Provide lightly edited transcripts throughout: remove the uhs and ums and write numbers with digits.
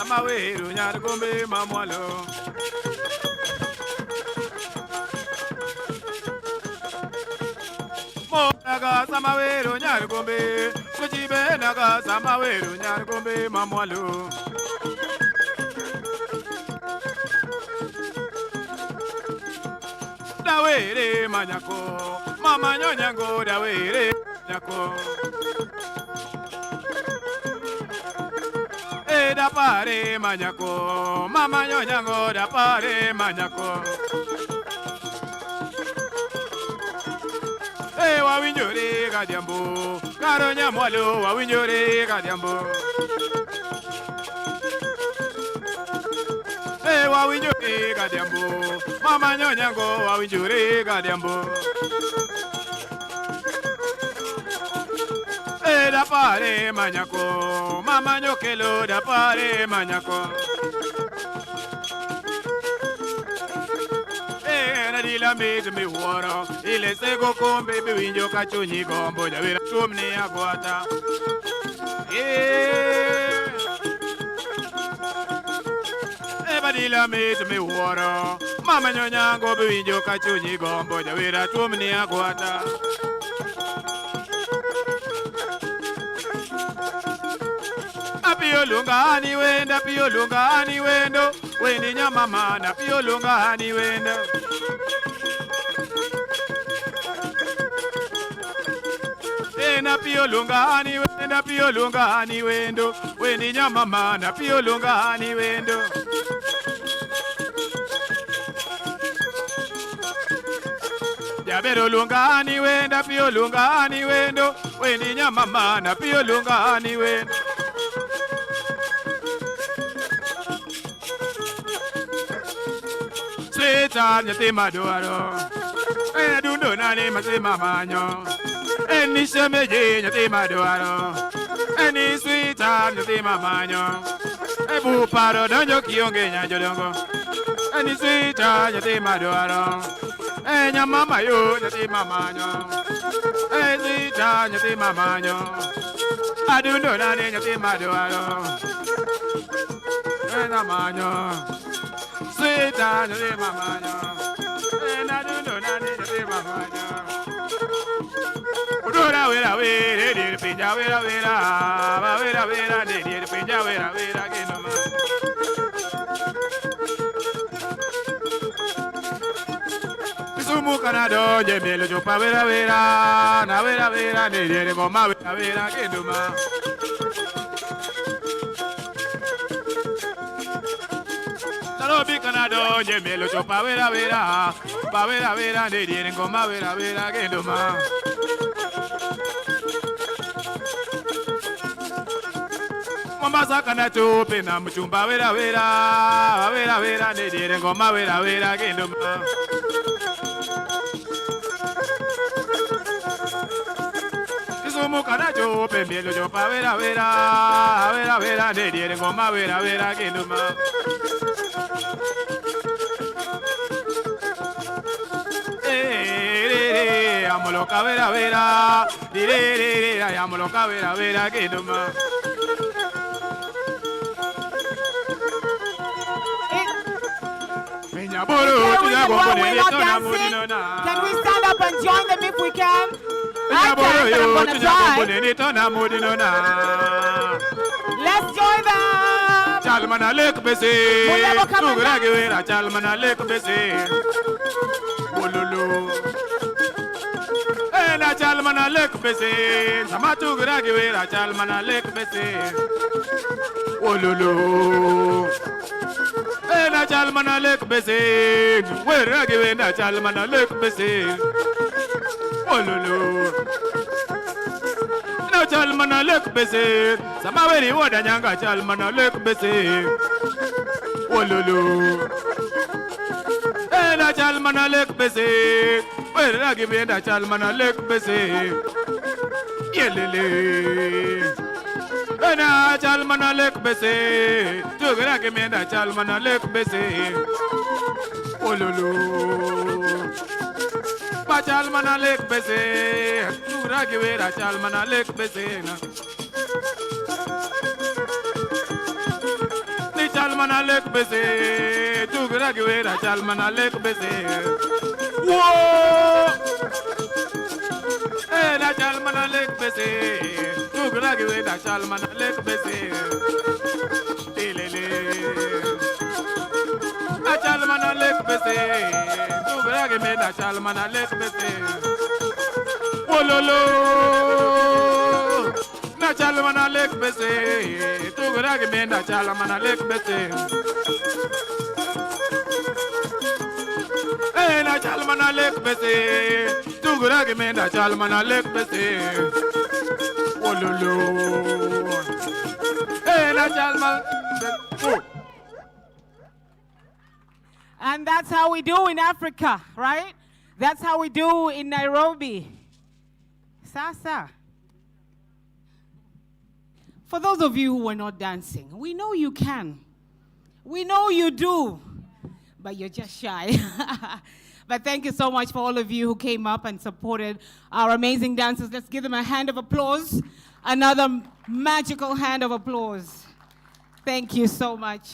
Samaweru Nyargombe Mamwalo. Naga Samaweru Nyargombe, Kuchibe Naga Samaweru Nyargombe Mamwalo. Dawere Manyako, Mama Nyonyango, Dawere Manyako. Da pare Manyako, Mama Nyonyango, da pare Manyako. Wawinjore Gadiambo, Karonya Mwalo, Wawinjore Gadiambo. Wawinjore Gadiambo, Mama Nyonyango, Wawinjore Gadiambo. Da pare Manyako, Mama Nyokelo, da pare Manyako. La made me water, il se go come baby winjo kachuni gombo ja vera tumni agwata. Badila made me water, Mama Nyonyango be winjo kachuni gombo ja vera tumni agwata. Apio lunga ani wenda, apio lunga ani wendo, weni nyamama na apio lunga ani wenda. Na pio lunga ani wenda, pio lunga ani wendo, weni nyamama na pio lunga ani wendo. Jabero lunga ani wenda, pio lunga ani wendo, weni nyamama na pio lunga ani wendo. Sweetheart nyate maduaro, dundo nani mase mamanyo. Any semeje nyate maduaro, any sweetheart nyate mamanyo. Ebu paro donjo kionge nyajodongo, any sweetheart nyate maduaro. Enya mama yo nyate mamanyo, any sweetheart nyate mamanyo. Adundo nani nyate maduaro, enya manyo. Sweetheart nyate mamanyo, enya adundo nani nyate mamanyo. Udora wera wera, de pinja wera wera, ba wera wera, de pinja wera wera que no más. Sumu canado, je me lo chupa wera wera, na wera wera, de goma wera wera que no más. Salobi canado, je me lo chupa wera wera, ba wera wera, de goma wera wera que no más. Mombasa kana chupe na mchumba wera wera, wera wera nedire ngoma wera wera kendoma. Kisumu kana chupe mielo chupa wera wera, wera wera nedire ngoma wera wera kendoma. Amoloka wera wera, dire amoloka wera wera kendoma. Can we stand up and join them if we can? I can't, but I'm gonna try. Let's join them. Chalmana lek bese, tugrage wera chalmana lek bese. Wololo. Na chalmana lek bese, sama tugrage wera chalmana lek bese. Wololo. Na chalmana lek bese, wera give na chalmana lek bese. Ololo. Na chalmana lek bese, sama weri woda nyanga chalmana lek bese. Ololo. Na chalmana lek bese, wera give na chalmana lek bese. Yelele. Na chalmana lek bese, tugra ke menda chalmana lek bese. Ololo. Pa chalmana lek bese, tugra ke vera chalmana lek bese na. chalmana lek bese, tugra gwera chalmana lek bese. Whoa! Eh, na chalmana lek bese, tugra gwera chalmana lek bese. Tilele. Na chalmana lek bese, tugra gwera chalmana lek bese. Wololo. Na chalmana lek bese, tugra gwera chalmana lek bese. Na chalmana lek bese, tugra gemenda chalmana lek bese. Wololo. Na chalmana. And that's how we do in Africa, right? That's how we do in Nairobi. Sasa. For those of you who are not dancing, we know you can. We know you do. But you're just shy. But thank you so much for all of you who came up and supported our amazing dancers. Let's give them a hand of applause. Another magical hand of applause. Thank you so much.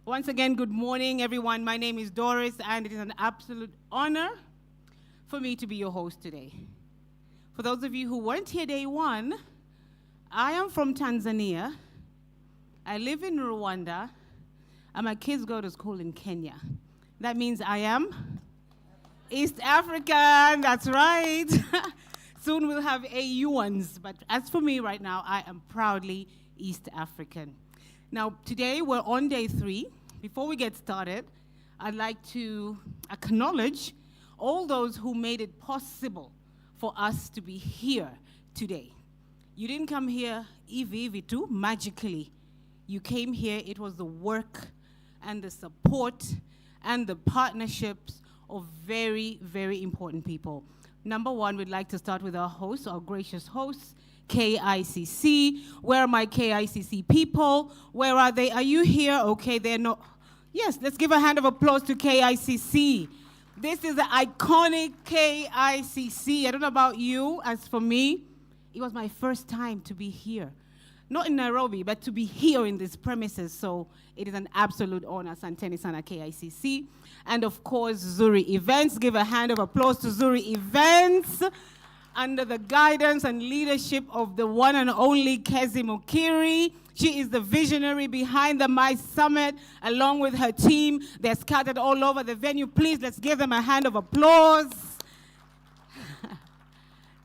Once again, good morning, everyone. My name is Doris, and it is an absolute honor for me to be your host today. For those of you who weren't here day one, I am from Tanzania. I live in Rwanda. And my kids go to school in Kenya. That means I am East African, that's right. Soon we'll have AUans, but as for me right now, I am proudly East African. Now, today we're on day 3. Before we get started, I'd like to acknowledge all those who made it possible for us to be here today. You didn't come here too magically. You came here, it was the work and the support and the partnerships of very, very important people. Number one, we'd like to start with our hosts, our gracious hosts, KICC. Where are my KICC people? Where are they? Are you here? Okay, they're not. Yes, let's give a hand of applause to KICC. This is the iconic KICC. I don't know about you. As for me, it was my first time to be here. Not in Nairobi, but to be here in these premises. So it is an absolute honor, Santeni Sana KICC. And of course, Zuri Events. Give a hand of applause to Zuri Events. Under the guidance and leadership of the one and only Kezi Mukiri. She is the visionary behind the My Summit, along with her team. They're scattered all over the venue. Please, let's give them a hand of applause.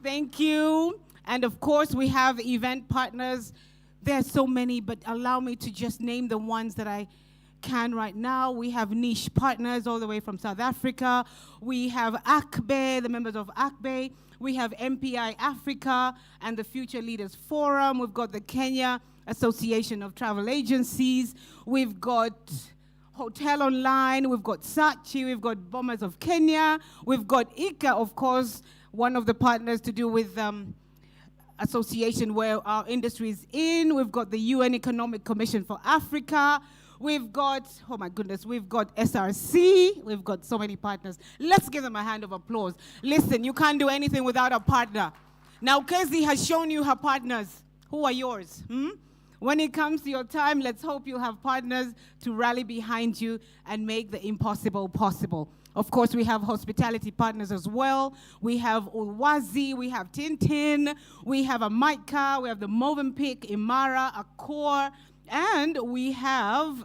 Thank you. And of course, we have event partners. There are so many, but allow me to just name the ones that I can right now. We have niche partners all the way from South Africa. We have ACBE, the members of ACBE. We have MPI Africa and the Future Leaders Forum. We've got the Kenya Association of Travel Agencies. We've got Hotel Online. We've got Sachi. We've got Bombers of Kenya. We've got ICA, of course, one of the partners to do with association where our industry is in. We've got the UN Economic Commission for Africa. We've got, oh my goodness, we've got SRC. We've got so many partners. Let's give them a hand of applause. Listen, you can't do anything without a partner. Now, Kezi has shown you her partners. Who are yours? When it comes to your time, let's hope you'll have partners to rally behind you and make the impossible possible. Of course, we have hospitality partners as well. We have Ulwazi, we have Tintin, we have Amaika, we have the Movenpick, Imara, Accor, and we have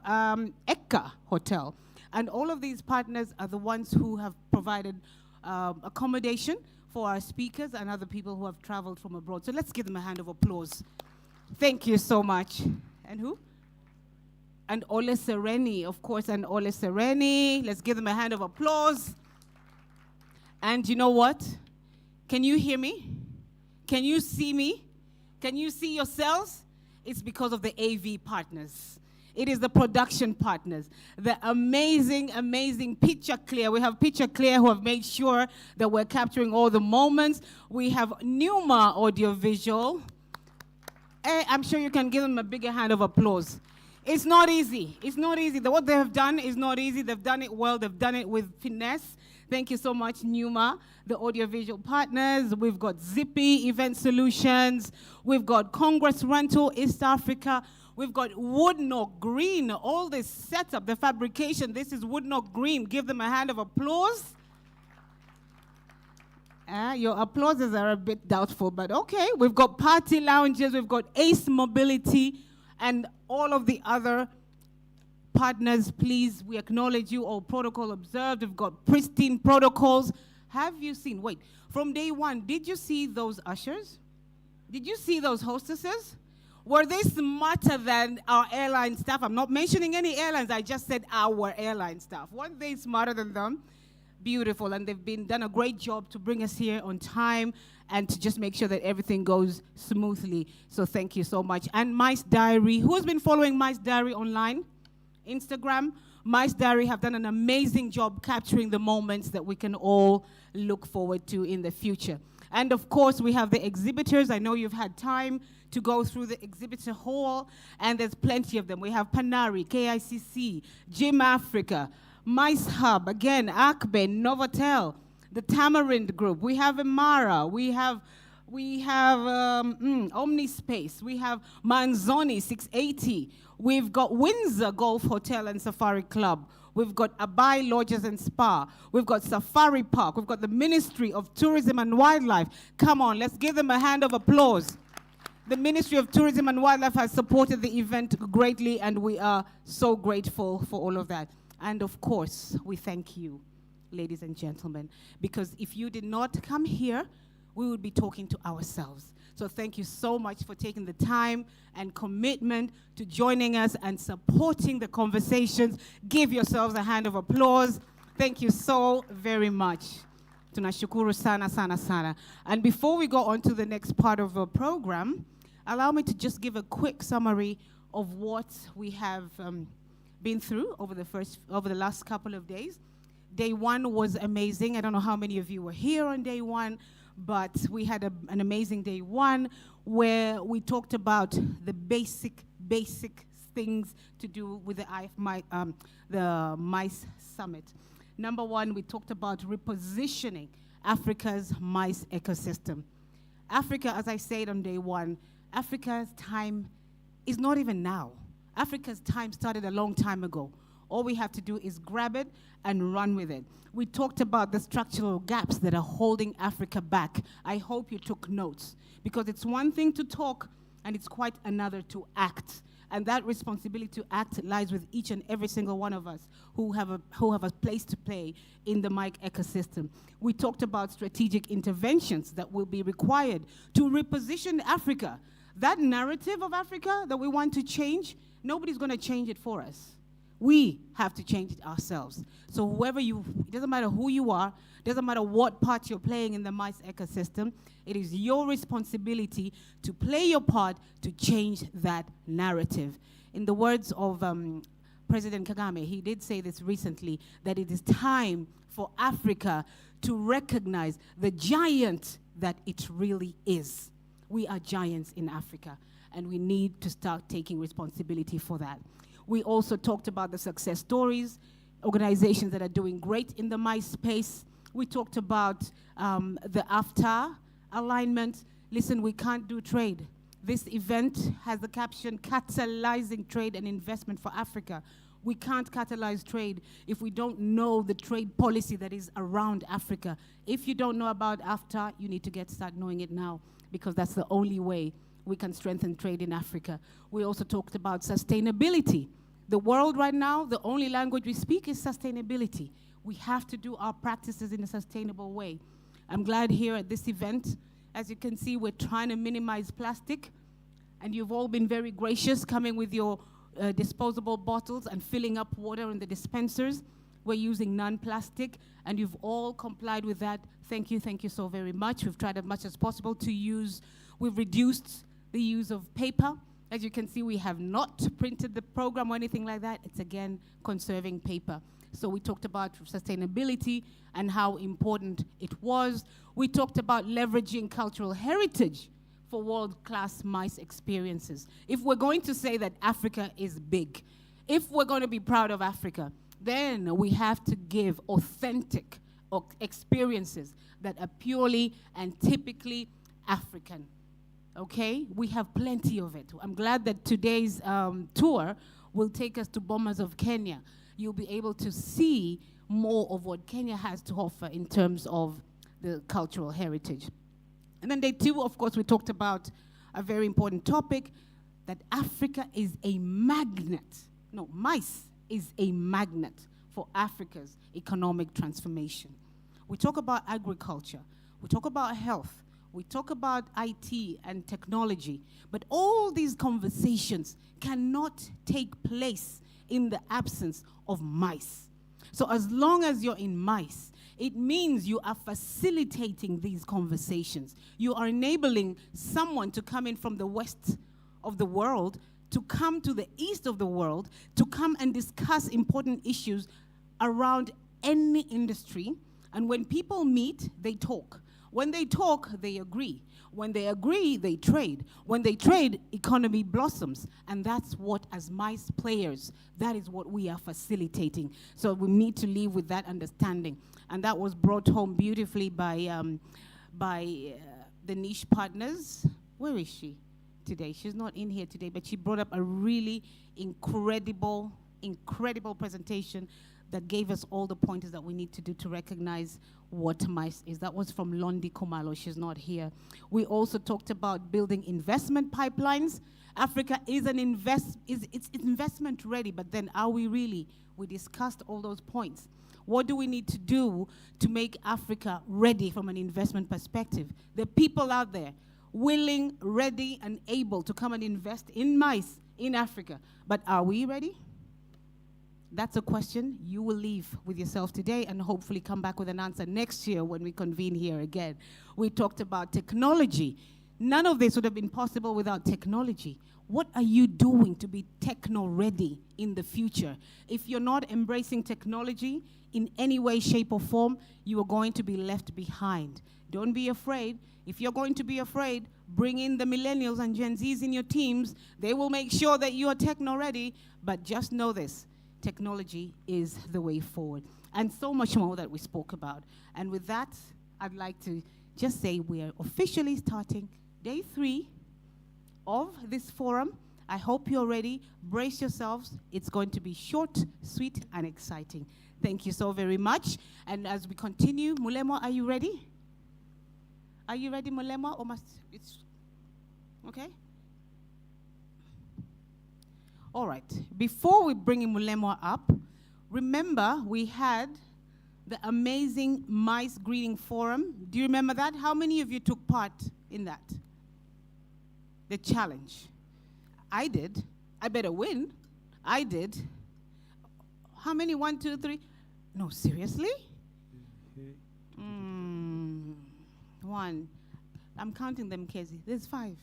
Eka Hotel. And all of these partners are the ones who have provided accommodation for our speakers and other people who have traveled from abroad. So let's give them a hand of applause. Thank you so much. And who? And Ole Sereni, of course, and Ole Sereni. Let's give them a hand of applause. And you know what? Can you hear me? Can you see me? Can you see yourselves? It's because of the AV partners. It is the production partners. The amazing, amazing Picture Clear. We have Picture Clear who have made sure that we're capturing all the moments. We have Numa Audiovisual. I'm sure you can give them a bigger hand of applause. It's not easy. It's not easy. What they have done is not easy. They've done it well. They've done it with finesse. Thank you so much, Numa, the audiovisual partners. We've got Zippy Event Solutions. We've got Congress Rental East Africa. We've got Woodnock Green, all this setup, the fabrication. This is Woodnock Green. Give them a hand of applause. Your applauses are a bit doubtful, but okay. We've got party lounges, we've got Ace Mobility, and all of the other partners. Please, we acknowledge you, all protocol observed. We've got pristine protocols. Have you seen, wait, from day one, did you see those ushers? Did you see those hostesses? Were they smarter than our airline staff? I'm not mentioning any airlines, I just said our airline staff. Weren't they smarter than them? Beautiful, and they've done a great job to bring us here on time and to just make sure that everything goes smoothly. So thank you so much. And Mice Diary, who has been following Mice Diary online? Instagram? Mice Diary have done an amazing job capturing the moments that we can all look forward to in the future. And of course, we have the exhibitors. I know you've had time to go through the exhibitor hall, and there's plenty of them. We have Panari, KICC, Gym Africa, Mice Hub, again, Akben, Novotel, the Tamarind Group. We have Imara. We have Omnispace. We have Manzoni 680. We've got Windsor Golf Hotel and Safari Club. We've got Abai Lodges and Spa. We've got Safari Park. We've got the Ministry of Tourism and Wildlife. Come on, let's give them a hand of applause. The Ministry of Tourism and Wildlife has supported the event greatly, and we are so grateful for all of that. And of course, we thank you, ladies and gentlemen, because if you did not come here, we would be talking to ourselves. So thank you so much for taking the time and commitment to joining us and supporting the conversations. Give yourselves a hand of applause. Thank you so very much. Tunashukuru sana, sana, sana. And before we go on to the next part of our program, allow me to just give a quick summary of what we have been through over the last couple of days. Day one was amazing. I don't know how many of you were here on day one, but we had an amazing day one where we talked about the basic things to do with the MICE Summit. Number one, we talked about repositioning Africa's MICE ecosystem. Africa, as I said on day one, Africa's time is not even now. Africa's time started a long time ago. All we have to do is grab it and run with it. We talked about the structural gaps that are holding Africa back. I hope you took notes, because it's one thing to talk and it's quite another to act. And that responsibility to act lies with each and every single one of us who have a place to play in the MIC ecosystem. We talked about strategic interventions that will be required to reposition Africa. That narrative of Africa that we want to change, nobody's going to change it for us. We have to change it ourselves. So it doesn't matter who you are, doesn't matter what part you're playing in the MICE ecosystem, it is your responsibility to play your part to change that narrative. In the words of President Kagame, he did say this recently, that it is time for Africa to recognize the giant that it really is. We are giants in Africa, and we need to start taking responsibility for that. We also talked about the success stories, organizations that are doing great in the MICE space. We talked about the AfTA alignment. Listen, we can't do trade. This event has the caption, catalyzing trade and investment for Africa. We can't catalyze trade if we don't know the trade policy that is around Africa. If you don't know about AfTA, you need to start knowing it now, because that's the only way we can strengthen trade in Africa. We also talked about sustainability. The world right now, the only language we speak is sustainability. We have to do our practices in a sustainable way. I'm glad here at this event, as you can see, we're trying to minimize plastic, and you've all been very gracious coming with your disposable bottles and filling up water in the dispensers. We're using non-plastic, and you've all complied with that. Thank you so very much. We've tried as much as possible to we've reduced the use of paper. As you can see, we have not printed the program or anything like that. It's again conserving paper. So we talked about sustainability and how important it was. We talked about leveraging cultural heritage for world-class MICE experiences. If we're going to say that Africa is big, if we're going to be proud of Africa, then we have to give authentic experiences that are purely and typically African. Okay, we have plenty of it. I'm glad that today's tour will take us to Bomas of Kenya. You'll be able to see more of what Kenya has to offer in terms of the cultural heritage. And then day two, of course, we talked about a very important topic, that Africa is a magnet. No, MICE is a magnet for Africa's economic transformation. We talk about agriculture, we talk about health, we talk about IT and technology, but all these conversations cannot take place in the absence of MICE. So as long as you're in MICE, it means you are facilitating these conversations. You are enabling someone to come in from the west of the world, to come to the east of the world, to come and discuss important issues around any industry. And when people meet, they talk. When they talk, they agree. When they agree, they trade. When they trade, economy blossoms. And that's what, as MICE players, that is what we are facilitating. So we need to live with that understanding. And that was brought home beautifully by the niche partners. Where is she today? She's not in here today, but she brought up a really incredible presentation that gave us all the pointers that we need to do to recognize what MICE is. That was from Londi Kumalo. She's not here. We also talked about building investment pipelines. Africa is it's investment ready, but then are we really? We discussed all those points. What do we need to do to make Africa ready from an investment perspective? There are people out there willing, ready, and able to come and invest in MICE in Africa. But are we ready? That's a question you will leave with yourself today and hopefully come back with an answer next year when we convene here again. We talked about technology. None of this would have been possible without technology. What are you doing to be techno-ready in the future? If you're not embracing technology in any way, shape, or form, you are going to be left behind. Don't be afraid. If you're going to be afraid, bring in the millennials and Gen Zs in your teams. They will make sure that you are techno-ready, but just know this. Technology is the way forward. And so much more that we spoke about. And with that, I'd like to just say we are officially starting day 3 of this forum. I hope you're ready. Brace yourselves. It's going to be short, sweet, and exciting. Thank you so very much. And as we continue, Mulemo, are you ready? Are you ready, Mulemo? Or must it's okay? All right. Before we bring Mulemo up, remember we had the amazing MICE Greeting Forum. Do you remember that? How many of you took part in that? The challenge. I did. I better win. I did. How many? 1, 2, 3? No, seriously? 1. I'm counting them, Kezi. There's 5.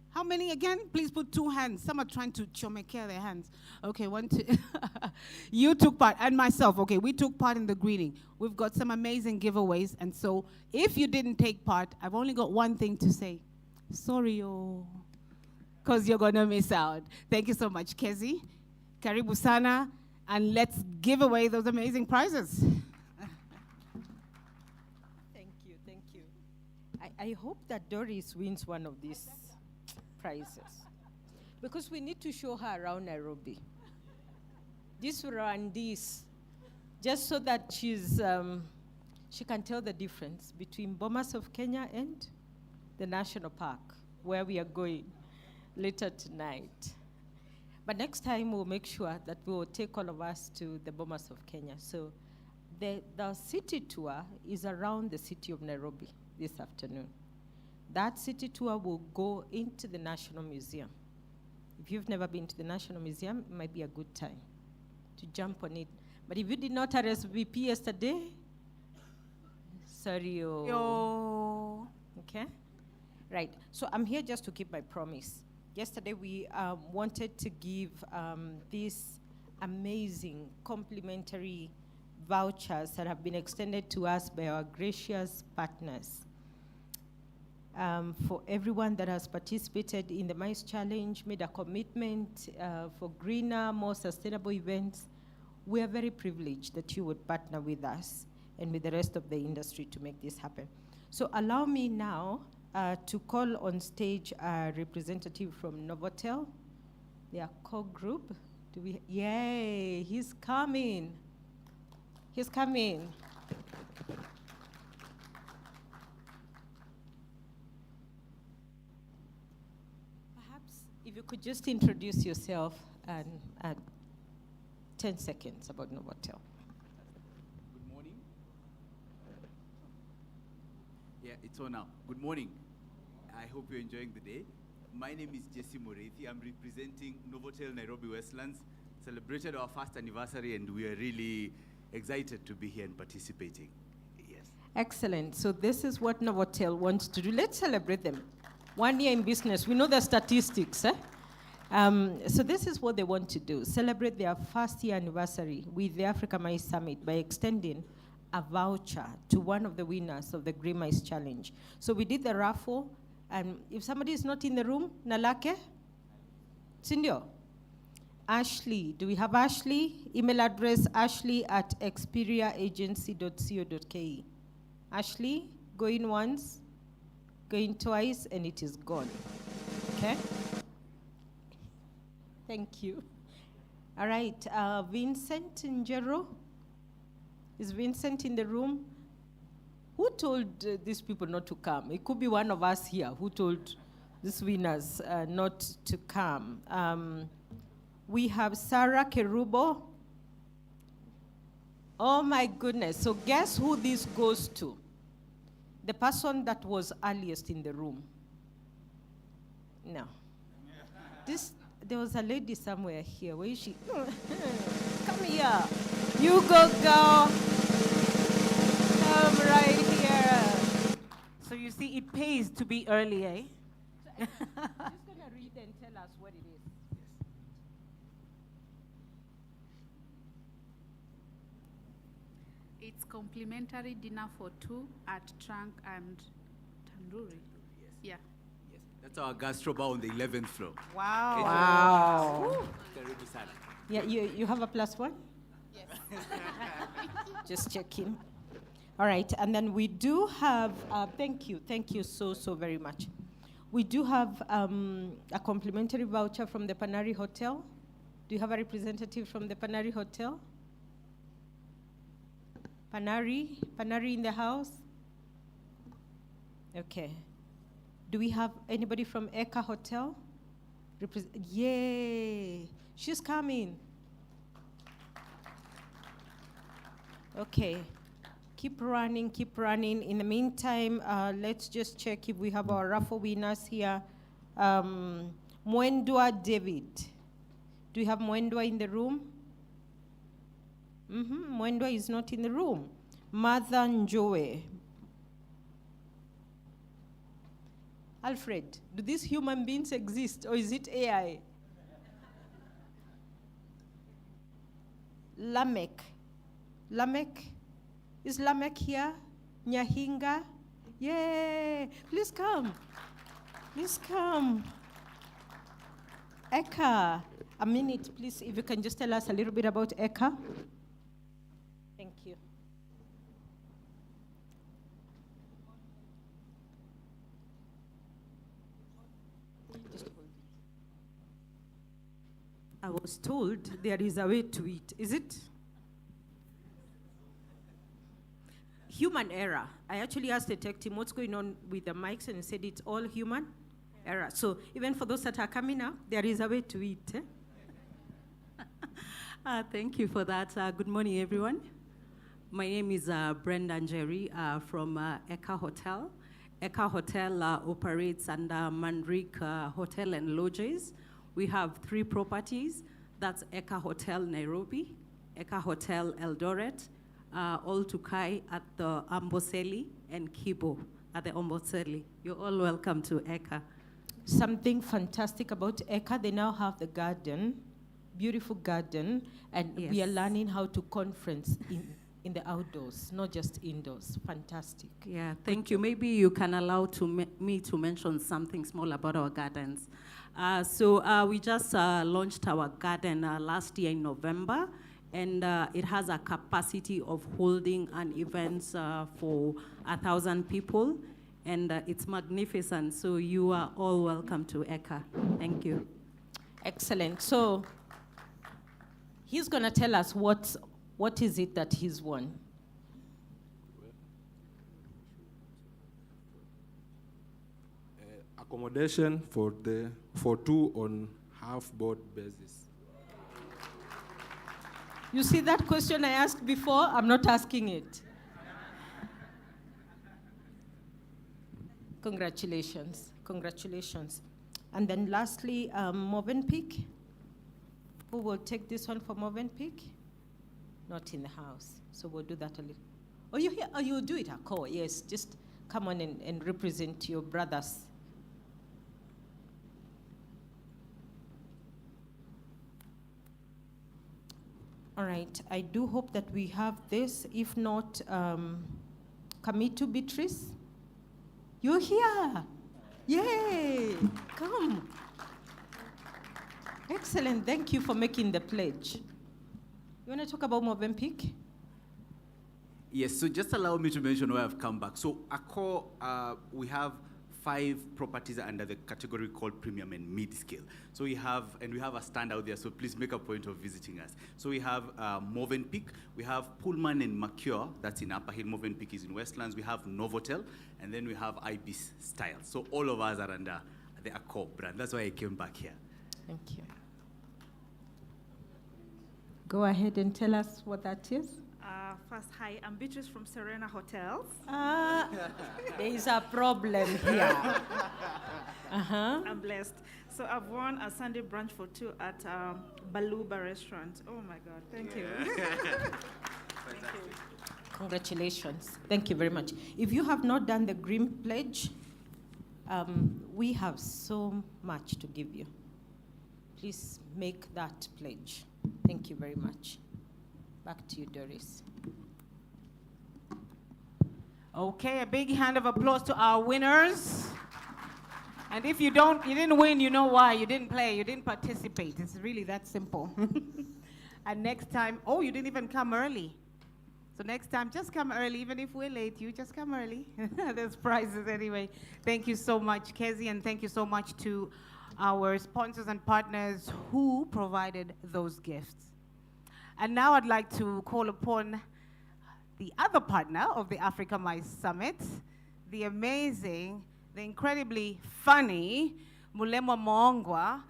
How many again? Please put 2 hands. Some are trying to chomeke their hands. Okay, 1, 2. You took part, and myself. Okay, we took part in the greeting. We've got some amazing giveaways, and so if you didn't take part, I've only got one thing to say. Sorry, because you're going to miss out. Thank you so much, Kezi. Karibu sana, and let's give away those amazing prizes. Thank you, thank you. I hope that Doris wins one of these prizes, because we need to show her around Nairobi. This Rwandese, just so that she can tell the difference between Bomas of Kenya and the National Park, where we are going later tonight. But next time we'll make sure that we will take all of us to the Bomas of Kenya. So the city tour is around the city of Nairobi this afternoon. That city tour will go into the National Museum. If you've never been to the National Museum, it might be a good time to jump on it. But if you did not RSVP yesterday, sorry. Yo. Okay? Right. So I'm here just to keep my promise. Yesterday we wanted to give these amazing complimentary vouchers that have been extended to us by our gracious partners. For everyone that has participated in the MICE Challenge, made a commitment for greener, more sustainable events, we are very privileged that you would partner with us and with the rest of the industry to make this happen. So allow me now to call on stage a representative from Novotel, their core group. Yay, he's coming. He's coming. Perhaps if you could just introduce yourself and 10 seconds about Novotel. Good morning. Yeah, it's on now. Good morning. I hope you're enjoying the day. My name is Jesse Morethi. I'm representing Novotel Nairobi Westlands. Celebrated our first anniversary, and we are really excited to be here and participating. Yes. Excellent. So this is what Novotel wants to do. Let's celebrate them. 1 year in business. We know the statistics. So this is what they want to do. Celebrate their first year anniversary with the Africa Mice Summit by extending a voucher to one of the winners of the Green Mice Challenge. So we did the raffle. And if somebody is not in the room, Nalake? Sindio? Ashley. Do we have Ashley? Email address ashley@experiaagency.co.ke. Ashley, go in once, go in twice, and it is gone. Okay? Thank you. All right, Vincent Njero. Is Vincent in the room? Who told these people not to come? It could be one of us here who told these winners not to come. We have Sarah Kerubo. Oh my goodness. So guess who this goes to? The person that was earliest in the room. No. There was a lady somewhere here. Where is she? Come here. You go, girl. Come right here. So you see, it pays to be early, eh? So just going to read and tell us what it is. It's complimentary dinner for two at Trunk and Tandoori. Yes. Yeah. Yes. That's our gastro bar on the 11th floor. Wow. Wow. Karibu sana. Yeah, you have a +1? Yes. Just checking. All right, and then we do have, thank you so very much. We do have a complimentary voucher from the Panari Hotel. Do you have a representative from the Panari Hotel? Panari in the house? Okay. Do we have anybody from Eka Hotel? Yay, she's coming. Okay. Keep running. In the meantime, let's just check if we have our raffle winners here. Mwendwa David. Do you have Mwendwa in the room? Mwendwa is not in the room. Mother Njoe. Alfred, do these human beings exist or is it AI? Lamek. Is Lamek here? Nyahinga? Yay! Please come. Eka. A minute, please, if you can just tell us a little bit about Eka. Thank you. Just hold it. I was told there is a way to it. Is it? Human error. I actually asked the tech team what's going on with the mics, and he said it's all human error. So even for those that are coming up, there is a way to it. Thank you for that. Good morning, everyone. My name is Brenda Njeri from Eka Hotel. Eka Hotel operates under Mandrik Hotel and Lodges. We have 3 properties. That's Eka Hotel Nairobi, Eka Hotel Eldoret, Oltukai at the Amboseli, and Kibo at the Amboseli. You're all welcome to Eka. Something fantastic about Eka, they now have the garden, beautiful garden, and Yes. we are learning how to conference in the outdoors, not just indoors. Fantastic. Yeah, thank you. Maybe you can allow me to mention something small about our gardens. We just launched our garden last year in November, and it has a capacity of holding an event for 1,000 people. and it's magnificent. So you are all welcome to ECA. Thank you. Excellent. So he's going to tell us what is it that he's won. Accommodation for two on half-board basis. You see that question I asked before? I'm not asking it. Congratulations. Congratulations. And then lastly, Movenpick. Who will take this one for Movenpick? Not in the house. So we'll do that a little. Oh, you here? Oh, you'll do it, Akko. Yes, just come on and represent your brothers. All right, I do hope that we have this. If not, Kamitu Beatrice, you're here. Yay, come. Excellent, thank you for making the pledge. You want to talk about Movenpick? Yes, so just allow me to mention why I've come back. So Accor, we have 5 properties under the category called premium and mid-scale. So we have a stand out there, so please make a point of visiting us. So we have Movenpick, we have Pullman and Mercure, that's in Upper Hill. Movenpick is in Westlands. We have Novotel, and then we have Ibis Style. So all of us are under the Accor brand. That's why I came back here. Thank you. Go ahead and tell us what that is. First, hi, I'm Beatrice from Serena Hotels. There is a problem here. I'm blessed. So I've won a Sunday brunch for 2 at Baluba restaurant. Oh my God, thank you. Thank you. Congratulations. Thank you very much. If you have not done the Green Pledge, we have so much to give you. Please make that pledge. Thank you very much. Back to you, Doris. Okay, a big hand of applause to our winners. And if you didn't win, you know why. You didn't play, you didn't participate. It's really that simple. And next time, oh, you didn't even come early. So next time, just come early. Even if we're late, you just come early. There's prizes anyway. Thank you so much, Kezi, and thank you so much to our sponsors and partners who provided those gifts. And now I'd like to call upon the other partner of the Africa Mice Summit, the amazing, the incredibly funny Mulema Moongwa.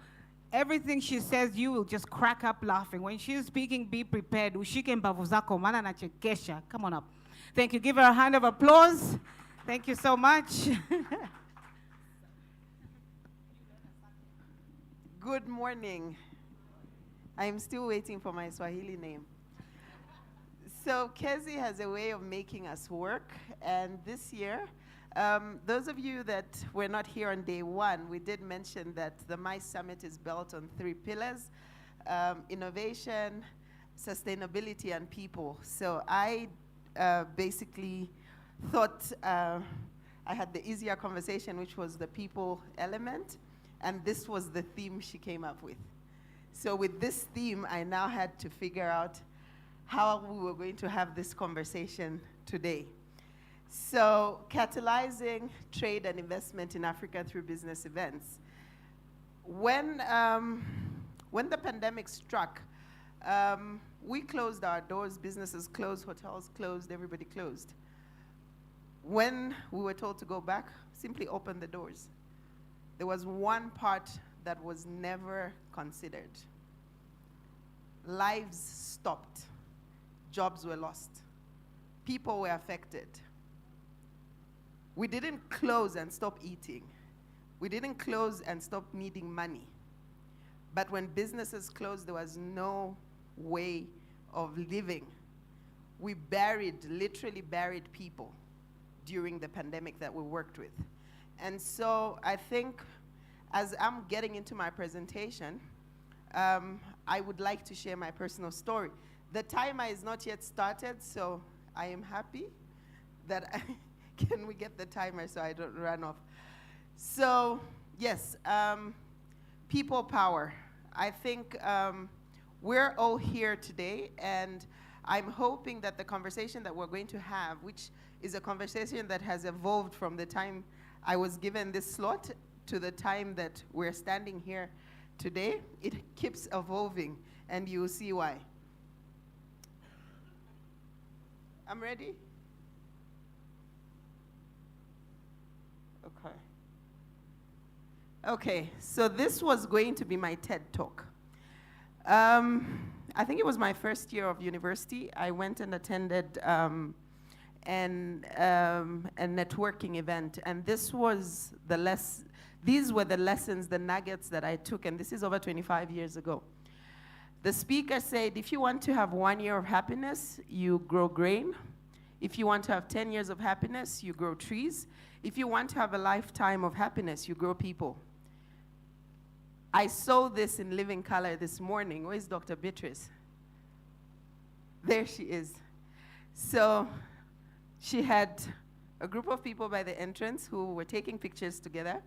Everything she says, you will just crack up laughing. When she's speaking, be prepared. Ushike mbavu zako, maana anachekesha. Come on up. Thank you. Give her a hand of applause. Thank you so much. Good morning. I'm still waiting for my Swahili name. So Kezi has a way of making us work, and this year, those of you that were not here on day 1, we did mention that the MICE Summit is built on 3 pillars, innovation, sustainability, and people. So I basically thought I had the easier conversation, which was the people element, and this was the theme she came up with. So with this theme, I now had to figure out how we were going to have this conversation today. So catalyzing trade and investment in Africa through business events. When the pandemic struck, we closed our doors, businesses closed, hotels closed, everybody closed. When we were told to go back, simply open the doors. There was one part that was never considered. Lives stopped. Jobs were lost. People were affected. We didn't close and stop eating. We didn't close and stop needing money. But when businesses closed, there was no way of living. We literally buried people during the pandemic that we worked with. And so I think as I'm getting into my presentation, I would like to share my personal story. The timer is not yet started, so I am happy that can we get the timer so I don't run off? So yes, people power. I think we're all here today, and I'm hoping that the conversation that we're going to have, which is a conversation that has evolved from the time I was given this slot to the time that we're standing here today, it keeps evolving, and you'll see why. I'm ready? Okay. Okay, so this was going to be my TED Talk. I think it was my first year of university. I went and attended a networking event, and this was these were the lessons, the nuggets that I took, and this is over 25 years ago. The speaker said, if you want to have 1 year of happiness, you grow grain. If you want to have 10 years of happiness, you grow trees. If you want to have a lifetime of happiness, you grow people. I saw this in living color this morning. Where's Dr. Beatrice? There she is. So she had a group of people by the entrance who were taking pictures together.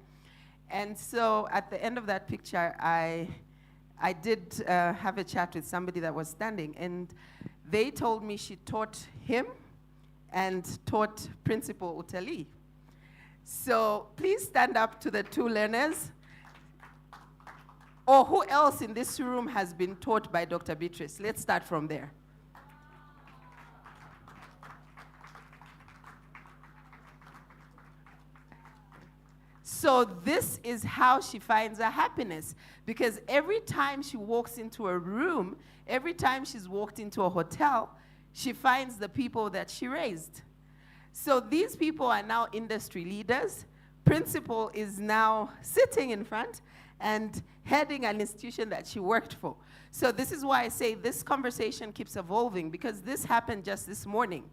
And so at the end of that picture, I did have a chat with somebody that was standing, and they told me she taught him and taught Principal Utali. So please stand up to the two learners. Or who else in this room has been taught by Dr. Beatrice? Let's start from there. So this is how she finds her happiness, because every time she walks into a room, every time she's walked into a hotel, she finds the people that she raised. So these people are now industry leaders. Principal is now sitting in front and heading an institution that she worked for. So this is why I say this conversation keeps evolving, because this happened just this morning.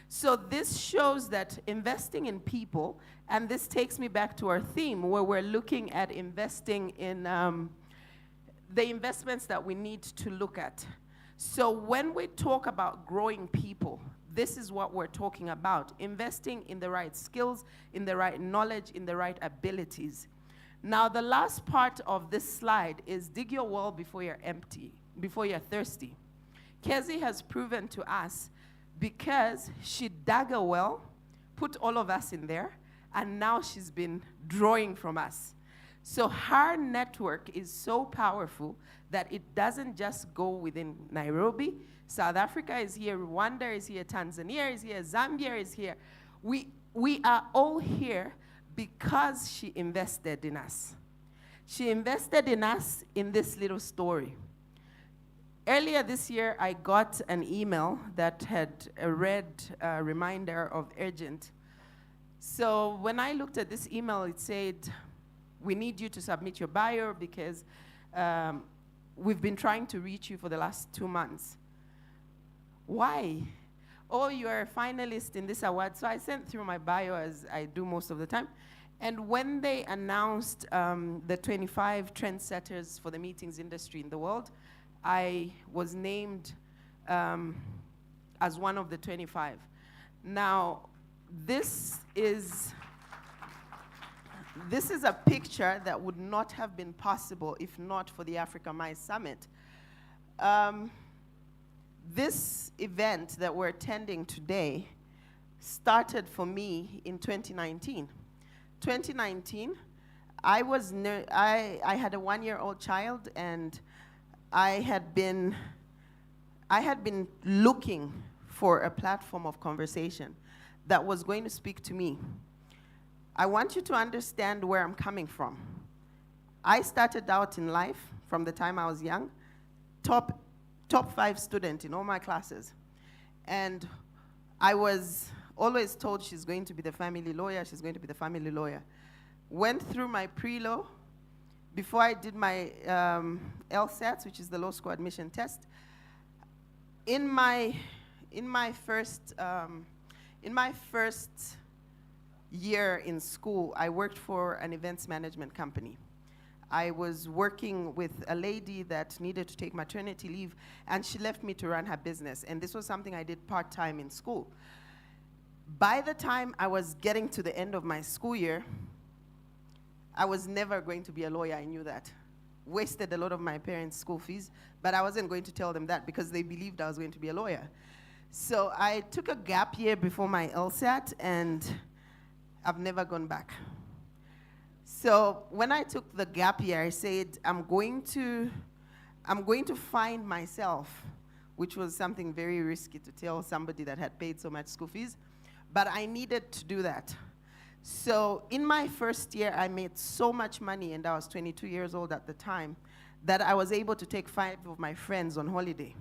So this shows that investing in people, and this takes me back to our theme where we're looking at investing in the investments that we need to look at. So when we talk about growing people, this is what we're talking about: investing in the right skills, in the right knowledge, in the right abilities. Now, the last part of this slide is dig your well before you're empty, before you're thirsty. Kezi has proven to us, because she dug a well, put all of us in there, and now she's been drawing from us. So her network is so powerful that it doesn't just go within Nairobi. South Africa is here, Rwanda is here, Tanzania is here, Zambia is here. We are all here because she invested in us. She invested in us in this little story. Earlier this year, I got an email that had a red reminder of urgent. So when I looked at this email, it said, we need you to submit your bio because we've been trying to reach you for the last 2 months. Why? Oh, you are a finalist in this award. So I sent through my bio, as I do most of the time. And when they announced the 25 trendsetters for the meetings industry in the world, I was named as one of the 25. Now, this is a picture that would not have been possible if not for the Africa MICE Summit. This event that we're attending today started for me in 2019. 2019, I had a 1-year-old child, and I had been looking for a platform of conversation that was going to speak to me. I want you to understand where I'm coming from. I started out in life from the time I was young, top 5 student in all my classes. And I was always told she's going to be the family lawyer, she's going to be the family lawyer. Went through my pre-law. Before I did my LSATs, which is the law school admission test, in my first year in school, I worked for an events management company. I was working with a lady that needed to take maternity leave, and she left me to run her business. And this was something I did part-time in school. By the time I was getting to the end of my school year, I was never going to be a lawyer, I knew that. wasted a lot of my parents' school fees, but I wasn't going to tell them that because they believed I was going to be a lawyer. So I took a gap year before my LSAT, and I've never gone back. So when I took the gap year, I said, I'm going to find myself, which was something very risky to tell somebody that had paid so much school fees, but I needed to do that. So in my first year, I made so much money, and I was 22 years old at the time, that I was able to take 5 of my friends on holiday.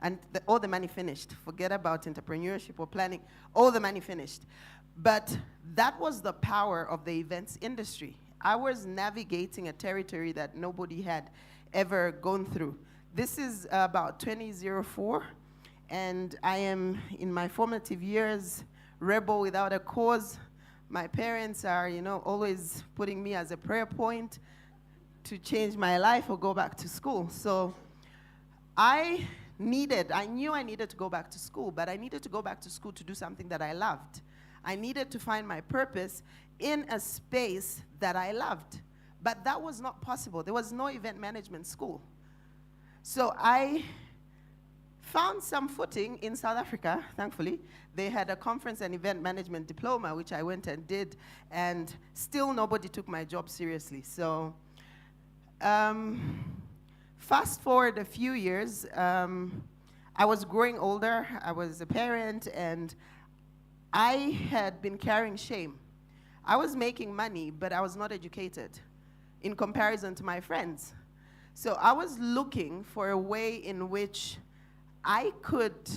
And all the money finished. Forget about entrepreneurship or planning. All the money finished. But that was the power of the events industry. I was navigating a territory that nobody had ever gone through. This is about 2004, and I am in my formative years, rebel without a cause. My parents are, always putting me as a prayer point to change my life or go back to school. So I knew I needed to go back to school, but I needed to go back to school to do something that I loved. I needed to find my purpose in a space that I loved. But that was not possible. There was no event management school. So I found some footing in South Africa, thankfully. They had a conference and event management diploma, which I went and did, and still nobody took my job seriously. So fast forward a few years, I was growing older, I was a parent, and I had been carrying shame. I was making money, but I was not educated in comparison to my friends. So I was looking for a way in which I could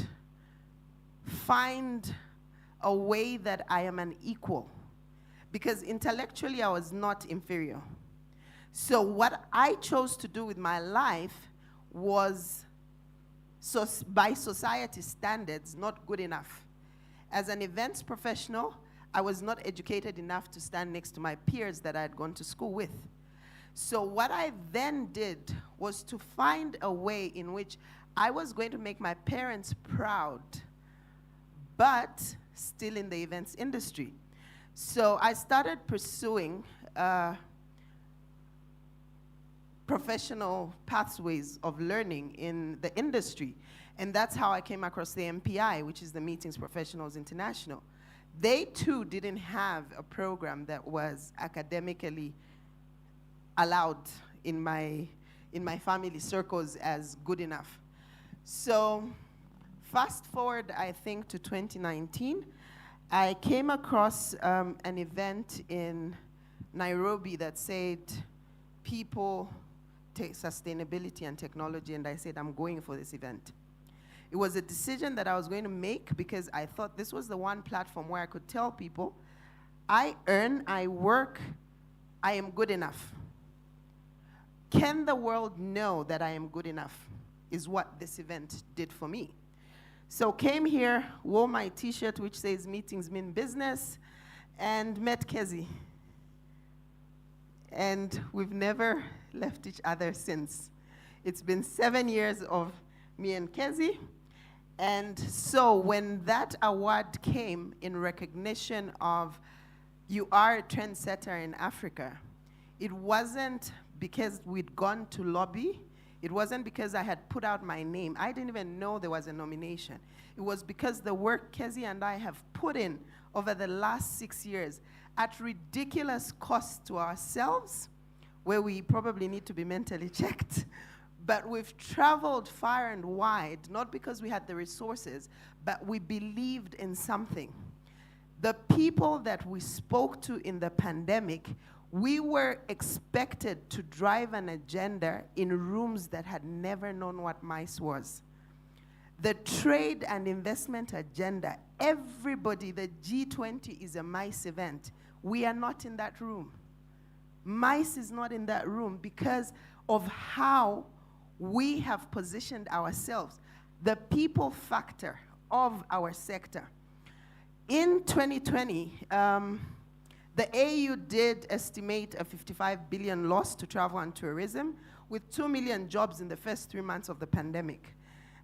find a way that I am an equal, because intellectually I was not inferior. So what I chose to do with my life was, by society standards, not good enough. As an events professional, I was not educated enough to stand next to my peers that I had gone to school with. So what I then did was to find a way in which I was going to make my parents proud, but still in the events industry. So I started pursuing professional pathways of learning in the industry. And that's how I came across the MPI, which is the Meetings Professionals International. They too didn't have a program that was academically allowed in my family circles as good enough. So fast forward, I think, to 2019, I came across an event in Nairobi that said, people take sustainability and technology, and I said, I'm going for this event. It was a decision that I was going to make because I thought this was the one platform where I could tell people, I earn, I work, I am good enough. Can the world know that I am good enough is what this event did for me. So came here, wore my t-shirt which says meetings mean business, and met Kezi. And we've never left each other since. It's been 7 years of me and Kezi. And so when that award came in recognition of you are a trendsetter in Africa, it wasn't because we'd gone to lobby. It wasn't because I had put out my name. I didn't even know there was a nomination. It was because the work Kezi and I have put in over the last 6 years at ridiculous cost to ourselves, where we probably need to be mentally checked. But we've traveled far and wide, not because we had the resources, but we believed in something. The people that we spoke to in the pandemic, we were expected to drive an agenda in rooms that had never known what MICE was. The trade and investment agenda, everybody, the G20 is a MICE event. We are not in that room. MICE is not in that room because of how we have positioned ourselves, the people factor of our sector. In 2020, the AU did estimate a 55 billion loss to travel and tourism, with 2 million jobs in the first 3 months of the pandemic.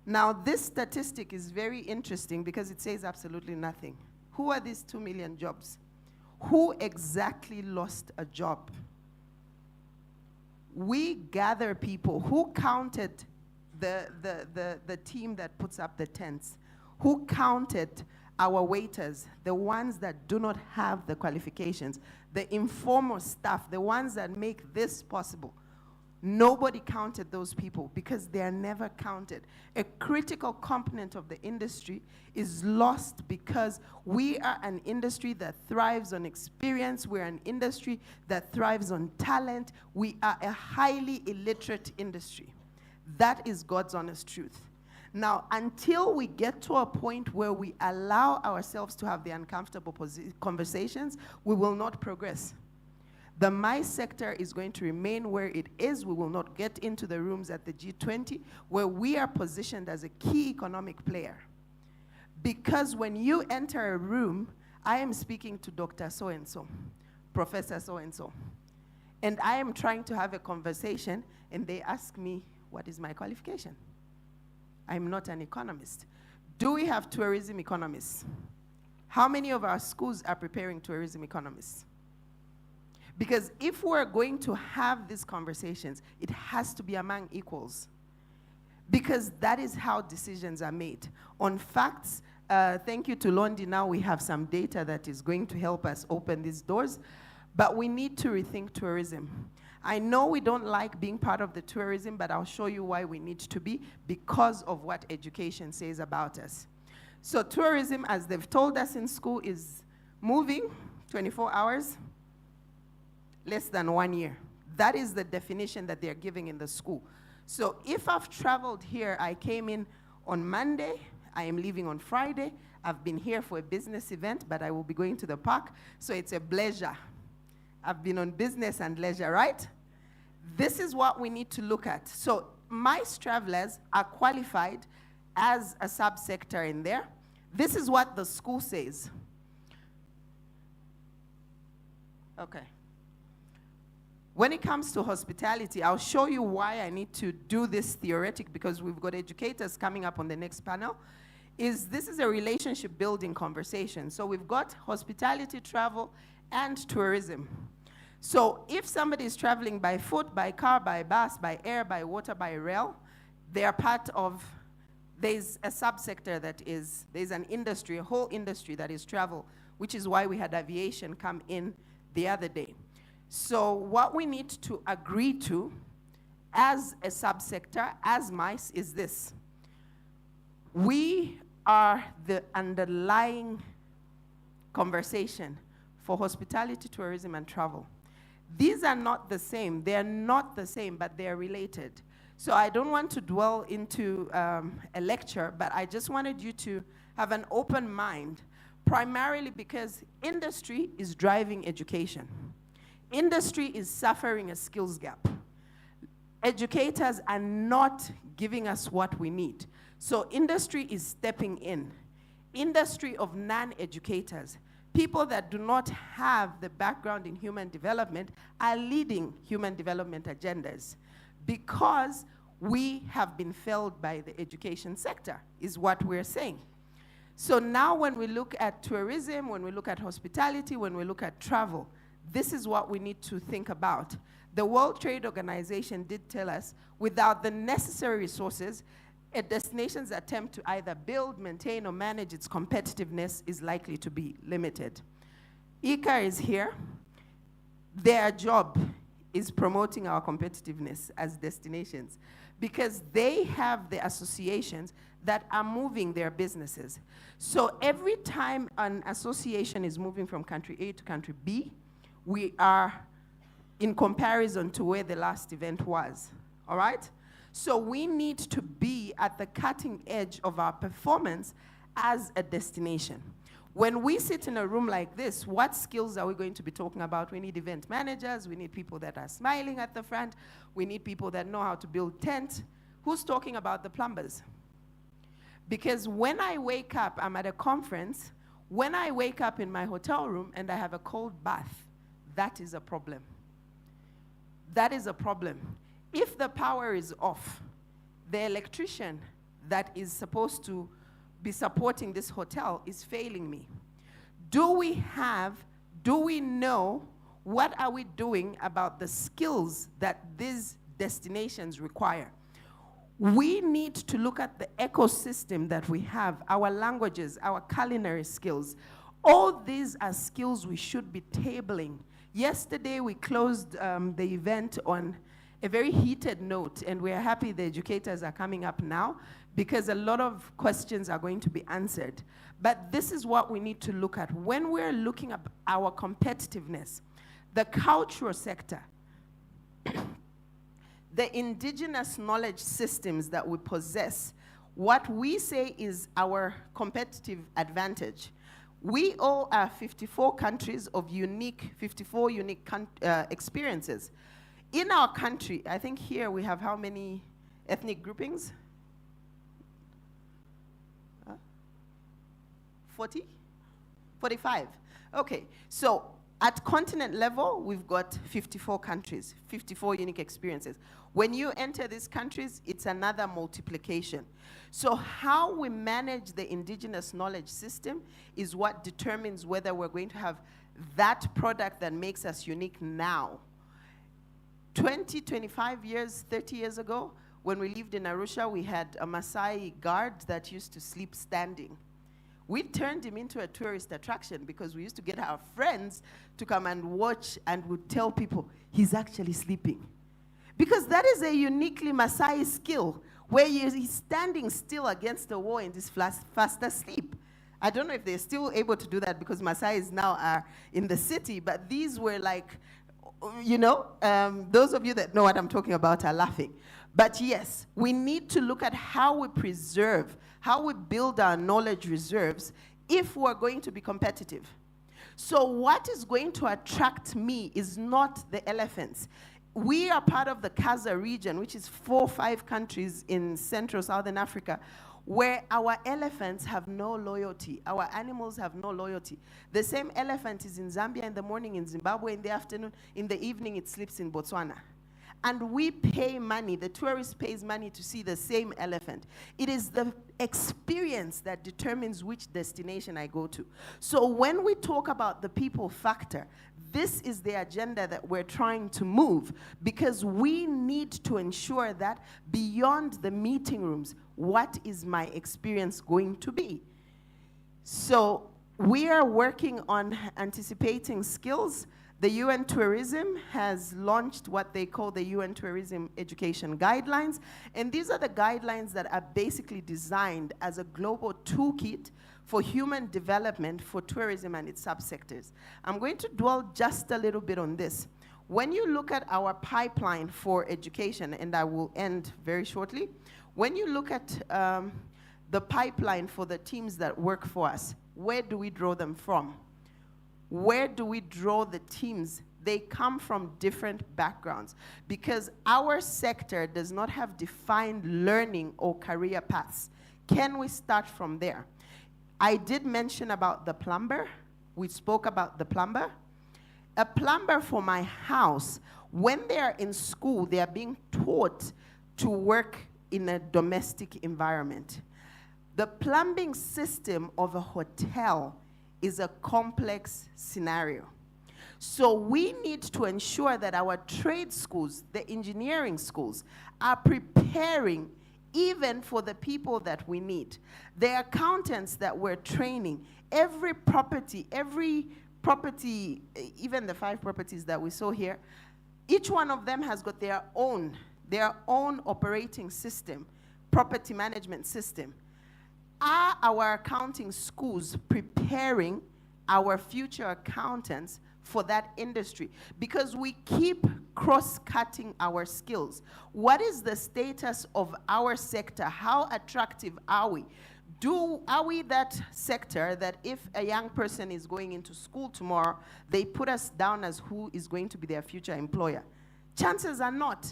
Now, this statistic is very interesting because it says absolutely nothing. Who are these 2 million jobs? Who exactly lost a job? We gather people. Who counted the team that puts up the tents? Who counted our waiters, the ones that do not have the qualifications, the informal staff, the ones that make this possible? Nobody counted those people because they are never counted. A critical component of the industry is lost because we are an industry that thrives on experience. We're an industry that thrives on talent. We are a highly illiterate industry. That is God's honest truth. Now, until we get to a point where we allow ourselves to have the uncomfortable conversations, we will not progress. The MICE sector is going to remain where it is. We will not get into the rooms at the G20 where we are positioned as a key economic player. Because when you enter a room, I am speaking to Dr. So-and-so, Professor so-and-so, and I am trying to have a conversation, and they ask me, what is my qualification? I'm not an economist. Do we have tourism economists? How many of our schools are preparing tourism economists? Because if we're going to have these conversations, it has to be among equals. Because that is how decisions are made. On facts, thank you to Londi, now we have some data that is going to help us open these doors. But we need to rethink tourism. I know we don't like being part of the tourism, but I'll show you why we need to be because of what education says about us. So tourism, as they've told us in school, is moving 24 hours, less than 1 year. That is the definition that they're giving in the school. So if I've traveled here, I came in on Monday, I am leaving on Friday, I've been here for a business event, but I will be going to the park, so it's a pleasure. I've been on business and leisure, right? This is what we need to look at. So MICE travelers are qualified as a subsector in there. This is what the school says. Okay. When it comes to hospitality, I'll show you why I need to do this theoretic because we've got educators coming up on the next panel. This is a relationship building conversation. So we've got hospitality, travel, and tourism. So if somebody is traveling by foot, by car, by bus, by air, by water, by rail, they are part of, there's a subsector that is, there's an industry, a whole industry that is travel, which is why we had aviation come in the other day. So what we need to agree to as a subsector, as MICE, is this. We are the underlying conversation for hospitality, tourism, and travel. These are not the same. They're not the same, but they're related. So I don't want to dwell into a lecture, but I just wanted you to have an open mind, primarily because industry is driving education. Industry is suffering a skills gap. Educators are not giving us what we need. So industry is stepping in. Industry of non-educators, people that do not have the background in human development, are leading human development agendas because we have been failed by the education sector, is what we're saying. So now when we look at tourism, when we look at hospitality, when we look at travel, this is what we need to think about. The World Trade Organization did tell us, without the necessary resources, a destination's attempt to either build, maintain, or manage its competitiveness is likely to be limited. ICA is here. Their job is promoting our competitiveness as destinations because they have the associations that are moving their businesses. So every time an association is moving from country A to country B, we are in comparison to where the last event was, all right? So we need to be at the cutting edge of our performance as a destination. When we sit in a room like this, what skills are we going to be talking about? We need event managers, we need people that are smiling at the front, we need people that know how to build tent. Who's talking about the plumbers? Because when I wake up, I'm at a conference, when I wake up in my hotel room and I have a cold bath, that is a problem. That is a problem. If the power is off, the electrician that is supposed to be supporting this hotel is failing me. Do we know what are we doing about the skills that these destinations require? We need to look at the ecosystem that we have, our languages, our culinary skills. All these are skills we should be tabling. Yesterday, we closed the event on a very heated note, and we are happy the educators are coming up now because a lot of questions are going to be answered. But this is what we need to look at. When we're looking at our competitiveness, the cultural sector, the indigenous knowledge systems that we possess, what we say is our competitive advantage. We all are 54 countries of 54 unique experiences. In our country, I think here we have how many ethnic groupings? 40? 45. Okay, so at continent level, we've got 54 countries, 54 unique experiences. When you enter these countries, it's another multiplication. So how we manage the indigenous knowledge system is what determines whether we're going to have that product that makes us unique now. 20, 25 years, 30 years ago, when we lived in Arusha, we had a Maasai guard that used to sleep standing. We turned him into a tourist attraction because we used to get our friends to come and watch and would tell people, he's actually sleeping. Because that is a uniquely Maasai skill, where he's standing still against the wall in this fast asleep. I don't know if they're still able to do that because Maasais now are in the city, but these were like, you know, those of you that know what I'm talking about are laughing. But yes, we need to look at how we preserve, how we build our knowledge reserves if we're going to be competitive. So what is going to attract me is not the elephants. We are part of the Kaza region, which is 4 or 5 countries in Central Southern Africa, where our elephants have no loyalty. Our animals have no loyalty. The same elephant is in Zambia in the morning, in Zimbabwe in the afternoon, in the evening it sleeps in Botswana. And we pay money, the tourist pays money to see the same elephant. It is the experience that determines which destination I go to. So when we talk about the people factor, this is the agenda that we're trying to move, because we need to ensure that beyond the meeting rooms, what is my experience going to be? So we are working on anticipating skills. The UN Tourism has launched what they call the UN Tourism Education Guidelines, and these are the guidelines that are basically designed as a global toolkit for human development for tourism and its subsectors. I'm going to dwell just a little bit on this. When you look at our pipeline for education, and I will end very shortly, when you look at the pipeline for the teams that work for us, where do we draw them from? Where do we draw the teams? They come from different backgrounds because our sector does not have defined learning or career paths. Can we start from there? I did mention about the plumber. We spoke about the plumber. A plumber for my house, when they are in school, they are being taught to work in a domestic environment. The plumbing system of a hotel is a complex scenario. So we need to ensure that our trade schools, the engineering schools, are preparing even for the people that we need. The accountants that we're training, every property, even the 5 properties that we saw here, each one of them has got their own operating system, property management system. Are our accounting schools preparing our future accountants for that industry? Because we keep cross-cutting our skills. What is the status of our sector? How attractive are we? Are we that sector that if a young person is going into school tomorrow, they put us down as who is going to be their future employer? Chances are not.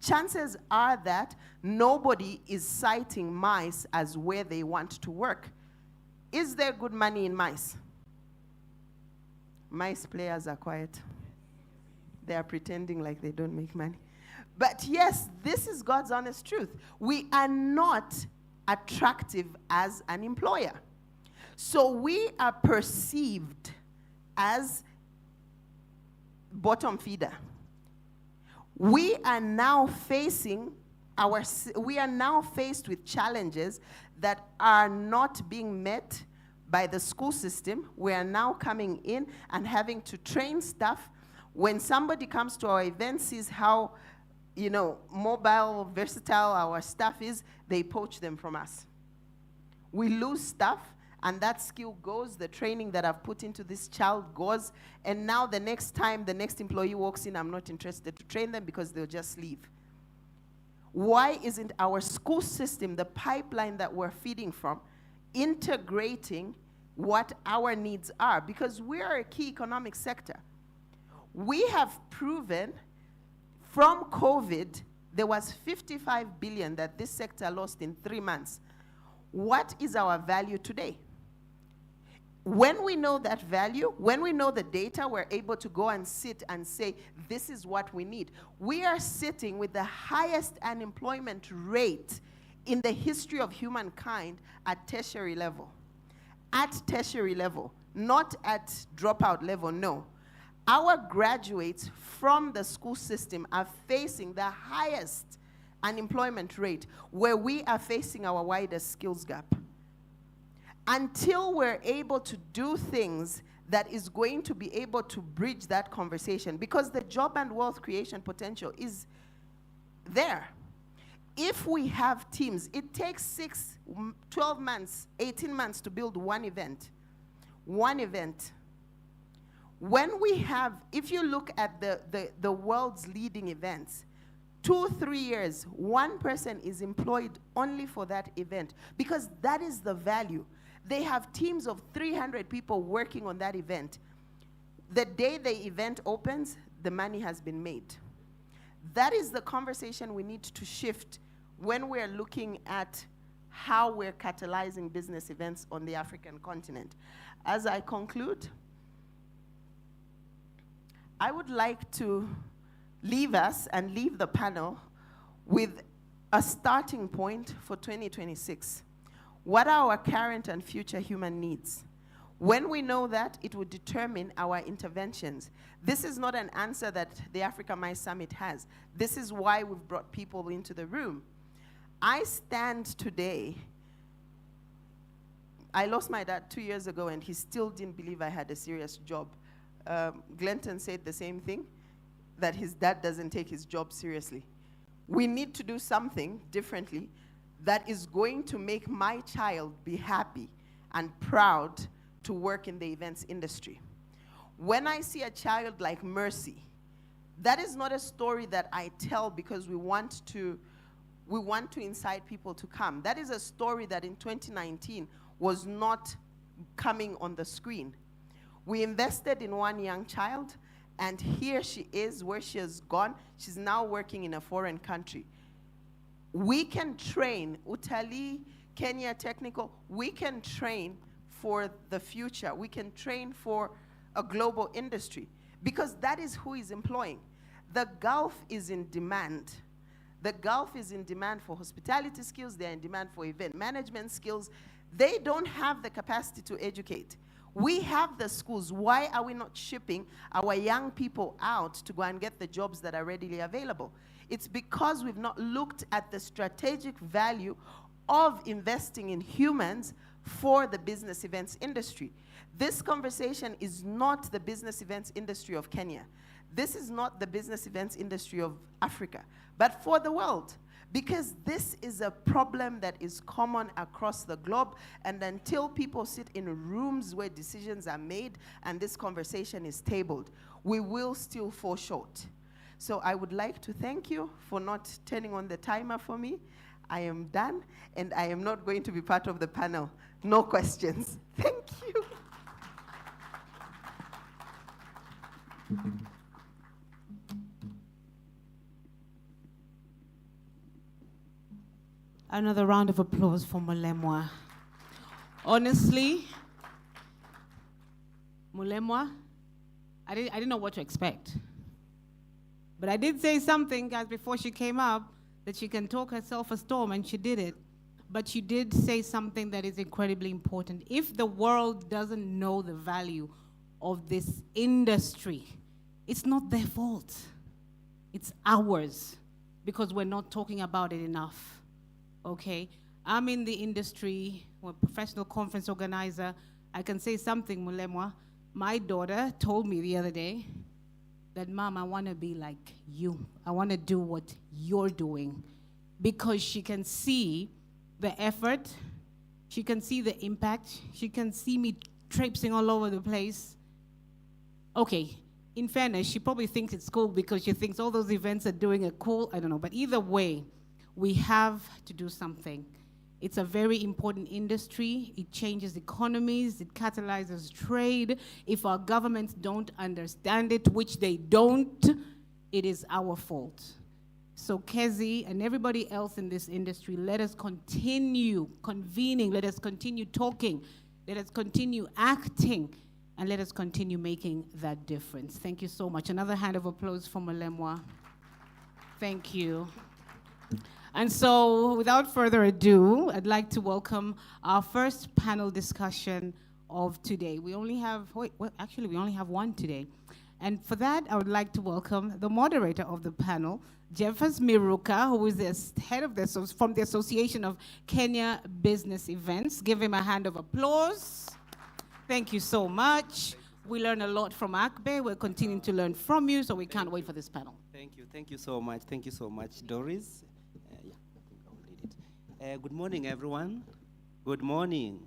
Chances are that nobody is citing MICE as where they want to work. Is there good money in MICE? MICE players are quiet. They are pretending like they don't make money. But yes, this is God's honest truth. We are not attractive as an employer. So we are perceived as bottom feeder. We are now facing with challenges that are not being met by the school system. We are now coming in and having to train staff. When somebody comes to our event, sees how, mobile, versatile our staff is, they poach them from us. We lose staff, and that skill goes, the training that I've put into this child goes, and now the next time the next employee walks in, I'm not interested to train them because they'll just leave. Why isn't our school system, the pipeline that we're feeding from, integrating what our needs are? Because we are a key economic sector. We have proven from COVID, there was 55 billion that this sector lost in 3 months. What is our value today? When we know that value, when we know the data, we're able to go and sit and say, this is what we need. We are sitting with the highest unemployment rate in the history of humankind at tertiary level. At tertiary level, not at dropout level, no. Our graduates from the school system are facing the highest unemployment rate, where we are facing our widest skills gap. Until we're able to do things that is going to be able to bridge that conversation, because the job and wealth creation potential is there. If we have teams, it takes 6, 12 months, 18 months to build one event. One event. When we have, if you look at the world's leading events, 2-3 years, one person is employed only for that event, because that is the value. They have teams of 300 people working on that event. The day the event opens, the money has been made. That is the conversation we need to shift when we're looking at how we're catalyzing business events on the African continent. As I conclude, I would like to leave us and leave the panel with a starting point for 2026. What are our current and future human needs? When we know that, it will determine our interventions. This is not an answer that the Africa Mice Summit has. This is why we've brought people into the room. I stand today. I lost my dad 2 years ago, and he still didn't believe I had a serious job. Glenton said the same thing, that his dad doesn't take his job seriously. We need to do something differently that is going to make my child be happy and proud to work in the events industry. When I see a child like Mercy, that is not a story that I tell because we want to incite people to come. That is a story that in 2019 was not coming on the screen. We invested in one young child, and here she is, where she has gone. She's now working in a foreign country. We can train, Utalii, Kenya Technical, we can train for the future. We can train for a global industry, because that is who is employing. The Gulf is in demand. The Gulf is in demand for hospitality skills. They're in demand for event management skills. They don't have the capacity to educate. We have the schools. Why are we not shipping our young people out to go and get the jobs that are readily available? It's because we've not looked at the strategic value of investing in humans for the business events industry. This conversation is not the business events industry of Kenya. This is not the business events industry of Africa, but for the world. Because this is a problem that is common across the globe, and until people sit in rooms where decisions are made and this conversation is tabled, we will still fall short. So I would like to thank you for not turning on the timer for me. I am done, and I am not going to be part of the panel. No questions. Thank you. Another round of applause for Mulemwa. Honestly, Mulemwa, I didn't know what to expect. But I did say something, guys, before she came up, that she can talk herself a storm, and she did it. But she did say something that is incredibly important. If the world doesn't know the value of this industry, it's not their fault. It's ours because we're not talking about it enough. Okay? I'm in the industry, I'm a professional conference organizer. I can say something, Mulemwa. My daughter told me the other day that, Mom, I want to be like you. I want to do what you're doing, because she can see the effort, she can see the impact, she can see me traipsing all over the place. Okay, in fairness, she probably thinks it's cool because she thinks all those events are doing it cool. I don't know, but either way, we have to do something. It's a very important industry. It changes economies. It catalyzes trade. If our governments don't understand it, which they don't, it is our fault. So Kezi and everybody else in this industry, let us continue convening. Let us continue talking. Let us continue acting. And let us continue making that difference. Thank you so much. Another hand of applause for Mulemwa. Thank you. And so, without further ado, I'd like to welcome our first panel discussion of today. We only have, we only have one today. And for that, I would like to welcome the moderator of the panel, Jeffers Miruka, who is the head of from the Association of Kenya Business Events. Give him a hand of applause. Thank you so much. We learn a lot from Akbe. We're continuing to learn from you, so we can't wait for this panel. Thank you so much. Thank you so much, Doris. Good morning, everyone. Good morning.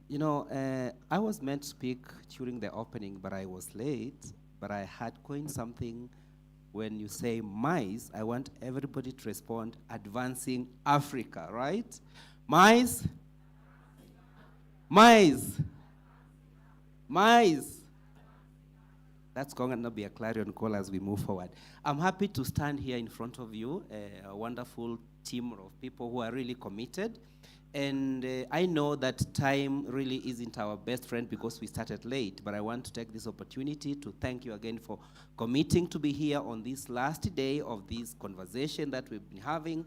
You know, I was meant to speak during the opening, but I was late. But I had coined something. When you say MICE, I want everybody to respond, advancing Africa, right? MICE? MICE? MICE? That's going to be a clarion call as we move forward. I'm happy to stand here in front of you, a wonderful team of people who are really committed. And I know that time really isn't our best friend because we started late, but I want to take this opportunity to thank you again for committing to be here on this last day of this conversation that we've been having.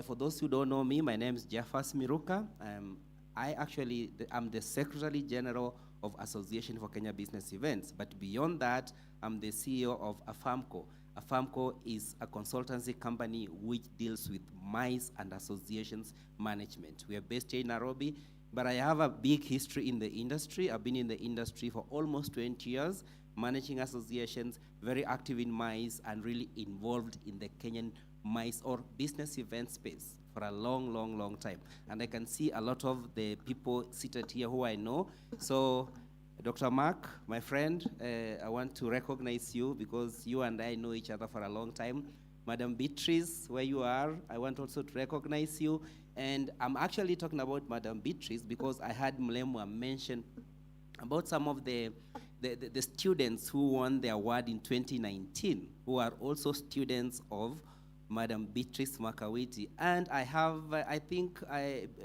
For those who don't know me, my name is Jeffers Miruka. I'm the Secretary General of Association for Kenya Business Events, but beyond that, I'm the CEO of AFAMCO. AFAMCO is a consultancy company which deals with MICE and associations management. We are based here in Nairobi, but I have a big history in the industry. I've been in the industry for almost 20 years, managing associations, very active in MICE, and really involved in the Kenyan MICE or business event space for a long, long, long time. And I can see a lot of the people seated here who I know. So Dr. Mark, my friend, I want to recognize you because you and I know each other for a long time. Madam Beatrice, where you are, I want also to recognize you. And I'm actually talking about Madam Beatrice because I had Mulemwa mention about some of the students who won the award in 2019, who are also students of Madam Beatrice Makawiti. And I have, I think,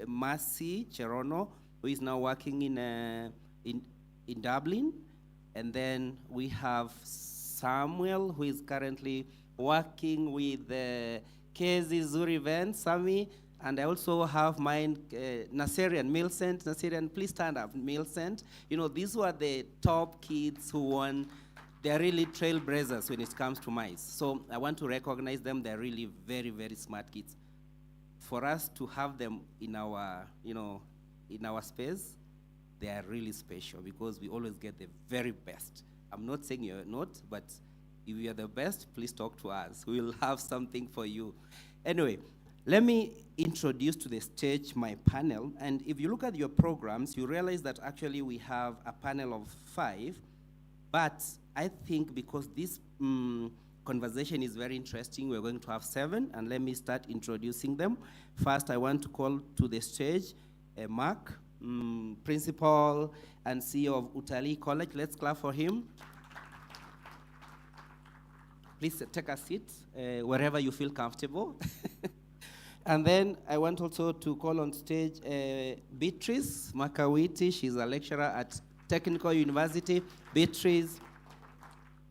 Mercy Cherono, who is now working in Dublin. And then we have Samuel, who is currently working with Kezi Zuri events, Sami. And I also have mine, Naserian Milcent. Naserian, please stand up, Milcent. You know, these were the top kids who won. They're really trailblazers when it comes to MICE. So I want to recognize them. They're really very, very smart kids. For us to have them in our, in our space, they are really special because we always get the very best. I'm not saying you're not, but if you are the best, please talk to us. We'll have something for you. Anyway, let me introduce to the stage my panel. And if you look at your programs, you realize that actually we have a panel of 5. But I think because this conversation is very interesting, we're going to have 7. And let me start introducing them. First, I want to call to the stage Mark, Principal and CEO of Utalii College. Let's clap for him. Please take a seat wherever you feel comfortable. And then I want also to call on stage Beatrice Makawiti. She's a lecturer at Technical University. Beatrice.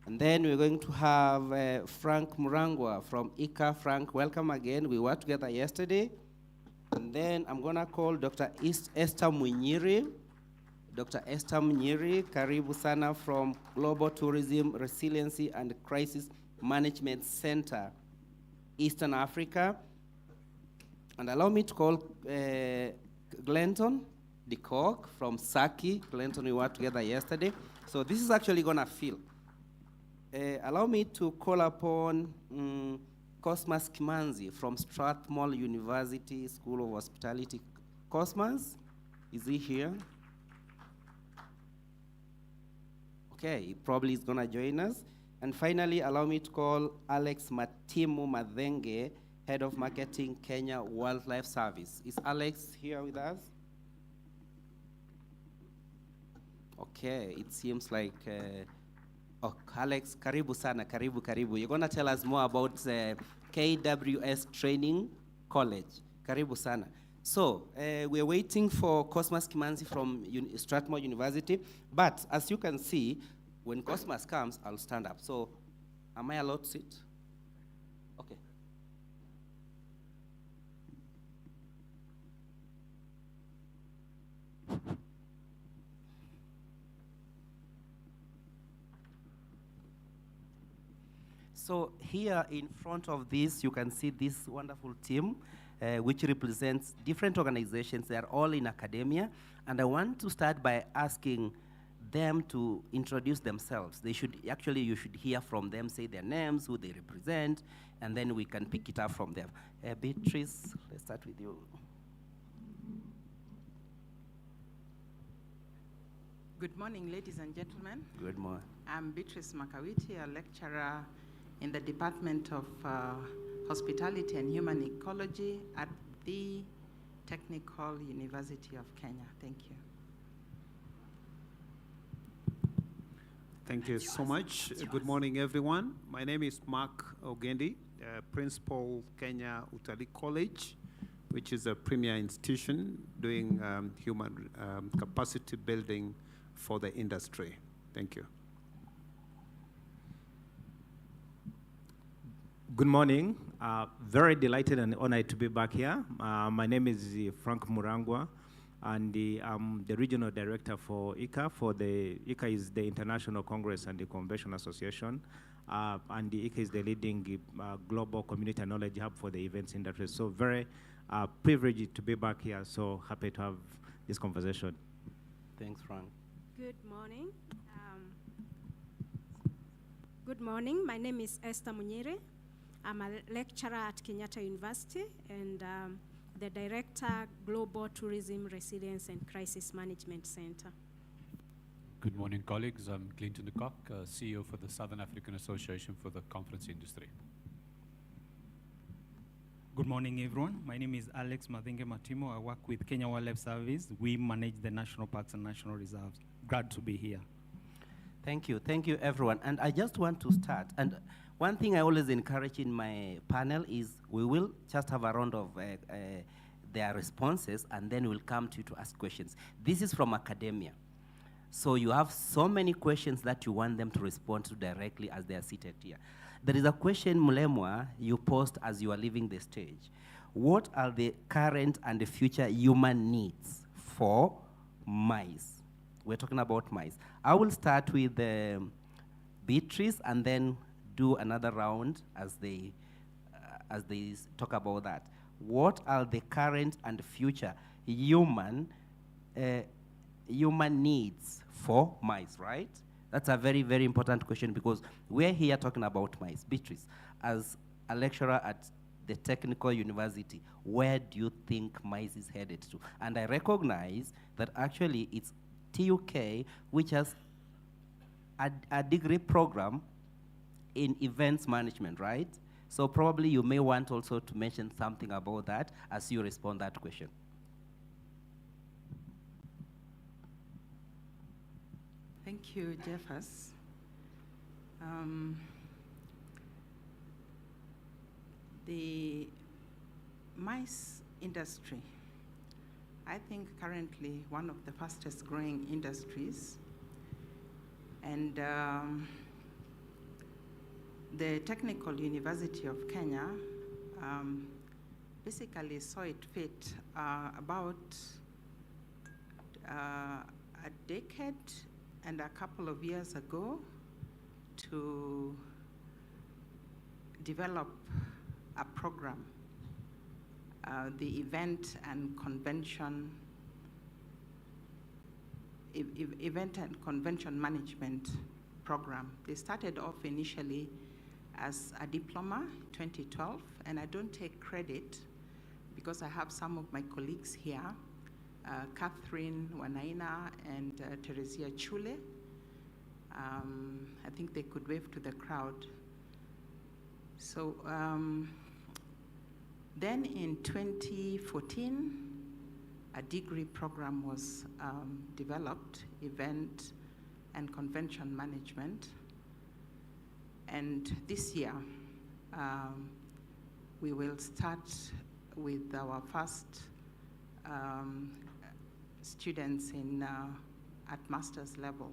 And then we're going to have Frank Murangwa from ICA. Frank, welcome again. We worked together yesterday. And then I'm going to call Dr. Esther Munyiri. Dr. Esther Mnyiri, karibu sana from Global Tourism Resiliency and Crisis Management Center, Eastern Africa. And allow me to call Glenton de Kock from Saki. Glenton, we worked together yesterday. So this is actually gonna fill. Allow me to call upon Cosmas Kimanzi from Strathmore University School of Hospitality. Cosmas, is he here? Okay, he probably is gonna join us. And finally, allow me to call Alex Matimu Madhenge, Head of Marketing, Kenya Wildlife Service. Is Alex here with us? Okay, it seems like, oh, Alex, karibu sana, karibu. You're gonna tell us more about KWS Training College. Karibu sana. So, we're waiting for Cosmas Kimanzi from Strathmore University, but as you can see, when Cosmas comes, I'll stand up. So, am I allowed to sit? Okay. So here in front of this, you can see this wonderful team, which represents different organizations. They are all in academia. And I want to start by asking them to introduce themselves. You should hear from them, say their names, who they represent, and then we can pick it up from them. Beatrice, let's start with you. Good morning, ladies and gentlemen. Good morning. I'm Beatrice Makawiti, a lecturer in the Department of Hospitality and Human Ecology at the Technical University of Kenya. Thank you. Thank you so much. Good morning, everyone. My name is Mark Ogendi, Principal, Kenya Utalii College, which is a premier institution doing human capacity building for the industry. Thank you. Good morning. Very delighted and honored to be back here. My name is Frank Murangwa, and I'm the regional director for ICA. ICA is the International Congress and the Convention Association, and the ICA is the leading global community and knowledge hub for the events industry. So very privileged to be back here. So happy to have this conversation. Thanks, Frank. Good morning. Good morning. My name is Esther Mnyiri. I'm a lecturer at Kenyatta University and the director, Global Tourism Resilience and Crisis Management Center. Good morning, colleagues. I'm Clinton de Kock, CEO for the Southern African Association for the Conference Industry. Good morning, everyone. My name is Alex Madhenge Matimo. I work with Kenya Wildlife Service. We manage the national parks and national reserves. Glad to be here. Thank you, everyone. And I just want to start. And one thing I always encourage in my panel is we will just have a round of their responses, and then we'll come to you to ask questions. This is from academia. So you have so many questions that you want them to respond to directly as they are seated here. There is a question, Mulemwa, you posed as you are leaving the stage. What are the current and the future human needs for mice? We're talking about mice. I will start with Beatrice and then do another round as they talk about that. What are the current and future human needs for mice, right? That's a very, very important question because we're here talking about mice. Beatrice, as a lecturer at the Technical University, where do you think mice is headed to? And I recognize that actually it's TUK, which has a degree program in events management, right? So probably you may want also to mention something about that as you respond to that question. Thank you, Jeffers. The mice industry, I think currently one of the fastest growing industries, and the Technical University of Kenya basically saw it fit about decade and a couple of years ago to develop a program, the event and convention management program. They started off initially as a diploma, 2012, and I don't take credit because I have some of my colleagues here, Catherine Wanaina and Teresia Chule. I think they could wave to the crowd. So then in 2014, a degree program was developed, event and convention management. And this year, we will start with our first students at master's level.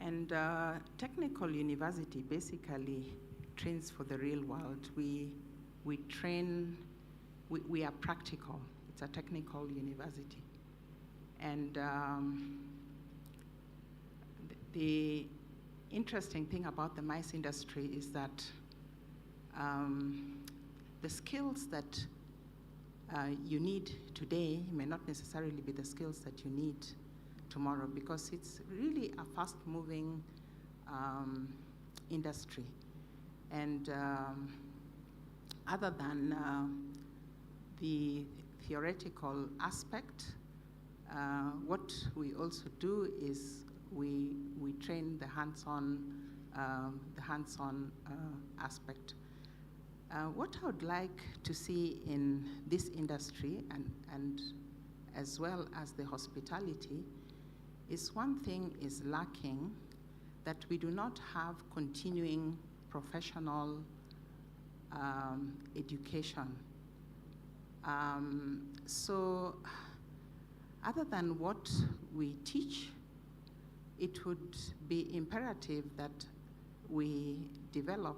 And technical university basically trains for the real world. We train, we are practical. It's a technical university. And the interesting thing about the MICE industry is that the skills that you need today may not necessarily be the skills that you need tomorrow, because it's really a fast-moving industry. And other than the theoretical aspect, what we also do is we train the hands-on aspect. What I would like to see in this industry and as well as the hospitality is one thing is lacking, that we do not have continuing professional education. So other than what we teach, it would be imperative that we develop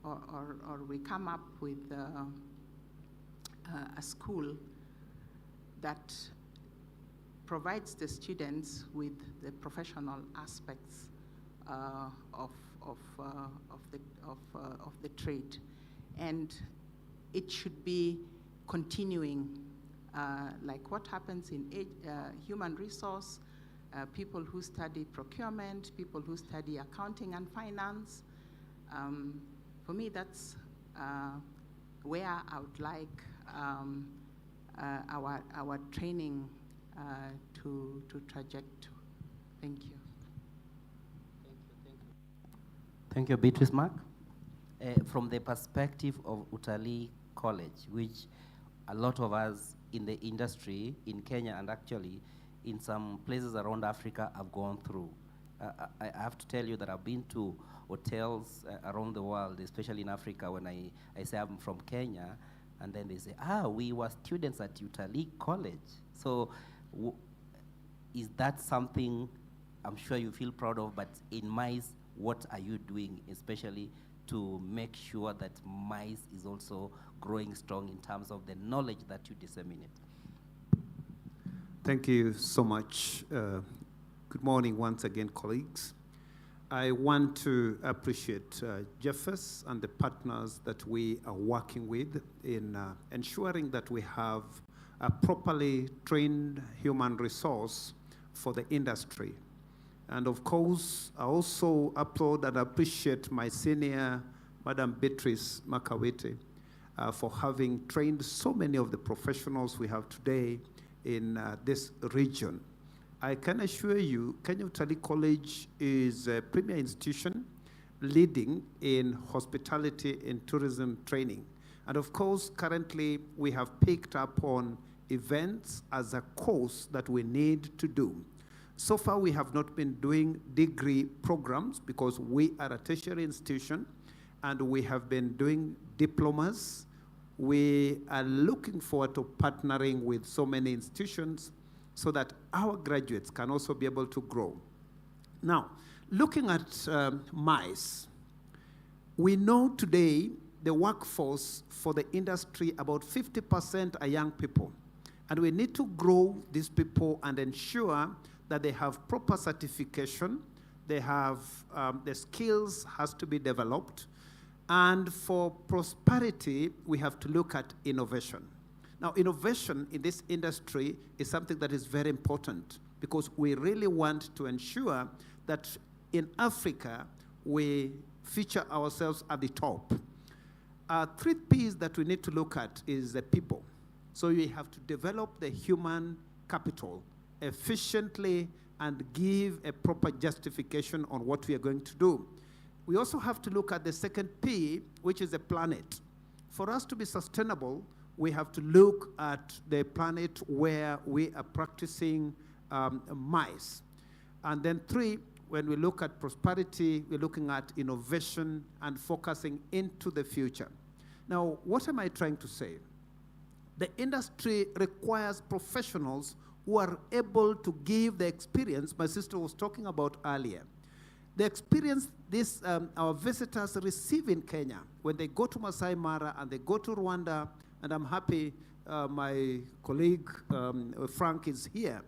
or we come up with a school that provides the students with the professional aspects of the trade, and it should be continuing, like what happens in human resource, people who study procurement, people who study accounting and finance. For me, that's where I would like our training to traject. Thank you. Thank you, Beatrice Mark. From the perspective of Utalii College, which a lot of us in the industry in Kenya and actually in some places around Africa have gone through. I have to tell you that I've been to hotels around the world, especially in Africa, when I say I'm from Kenya, and then they say, we were students at Utalii College. So is that something I'm sure you feel proud of, but in MICE, what are you doing, especially to make sure that MICE is also growing strong in terms of the knowledge that you disseminate? Thank you so much. Good morning once again, colleagues. I want to appreciate Jeffers and the partners that we are working with in ensuring that we have a properly trained human resource for the industry. And of course, I also applaud and appreciate my senior, Madam Beatrice Makawete, for having trained so many of the professionals we have today in this region. I can assure you, Kenya Utalii College is a premier institution leading in hospitality and tourism training. And of course, currently, we have picked up on events as a course that we need to do. So far, we have not been doing degree programs because we are a tertiary institution and we have been doing diplomas. We are looking forward to partnering with so many institutions so that our graduates can also be able to grow. Now, looking at MICE, we know today the workforce for the industry, about 50% are young people. And we need to grow these people and ensure that they have proper certification, they have the skills has to be developed. And for prosperity, we have to look at innovation. Now, innovation in this industry is something that is very important because we really want to ensure that in Africa, we feature ourselves at the top. 3 P's that we need to look at is the people. So we have to develop the human capital efficiently and give a proper justification on what we are going to do. We also have to look at the second P, which is the planet. For us to be sustainable, we have to look at the planet where we are practicing mice. And then 3, when we look at prosperity, we're looking at innovation and focusing into the future. Now, what am I trying to say? The industry requires professionals who are able to give the experience my sister was talking about earlier. The experience our visitors receive in Kenya when they go to Masai Mara and they go to Rwanda, and I'm happy my colleague Frank is here.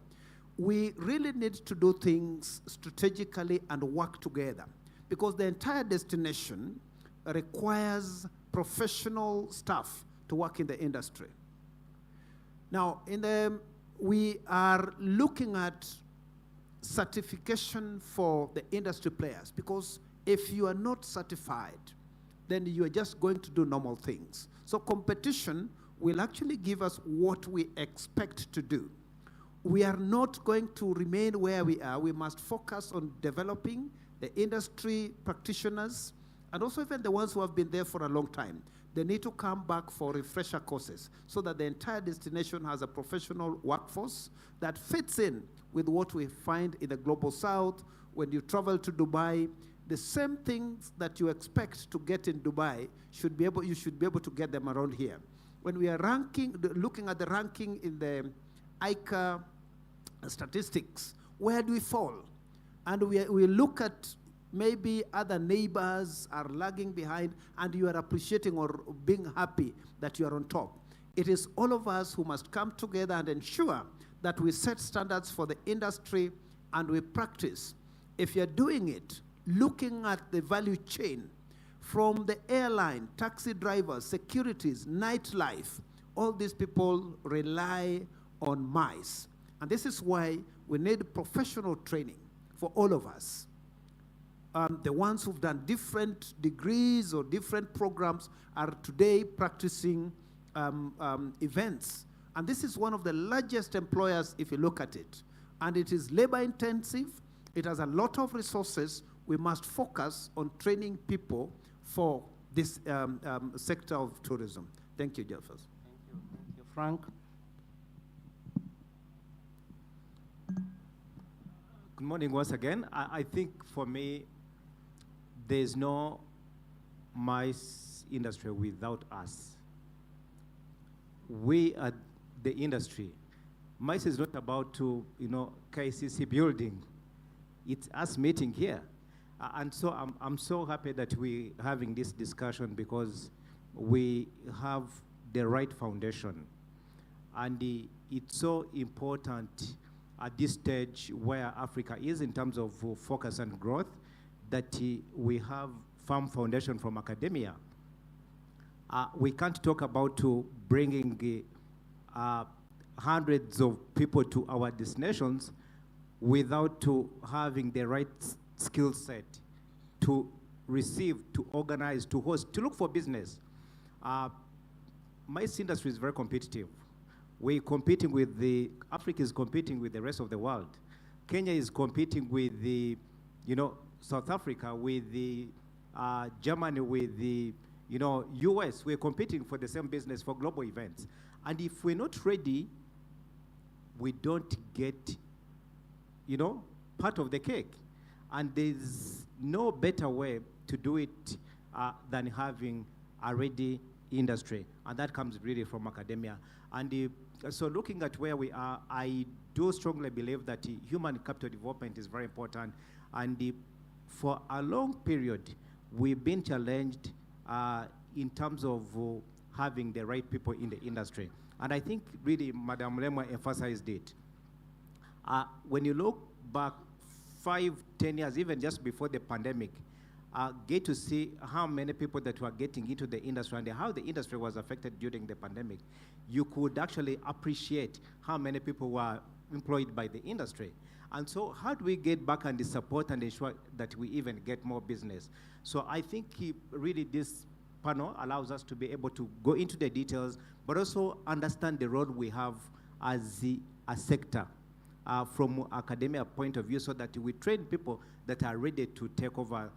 We really need to do things strategically and work together because the entire destination requires professional staff to work in the industry. Now, we are looking at certification for the industry players because if you are not certified, then you are just going to do normal things. So competition will actually give us what we expect to do. We are not going to remain where we are. We must focus on developing the industry practitioners and also even the ones who have been there for a long time. They need to come back for refresher courses so that the entire destination has a professional workforce that fits in with what we find in the global south. When you travel to Dubai, the same things that you expect to get in Dubai you should be able to get them around here. When we are looking at the ranking in the ICA statistics, where do we fall? And we look at maybe other neighbors are lagging behind and you are appreciating or being happy that you are on top. It is all of us who must come together and ensure that we set standards for the industry and we practice. If you're doing it, looking at the value chain from the airline, taxi drivers, securities, nightlife, all these people rely on mice. And this is why we need professional training for all of us. The ones who've done different degrees or different programs are today practicing events. And this is one of the largest employers if you look at it. And it is labor intensive. It has a lot of resources. We must focus on training people for this sector of tourism. Thank you, Jeffers. Thank you, Frank. Good morning once again. I think for me, there's no mice industry without us. We are the industry. Mice is not about KCC building. It's us meeting here. And so I'm so happy that we're having this discussion because we have the right foundation. And it's so important at this stage where Africa is in terms of focus and growth that we have firm foundation from academia. We can't talk about bringing hundreds of people to our destinations without having the right skill set to receive, to organize, to host, to look for business. MICE industry is very competitive. We're competing with Africa is competing with the rest of the world. Kenya is competing with South Africa, with Germany, with US. We're competing for the same business for global events. And if we're not ready, we don't get, part of the cake. And there's no better way to do it than having a ready industry. And that comes really from academia. And so looking at where we are, I do strongly believe that human capital development is very important. And for a long period, we've been challenged in terms of having the right people in the industry. And I think really Madam Lemwa emphasized it. When you look back 5, 10 years, even just before the pandemic, get to see how many people that were getting into the industry and how the industry was affected during the pandemic, you could actually appreciate how many people were employed by the industry. And so how do we get back and support and ensure that we even get more business? So I think really this panel allows us to be able to go into the details, but also understand the role we have as a sector from academia point of view, so that we train people that are ready to take over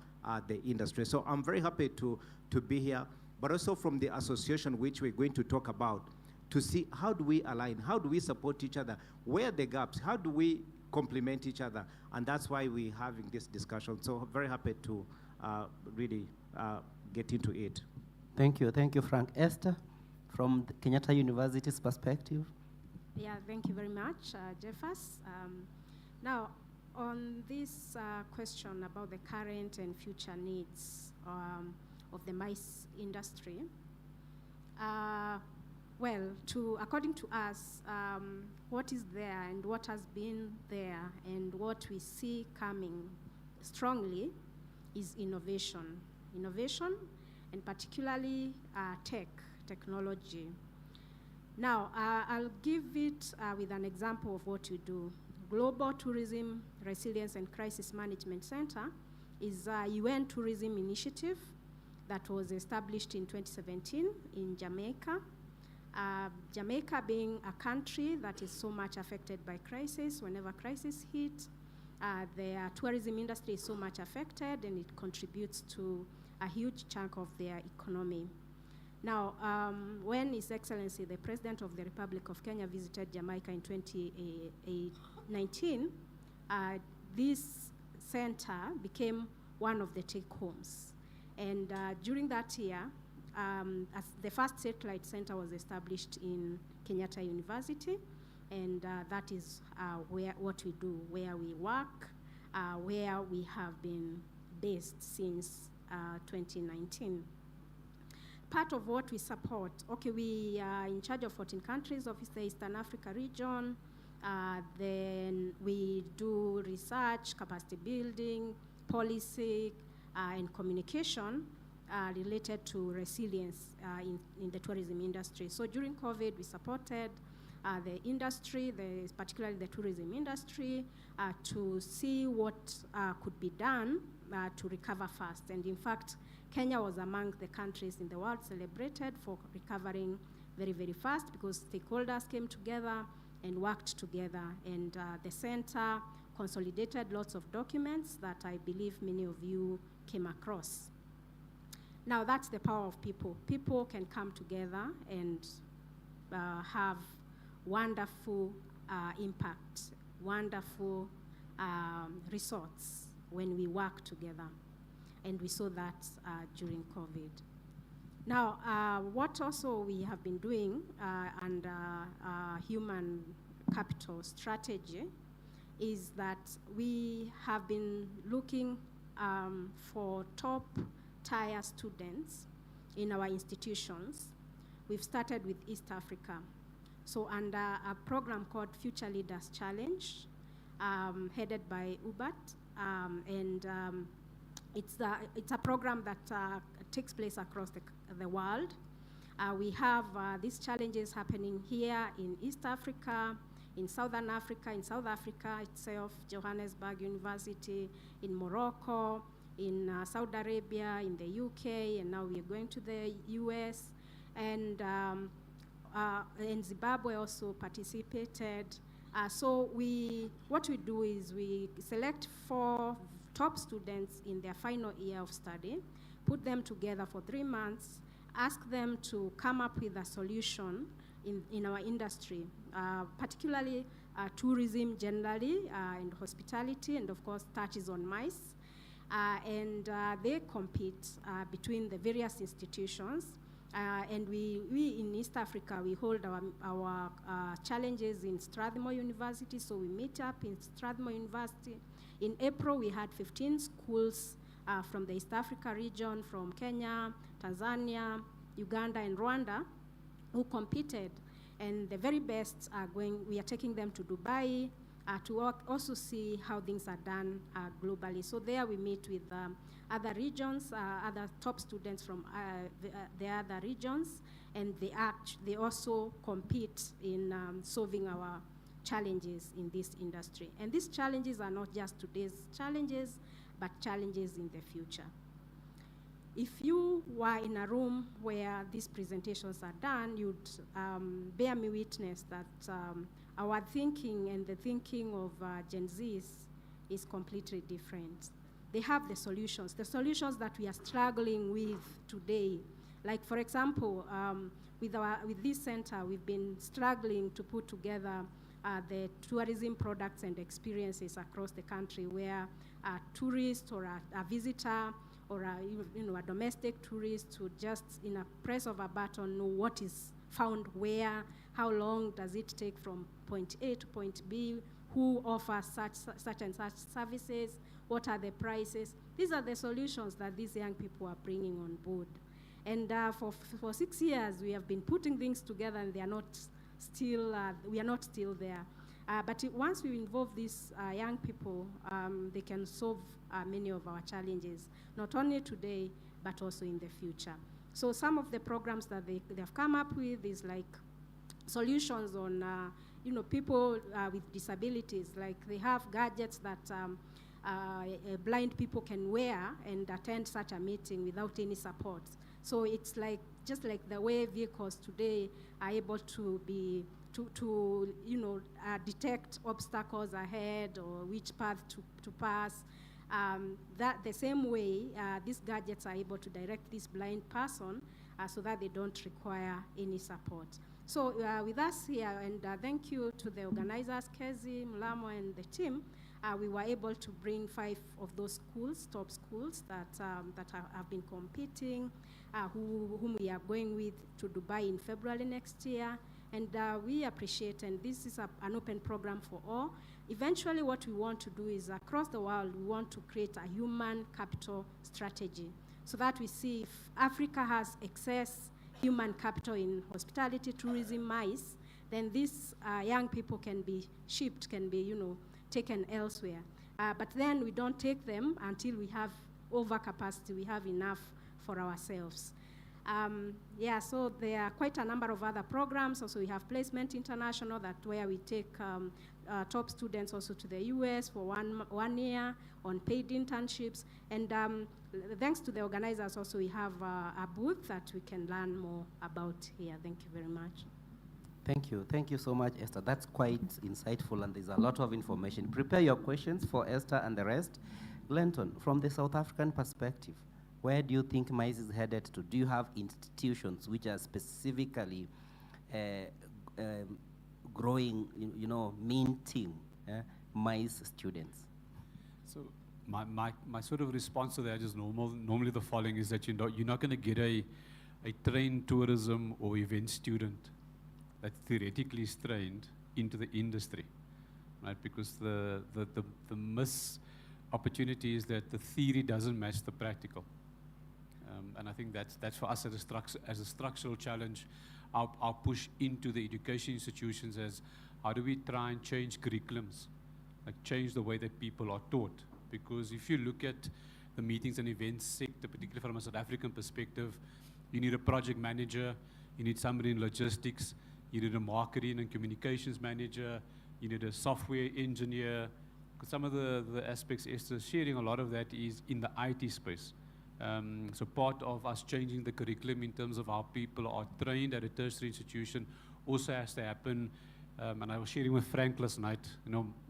the industry. So I'm very happy to be here, but also from the association, which we're going to talk about, to see how do we align, how do we support each other, where are the gaps, how do we complement each other, and that's why we're having this discussion. So very happy to really get into it. Thank you, Frank. Esther, from the Kenyatta University's perspective. Yeah, thank you very much, Jeffers. Now, on this question about the current and future needs of the mice industry, well, according to us, what is there and what has been there and what we see coming strongly is innovation. Innovation, and particularly technology. Now, I'll give it with an example of what we do. Global Tourism Resilience and Crisis Management Center is a UN tourism initiative that was established in 2017 in Jamaica. Jamaica being a country that is so much affected by crisis. Whenever crisis hits, their tourism industry is so much affected, and it contributes to a huge chunk of their economy. Now, when His Excellency, the President of the Republic of Kenya, visited Jamaica in 2019, this center became one of the take-homes. And during that year, as the first satellite center was established in Kenyatta University, and that is what we do, where we work, where we have been based since 2019. Part of what we support, okay, we are in charge of 14 countries of the Eastern Africa region. Then we do research, capacity building, policy, and communication related to resilience in the tourism industry. So during COVID, we supported the industry, particularly the tourism industry, to see what could be done to recover fast. And in fact, Kenya was among the countries in the world celebrated for recovering very, very fast, because stakeholders came together and worked together. And the center consolidated lots of documents that I believe many of you came across. Now, that's the power of people. People can come together and have wonderful impact, wonderful results when we work together. And we saw that during COVID. Now, what also we have been doing under human capital strategy is that we have been looking for top-tier students in our institutions. We've started with East Africa. So under a program called Future Leaders Challenge, headed by UBAT, it's a program that takes place across the world. We have these challenges happening here in East Africa, in Southern Africa, in South Africa itself, Johannesburg University, in Morocco, in Saudi Arabia, in the UK, and now we are going to the US. And Zimbabwe also participated. So what we do is we select 4 top students in their final year of study, put them together for 3 months, ask them to come up with a solution in our industry, particularly tourism generally, and hospitality, and of course touches on mice. And they compete between the various institutions. And we in East Africa, we hold our challenges in Strathmore University, so we meet up in Strathmore University. In April, we had 15 schools from the East Africa region, from Kenya, Tanzania, Uganda, and Rwanda, who competed. And the very best are we are taking them to Dubai to also see how things are done globally. So there we meet with other regions, other top students from the other regions, and they also compete in solving our challenges in this industry. And these challenges are not just today's challenges, but challenges in the future. If you were in a room where these presentations are done, you'd bear me witness that our thinking and the thinking of Gen Zs is completely different. They have the solutions that we are struggling with today. Like, for example, with this center, we've been struggling to put together the tourism products and experiences across the country, where a tourist or a visitor or a domestic tourist would just, in a press of a button, know what is found where, how long does it take from point A to point B, who offers such and such services, what are the prices. These are the solutions that these young people are bringing on board. And for 6 years, we have been putting things together, and we are not still there. But once we involve these young people, they can solve many of our challenges, not only today, but also in the future. So some of the programs that they have come up with is like solutions on people with disabilities. Like, they have gadgets that blind people can wear and attend such a meeting without any support. So it's like, just like the way vehicles today are able to be detect obstacles ahead or which path to pass. That the same way, these gadgets are able to direct this blind person so that they don't require any support. So with us here, and thank you to the organizers, Kezi, Mulamo, and the team, we were able to bring 5 of those schools, top schools that have been competing, whom we are going with to Dubai in February next year. And we appreciate, and this is an open program for all. Eventually, what we want to do is, across the world, we want to create a human capital strategy so that we see if Africa has excess human capital in hospitality, tourism, MICE, then these young people can be shipped, can be taken elsewhere. But then we don't take them until we have overcapacity, we have enough for ourselves. So there are quite a number of other programs. Also, we have Placement International, where we take top students also to the US for one year on paid internships. And thanks to the organizers, also we have a booth that we can learn more about here. Thank you very much. Thank you. Thank you so much, Esther. That's quite insightful, and there's a lot of information. Prepare your questions for Esther and the rest. Glenton, from the South African perspective, where do you think MICE is headed to? Do you have institutions which are specifically growing, minting MICE students? So my sort of response to that is normally the following is that you're not going to get a trained tourism or event student that theoretically is trained into the industry, right? Because the miss opportunity is that the theory doesn't match the practical. And I think that's for us as a structural challenge, our push into the education institutions as how do we try and change curriculums, like change the way that people are taught. Because if you look at the meetings and events sector, particularly from a South African perspective, you need a project manager, you need somebody in logistics, you need a marketing and communications manager, you need a software engineer. Because some of the aspects Esther's sharing, a lot of that is in the IT space. So part of us changing the curriculum in terms of how people are trained at a tertiary institution also has to happen. And I was sharing with Frank last night,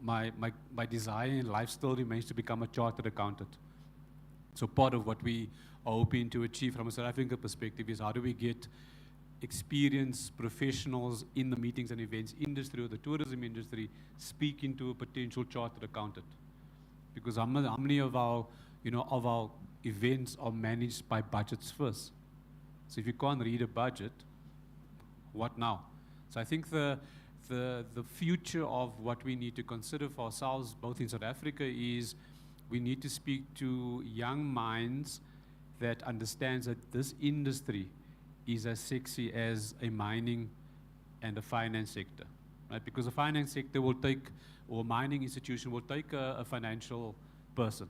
my desire in life still remains to become a chartered accountant. So part of what we are hoping to achieve from a South African perspective is how do we get experienced professionals in the meetings and events industry or the tourism industry speaking to a potential chartered accountant. Because how many of our events are managed by budgets first? So if you can't read a budget, what now? So I think the future of what we need to consider for ourselves, both in South Africa, is we need to speak to young minds that understands that this industry is as sexy as a mining and the finance sector, right? Because the finance sector will take, or mining institution will take a financial person,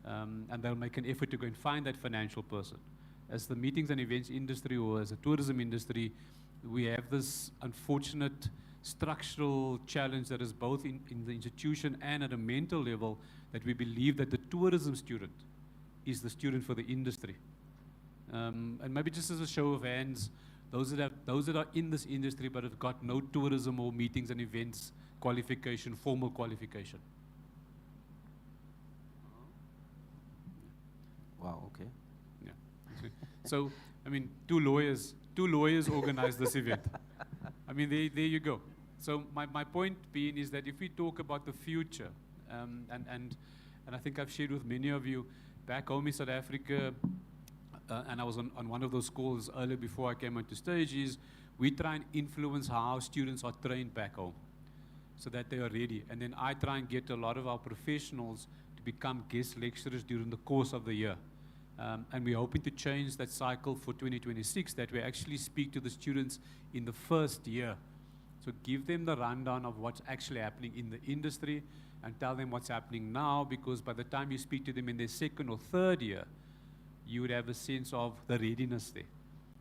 and they'll make an effort to go and find that financial person. As the meetings and events industry, or as a tourism industry, we have this unfortunate structural challenge that is both in the institution and at a mental level, that we believe that the tourism student is the student for the industry. And maybe just as a show of hands, those that are in this industry but have got no tourism or meetings and events qualification, formal qualification. Wow, okay. Yeah. So, I mean, two lawyers organized this event. I mean, there you go. So my point being is that if we talk about the future, and I think I've shared with many of you, back home in South Africa, and I was on one of those calls earlier before I came onto stage, is we try and influence how students are trained back home so that they are ready. And then I try and get a lot of our professionals to become guest lecturers during the course of the year. And we're hoping to change that cycle for 2026, that we actually speak to the students in the first year. So give them the rundown of what's actually happening in the industry and tell them what's happening now, because by the time you speak to them in their second or third year, you would have a sense of the readiness there.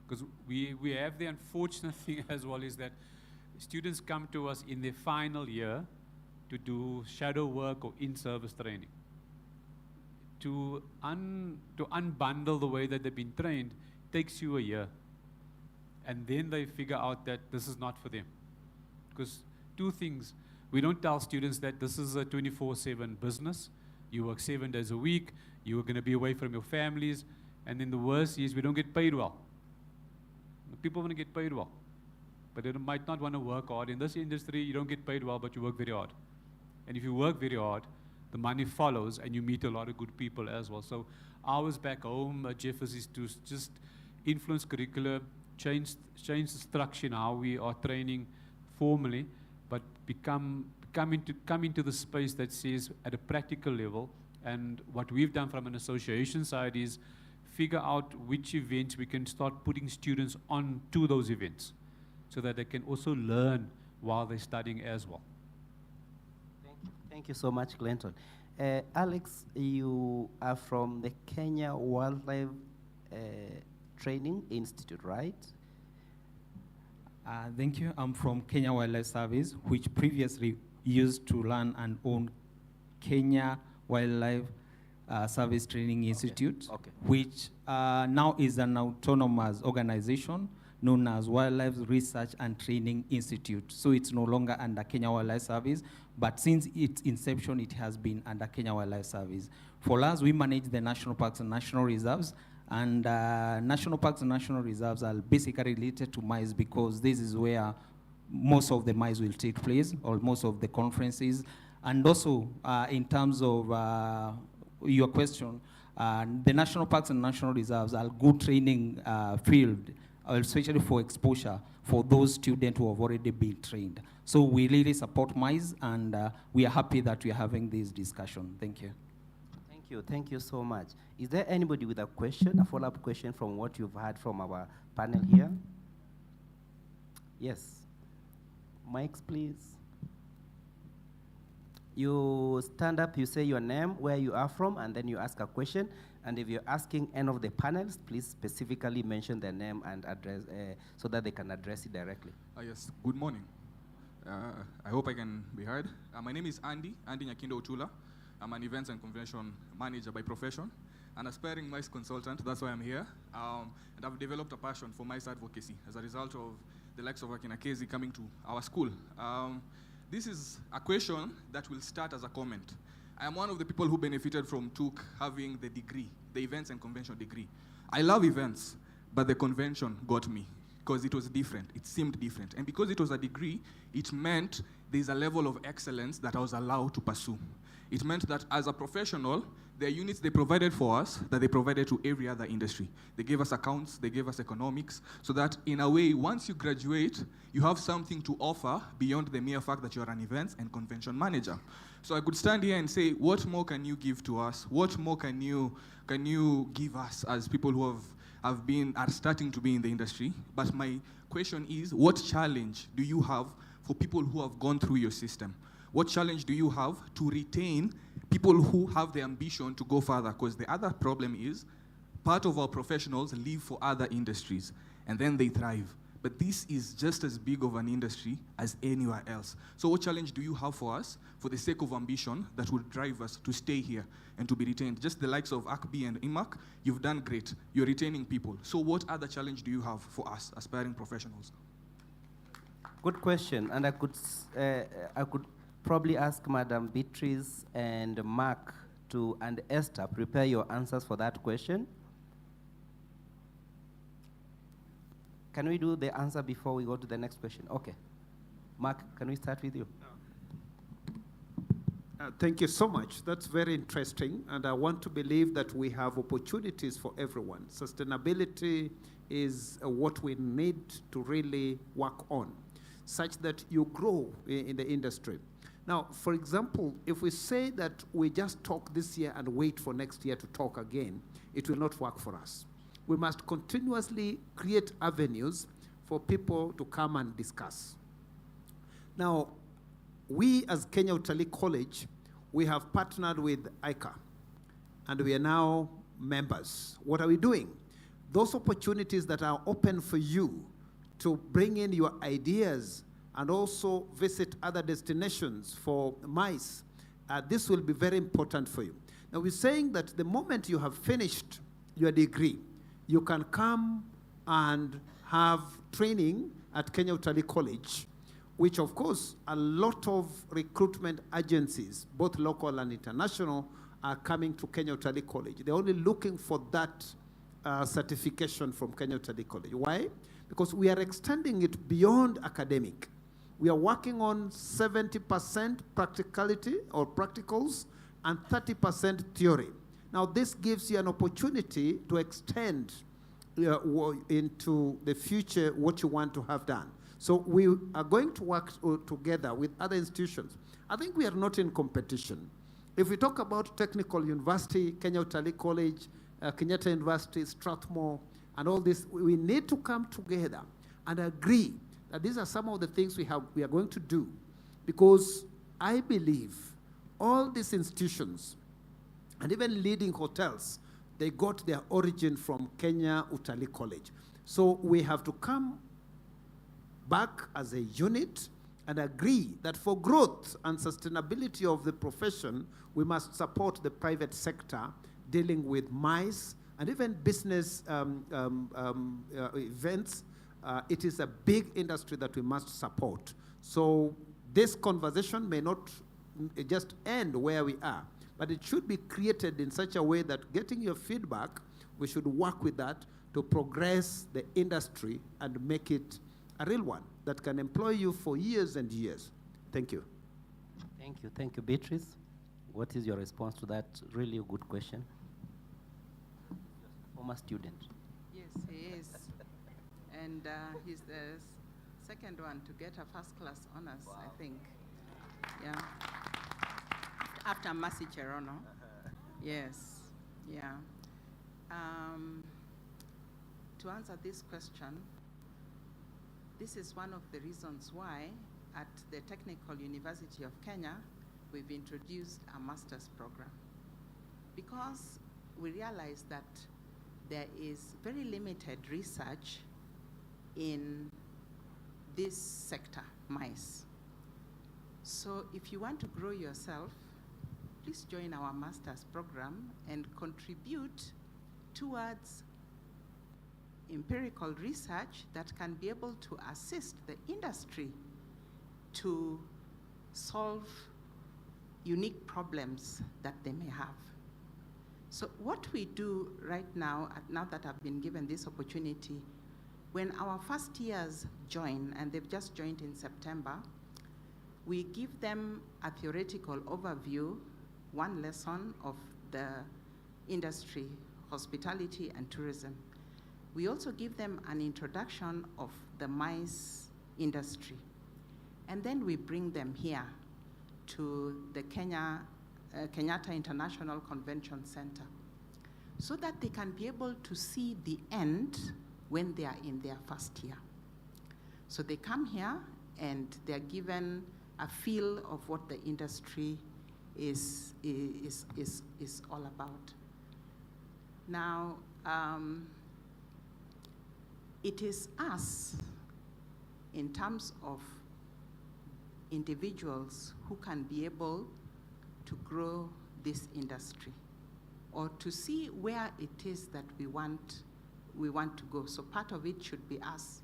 Because we have the unfortunate thing as well, is that students come to us in their final year to do shadow work or in-service training. To unbundle the way that they've been trained takes you a year. And then they figure out that this is not for them. Because two things, we don't tell students that this is a 24/7 business. You work 7 days a week, you're going to be away from your families, and then the worst is we don't get paid well. People want to get paid well, but they might not want to work hard. In this industry, you don't get paid well, but you work very hard. And if you work very hard, the money follows, and you meet a lot of good people as well. So ours back home, Jeffers, is to just influence curricula, change the structure in how we are training formally, but come into the space that says at a practical level. And what we've done from an association side is figure out which events we can start putting students on to those events, so that they can also learn while they're studying as well. Thank you so much, Clinton. Alex, you are from the Kenya Wildlife Training Institute, right? Thank you. I'm from Kenya Wildlife Service, which previously used to run and own Kenya Wildlife Service Training Institute, which now is an autonomous organization known as Wildlife Research and Training Institute. So it's no longer under Kenya Wildlife Service, but since its inception, it has been under Kenya Wildlife Service. For us, we manage the national parks and national reserves, and national parks and national reserves are basically related to MICE, because this is where most of the MICE will take place, or most of the conferences. And also, in terms of your question, the national parks and national reserves are good training field, especially for exposure for those students who have already been trained. So we really support MICE, and we are happy that we are having this discussion. Thank you. Thank you so much. Is there anybody with a question, a follow-up question from what you've heard from our panel here? Yes. Mics, please. You stand up, you say your name, where you are from, and then you ask a question. And if you're asking any of the panels, please specifically mention their name and address, so that they can address it directly. Yes, good morning. I hope I can be heard. My name is Andy Nyakindo Utula. I'm an events and convention manager by profession, an aspiring MICE consultant. That's why I'm here. And I've developed a passion for MICE advocacy as a result of the likes of Akina Kezi coming to our school. This is a question that will start as a comment. I am one of the people who benefited from TUK having the degree, the events and convention degree. I love events, but the convention got me because it was different. It seemed different. And because it was a degree, it meant there's a level of excellence that I was allowed to pursue. It meant that as a professional, there are units they provided for us that they provided to every other industry. They gave us accounts, they gave us economics, so that in a way, once you graduate, you have something to offer beyond the mere fact that you're an events and convention manager. So I could stand here and say, what more can you give to us? What more can you give us as people who have are starting to be in the industry. But my question is, what challenge do you have for people who have gone through your system? What challenge do you have to retain people who have the ambition to go further? Because the other problem is, part of our professionals leave for other industries, and then they thrive. But this is just as big of an industry as anywhere else. So what challenge do you have for us, for the sake of ambition, that will drive us to stay here and to be retained? Just the likes of ACBI and IMAC, you've done great. You're retaining people. So what other challenge do you have for us, aspiring professionals? Good question, and I could probably ask Madam Beatrice and Mark and Esther prepare your answers for that question. Can we do the answer before we go to the next question? Okay. Mark, can we start with you? Thank you so much. That's very interesting, and I want to believe that we have opportunities for everyone. Sustainability is what we need to really work on, such that you grow in the industry. Now, for example, if we say that we just talk this year and wait for next year to talk again, it will not work for us. We must continuously create avenues for people to come and discuss. Now, we as Kenya Utalii College, we have partnered with ICA, and we are now members. What are we doing? Those opportunities that are open for you to bring in your ideas and also visit other destinations for MICE, this will be very important for you. Now, we're saying that the moment you have finished your degree, you can come and have training at Kenya Utalii College, which of course a lot of recruitment agencies, both local and international, are coming to Kenya Utalii College. They're only looking for that certification from Kenya Utalii College. Why? Because we are extending it beyond academic. We are working on 70% practicality or practicals and 30% theory. Now, this gives you an opportunity to extend into the future what you want to have done. So we are going to work together with other institutions. I think we are not in competition. If we talk about technical university, Kenya Utalii College, Kenyatta University, Strathmore, and all this, we need to come together and agree that these are some of the things we are going to do, because I believe all these institutions and even leading hotels, they got their origin from Kenya Utalii College. So we have to come back as a unit and agree that for growth and sustainability of the profession, we must support the private sector dealing with MICE and even business events. It is a big industry that we must support. So this conversation may not just end where we are, but it should be created in such a way that getting your feedback, we should work with that to progress the industry and make it a real one that can employ you for years and years. Thank you. Thank you. Thank you, Beatrice. What is your response to that really good question? Former student. Yes, he is. And he's the second one to get a first-class honors, wow. I think. Yeah. After Mercy Cherono. Yes. Yeah. To answer this question, this is one of the reasons why at the Technical University of Kenya, we've introduced a master's program. Because we realize that there is very limited research in this sector, MICE. So if you want to grow yourself, please join our master's program and contribute towards empirical research that can be able to assist the industry to solve unique problems that they may have. So what we do right now, now that I've been given this opportunity, when our first years join, and they've just joined in September, we give them a theoretical overview, one lesson of the industry, hospitality and tourism. We also give them an introduction of the MICE industry. And then we bring them here to the Kenyatta International Convention Center. so that they can be able to see the end when they are in their first year. So they come here and they're given a feel of what the industry is all about. Now, it is us, in terms of individuals, who can be able to grow this industry, or to see where it is that we want to go. So part of it should be us,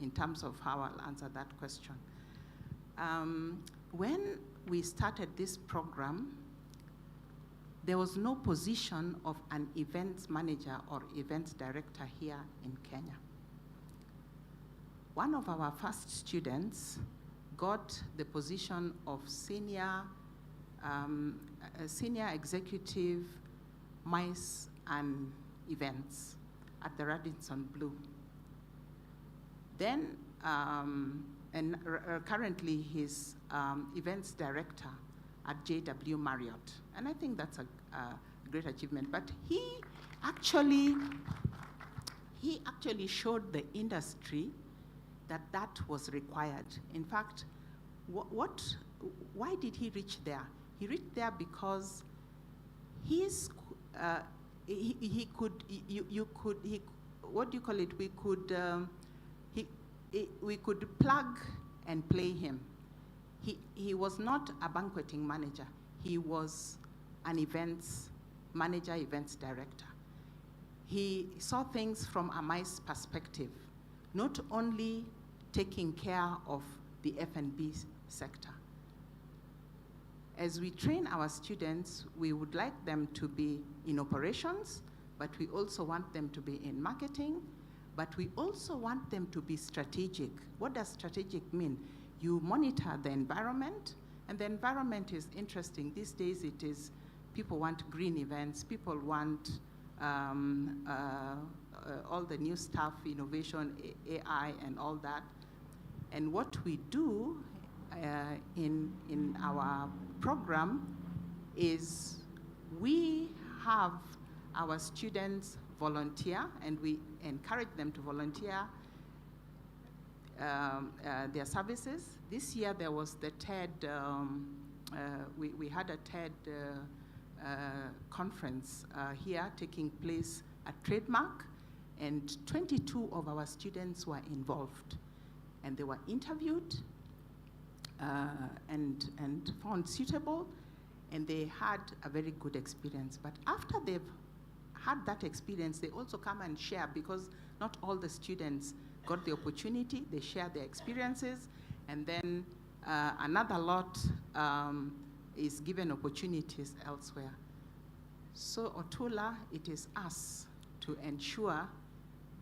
in terms of how I'll answer that question. When we started this program, there was no position of an events manager or events director here in Kenya. One of our first students got the position of senior executive MICE and events at the Radisson Blu. Then, currently he's events director at JW Marriott. And I think that's a great achievement. But he actually showed the industry that was required. In fact, why did he reach there? He reached there because we could plug and play him. He was not a banqueting manager. He was an events manager, events director. He saw things from a MICE perspective, not only taking care of the F&B sector. As we train our students, we would like them to be in operations, but we also want them to be in marketing, but we also want them to be strategic. What does strategic mean? You monitor the environment, and the environment is interesting. These days it is, people want green events, people want all the new stuff, innovation, AI, and all that. And what we do in our program is we have our students volunteer, and we encourage them to volunteer their services. This year there was the TED, we had a TED conference here taking place at Trademark, and 22 of our students were involved. And they were interviewed and found suitable, and they had a very good experience. But after they've had that experience, they also come and share, because not all the students got the opportunity. They share their experiences, and then another lot is given opportunities elsewhere. So Otula, it is us to ensure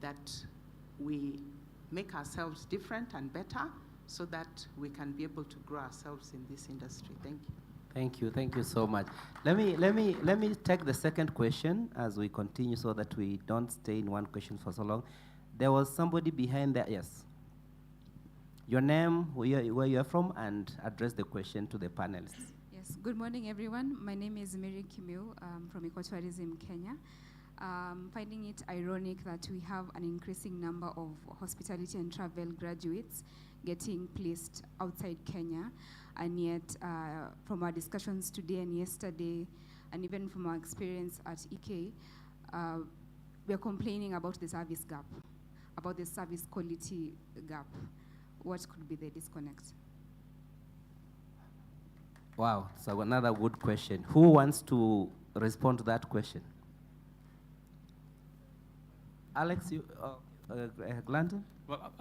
that we make ourselves different and better, so that we can be able to grow ourselves in this industry. Thank you. Thank you so much. Let me take the second question as we continue, so that we don't stay in one question for so long. There was somebody behind there. Yes. Your name, where you are from, and address the question to the panelists. Yes. Good morning, everyone. My name is Mary Kimeu from Ecotourism Kenya. Finding it ironic that we have an increasing number of hospitality and travel graduates getting placed outside Kenya, and yet from our discussions today and yesterday, and even from our experience at EK, we are complaining about the service gap, about the service quality gap. What could be the disconnect? Wow, so another good question. Who wants to respond to that question? Alex, you, Glanton? Well,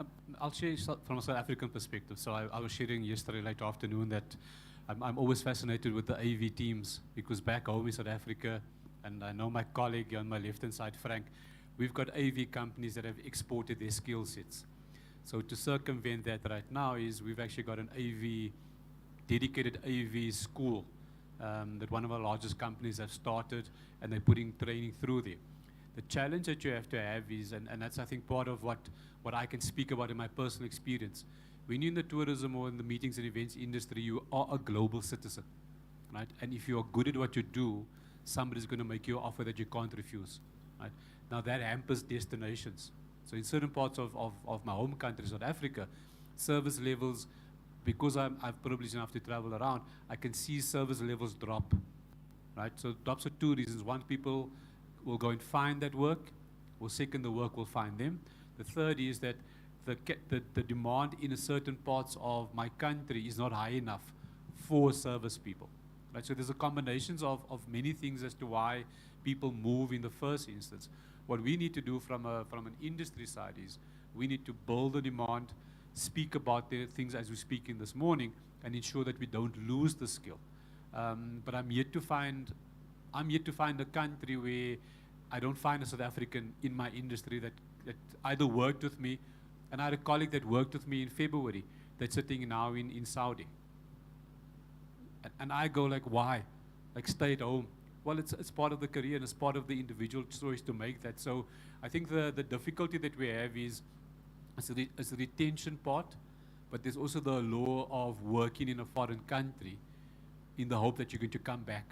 I'll share from a South African perspective. So I was sharing yesterday late afternoon that I'm always fascinated with the AV teams, because back home in South Africa, and I know my colleague on my left-hand side, Frank, we've got AV companies that have exported their skill sets. So to circumvent that right now is we've actually got an AV, dedicated AV school that one of our largest companies have started, and they're putting training through there. The challenge that you have to have is, and that's I think part of what I can speak about in my personal experience, when you're in the tourism or in the meetings and events industry, you are a global citizen, right? And if you are good at what you do, somebody's going to make you an offer that you can't refuse. Right? Now that hampers destinations. So in certain parts of my home country, South Africa, service levels, because I've privileged enough to travel around, I can see service levels drop. Right? So it drops for two reasons. One, people will go and find that work, or second, the work will find them. The third is that the demand in a certain parts of my country is not high enough for service people. Right? So there's a combination of many things as to why people move in the first instance. What we need to do from an industry side is we need to build the demand, speak about the things as we speak in this morning, and ensure that we don't lose the skill. But I'm yet to find a country where I don't find a South African in my industry that either worked with me, and I had a colleague that worked with me in February that's sitting now in Saudi. And I go like, why? Like, stay at home. Well, it's part of the career and it's part of the individual choice to make that. So I think the difficulty that we have is the retention part, but there's also the law of working in a foreign country in the hope that you're going to come back.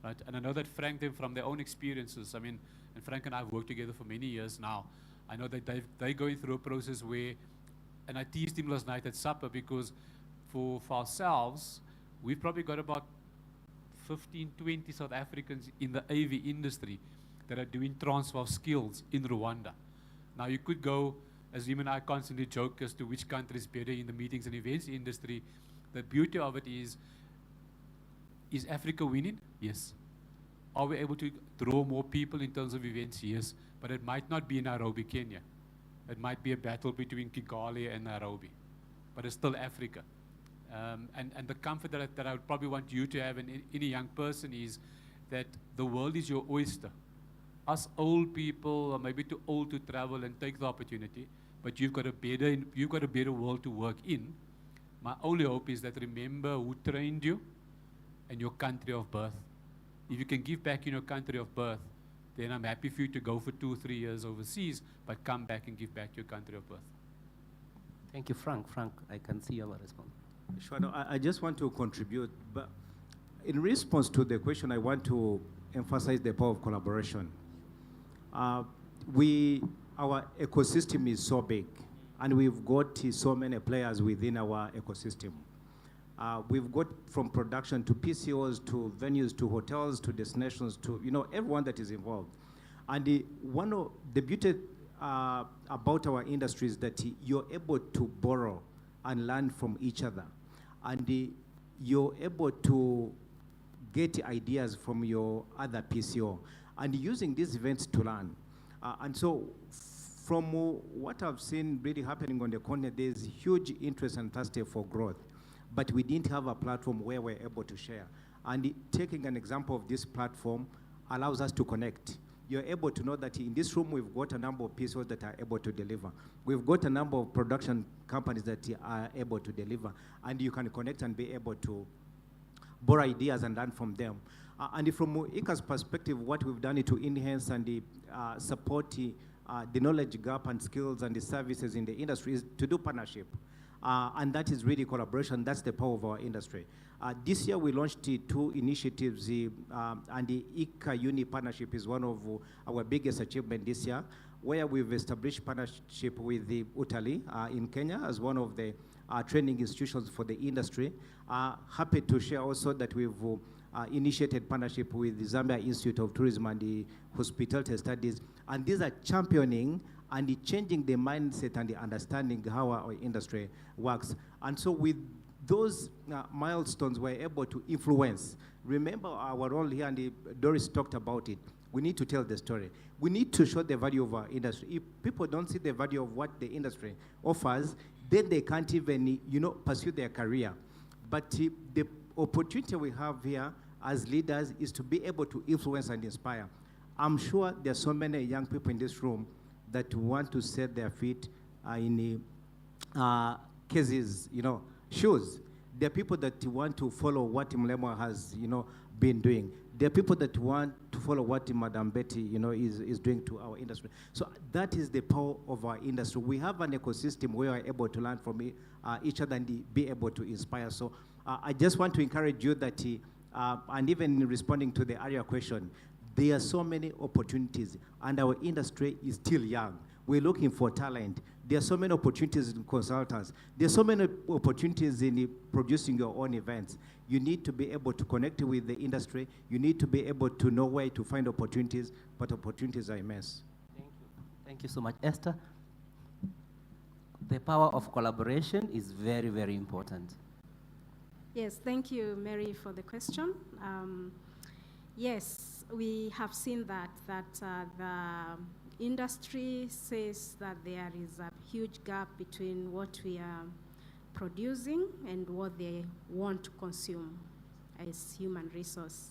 Right? And I know that Frank, from their own experiences, I mean, and Frank and I have worked together for many years now. I know that they're going through a process where, and I teased him last night at supper because for ourselves, we've probably got about 15, 20 South Africans in the AV industry that are doing transfer of skills in Rwanda. Now you could go, as him and I constantly joke as to which country is better in the meetings and events industry. The beauty of it is Africa winning? Yes. Are we able to draw more people in terms of events? Yes. But it might not be in Nairobi, Kenya. It might be a battle between Kigali and Nairobi. But it's still Africa. And the comfort that I would probably want you to have in any young person is that the world is your oyster. Us old people are maybe too old to travel and take the opportunity, but you've got a better world to work in. My only hope is that remember who trained you and your country of birth. If you can give back in your country of birth, then I'm happy for you to go for 2 or 3 years overseas, but come back and give back to your country of birth. Thank you, Frank. Frank, I can see you have a response. Sure. No, I just want to contribute, but in response to the question, I want to emphasize the power of collaboration. Our ecosystem is so big, and we've got so many players within our ecosystem. We've got from production to PCOs, to venues, to hotels, to destinations, to everyone that is involved. And one of the beauty about our industry is that you're able to borrow and learn from each other. And you're able to get ideas from your other PCO and using these events to learn. And so from what I've seen really happening on the continent, there's huge interest and thirst for growth. But we didn't have a platform where we're able to share. And taking an example of this platform allows us to connect. You're able to know that in this room, we've got a number of PCOs that are able to deliver. We've got a number of production companies that are able to deliver. And you can connect and be able to borrow ideas and learn from them. And from ICA's perspective, what we've done is to enhance and support the knowledge gap and skills and the services in the industry is to do partnership. And that is really collaboration. That's the power of our industry. This year we launched 2 initiatives, and the ICA Uni partnership is one of our biggest achievements this year, where we've established partnership with the UTALI in Kenya as one of the training institutions for the industry. Happy to share also that we've initiated partnership with the Zambia Institute of Tourism and the Hospitality Studies, and these are championing and changing the mindset and the understanding how our industry works. And so with those milestones, we're able to influence. Remember our role here, and Doris talked about it. We need to tell the story. We need to show the value of our industry. If people don't see the value of what the industry offers, then they can't even, pursue their career. But the opportunity we have here as leaders is to be able to influence and inspire. I'm sure there's so many young people in this room that want to set their feet in Kezi's, shoes. There are people that want to follow what Mlemo has, been doing. There are people that want to follow what Madam Betty, is doing to our industry. So that is the power of our industry. We have an ecosystem where we're able to learn from each other and be able to inspire. So I just want to encourage you that And even in responding to the earlier question, there are so many opportunities, and our industry is still young. We're looking for talent. There are so many opportunities in consultants. There are so many opportunities in producing your own events. You need to be able to connect with the industry. You need to be able to know where to find opportunities, but opportunities are immense. Thank you. Thank you so much. Esther, the power of collaboration is very, very important. Yes, thank you, Mary, for the question. Yes, we have seen that the industry says that there is a huge gap between what we are producing and what they want to consume as human resource.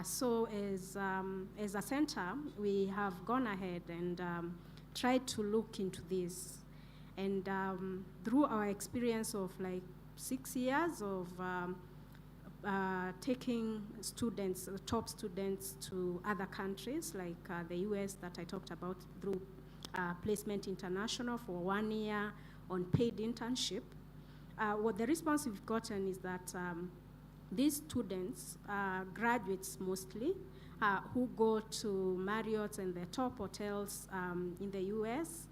So as a center, we have gone ahead and tried to look into this. And through our experience of like 6 years of taking students, top students to other countries like the US that I talked about through Placement International for 1 year on paid internship. What the response we've gotten is that these students, graduates mostly, who go to Marriott and the top hotels in the US,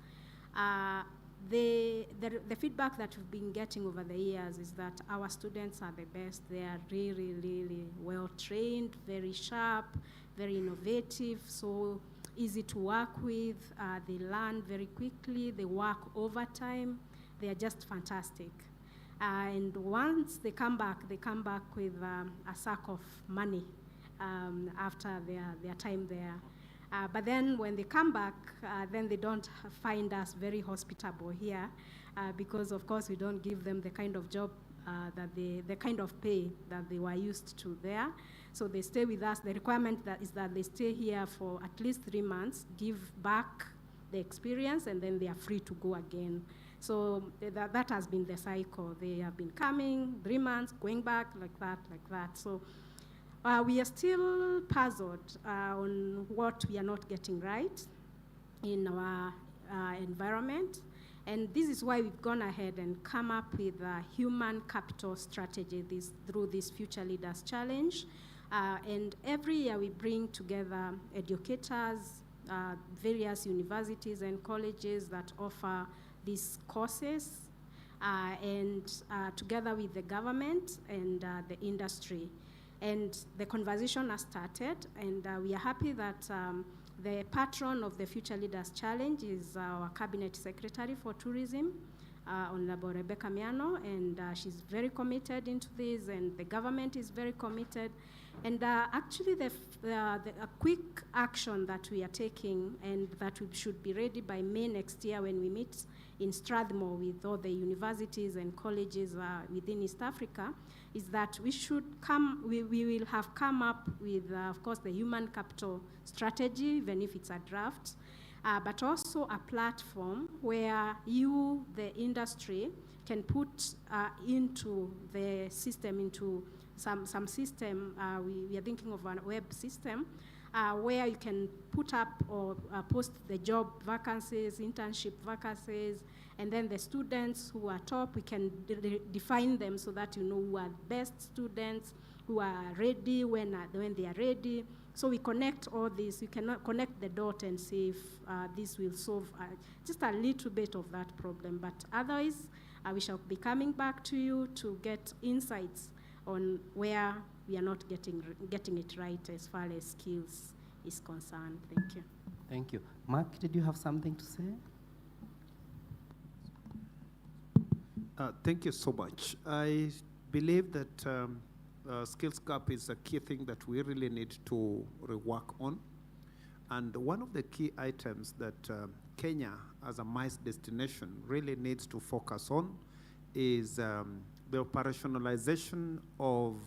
the feedback that we've been getting over the years is that our students are the best. They are really, really well trained, very sharp, very innovative, so easy to work with. They learn very quickly. They work overtime. They are just fantastic. And once they come back with a sack of money after their time there. But then when they come back, then they don't find us very hospitable here because, of course, we don't give them the kind of job the kind of pay that they were used to there. So they stay with us. The requirement is that they stay here for at least 3 months, give back the experience, and then they are free to go again. So that has been the cycle. They have been coming, 3 months, going back, like that. So we are still puzzled on what we are not getting right in our environment. And this is why we've gone ahead and come up with a human capital strategy through this Future Leaders Challenge. And every year we bring together educators, various universities and colleges that offer these courses, and together with the government and the industry. And the conversation has started, and we are happy that the patron of the Future Leaders Challenge is our Cabinet Secretary for Tourism, Honorable Rebecca Miano, and she's very committed into this, and the government is very committed. And actually, a quick action that we are taking, and that we should be ready by May next year when we meet in Strathmore with all the universities and colleges within East Africa, is that we will have come up with, of course, the human capital strategy, even if it's a draft, but also a platform where you, the industry, can put into the system, into some system. We are thinking of a web system where you can put up or post the job vacancies, internship vacancies, and then the students who are top, we can define them so that you know who are best students, who are ready when they are ready. So we connect all this. You can connect the dot and see if this will solve just a little bit of that problem. But otherwise, we shall be coming back to you to get insights on where we are not getting it right as far as skills is concerned. Thank you. Thank you. Mark, did you have something to say? Thank you so much. I believe that skills gap is a key thing that we really need to rework on. And one of the key items that Kenya, as a MICE destination, really needs to focus on is the operationalization of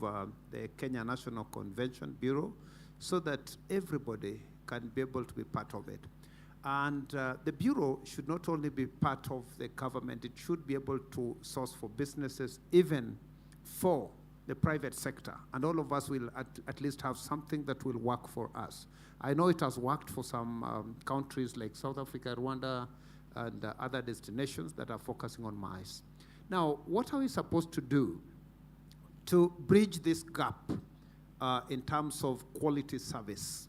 the Kenya National Convention Bureau so that everybody can be able to be part of it. And the Bureau should not only be part of the government, it should be able to source for businesses, even for the private sector. And all of us will at least have something that will work for us. I know it has worked for some countries like South Africa, Rwanda, and other destinations that are focusing on MICE. Now, what are we supposed to do to bridge this gap in terms of quality service.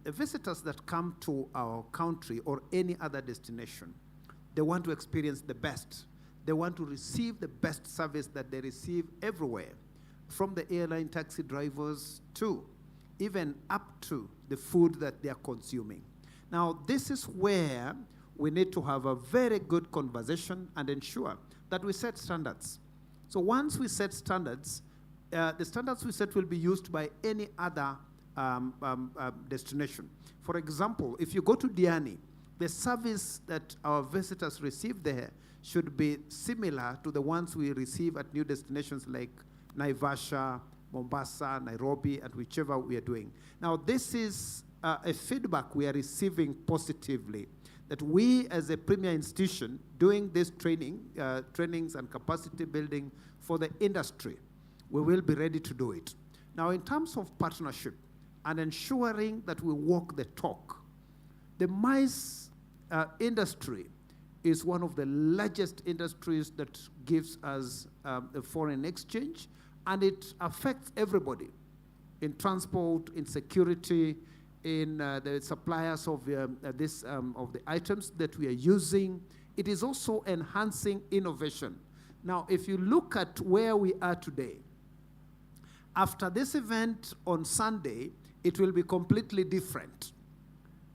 Visitors that come to our country or any other destination, they want to experience the best. They want to receive the best service that they receive everywhere, from the airline taxi drivers to even up to the food that they are consuming. Now, this is where we need to have a very good conversation and ensure that we set standards. So once we set standards, the standards we set will be used by any other destination. For example, if you go to Diani, the service that our visitors receive there should be similar to the ones we receive at new destinations like Naivasha, Mombasa, Nairobi, and whichever we are doing. Now, this is a feedback we are receiving positively, that we as a premier institution doing this trainings and capacity building for the industry, we will be ready to do it. Now, in terms of partnership and ensuring that we walk the talk, the MICE industry is one of the largest industries that gives us a foreign exchange, and it affects everybody in transport, in security, in the suppliers of of the items that we are using. It is also enhancing innovation. Now, if you look at where we are today, after this event on Sunday, it will be completely different.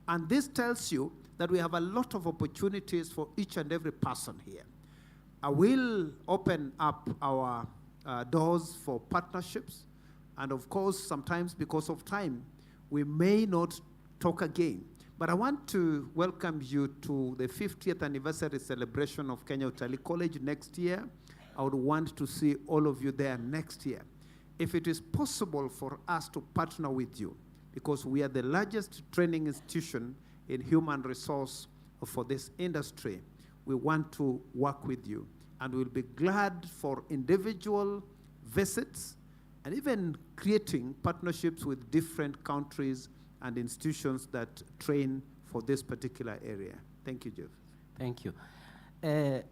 And this tells you that we have a lot of opportunities for each and every person here. I will open up our doors for partnerships. And of course, sometimes because of time, we may not talk again. But I want to welcome you to the 50th anniversary celebration of Kenya Utalii College next year. I would want to see all of you there next year. If it is possible for us to partner with you, because we are the largest training institution in human resource for this industry, we want to work with you. And we'll be glad for individual visits and even creating partnerships with different countries and institutions that train for this particular area. Thank you, Jeff. Thank you.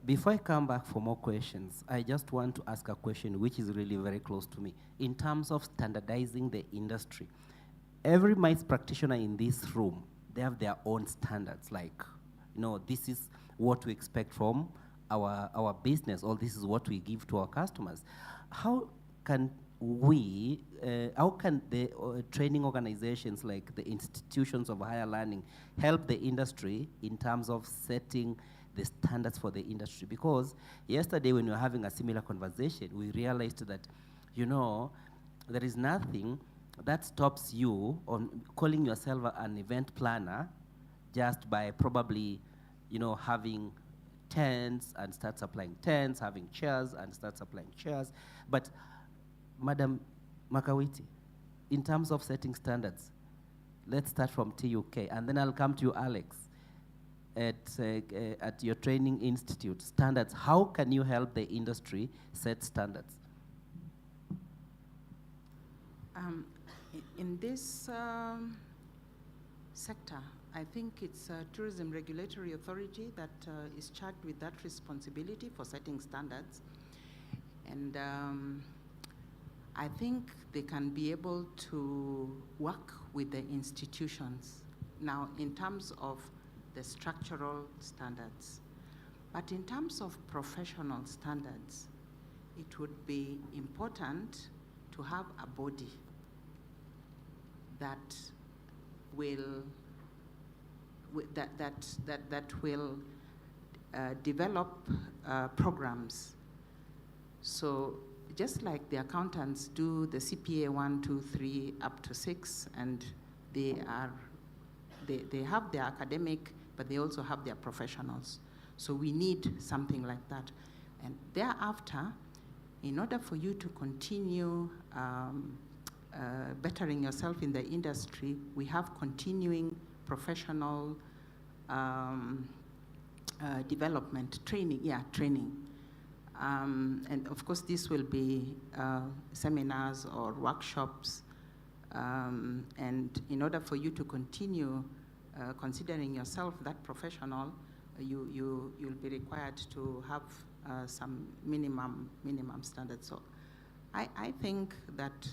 Before I come back for more questions, I just want to ask a question which is really very close to me. In terms of standardizing the industry, every MICE practitioner in this room, they have their own standards, like, you know, this is what we expect from our business, or this is what we give to our customers. How can the training organizations like the institutions of higher learning help the industry in terms of setting the standards for the industry? Because yesterday when we were having a similar conversation, we realized that, you know, there is nothing that stops you on calling yourself an event planner just by probably, you know, having tents and start supplying tents, having chairs and start supplying chairs. But Madam Makawiti, in terms of setting standards, let's start from TUK, and then I'll come to you, Alex. At your training institute, standards, how can you help the industry set standards? In this sector, I think it's Tourism Regulatory Authority that is charged with that responsibility for setting standards. And I think they can be able to work with the institutions now in terms of the structural standards. But in terms of professional standards, it would be important to have a body that will develop programs. So just like the accountants do the CPA 1, 2, 3, up to 6, and they have their academic, but they also have their professionals. So we need something like that. And thereafter, in order for you to continue bettering yourself in the industry, we have continuing professional development, training. And of course, this will be seminars or workshops. And in order for you to continue considering yourself that professional, you'll be required to have some minimum standards. So I think that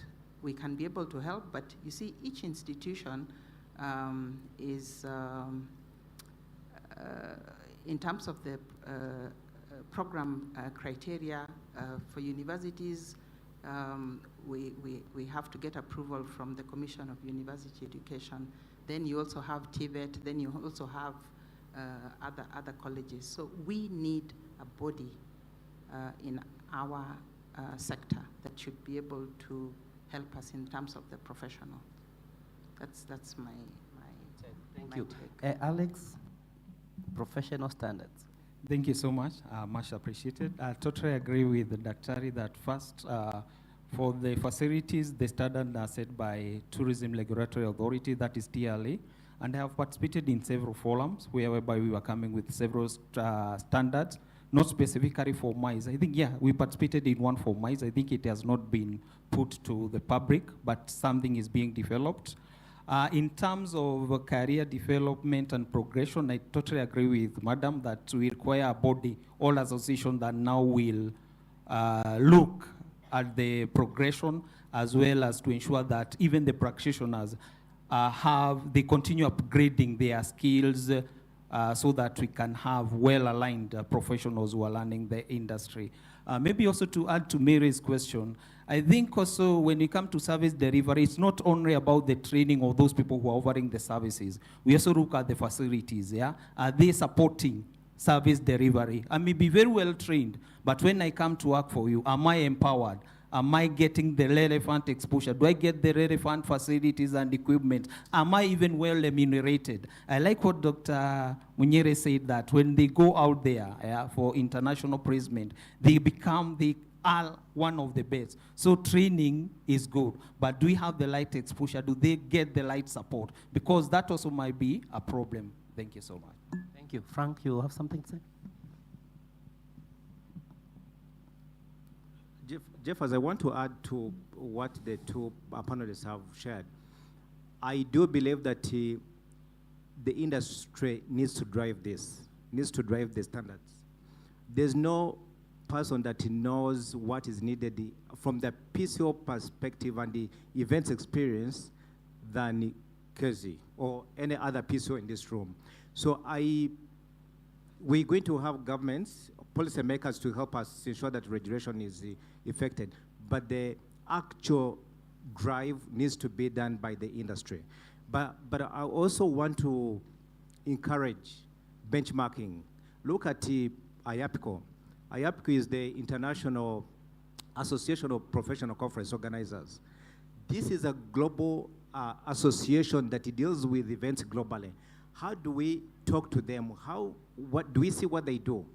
we can be able to help. But you see, each institution is, in terms of the program criteria for universities, we have to get approval from the Commission of University Education. Then you also have TVET, then you also have other colleges. So we need a body in our sector that should be able to help us in terms of the professional. That's my Thank you. Alex, professional standards. Thank you so much. Much appreciated. I totally agree with the Daktari that first, for the facilities, the standards are set by Tourism Regulatory Authority, that is TRA, and I have participated in several forums whereby we were coming with several standards, not specifically for MICE. I think, yeah, we participated in one for MICE. I think it has not been put to the public, but something is being developed. In terms of career development and progression, I totally agree with Madam that we require a body, all associations that now will look at the progression as well as to ensure that even the practitioners they continue upgrading their skills so that we can have well-aligned professionals who are learning the industry. Maybe also to add to Mary's question, I think also when we come to service delivery, it's not only about the training of those people who are offering the services. We also look at the facilities, yeah? Are they supporting service delivery? I may be very well trained, but when I come to work for you, am I empowered? Am I getting the relevant exposure? Do I get the relevant facilities and equipment? Am I even well remunerated? I like what Dr. Munyere said, that when they go out there for international placement, they are one of the best. So training is good, but do we have the right exposure? Do they get the right support? Because that also might be a problem. Thank you so much. Thank you. Frank, you have something to say? Jeff, as I want to add to what the two panelists have shared, I do believe that the industry needs to drive this, needs to drive the standards. There's no person that knows what is needed from the PCO perspective and the events experience than Kezi or any other PCO in this room. So we're going to have governments, policymakers to help us ensure that regulation is effected, but the actual drive needs to be done by the industry. But I also want to encourage benchmarking. Look at IAPCO. IAPCO is the International Association of Professional Conference Organizers. This is a global association that deals with events globally. How do we talk to them? What do we see what they do?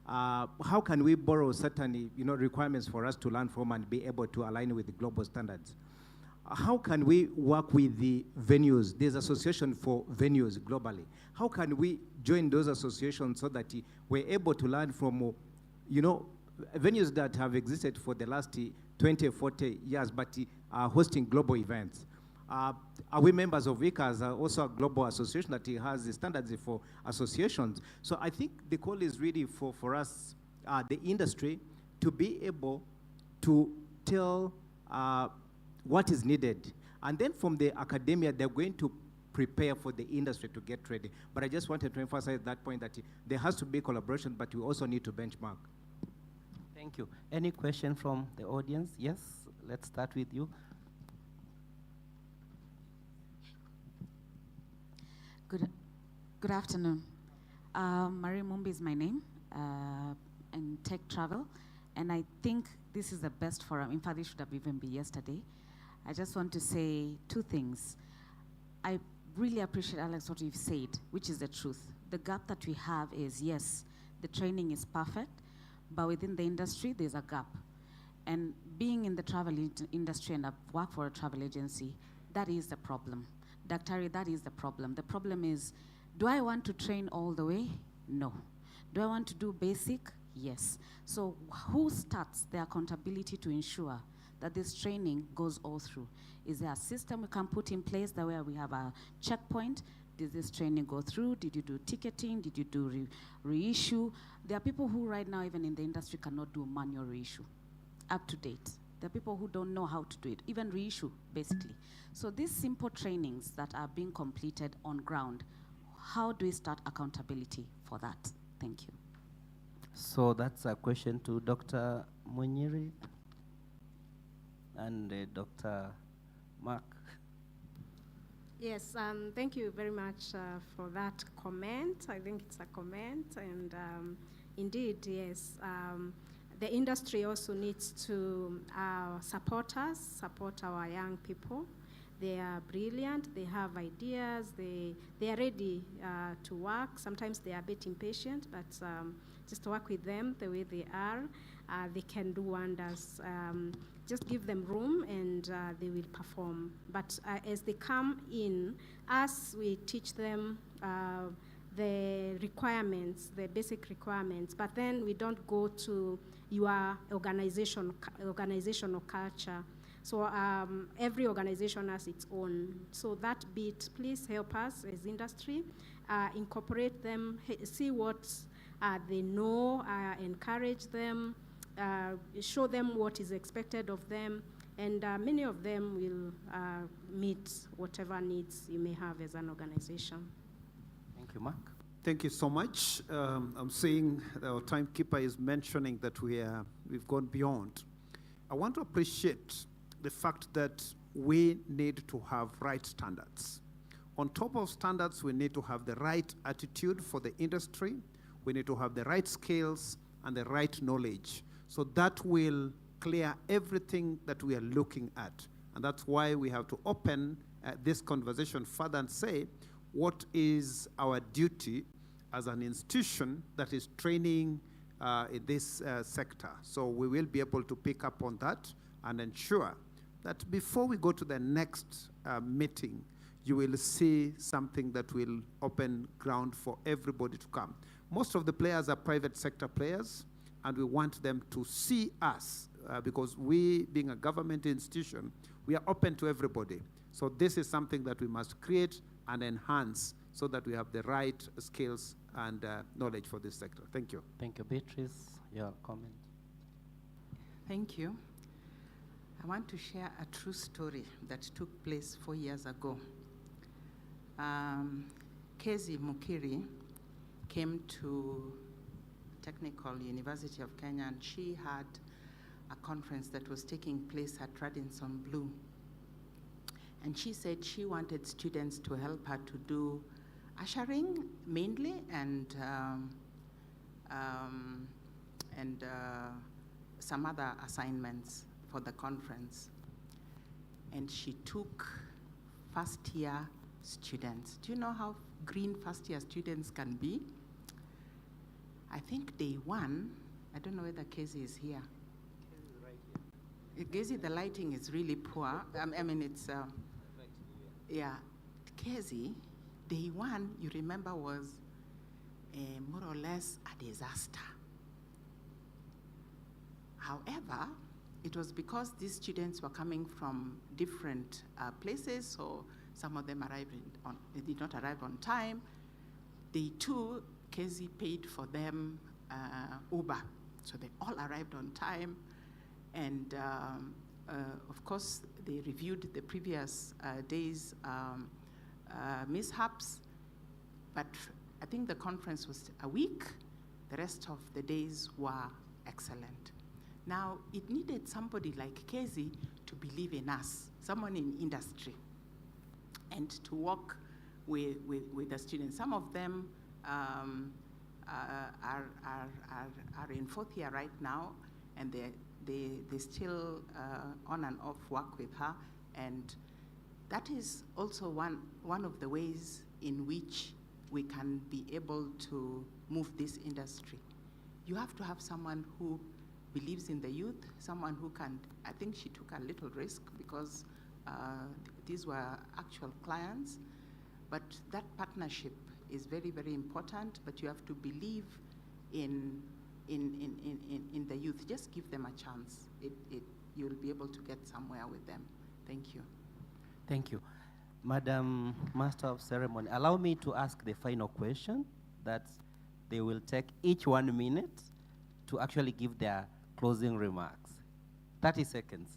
How can we borrow certain requirements for us to learn from and be able to align with the global standards? How can we work with the venues? There's association for venues globally. How can we join those associations so that we're able to learn from venues that have existed for the last 20, 40 years, but are hosting global events? Are we members of ICA as also a global association that has the standards for associations? So I think the call is really for us, the industry, to be able to tell what is needed. And then from the academia, they're going to prepare for the industry to get ready. But I just wanted to emphasize that point that there has to be collaboration, but we also need to benchmark. Thank you. Any question from the audience? Yes, let's start with you. Good afternoon. Marie Mumbi is my name, in tech travel, and I think this is the best forum. In fact, it should have even been yesterday. I just want to say two things. I really appreciate, Alex, what you've said, which is the truth. The gap that we have is, yes, the training is perfect, but within the industry, there's a gap. And being in the travel industry, and I've worked for a travel agency, that is the problem. Daktari, that is the problem. The problem is, do I want to train all the way? No. Do I want to do basic? Yes. So who starts the accountability to ensure that this training goes all through? Is there a system we can put in place that where we have a checkpoint? Did this training go through? Did you do ticketing? Did you do reissue? There are people who right now, even in the industry, cannot do manual reissue. Up to date. There are people who don't know how to do it, even reissue, basically. So these simple trainings that are being completed on ground, how do we start accountability for that? Thank you. So that's a question to Dr. Munyiri and Dr. Mark. Yes, thank you very much for that comment. I think it's a comment, and indeed, yes, the industry also needs to support us, support our young people. They are brilliant, they have ideas, they are ready to work. Sometimes they are a bit impatient, but just work with them the way they are. They can do wonders. Just give them room and they will perform. But as they come in, we teach them the requirements, the basic requirements, but then we don't go to your organizational culture. So every organization has its own. So that bit, please help us as industry, incorporate them, see what they know, encourage them, show them what is expected of them, and many of them will meet whatever needs you may have as an organization. Thank you, Mark. Thank you so much. I'm seeing our timekeeper is mentioning that we've gone beyond. I want to appreciate the fact that we need to have right standards. On top of standards, we need to have the right attitude for the industry. We need to have the right skills and the right knowledge. So that will clear everything that we are looking at. And that's why we have to open this conversation further and say, what is our duty as an institution that is training in this sector? So we will be able to pick up on that and ensure that before we go to the next meeting, you will see something that will open ground for everybody to come. Most of the players are private sector players, and we want them to see us because we, being a government institution, we are open to everybody. So this is something that we must create and enhance so that we have the right skills and knowledge for this sector. Thank you. Thank you. Beatrice, your comment. Thank you. I want to share a true story that took place 4 years ago. Kezi Mukiri came to Technical University of Kenya, and she had a conference that was taking place at Radisson Blu. And she said she wanted students to help her to do ushering mainly and some other assignments for the conference. And she took first-year students. Do you know how green first-year students can be? I think day one, I don't know whether Kezi is here. Kezi is right here. Kezi, the lighting is really poor. I mean, it's, yeah. Kezi, day one, you remember, was more or less a disaster. However, it was because these students were coming from different places, so some of them they did not arrive on time. Day two, Kezi paid for them Uber, so they all arrived on time. And of course, they reviewed the previous days' mishaps, but I think the conference was a week. The rest of the days were excellent. Now, it needed somebody like Kezi to believe in us, someone in industry, and to work with the students. Some of them are in fourth year right now, and they still on and off work with her, and that is also one of the ways in which we can be able to move this industry. You have to have someone who believes in the youth, someone who can, I think she took a little risk because these were actual clients, but that partnership is very, very important, but you have to believe in the youth. Just give them a chance. You'll be able to get somewhere with them. Thank you. Thank you. Madam Master of Ceremony, allow me to ask the final question that they will take each 1 minute to actually give their closing remarks. 30 seconds.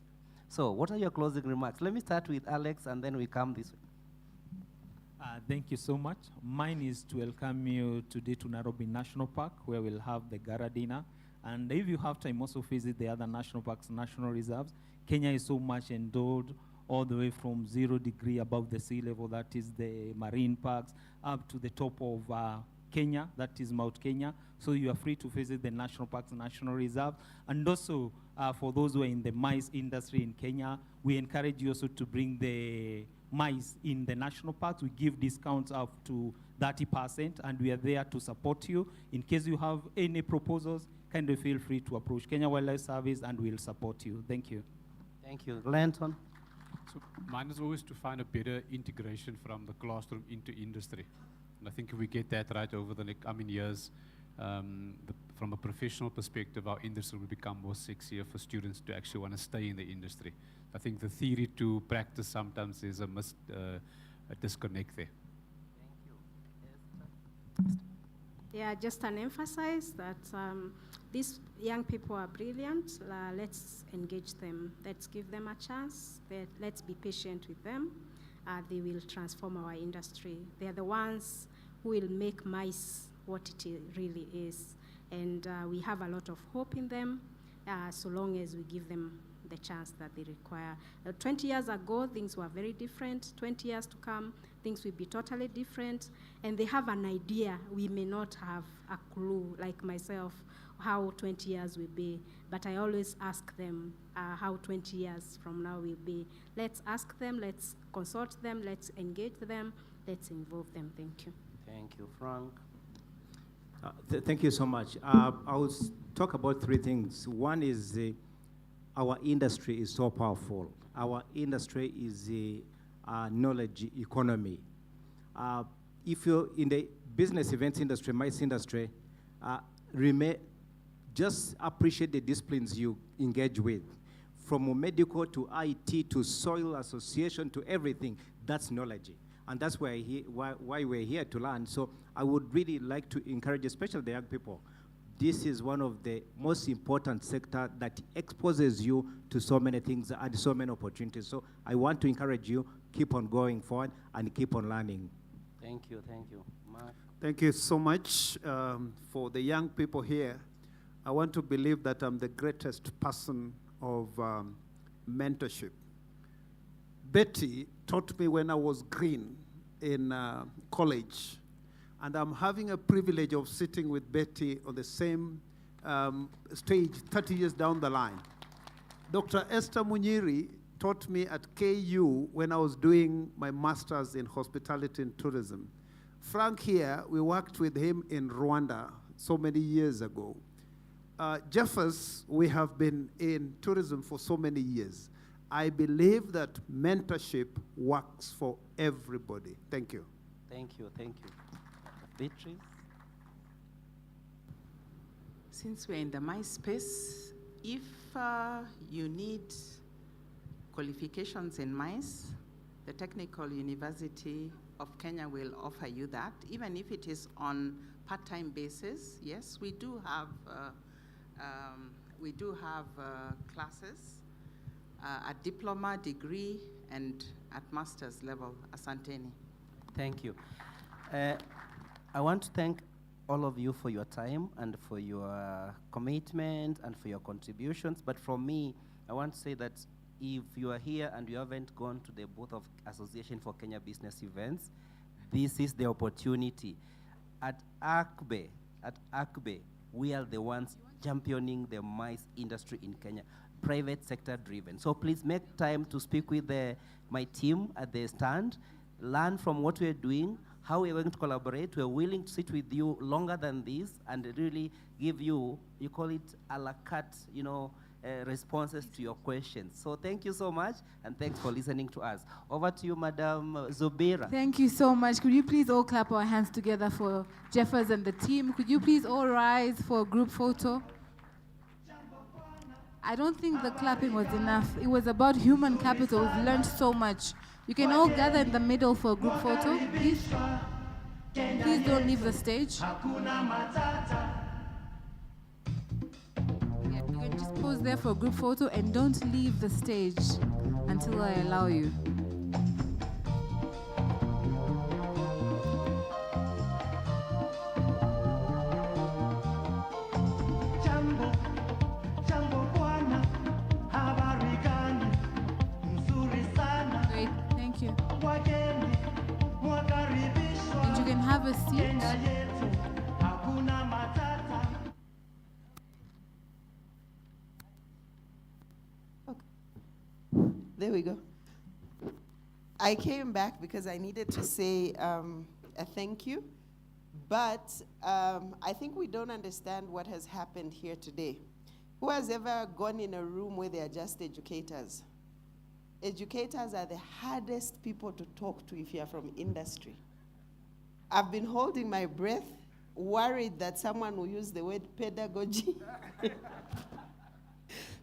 So what are your closing remarks? Let me start with Alex, and then we come this way. Thank you so much. Mine is to welcome you today to Nairobi National Park, where we'll have the Gala dinner. And if you have time, also visit the other national parks, national reserves. Kenya is so much endowed all the way from 0 degree above the sea level, that is the marine parks, up to the top of Kenya, that is Mount Kenya. So you are free to visit the national parks, national reserve. And also, for those who are in the mice industry in Kenya, we encourage you also to bring the mice in the national parks. We give discounts up to 30%, and we are there to support you. In case you have any proposals, kindly feel free to approach Kenya Wildlife Service, and we'll support you. Thank you. Thank you. Glanton? So mine is always to find a better integration from the classroom into industry. And I think if we get that right over the coming years, from a professional perspective, our industry will become more sexier for students to actually want to stay in the industry. I think the theory to practice sometimes is a disconnect there. Yeah, just an emphasize that these young people are brilliant. Let's engage them. Let's give them a chance. Let's be patient with them. They will transform our industry. They are the ones who will make mice what it really is. And we have a lot of hope in them, so long as we give them the chance that they require. 20 years ago, things were very different. 20 years to come, things will be totally different. And they have an idea. We may not have a clue, like myself, how 20 years will be. But I always ask them how 20 years from now will be. Let's ask them, let's consult them, let's engage them, let's involve them. Thank you. Thank you. Frank? Thank you so much. I will talk about three things. One is our industry is so powerful. Our industry is a knowledge economy. If you're in the business events industry, MICE industry, just appreciate the disciplines you engage with. From medical to IT to soil association to everything, that's knowledge. And that's why we're here to learn. So I would really like to encourage, especially the young people, this is one of the most important sector that exposes you to so many things and so many opportunities. So I want to encourage you, keep on going forward and keep on learning. Thank you, thank you. Mark? Thank you so much for the young people here. I want to believe that I'm the greatest person of mentorship. Betty taught me when I was green in college, and I'm having a privilege of sitting with Betty on the same stage 30 years down the line. Dr. Esther Munyiri taught me at KU when I was doing my master's in hospitality and tourism. Frank here, we worked with him in Rwanda so many years ago. Jeffers, we have been in tourism for so many years. I believe that mentorship works for everybody. Thank you. Thank you, thank you. Beatrice? Since we're in the MICE space, if you need qualifications in MICE, the Technical University of Kenya will offer you that, even if it is on part-time basis. Yes, we do have classes at diploma, degree, and at master's level. Asanteni. Thank you. I want to thank all of you for your time and for your commitment and for your contributions. But from me, I want to say that if you are here and you haven't gone to the booth of Association for Kenya Business Events, this is the opportunity. At ACBE, we are the ones championing the MICE industry in Kenya, private sector driven. So please make time to speak with my team at the stand, learn from what we're doing, how we're going to collaborate. We're willing to sit with you longer than this and really give you call it a la carte, responses to your questions. So thank you so much, and thanks for listening to us. Over to you, Madam Zubira. Thank you so much. Could you please all clap our hands together for Jeffers and the team? Could you please all rise for a group photo? I don't think the clapping was enough. It was about human capital. We've learned so much. You can all gather in the middle for a group photo, please. Please don't leave the stage. Yeah, you can just Pose there for a group photo and don't leave the stage until I allow you. Great, thank you. And you can have a seat. There we go. I came back because I needed to say a thank you, but I think we don't understand what has happened here today. Who has ever gone in a room where they are just educators? Educators are the hardest people to talk to if you are from industry. I've been holding my breath, worried that someone will use the word pedagogy,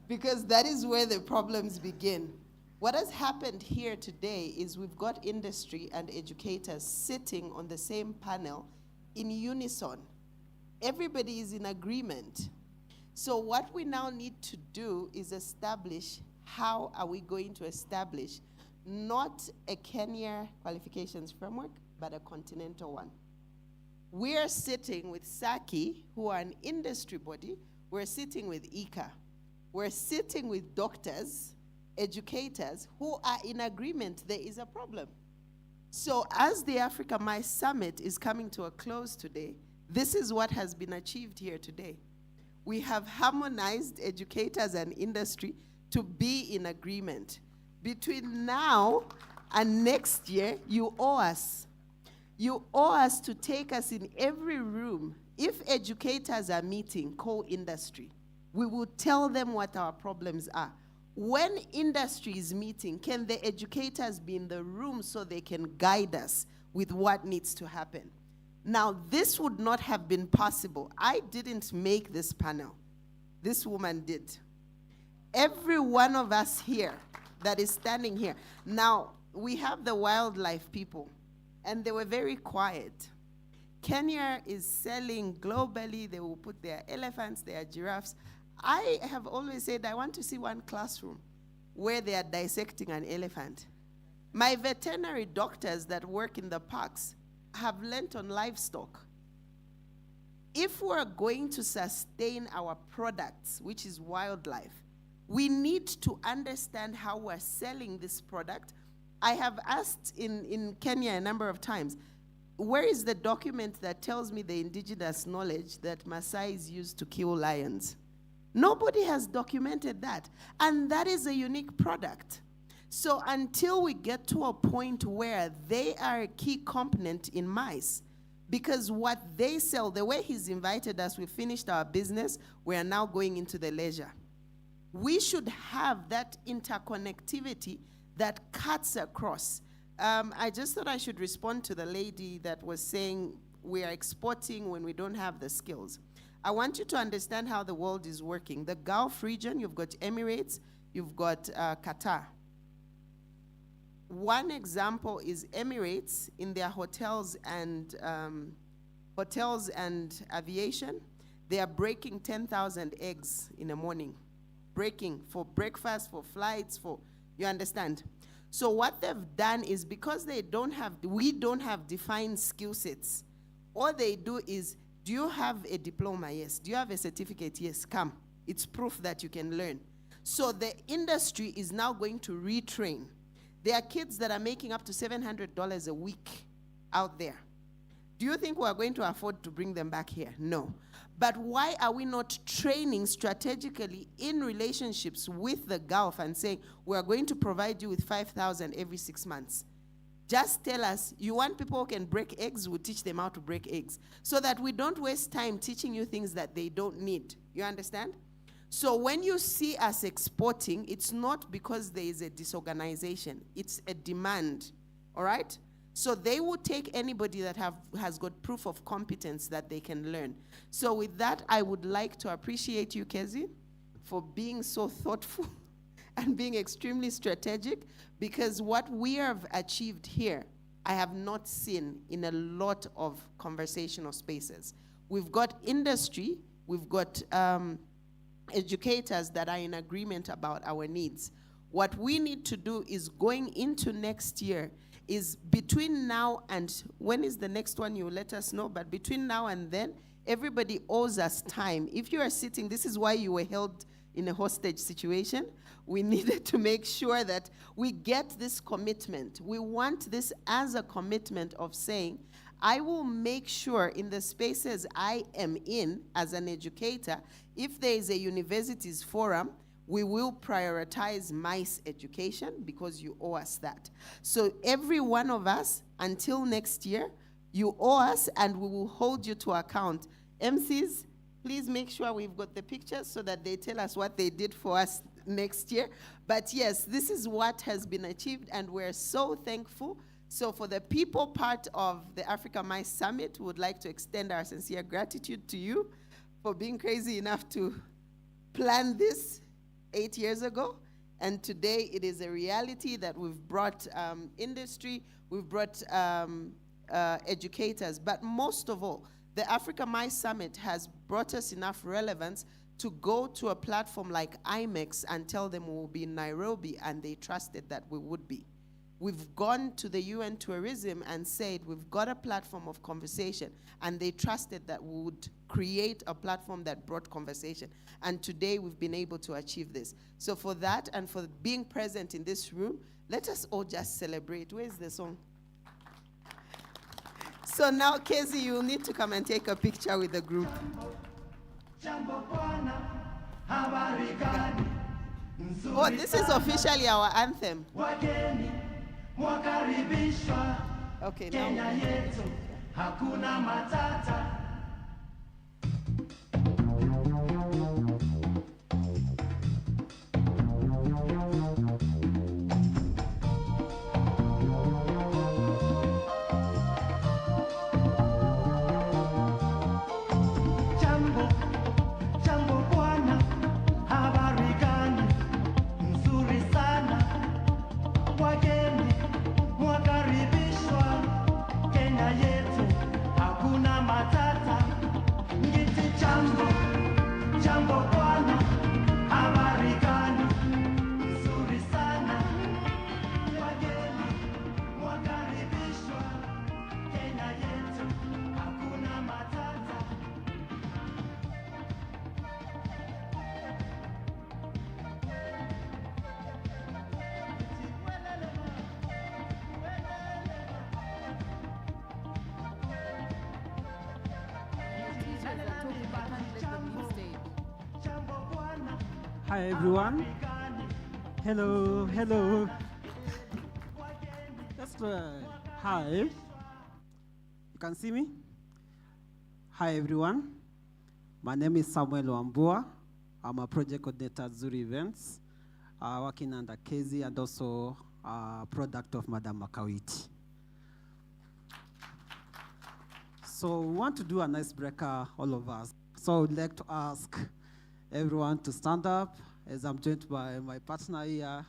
because that is where the problems begin. What has happened here today is we've got industry and educators sitting on the same panel in unison. Everybody is in agreement. So what we now need to do is establish how are we going to establish not a Kenya qualifications framework, but a continental one. We are sitting with SACI, who are an industry body. We're sitting with ICA. We're sitting with doctors, educators, who are in agreement there is a problem. So as the Africa MICE Summit is coming to a close today, this is what has been achieved here today. We have harmonized educators and industry to be in agreement. Between now and next year, you owe us. You owe us to take us in every room. If educators are meeting co-industry, we will tell them what our problems are. When industry is meeting, can the educators be in the room so they can guide us with what needs to happen? Now, this would not have been possible. I didn't make this panel. This woman did. Every one of us here that is standing here. Now, we have the wildlife people, and they were very quiet. Kenya is selling globally. They will put their elephants, their giraffes. I have always said I want to see one classroom where they are dissecting an elephant. My veterinary doctors that work in the parks have learnt on livestock. If we're going to sustain our products, which is wildlife, we need to understand how we're selling this product. I have asked in Kenya a number of times, where is the document that tells me the indigenous knowledge that Maasais used to kill lions? Nobody has documented that. And that is a unique product. So until we get to a point where they are a key component in mice, because what they sell, the way he's invited us, we finished our business, we are now going into the leisure. We should have that interconnectivity that cuts across. I just thought I should respond to the lady that was saying we are exporting when we don't have the skills. I want you to understand how the world is working. The Gulf region, you've got Emirates, you've got Qatar. One example is Emirates in their hotels and aviation. They are breaking 10,000 eggs in a morning. Breaking for breakfast, for flights, for, you understand? So what they've done is because we don't have defined skill sets, all they do is, do you have a diploma? Yes. Do you have a certificate? Yes. Come. It's proof that you can learn. So the industry is now going to retrain. There are kids that are making up to $700 a week out there. Do you think we're going to afford to bring them back here? No. But why are we not training strategically in relationships with the Gulf and saying, we're going to provide you with 5,000 every 6 months? Just tell us, you want people who can break eggs, we'll teach them how to break eggs. So that we don't waste time teaching you things that they don't need. You understand? So when you see us exporting, it's not because there is a disorganization. It's a demand, all right? So they will take anybody that has got proof of competence that they can learn. So with that, I would like to appreciate you, Kezi, for being so thoughtful and being extremely strategic, because what we have achieved here, I have not seen in a lot of conversational spaces. We've got industry, we've got educators that are in agreement about our needs. What we need to do is going into next year is between now and, when is the next one, you let us know, but between now and then, everybody owes us time. If you are sitting, this is why you were held in a hostage situation. We needed to make sure that we get this commitment. We want this as a commitment of saying, I will make sure in the spaces I am in as an educator, if there is a universities forum, we will prioritize MICE education because you owe us that. So every one of us, until next year, you owe us and we will hold you to account. MCs, please make sure we've got the pictures so that they tell us what they did for us next year. But yes, this is what has been achieved and we're so thankful. So for the people part of the Africa MICE Summit, we would like to extend our sincere gratitude to you for being crazy enough to plan this 8 years ago, and today it is a reality that we've brought industry, we've brought educators, but most of all, the Africa MICE Summit has brought us enough relevance to go to a platform like IMEX and tell them we will be in Nairobi, and they trusted that we would be. We've gone to the UN Tourism and said we've got a platform of conversation, and they trusted that we would create a platform that brought conversation. And today we've been able to achieve this. So for that and for being present in this room, let us all just celebrate. Where's the song? So now, Kezi, you'll need to come and take a picture with the group. Oh, this is officially our anthem. Okay, now. Hi everyone. Hello, hello. Let's try. Hi. You can see me? Hi everyone. My name is Samuel Wambua. I'm a project coordinator at Zuri Events, working under Kezi and also a product of Madam Makawiti. So we want to do an icebreaker, all of us. So I would like to ask everyone to stand up as I'm joined by my partner here.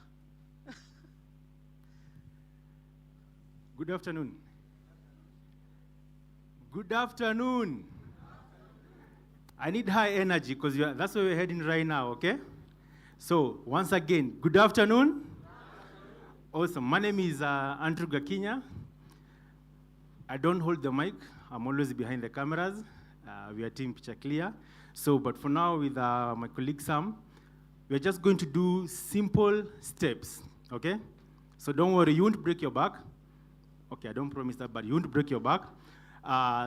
Good afternoon. Good afternoon. I need high energy because that's where we're heading right now, okay? So once again, good afternoon. Awesome. My name is Andrew Gakinya. I don't hold the mic. I'm always behind the cameras. We are Team Picture Clear. So, but for now, with my colleague Sam, we're just going to do simple steps, okay? So don't worry, you won't break your back. Okay, I don't promise that, but you won't break your back.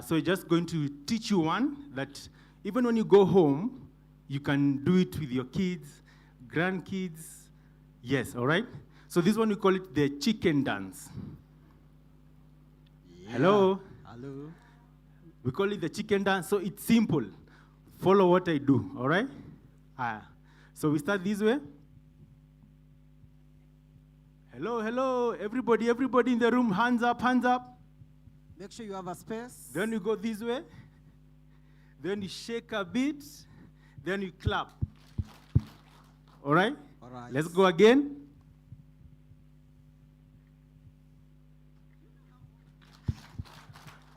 So we're just going to teach you one that even when you go home, you can do it with your kids, grandkids. Yes, all right? So this one, we call it the chicken dance. Yeah. Hello? Hello. We call it the chicken dance, so it's simple. Follow what I do, all right? So we start this way. Hello, hello, everybody in the room, hands up, hands up. Make sure you have a space. Then you go this way. Then you shake a bit. Then you clap. All right? All right. Let's go again.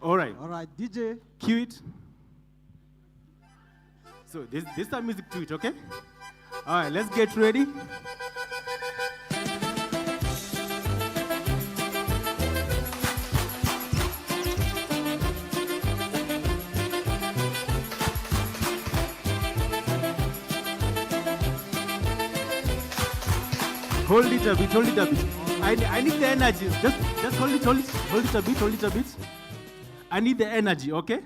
All right. All right, DJ. Cue it. So there's some music to it, okay? All right, let's get ready. Hold it a bit, hold it a bit. I need the energy. Just hold it a bit. I need the energy, okay?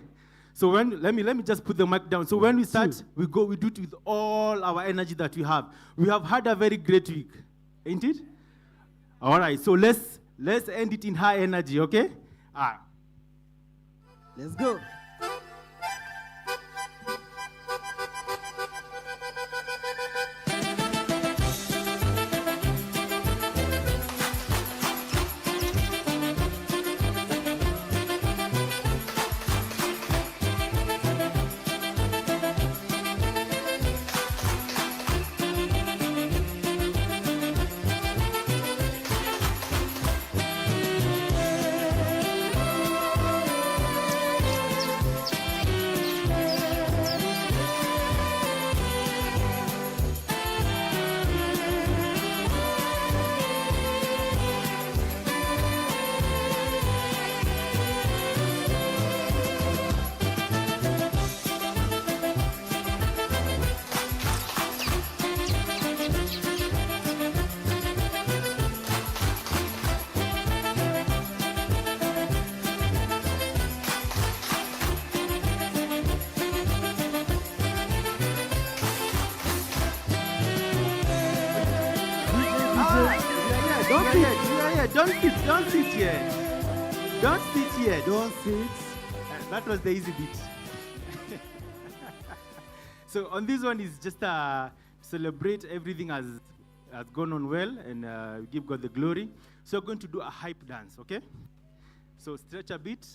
So let me just put the mic down. So when we start, we do it with all our energy that we have. We have had a very great week, ain't it? All right, so let's end it in high energy, okay? Let's go. Don't sit here. Don't sit. That was the easy bit. So on this one is just celebrate everything has gone on well and give God the glory. So we're going to do a hype dance, okay? So stretch a bit.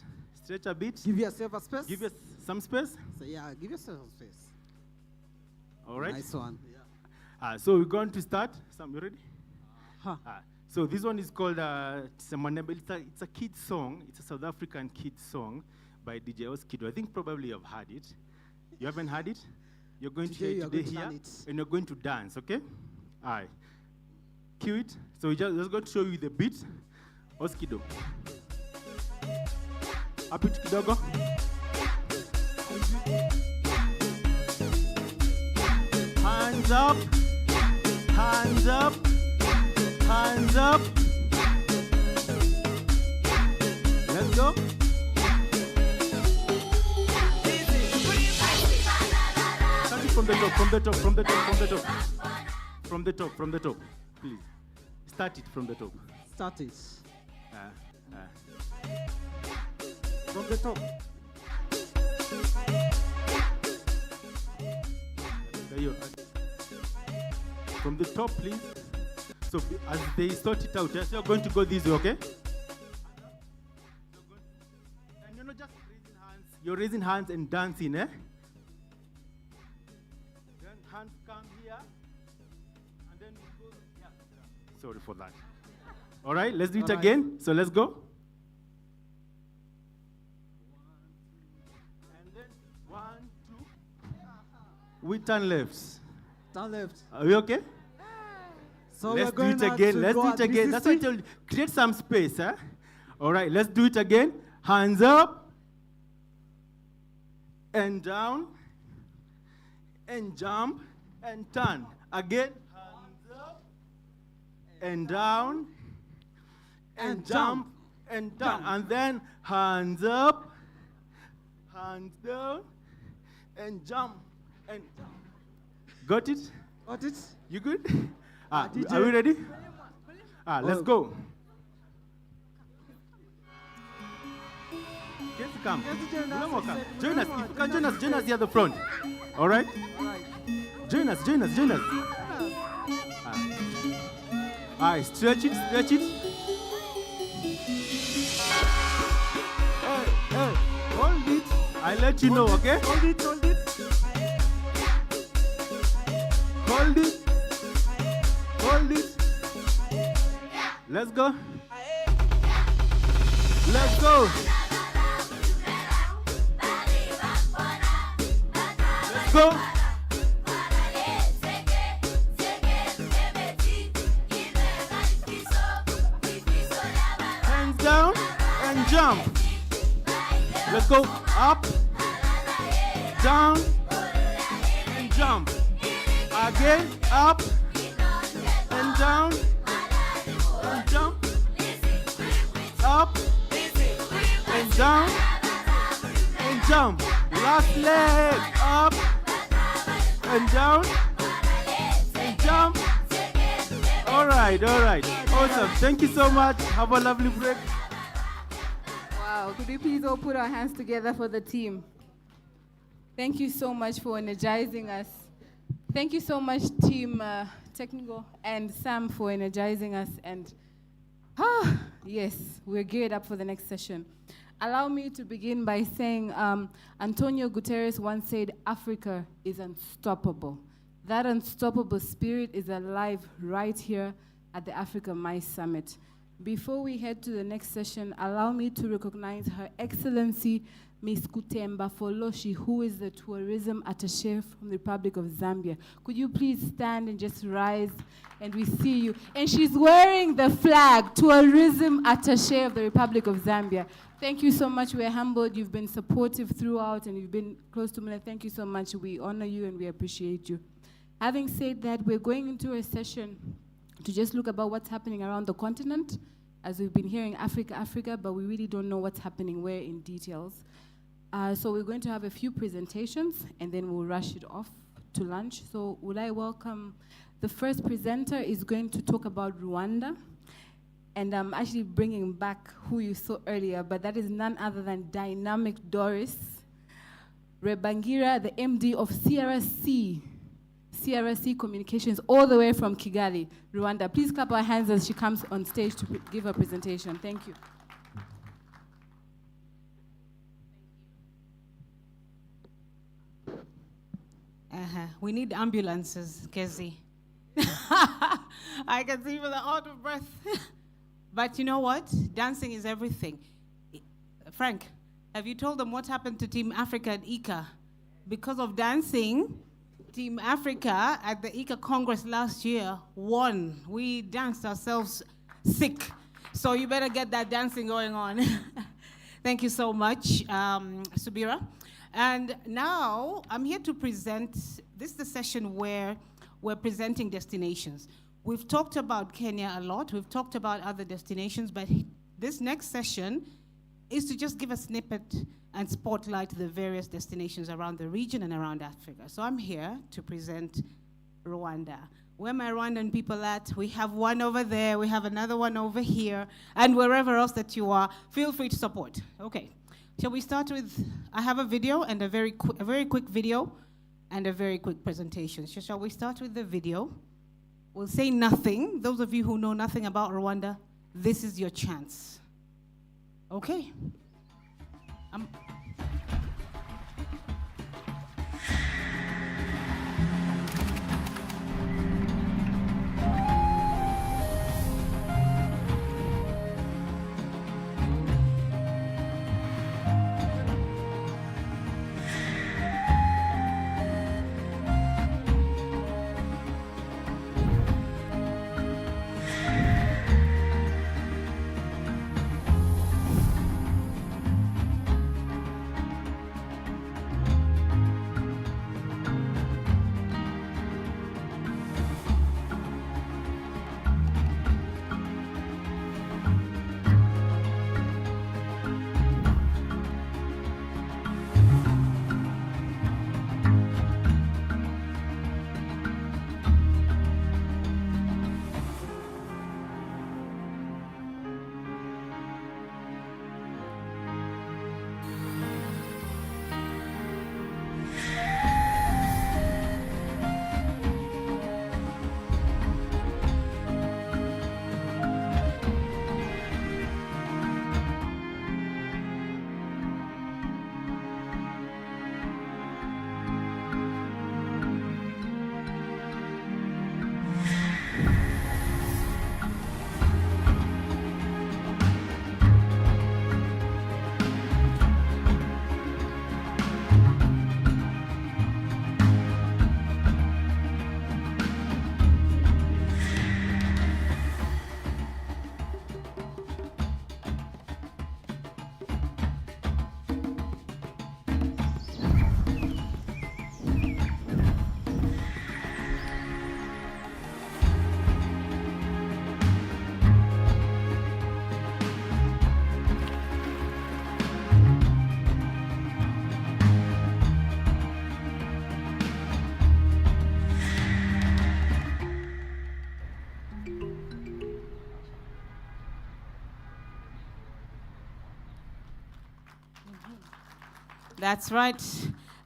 Give yourself a space. Give us some space. So yeah, give yourself a space. All right. Nice one. So we're going to start. Sam, you ready? Huh. So this one is called it's a kid's song. It's a South African kid's song by DJ Oskido. I think probably you've heard it. You haven't heard it? You're going to hear it today here, and you're going to dance, okay? All right. Cue it. So we're just going to show you the beat. Oskido. Happy to kidogo. Hands up. Hands up. Hands up. Let's go. Start it from the top. Please. Start it from the top. Start it. From the top. From the top, please. So as they sort it out, you're going to go this way, okay? And you're not just raising hands. You're raising hands and dancing, eh? Then hands come here, and then you go. Yeah. Sorry for that. All right, let's do it again. So let's go. And then 1, 2. We turn left. Turn left. Are we okay? So let's do it again. Let's do it again. That's why I told you, create some space, huh? All right, let's do it again. Hands up. And down. And jump. And turn. Again. Hands up. And down. And jump. And turn. And then hands up. Hands down. And jump. And got it? Got it? You good? Are we ready? Let's go. Come. Join us. If you can join us here at the front. All right? Join us. All right, stretch it. Hey, hold it. I'll let you know, okay? Hold it. Hold it. Let's go. Let's go. Let's go. and jump. Let's go up, down, and jump. Again, up, and down, and jump. Up, and down, and jump. Last leg, up, and down, and jump. All right. Awesome. Thank you so much. Have a lovely break. Wow, could we please all put our hands together for the team? Thank you so much for energizing us. Thank you so much, Team Technical and Sam, for energizing us. And yes, we're geared up for the next session. Allow me to begin by saying Antonio Guterres once said, Africa is unstoppable. That unstoppable spirit is alive right here at the Africa MICE Summit. Before we head to the next session, allow me to recognize Her Excellency Ms. Kutemba Foloshi, who is the Tourism Attaché from the Republic of Zambia. Could you please stand and just rise, and we see you. And she's wearing the flag, Tourism Attaché of the Republic of Zambia. Thank you so much. We're humbled. You've been supportive throughout, and you've been close to me. Thank you so much. We honor you, and we appreciate you. Having said that, we're going into a session to just look about what's happening around the continent, as we've been hearing Africa, but we really don't know what's happening where in details. So we're going to have a few presentations, and then we'll rush it off to lunch. So would I welcome, the first presenter is going to talk about Rwanda, and I'm actually bringing back who you saw earlier, but that is none other than Dynamic Doris Rebangira, the MD of CRC Communications, all the way from Kigali, Rwanda. Please clap our hands as she comes on stage to give her presentation. Thank you. We need ambulances, Kezi. I can see for the out of breath. But you know what? Dancing is everything. Frank, have you told them what happened to Team Africa at ICA? Because of dancing, Team Africa at the ICA Congress last year won. We danced ourselves sick. So you better get that dancing going on. Thank you so much, Subira. And now I'm here to present, this is the session where we're presenting destinations. We've talked about Kenya a lot. We've talked about other destinations, but this next session is to just give a snippet and spotlight the various destinations around the region and around Africa. So I'm here to present Rwanda. Where my Rwandan people at? We have one over there, we have another one over here, and wherever else that you are, feel free to support. Okay, shall we start with, I have a video and a very quick video and a very quick presentation. So shall we start with the video? We'll say nothing. Those of you who know nothing about Rwanda, this is your chance. Okay. That's right.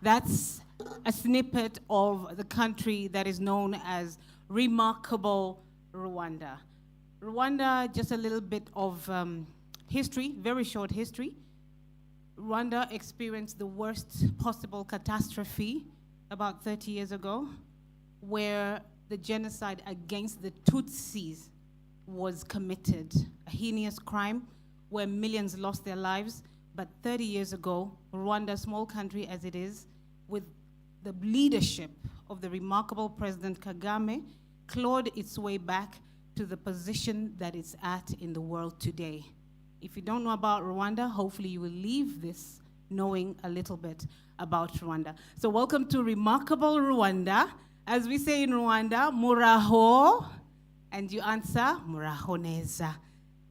That's a snippet of the country that is known as Remarkable Rwanda. Rwanda, just a little bit of history, very short history. Rwanda experienced the worst possible catastrophe about 30 years ago, where the genocide against the Tutsis was committed, a heinous crime where millions lost their lives. But 30 years ago, Rwanda, small country as it is, with the leadership of the remarkable President Kagame, clawed its way back to the position that it's at in the world today. If you don't know about Rwanda, hopefully you will leave this knowing a little bit about Rwanda. So welcome to Remarkable Rwanda. As we say in Rwanda, muraho, and you answer muraho neza.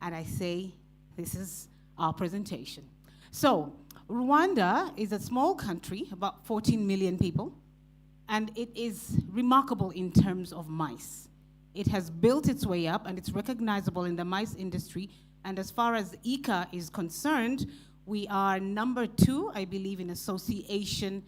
And I say, this is our presentation. So Rwanda is a small country, about 14 million people, and it is remarkable in terms of mice. It has built its way up, and it's recognizable in the mice industry. And as far as ICA is concerned, we are number 2, I believe, in association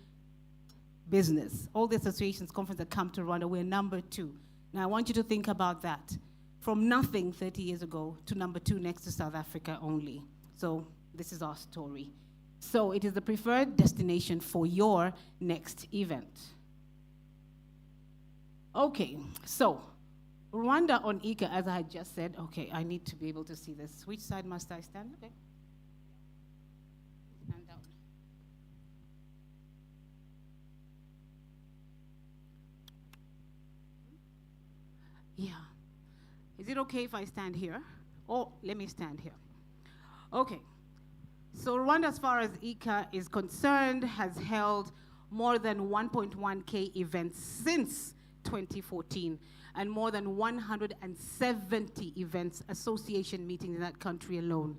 business. All the associations, conferences that come to Rwanda, we're number 2. Now, I want you to think about that. From nothing 30 years ago to number 2 next to South Africa only. So this is our story. So it is the preferred destination for your next event. Okay, so Rwanda on ICA, as I had just said. Okay, I need to be able to see this. Which side must I stand? Okay. Stand down. Yeah. Is it okay if I stand here? Oh, let me stand here. Okay. So Rwanda, as far as ICA is concerned, has held more than 1.1K events since 2014, and more than 170 events, association meetings in that country alone.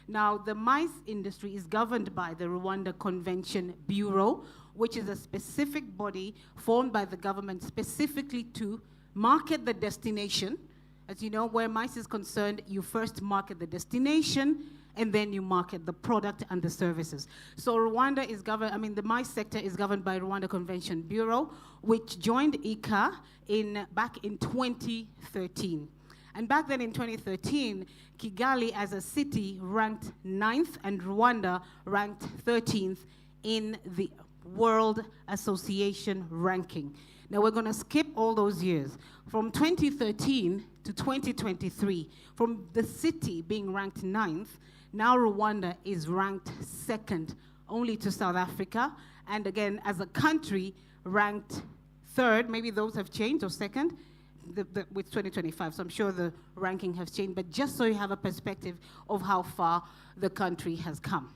Now, the mice industry is governed by the Rwanda Convention Bureau, which is a specific body formed by the government specifically to market the destination. As you know, where mice is concerned, you first market the destination, and then you market the product and the services. So Rwanda is governed, the mice sector is governed by Rwanda Convention Bureau, which joined ICA back in 2013. And back then in 2013, Kigali as a city ranked 9th and Rwanda ranked 13th in the World Association ranking. Now we're gonna skip all those years. From 2013 to 2023, from the city being ranked 9th, now Rwanda is ranked 2nd, only to South Africa. And again, as a country, ranked 3rd, maybe those have changed, or 2nd, with 2025. So I'm sure the ranking has changed, but just so you have a perspective of how far the country has come.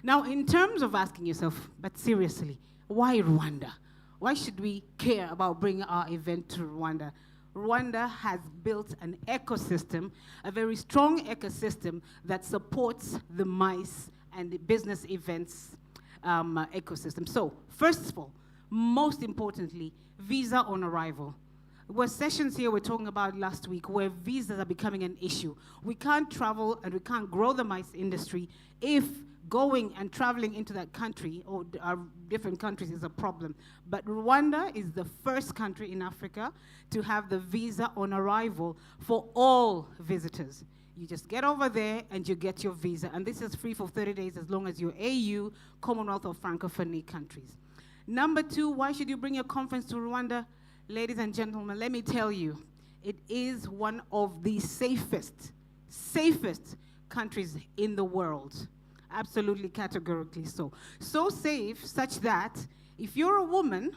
Now, in terms of asking yourself, but seriously, why Rwanda? Why should we care about bringing our event to Rwanda? Rwanda has built an ecosystem, a very strong ecosystem that supports the mice and the business events ecosystem. So, first of all, most importantly, visa on arrival. There were sessions here we're talking about last week where visas are becoming an issue. We can't travel and we can't grow the mice industry if going and traveling into that country or different countries is a problem. But Rwanda is the first country in Africa to have the visa on arrival for all visitors. You just get over there and you get your visa. And this is free for 30 days as long as you're AU, Commonwealth or Francophonie countries. Number 2, why should you bring your conference to Rwanda? Ladies and gentlemen, let me tell you, it is one of the safest countries in the world. Absolutely, categorically so. So safe, such that if you're a woman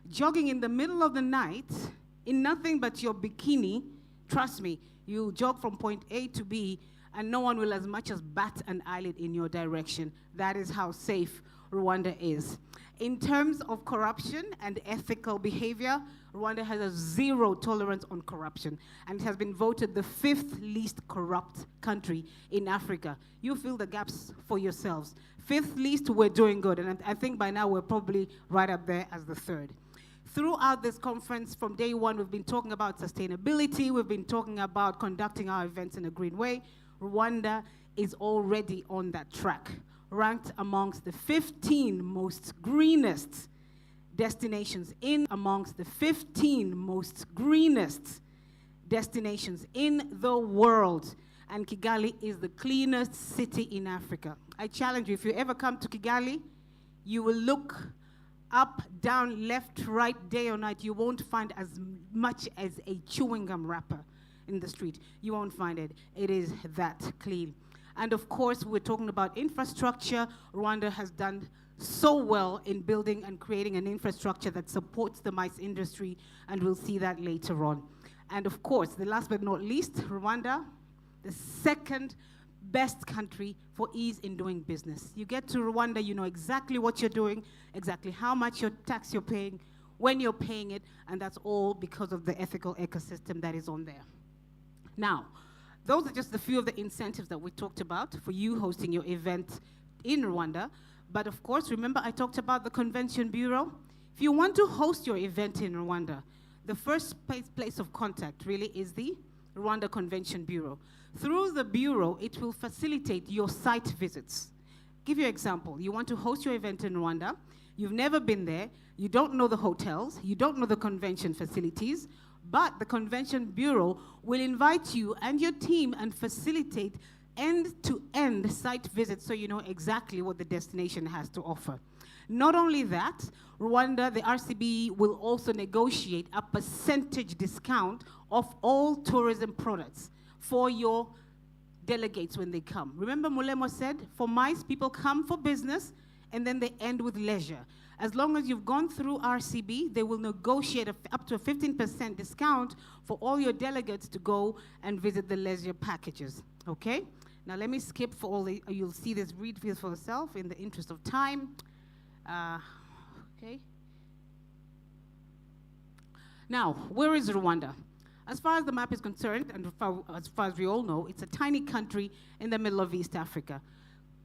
jogging in the middle of the night in nothing but your bikini, trust me, you'll jog from point A to B and no one will as much as bat an eyelid in your direction. That is how safe Rwanda is. In terms of corruption and ethical behavior, Rwanda has a 0 tolerance on corruption and has been voted the 5th least corrupt country in Africa. You fill the gaps for yourselves. 5th least, we're doing good, and I think by now we're probably right up there as the 3rd. Throughout this conference, from day one, we've been talking about sustainability, we've been talking about conducting our events in a green way. Rwanda is already on that track. ranked amongst the 15 most greenest destinations in the world. And Kigali is the cleanest city in Africa. I challenge you, if you ever come to Kigali, you will look up, down, left, right, day or night. You won't find as much as a chewing gum wrapper in the street. You won't find it. It is that clean. And of course, we're talking about infrastructure. Rwanda has done so well in building and creating an infrastructure that supports the mice industry, and we'll see that later on. And of course, the last but not least, Rwanda, the second best country for ease in doing business. You get to Rwanda, you know exactly what you're doing, exactly how much your tax you're paying, when you're paying it, and that's all because of the ethical ecosystem that is on there. Now, those are just a few of the incentives that we talked about for you hosting your event in Rwanda. But of course, remember I talked about the Convention Bureau? If you want to host your event in Rwanda, the first place of contact really is the Rwanda Convention Bureau. Through the Bureau, it will facilitate your site visits. Give you an example. You want to host your event in Rwanda. You've never been there. You don't know the hotels. You don't know the convention facilities. But the Convention Bureau will invite you and your team and facilitate end-to-end site visits so you know exactly what the destination has to offer. Not only that, Rwanda, the RCB, will also negotiate a percentage discount of all tourism products for your delegates when they come. Remember Mulemo said, for mice, people come for business and then they end with leisure. As long as you've gone through RCB, they will negotiate up to a 15% discount for all your delegates to go and visit the leisure packages, okay? Now let me skip for all the, you'll see this, read this for yourself in the interest of time. Okay. Now, where is Rwanda? As far as the map is concerned, and as far as we all know, it's a tiny country in the middle of East Africa.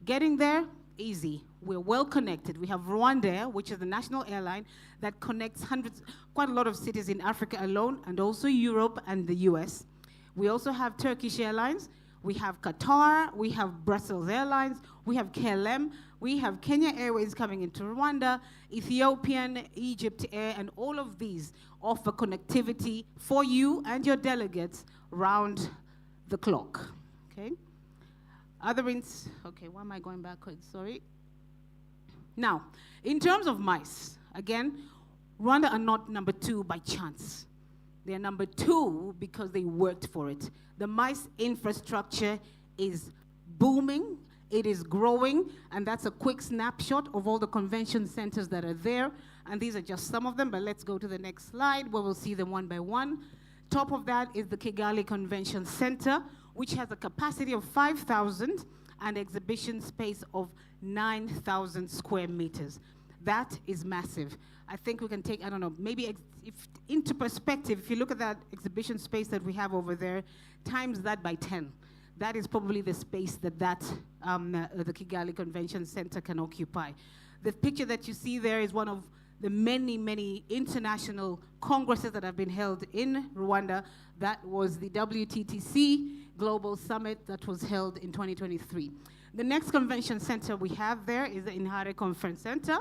Getting there, easy. We're well connected. We have Rwandair, which is the national airline that connects quite a lot of cities in Africa alone, and also Europe and the US. We also have Turkish Airlines. We have Qatar, we have Brussels Airlines, we have KLM, we have Kenya Airways coming into Rwanda, Ethiopian, Egypt Air, and all of these offer connectivity for you and your delegates round the clock, okay? Okay, why am I going backwards, sorry. Now, in terms of mice, again, Rwanda are not number 2 by chance. They're number 2 because they worked for it. The mice infrastructure is booming, it is growing, and that's a quick snapshot of all the convention centers that are there. And these are just some of them, but let's go to the next slide where we'll see them one by one. Top of that is the Kigali Convention Center, which has a capacity of 5,000 and exhibition space of 9,000 square meters. That is massive. I think we can take, I don't know, maybe into perspective, if you look at that exhibition space that we have over there, times that by 10. That is probably the space that the Kigali Convention Center can occupy. The picture that you see there is one of the many, many international congresses that have been held in Rwanda. That was the WTTC Global Summit that was held in 2023. The next convention center we have there is the Intare Conference Center.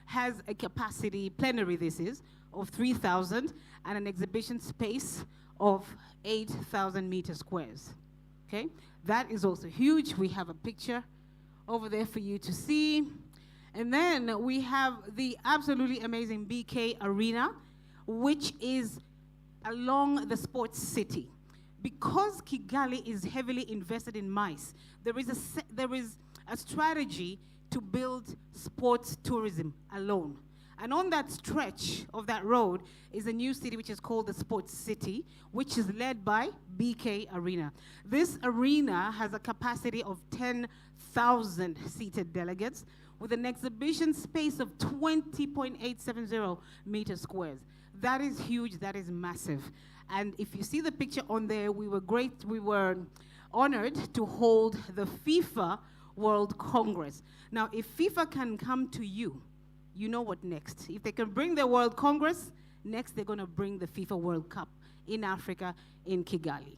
Has a capacity, plenary this is, of 3,000 and an exhibition space of 8,000 meter squares, okay? That is also huge. We have a picture over there for you to see. And then we have the absolutely amazing BK Arena, which is along the sports city. Because Kigali is heavily invested in mice, there is a strategy to build sports tourism alone. And on that stretch of that road is a new city which is called the Sports City, which is led by BK Arena. This arena has a capacity of 10,000 seated delegates with an exhibition space of 20.870 meter squares. That is huge, that is massive. And if you see the picture on there, we were honored to hold the FIFA World Congress. Now, if FIFA can come to you, you know what next. If they can bring the World Congress, next they're going to bring the FIFA World Cup in Africa, in Kigali.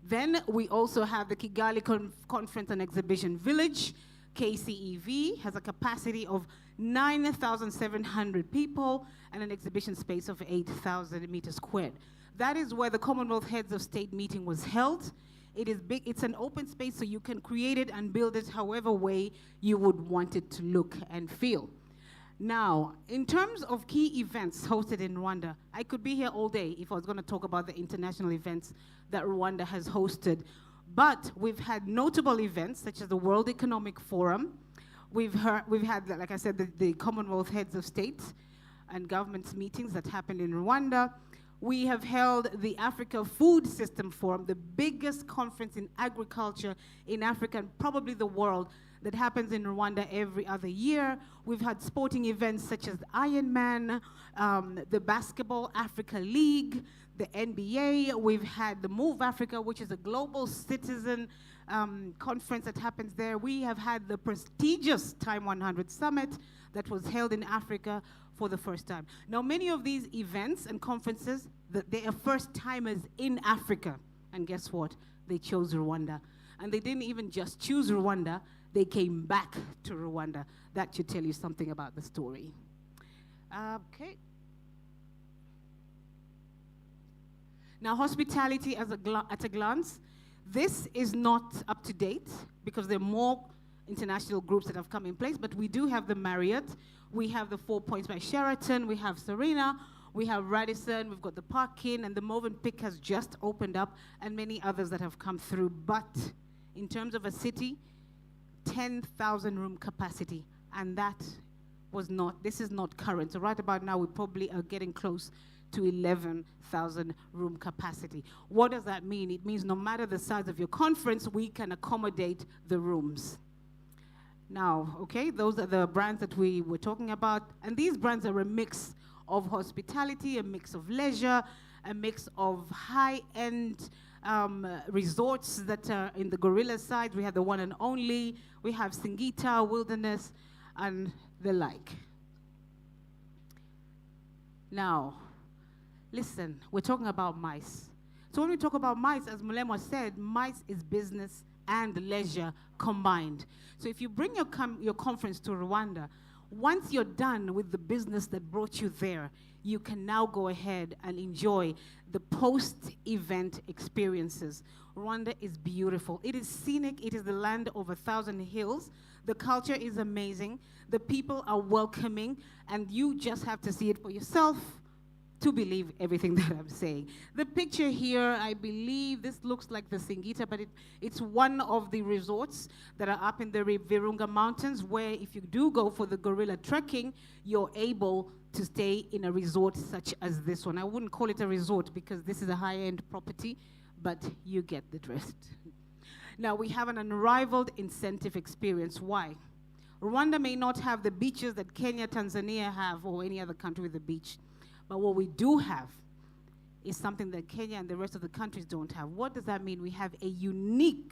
Then we also have the Kigali Conference and Exhibition Village. KCEV has a capacity of 9,700 people and an exhibition space of 8,000 meters squared. That is where the Commonwealth Heads of State meeting was held. It is big, it's an open space, so you can create it and build it however way you would want it to look and feel. Now, in terms of key events hosted in Rwanda, I could be here all day if I was going to talk about the international events that Rwanda has hosted. But we've had notable events such as the World Economic Forum. We've had, like I said, the Commonwealth Heads of State and Governments meetings that happened in Rwanda. We have held the Africa Food System Forum, the biggest conference in agriculture in Africa and probably the world, that happens in Rwanda every other year. We've had sporting events such as the Ironman, the Basketball Africa League, the NBA. We've had the Move Africa, which is a global citizen conference that happens there. We have had the prestigious Time 100 Summit that was held in Africa for the first time. Now, many of these events and conferences, they are first-timers in Africa. And guess what? They chose Rwanda. And they didn't even just choose Rwanda, they came back to Rwanda. That should tell you something about the story. Okay. Now, hospitality at a glance. This is not up to date because there are more international groups that have come in place, but we do have the Marriott, we have the 4 Points by Sheraton, we have Serena, we have Radisson, we've got the Park Inn, and the Movenpick has just opened up, and many others that have come through. But in terms of a city, 10,000 room capacity, and that was not, this is not current. So right about now, we probably are getting close to 11,000 room capacity. What does that mean? It means no matter the size of your conference, we can accommodate the rooms. Now, okay, those are the brands that we were talking about, and these brands are a mix of hospitality, a mix of leisure, a mix of high-end resorts that are in the Gorilla side. We have the One and Only, we have Singita, Wilderness, and the like. Now, listen, we're talking about MICE. So when we talk about MICE, as Mulemo said, MICE is business and leisure combined. So if you bring your conference to Rwanda, once you're done with the business that brought you there, you can now go ahead and enjoy the post-event experiences. Rwanda is beautiful. It is scenic. It is the land of 1,000 hills. The culture is amazing. The people are welcoming, and you just have to see it for yourself to believe everything that I'm saying. The picture here, I believe this looks like the Singita, but it's one of the resorts that are up in the Virunga Mountains, where if you do go for the gorilla trekking, you're able to stay in a resort such as this one. I wouldn't call it a resort because this is a high-end property, but you get the drift. Now, we have an unrivaled incentive experience. Why? Rwanda may not have the beaches that Kenya, Tanzania have, or any other country with a beach. But what we do have is something that Kenya and the rest of the countries don't have. What does that mean? We have a unique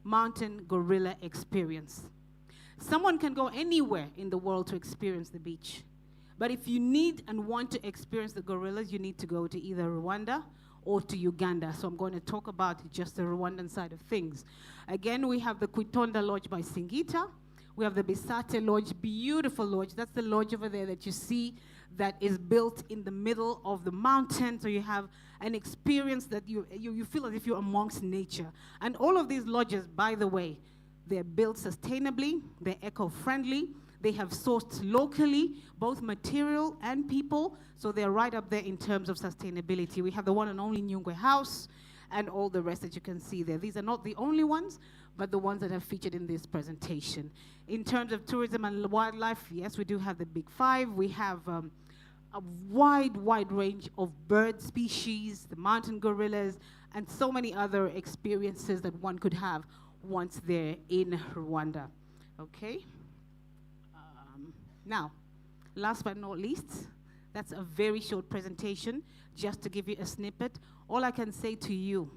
mountain gorilla experience. Someone can go anywhere in the world to experience the beach. But if you need and want to experience the gorillas, you need to go to either Rwanda or to Uganda. So I'm going to talk about just the Rwandan side of things. Again, we have the Kwitonda Lodge by Singita. We have the Bisate Lodge, beautiful lodge. That's the lodge over there that you see that is built in the middle of the mountain. So you have an experience that you feel as if you're amongst nature. And all of these lodges, by the way, they're built sustainably, they're eco-friendly, they have sourced locally, both material and people, so they're right up there in terms of sustainability. We have the One and Only Nyungwe House and all the rest that you can see there. These are not the only ones, but the ones that are featured in this presentation. In terms of tourism and wildlife, yes, we do have the Big Five. We have a wide range of bird species, the mountain gorillas, and so many other experiences that one could have once they're in Rwanda. Okay? Now, last but not least, that's a very short presentation, just to give you a snippet. All I can say to you,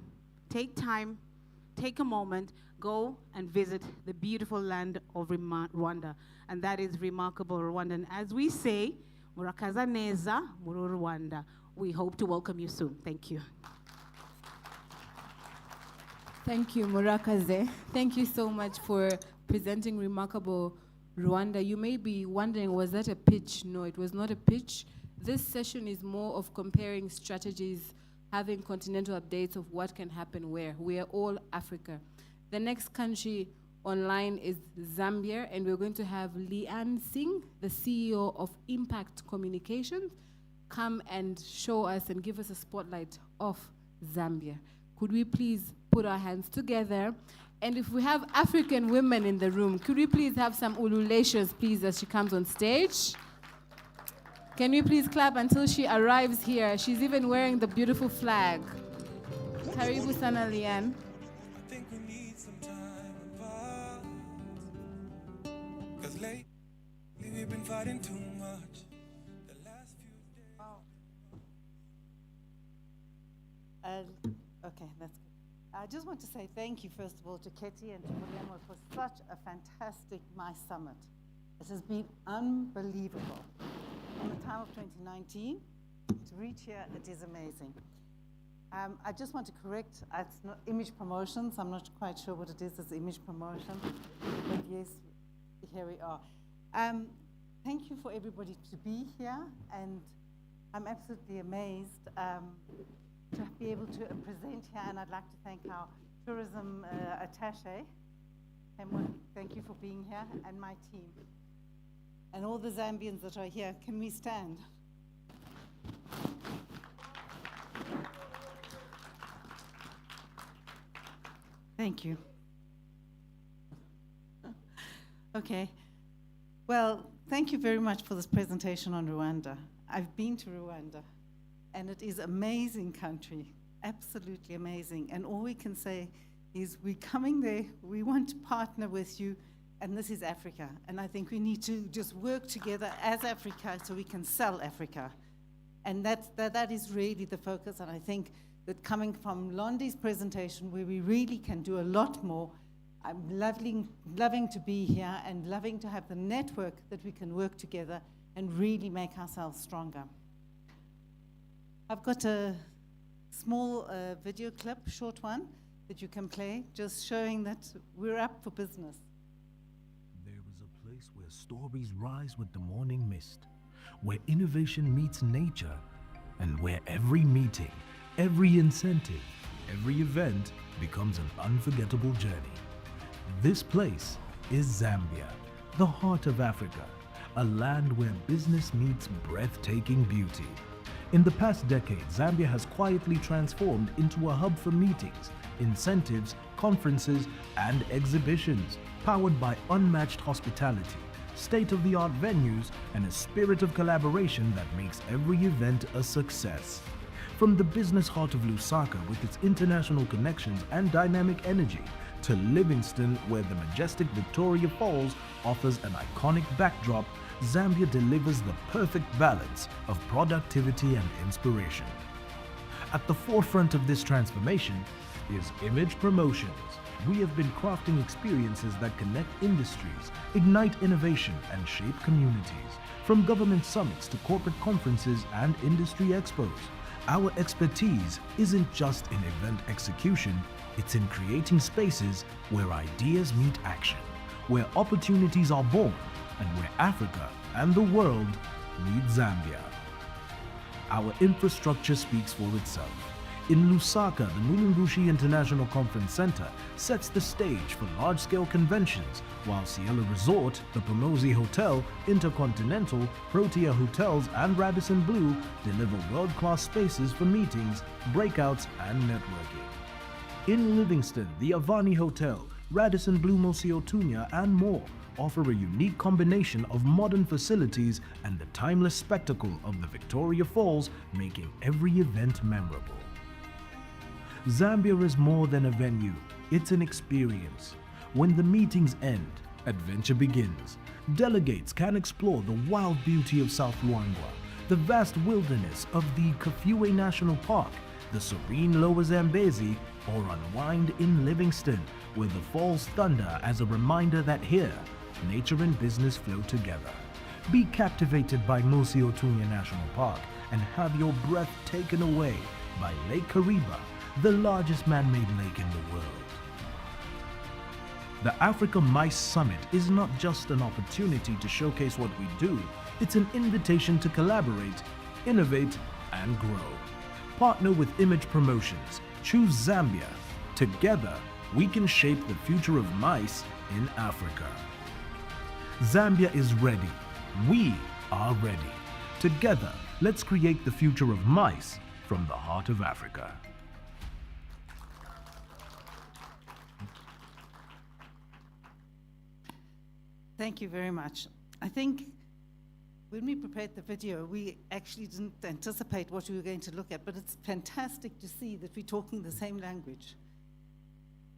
take time, take a moment, go and visit the beautiful land of Rwanda. And that is remarkable Rwanda. And as we say, Murakaza neza muri Rwanda. We hope to welcome you soon. Thank you. Thank you, Murakaze. Thank you so much for presenting remarkable Rwanda. You may be wondering, was that a pitch? No, it was not a pitch. This session is more of comparing strategies, having continental updates of what can happen where. We are all Africa. The next country online is Zambia, and we're going to have Leanne Singh, the CEO of Impact Communications, come and show us and give us a spotlight of Zambia. Could we please put our hands together? And if we have African women in the room, could we please have some ululations, please, as she comes on stage? Can we please clap until she arrives here? She's even wearing the beautiful flag. Karibu sana, Leanne. Lately we've been fighting too much. The last few days. Okay, that's good. I just want to say thank you, first of all, to Ketty and to Muriamo for such a fantastic My Summit. It has been unbelievable. From the time of 2019 to reach here, it is amazing. I just want to correct, it's not image promotions. I'm not quite sure what it is as image promotion, but yes, here we are. Thank you for everybody to be here, and I'm absolutely amazed to be able to present here, and I'd like to thank our tourism attaché, thank you for being here, and my team. And all the Zambians that are here, can we stand? Thank you. Okay. Well, thank you very much for this presentation on Rwanda. I've been to Rwanda, and it is an amazing country, absolutely amazing. And all we can say is we're coming there, we want to partner with you, and this is Africa. And I think we need to just work together as Africa so we can sell Africa. And that is really the focus, and I think that coming from Londi's presentation, where we really can do a lot more, I'm loving to be here and loving to have the network that we can work together and really make ourselves stronger. I've got a small video clip, short one, that you can play, just showing that we're up for business. There is a place where stories rise with the morning mist, where innovation meets nature, and where every meeting, every incentive, every event becomes an unforgettable journey. This place is Zambia, the heart of Africa, a land where business meets breathtaking beauty. In the past decade, Zambia has quietly transformed into a hub for meetings, incentives, conferences, and exhibitions, powered by unmatched hospitality, state-of-the-art venues, and a spirit of collaboration that makes every event a success. From the business heart of Lusaka with its international connections and dynamic energy, to Livingstone, where the majestic Victoria Falls offers an iconic backdrop, Zambia delivers the perfect balance of productivity and inspiration. At the forefront of this transformation is Image Promotions. We have been crafting experiences that connect industries, ignite innovation, and shape communities. From government summits to corporate conferences and industry expos, our expertise isn't just in event execution, it's in creating spaces where ideas meet action, where opportunities are born, and where Africa and the world meet Zambia. Our infrastructure speaks for itself. In Lusaka, the Mulungushi International Conference Center sets the stage for large-scale conventions, while Cielo Resort, the Pomozi Hotel, Intercontinental, Protea Hotels, and Radisson Blu deliver world-class spaces for meetings, breakouts, and networking. In Livingstone, the Avani Hotel, Radisson Blu Mosiotunya, and more offer a unique combination of modern facilities and the timeless spectacle of the Victoria Falls, making every event memorable. Zambia is more than a venue, it's an experience. When the meetings end, adventure begins. Delegates can explore the wild beauty of South Luangwa, the vast wilderness of the Kafue National Park, the serene Lower Zambezi, or unwind in Livingstone, where the falls thunder as a reminder that here, nature and business flow together. Be captivated by Mosiotunya National Park and have your breath taken away by Lake Kariba, the largest man-made lake in the world. The Africa Mice Summit is not just an opportunity to showcase what we do, it's an invitation to collaborate, innovate, and grow. Partner with Image Promotions. Choose Zambia. Together, we can shape the future of mice in Africa. Zambia is ready. We are ready. Together, let's create the future of mice from the heart of Africa. Thank you very much. I think when we prepared the video, we actually didn't anticipate what we were going to look at, but it's fantastic to see that we're talking the same language,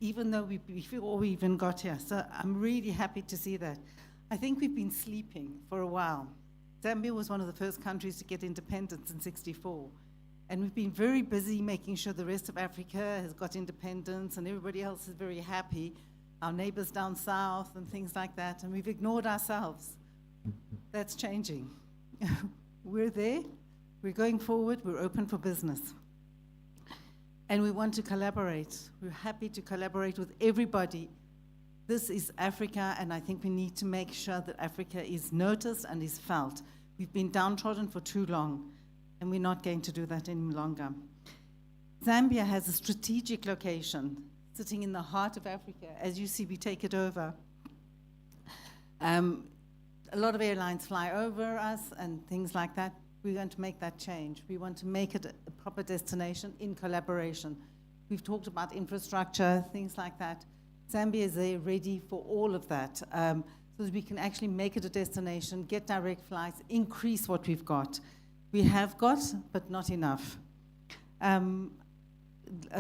even though before we even got here. So I'm really happy to see that. I think we've been sleeping for a while. Zambia was one of the first countries to get independence in '64. And we've been very busy making sure the rest of Africa has got independence and everybody else is very happy, our neighbors down south and things like that, and we've ignored ourselves. That's changing. We're there, we're going forward, we're open for business. And we want to collaborate. We're happy to collaborate with everybody. This is Africa, and I think we need to make sure that Africa is noticed and is felt. We've been downtrodden for too long, and we're not going to do that any longer. Zambia has a strategic location sitting in the heart of Africa. As you see, we take it over. A lot of airlines fly over us and things like that. We're going to make that change. We want to make it a proper destination in collaboration. We've talked about infrastructure, things like that. Zambia is there ready for all of that, so that we can actually make it a destination, get direct flights, increase what we've got. We have got, but not enough.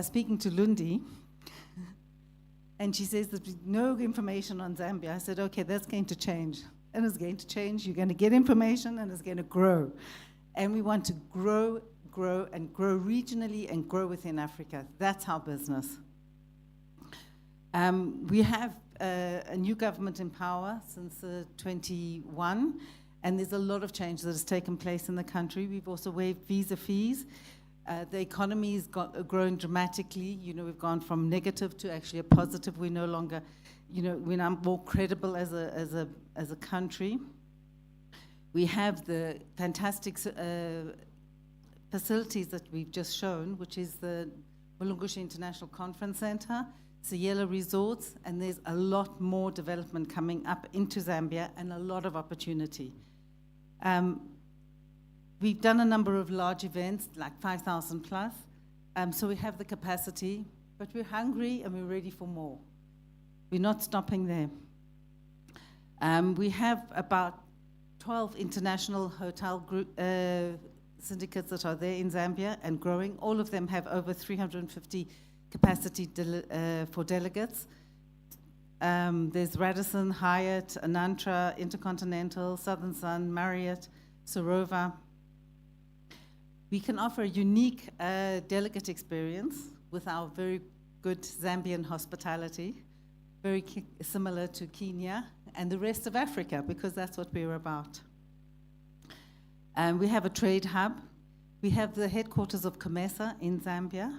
Speaking to Lundi, and she says there's no information on Zambia. I said, okay, that's going to change. And it's going to change. You're going to get information, and it's going to grow. And we want to grow, and grow regionally and grow within Africa. That's our business. We have a new government in power since 21, and there's a lot of change that has taken place in the country. We've also waived visa fees. The economy has grown dramatically. You know, we've gone from negative to actually a positive. We're no longer, you know, we're now more credible as a country. We have the fantastic facilities that we've just shown, which is the Mulungushi International Conference Center, Siyela Resorts, and there's a lot more development coming up into Zambia and a lot of opportunity. We've done a number of large events, like 5,000 plus, so we have the capacity, but we're hungry and we're ready for more. We're not stopping there. We have about 12 international hotel group syndicates that are there in Zambia and growing. All of them have over 350 capacity for delegates. There's Radisson, Hyatt, Anantra, Intercontinental, Southern Sun, Marriott, Sarova. We can offer a unique delegate experience with our very good Zambian hospitality, very similar to Kenya and the rest of Africa, because that's what we're about. We have a trade hub. We have the headquarters of COMESA in Zambia.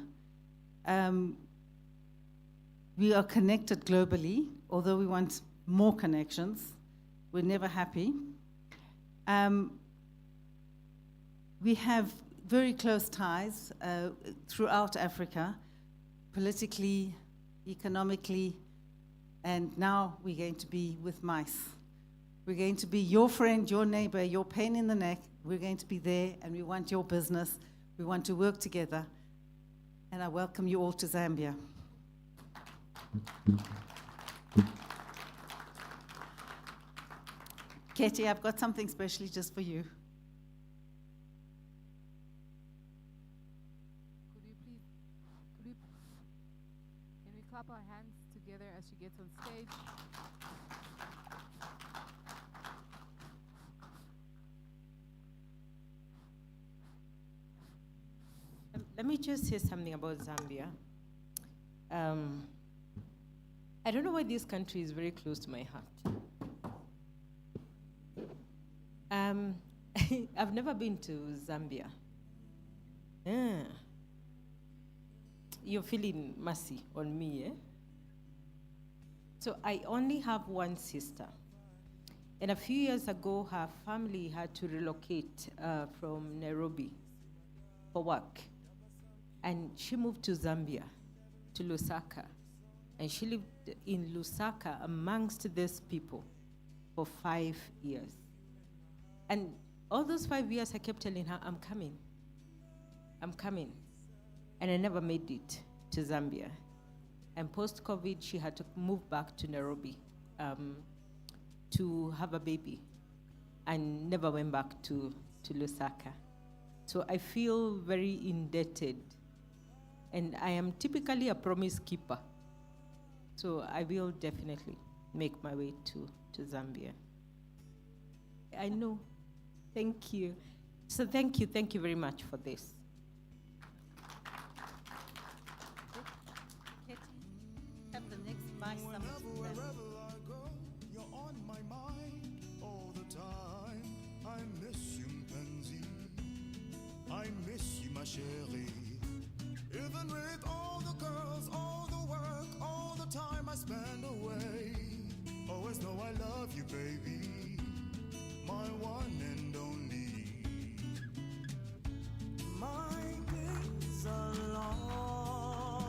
We are connected globally, although we want more connections. We're never happy. We have very close ties throughout Africa, politically, economically, and now we're going to be with mice. We're going to be your friend, your neighbor, your pain in the neck. We're going to be there, and we want your business. We want to work together. And I welcome you all to Zambia. Katie, I've got something specially just for you. Can we clap our hands together as she gets on stage? Let me just say something about Zambia. I don't know why this country is very close to my heart. I've never been to Zambia. you're feeling mercy on me, eh? So I only have one sister. And a few years ago, her family had to relocate from Nairobi for work. And she moved to Zambia, to Lusaka. And she lived in Lusaka amongst these people for 5 years. And all those 5 years, I kept telling her, I'm coming. I'm coming. And I never made it to Zambia. And post-COVID, she had to move back to Nairobi to have a baby and never went back to Lusaka. So I feel very indebted. And I am typically a promise keeper. So I will definitely make my way to Zambia. I know. Thank you. So thank you very much for this. Have the next Vice Summit. You're on my mind all the time. I miss you, Mpenzi. I miss you, ma chérie. Even with all the girls, all the work, all the time I spend away, always know I love you, baby. My one and only. My days are long,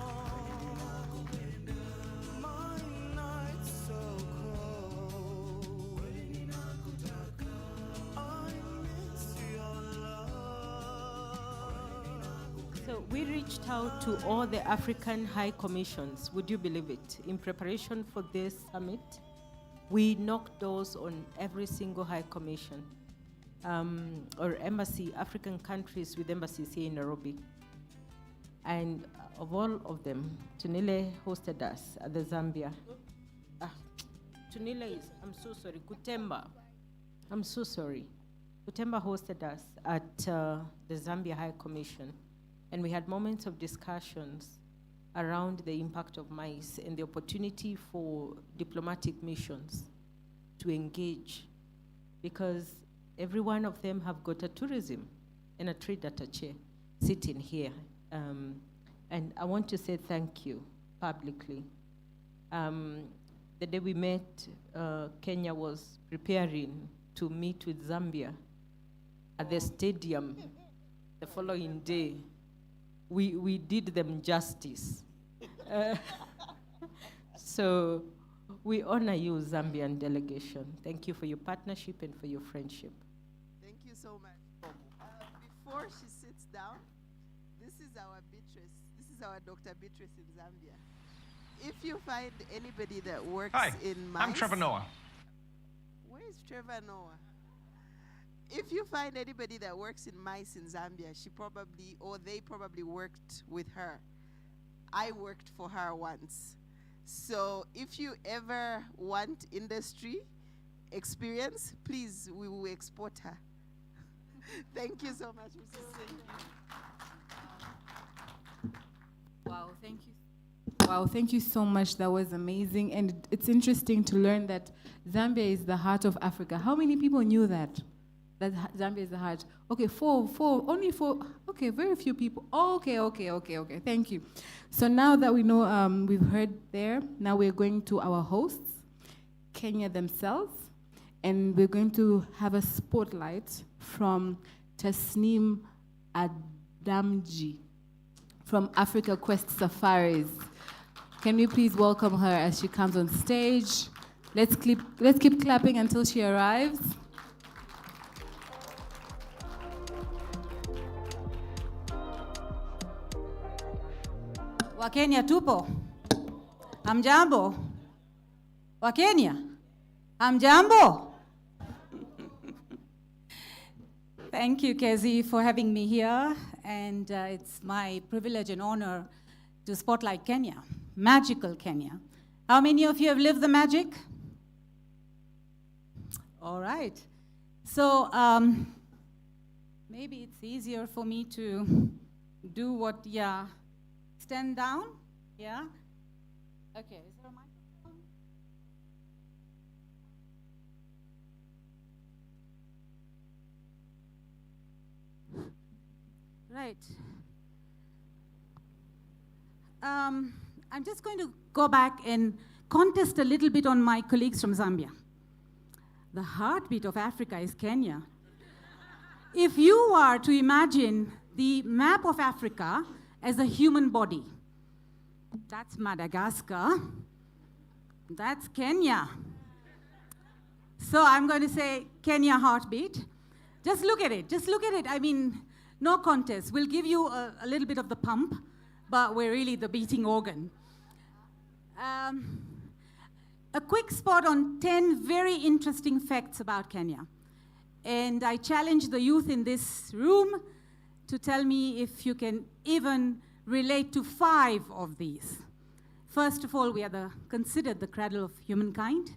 my nights so cold. I miss your love. So we reached out to all the African high commissions, would you believe it, in preparation for this summit. We knocked doors on every single high commission or embassy, African countries with embassies here in Nairobi. And of all of them, Tunile hosted us at the Zambia. Tunile is, I'm so sorry, Kutemba. I'm so sorry. Kutemba hosted us at the Zambia High Commission. And we had moments of discussions around the impact of mice and the opportunity for diplomatic missions to engage, because every one of them have got a tourism and a trade attaché sitting here. And I want to say thank you publicly. The day we met, Kenya was preparing to meet with Zambia at the stadium the following day. We did them justice. So we honor you, Zambian delegation. Thank you for your partnership and for your friendship. Thank you so much. Before she sits down, this is our Beatrice. This is our Dr. Beatrice in Zambia. If you find anybody that works in mice... I'm Trevor Noah. Where is Trevor Noah? If you find anybody that works in mice in Zambia, she probably, or they probably worked with her. I worked for her once. So if you ever want industry experience, please, we will export her. Thank you so much, Mrs. Singh. Wow, thank you. Wow, thank you so much. That was amazing. And it's interesting to learn that Zambia is the heart of Africa. How many people knew that? That Zambia is the heart. Okay, only four. Okay, very few people. Okay. Thank you. So now that we know, we've heard there, now we're going to our hosts, Kenya themselves, and we're going to have a spotlight from Tasneem Adamji from Africa Quest Safaris. Can we please welcome her as she comes on stage? Let's keep clapping until she arrives. Wakenya tupo? Hamjambo? Wakenya? Hamjambo? Thank you, Kezi, for having me here. And it's my privilege and honor to spotlight Kenya, magical Kenya. How many of you have lived the magic? All right. So maybe it's easier for me to do what, stand down, yeah? Okay, is there a microphone? Right. I'm just going to go back and contest a little bit on my colleagues from Zambia. The heartbeat of Africa is Kenya. If you are to imagine the map of Africa as a human body, that's Madagascar, that's Kenya. So I'm going to say Kenya heartbeat. Just look at it, just look at it. I mean, no contest. We'll give you a little bit of the pump, but we're really the beating organ. A quick spot on 10 very interesting facts about Kenya. And I challenge the youth in this room to tell me if you can even relate to 5 of these. First of all, we are considered the cradle of humankind,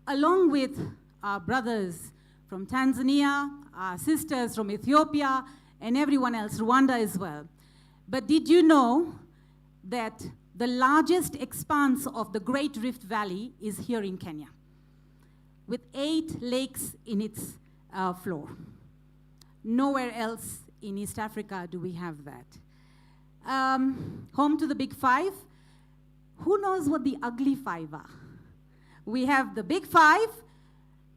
along with our brothers from Tanzania, our sisters from Ethiopia, and everyone else, Rwanda as well. But did you know that the largest expanse of the Great Rift Valley is here in Kenya, with 8 lakes in its floor? Nowhere else in East Africa do we have that. Home to the Big 5. Who knows what the ugly 5 are? We have the Big 5,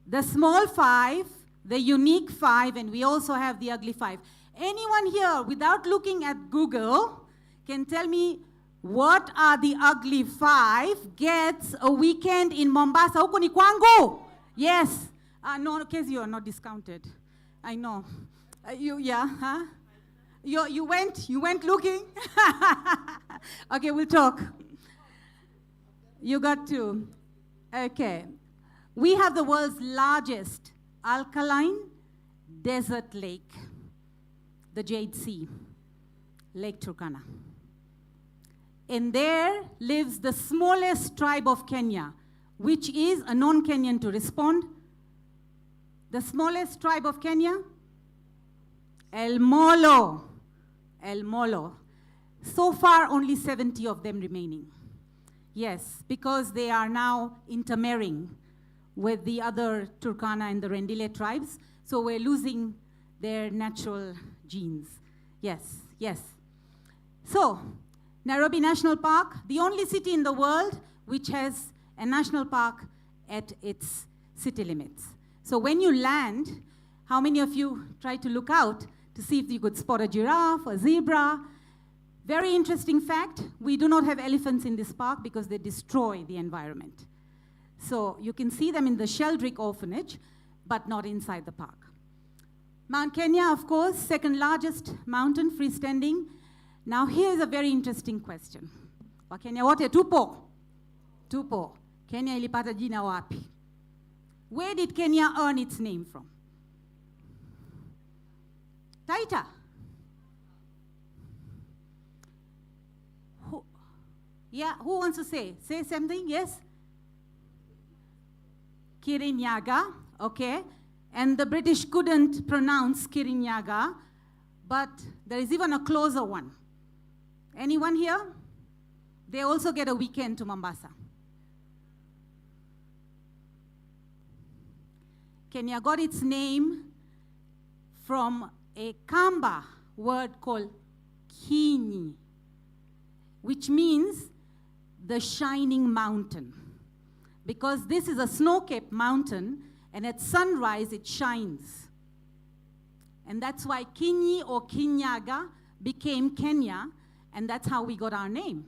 the small 5, the unique 5, and we also have the ugly 5. Anyone here, without looking at Google, can tell me what are the ugly 5 gets a weekend in Mombasa? Huko ni kwangu? Yes. No, Kezi, you are not discounted. I know. You went looking? Okay, we'll talk. You got 2. Okay. We have the world's largest alkaline desert lake, the Jade Sea, Lake Turkana. And there lives the smallest tribe of Kenya, which is a non-Kenyan to respond. The smallest tribe of Kenya? El Molo. El Molo. So far, only 70 of them remaining. Yes, because they are now intermarrying with the other Turkana and the Rendile tribes, so we're losing their natural genes. Yes, yes. So, Nairobi National Park, the only city in the world which has a national park at its city limits. So when you land, how many of you try to look out to see if you could spot a giraffe, a zebra? Very interesting fact, we do not have elephants in this park because they destroy the environment. So you can see them in the Sheldrick Orphanage, but not inside the park. Mount Kenya, of course, second largest mountain, freestanding. Now here's a very interesting question. Wakenya wote tupo? Tupo. Kenya ilipata jina wapi? Where did Kenya earn its name from? Taita. Who wants to say? Say something, yes? Kirinyaga, okay. And the British couldn't pronounce Kirinyaga, but there is even a closer one. Anyone here? They also get a weekend to Mombasa. Kenya got its name from a Kamba word called Kinyi, which means the shining mountain. Because this is a snow-capped mountain, and at sunrise it shines. And that's why Kinyi or Kinyaga became Kenya, and that's how we got our name.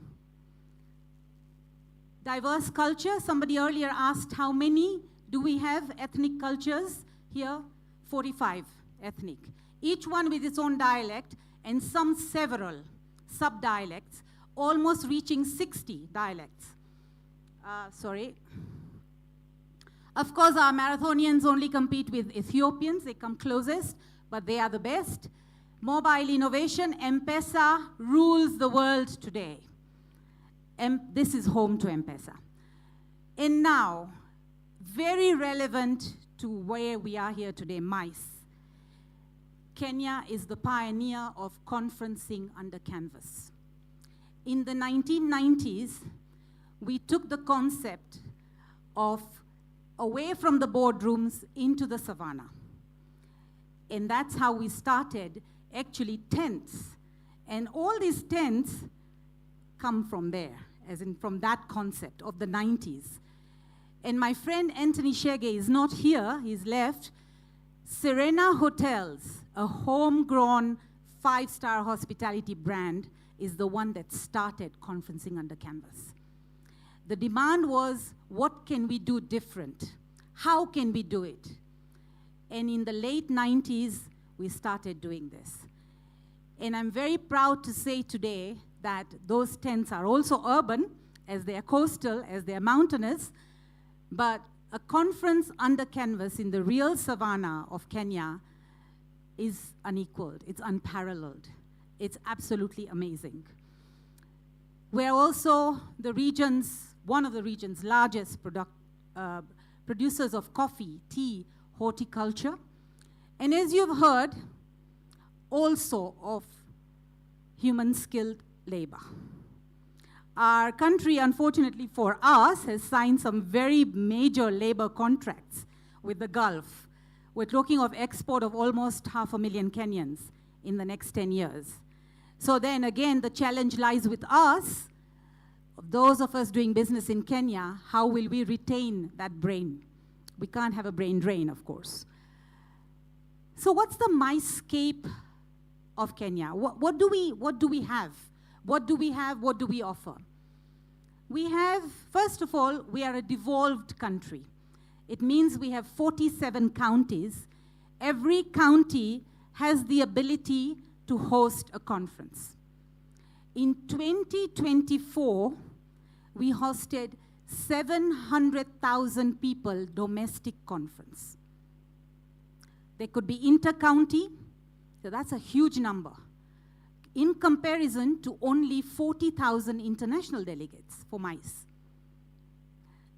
Diverse culture. Somebody earlier asked how many do we have ethnic cultures here? 45 ethnic. Each one with its own dialect, and some several sub-dialects, almost reaching 60 dialects. Of course, our marathonians only compete with Ethiopians. They come closest, but they are the best. Mobile innovation, M-Pesa rules the world today. This is home to M-Pesa. And now, very relevant to where we are here today, MICE. Kenya is the pioneer of conferencing under canvas. In the 1990s, we took the concept of away from the boardrooms into the savannah. And that's how we started, actually, tents. And all these tents come from there, as in from that concept of the 90s. And my friend Anthony Shege is not here, he's left. Serena Hotels, a homegrown 5-star hospitality brand, is the one that started conferencing under canvas. The demand was, what can we do different? How can we do it? And in the late 90s, we started doing this. And I'm very proud to say today that those tents are also urban, as they are coastal, as they are mountainous, but a conference under canvas in the real savannah of Kenya is unequaled, it's unparalleled. It's absolutely amazing. We're also the region's, one of the region's largest producers of coffee, tea, horticulture, and as you've heard, also of human skilled labor. Our country, unfortunately for us, has signed some very major labor contracts with the Gulf. We're talking of export of almost 500,000 Kenyans in the next 10 years. So then again, the challenge lies with us, those of us doing business in Kenya. How will we retain that brain? We can't have a brain drain, of course. So what's the MICEscape of Kenya? What do we have? What do we have? What do we offer? We have, first of all, we are a devolved country. It means we have 47 counties. Every county has the ability to host a conference. In 2024, we hosted 700,000 people domestic conference. They could be inter-county, so that's a huge number, in comparison to only 40,000 international delegates for MICE.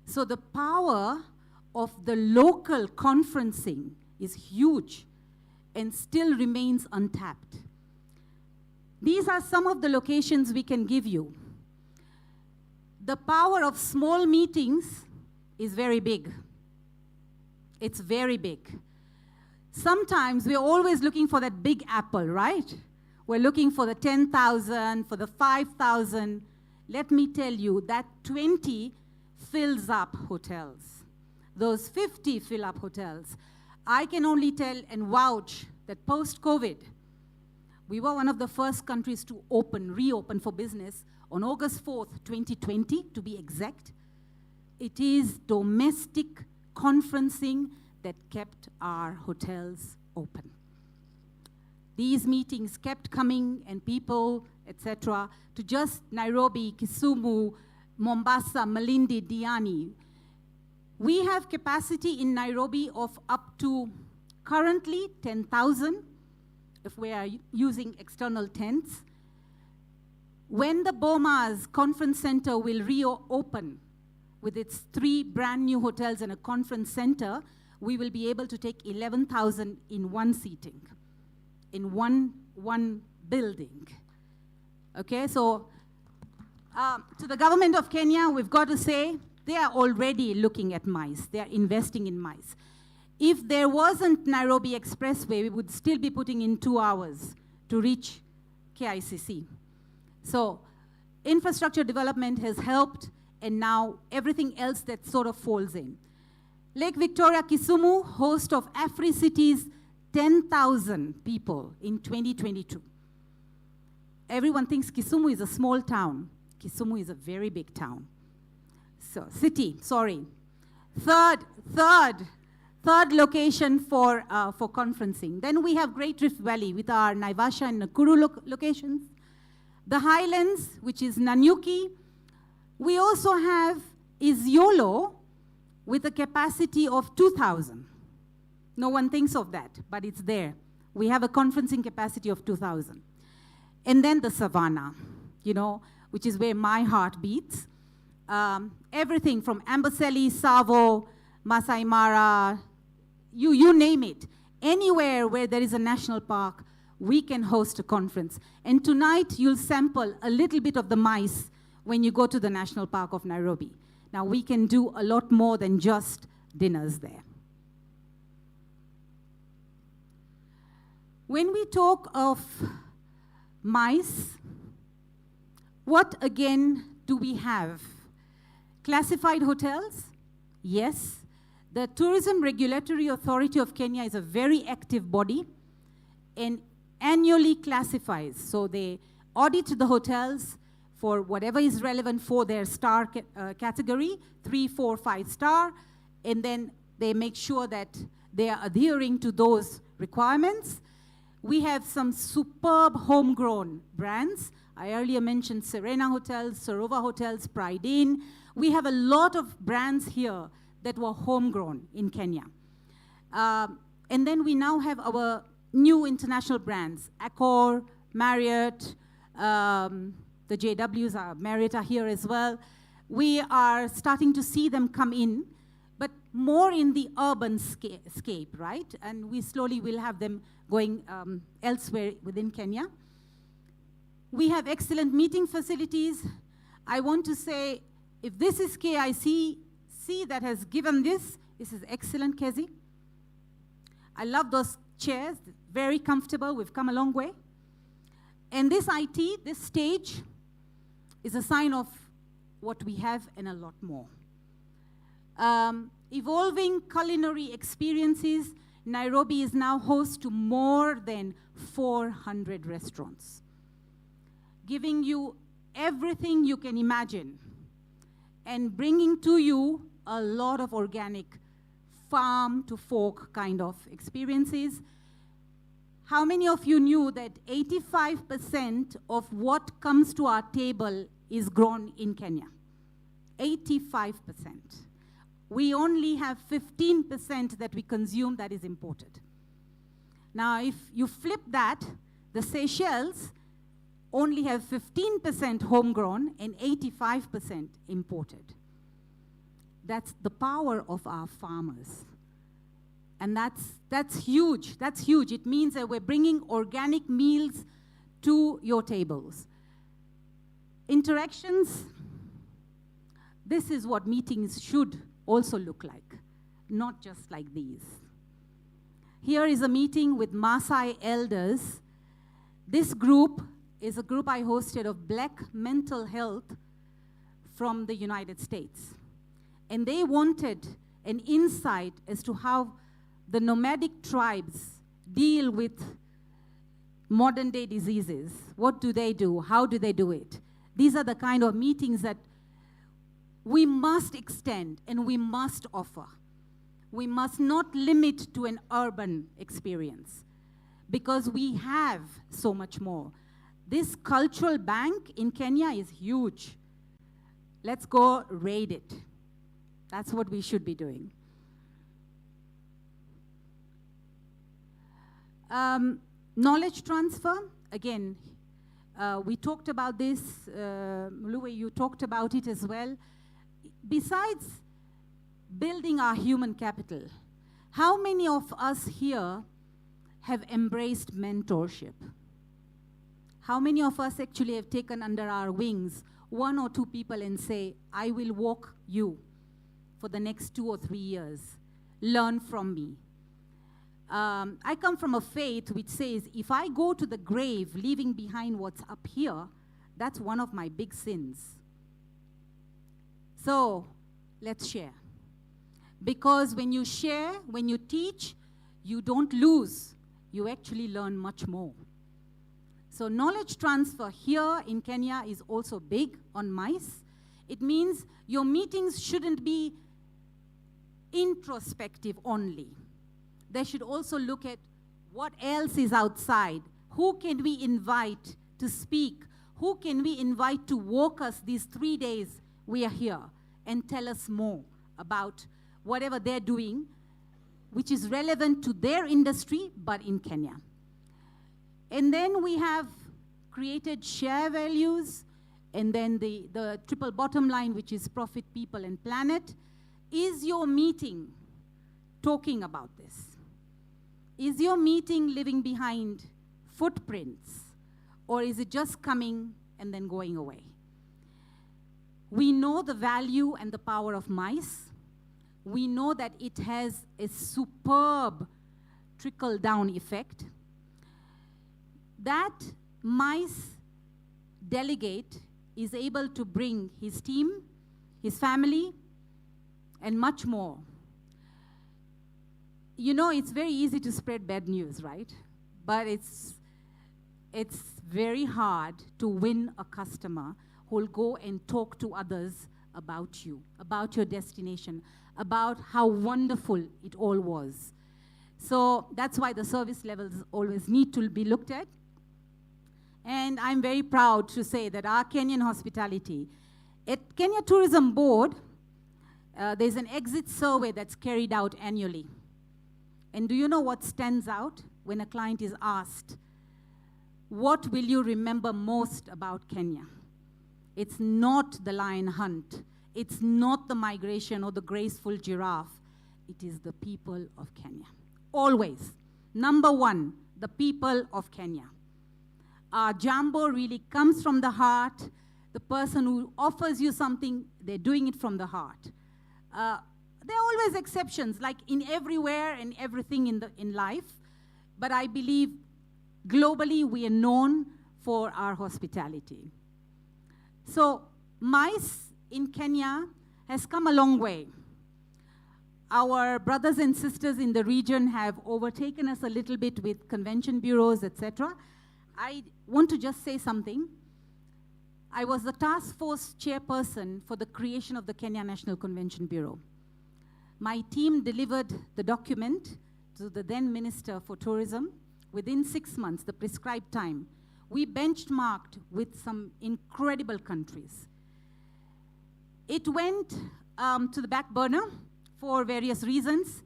So the power of the local conferencing is huge and still remains untapped. These are some of the locations we can give you. The power of small meetings is very big. It's very big. Sometimes we're always looking for that big apple, right? We're looking for the 10,000, for the 5,000. Let me tell you, that 20 fills up hotels. Those 50 fill up hotels. I can only tell and vouch that post-COVID, we were one of the first countries to reopen for business on August 4th, 2020, to be exact. It is domestic conferencing that kept our hotels open. These meetings kept coming, and people, etc., to just Nairobi, Kisumu, Mombasa, Malindi, Diani. We have capacity in Nairobi of up to currently 10,000 if we are using external tents. When the Bomas Conference Center will reopen with its 3 brand new hotels and a conference center, we will be able to take 11,000 in one seating, in one building. Okay, so to the government of Kenya, we've got to say, they are already looking at MICE. They are investing in MICE. If there wasn't Nairobi Expressway, we would still be putting in 2 hours to reach KICC. So infrastructure development has helped, and now everything else that sort of falls in. Lake Victoria, Kisumu, host of AfriCity's 10,000 people in 2022. Everyone thinks Kisumu is a small town. Kisumu is a very big town. So, Third location for conferencing. Then we have Great Rift Valley with our Naivasha and Nakuru locations. The Highlands, which is Nanyuki. We also have Isiolo with a capacity of 2,000. No one thinks of that, but it's there. We have a conferencing capacity of 2,000. And then the Savannah, which is where my heart beats. Everything from Amboseli, Savo, Masai Mara, you name it. Anywhere where there is a national park, we can host a conference. And tonight, you'll sample a little bit of the MICE when you go to the National Park of Nairobi. Now, we can do a lot more than just dinners there. When we talk of MICE, What again do we have? Classified hotels? Yes. The Tourism Regulatory Authority of Kenya is a very active body and annually classifies. So they audit the hotels for whatever is relevant for their star category, 3, 4, 5 star, and then they make sure that they are adhering to those requirements. We have some superb homegrown brands. I earlier mentioned Serena Hotels, Sarova Hotels, Pride Inn. We have a lot of brands here that were homegrown in Kenya. And then we now have our new international brands, Accor, Marriott, the JWs are, Marriott are here as well. We are starting to see them come in, but more in the urban scape, right? And we slowly will have them going elsewhere within Kenya. We have excellent meeting facilities. I want to say, if this is KICC that has given this is excellent, Kezi. I love those chairs, very comfortable. We've come a long way. And this IT, this stage, is a sign of what we have and a lot more. Evolving culinary experiences. Nairobi is now host to more than 400 restaurants, giving you everything you can imagine and bringing to you a lot of organic farm to fork kind of experiences. How many of you knew that 85% of what comes to our table is grown in Kenya? 85%. We only have 15% that we consume that is imported. Now, if you flip that, the Seychelles only have 15% homegrown and 85% imported. That's the power of our farmers. And that's huge. That's huge. It means that we're bringing organic meals to your tables. Interactions. This is what meetings should also look like, not just like these. Here is a meeting with Maasai elders. This group is a group I hosted of Black mental health from the United States. And they wanted an insight as to how the nomadic tribes deal with modern day diseases. What do they do? How do they do it? These are the kind of meetings that we must extend and we must offer. We must not limit to an urban experience because we have so much more. This cultural bank in Kenya is huge. Let's go raid it. That's what we should be doing. Knowledge transfer, again, we talked about this. Muluwe, you talked about it as well. Besides building our human capital, how many of us here have embraced mentorship? How many of us actually have taken under our wings 1 or 2 people and say, I will walk you for the next 2 or 3 years. Learn from me. I come from a faith which says, if I go to the grave leaving behind what's up here, that's one of my big sins. So let's share. Because when you share, when you teach, you don't lose. You actually learn much more. So knowledge transfer here in Kenya is also big on MICE. It means your meetings shouldn't be introspective only. They should also look at what else is outside. Who can we invite to speak? Who can we invite to walk us these 3 days we are here and tell us more about whatever they're doing, which is relevant to their industry, but in Kenya. And then we have created share values, and then the triple bottom line, which is profit, people, and planet. Is your meeting talking about this? Is your meeting leaving behind footprints, or is it just coming and then going away? We know the value and the power of MICE. We know that it has a superb trickle-down effect. That MICE delegate is able to bring his team, his family, and much more. You know, it's very easy to spread bad news, right? But it's very hard to win a customer who will go and talk to others about you, about your destination, about how wonderful it all was. So that's why the service levels always need to be looked at. And I'm very proud to say that our Kenyan hospitality, at Kenya Tourism Board, there's an exit survey that's carried out annually. And do you know what stands out when a client is asked, what will you remember most about Kenya? It's not the lion hunt. It's not the migration or the graceful giraffe. It is the people of Kenya. Always. Number one, the people of Kenya. Our Jambo really comes from the heart. The person who offers you something, they're doing it from the heart. There are always exceptions, like in everywhere and everything in life. But I believe globally we are known for our hospitality. So MICE in Kenya has come a long way. Our brothers and sisters in the region have overtaken us a little bit with convention bureaus, etc. I want to just say something. I was the task force chairperson for the creation of the Kenya National Convention Bureau. My team delivered the document to the then Minister for Tourism within 6 months, the prescribed time. We benchmarked with some incredible countries. It went to the back burner for various reasons,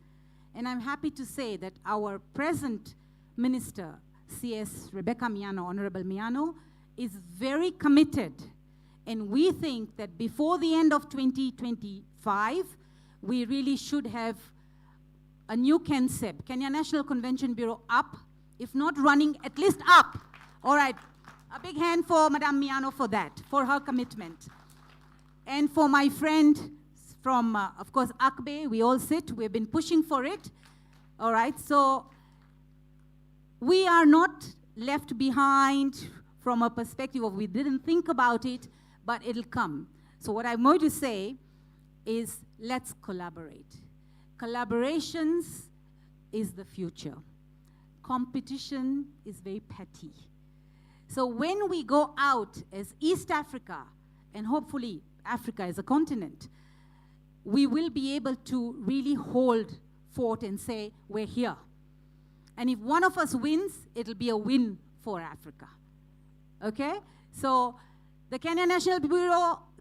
and I'm happy to say that our present Minister, CS Rebecca Miano, Honorable Miano, is very committed, and we think that before the end of 2025, we really should have a new KNCEB, Kenya National Convention Bureau, up, if not running, at least up. All right, a big hand for Madame Miano for that, for her commitment. And for my friend from, of course, ACBE, we all sit, we've been pushing for it. All right, so we are not left behind from a perspective of we didn't think about it, but it'll come. So what I'm going to say is let's collaborate. Collaborations is the future. Competition is very petty. So when we go out as East Africa, and hopefully Africa as a continent, we will be able to really hold fort and say, we're here. And if one of us wins, it'll be a win for Africa. Okay? So the Kenya National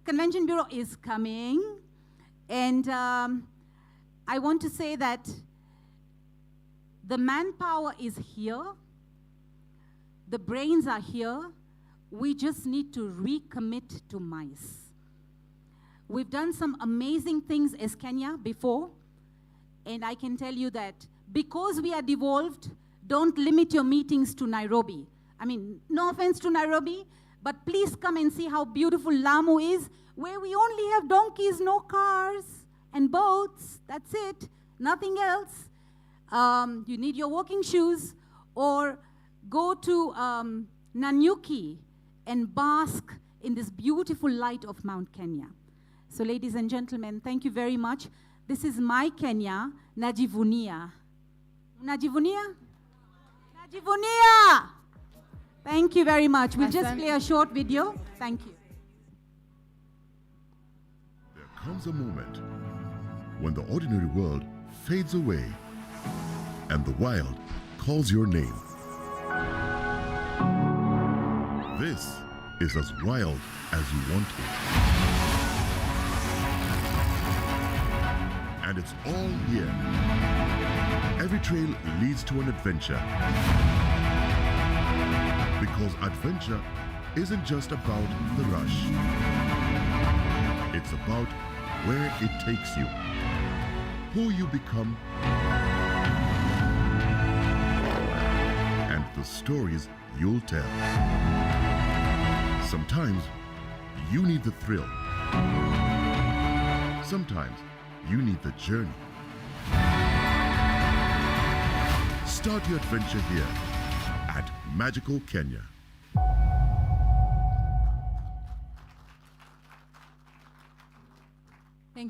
Convention Bureau is coming. And I want to say that the manpower is here. The brains are here. We just need to recommit to MICE. We've done some amazing things as Kenya before. And I can tell you that because we are devolved, don't limit your meetings to Nairobi. I mean, no offense to Nairobi, but please come and see how beautiful Lamu is, where we only have donkeys, no cars, and boats. That's it, nothing else. You need your walking shoes, or go to Nanyuki and bask in this beautiful light of Mount Kenya. So ladies and gentlemen, thank you very much. This is my Kenya, Najivunia. Najivunia? Najivunia! Thank you very much. We'll just play a short video. Thank you. There comes a moment when the ordinary world fades away and the wild calls your name. This is as wild as you want it. And it's all here. Every trail leads to an adventure. Because adventure isn't just about the rush. It's about where it takes you, who you become, and the stories you'll tell. Sometimes you need the thrill. Sometimes you need the journey. Start your adventure here at Magical Kenya.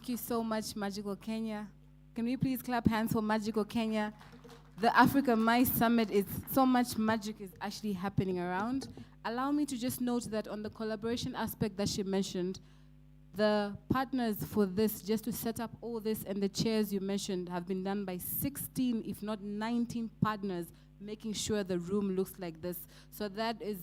Thank you so much, Magical Kenya. Can we please clap hands for Magical Kenya? The Africa Mice Summit is so much magic is actually happening around. Allow me to just note that on the collaboration aspect that she mentioned, the partners for this, just to set up all this and the chairs you mentioned, have been done by 16, if not 19 partners, making sure the room looks like this. So that is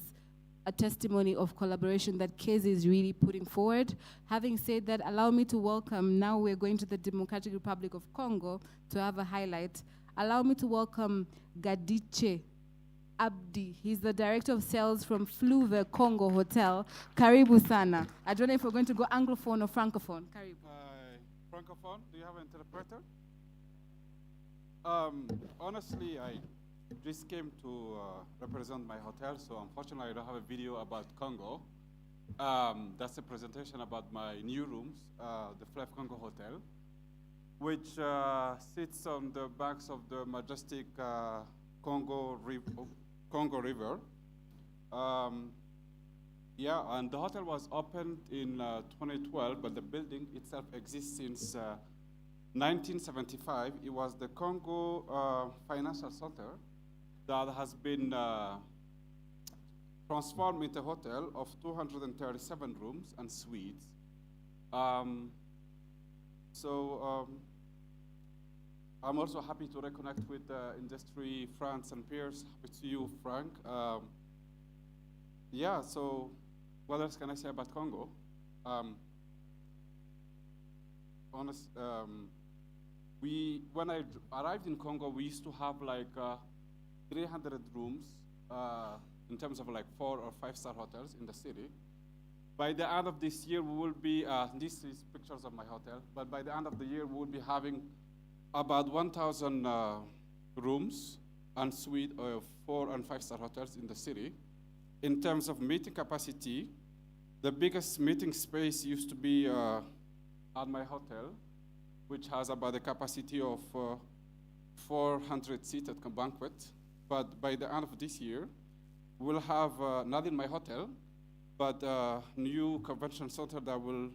a testimony of collaboration that Kezi is really putting forward. Having said that, allow me to welcome, now we're going to the Democratic Republic of Congo to have a highlight. Allow me to welcome Gadiche Abdi. He's the Director of Sales from Fluve Congo Hotel. Karibu sana. I don't know if we're going to go Anglophone or Francophone. Karibu. Francophone, do you have an interpreter? Honestly, I just came to represent my hotel, so unfortunately I don't have a video about Congo. That's a presentation about my new rooms, the Fluve Congo Hotel, which sits on the banks of the majestic Congo River. Yeah, and the hotel was opened in 2012, but the building itself exists since 1975. It was the Congo Financial Center that has been transformed into a hotel of 237 rooms and suites. I'm also happy to reconnect with industry friends and peers. Happy to you, Frank. Yeah, so what else can I say about Congo? When I arrived in Congo, we used to have like 300 rooms in terms of like 4 or 5-star hotels in the city. By the end of this year, we will be, this is pictures of my hotel, but by the end of the year, we will be having about 1,000 rooms and suite of 4 and 5-star hotels in the city. In terms of meeting capacity, the biggest meeting space used to be at my hotel, which has about a capacity of 400 seated banquet. But by the end of this year, we'll have, not in my hotel, but a new convention center that will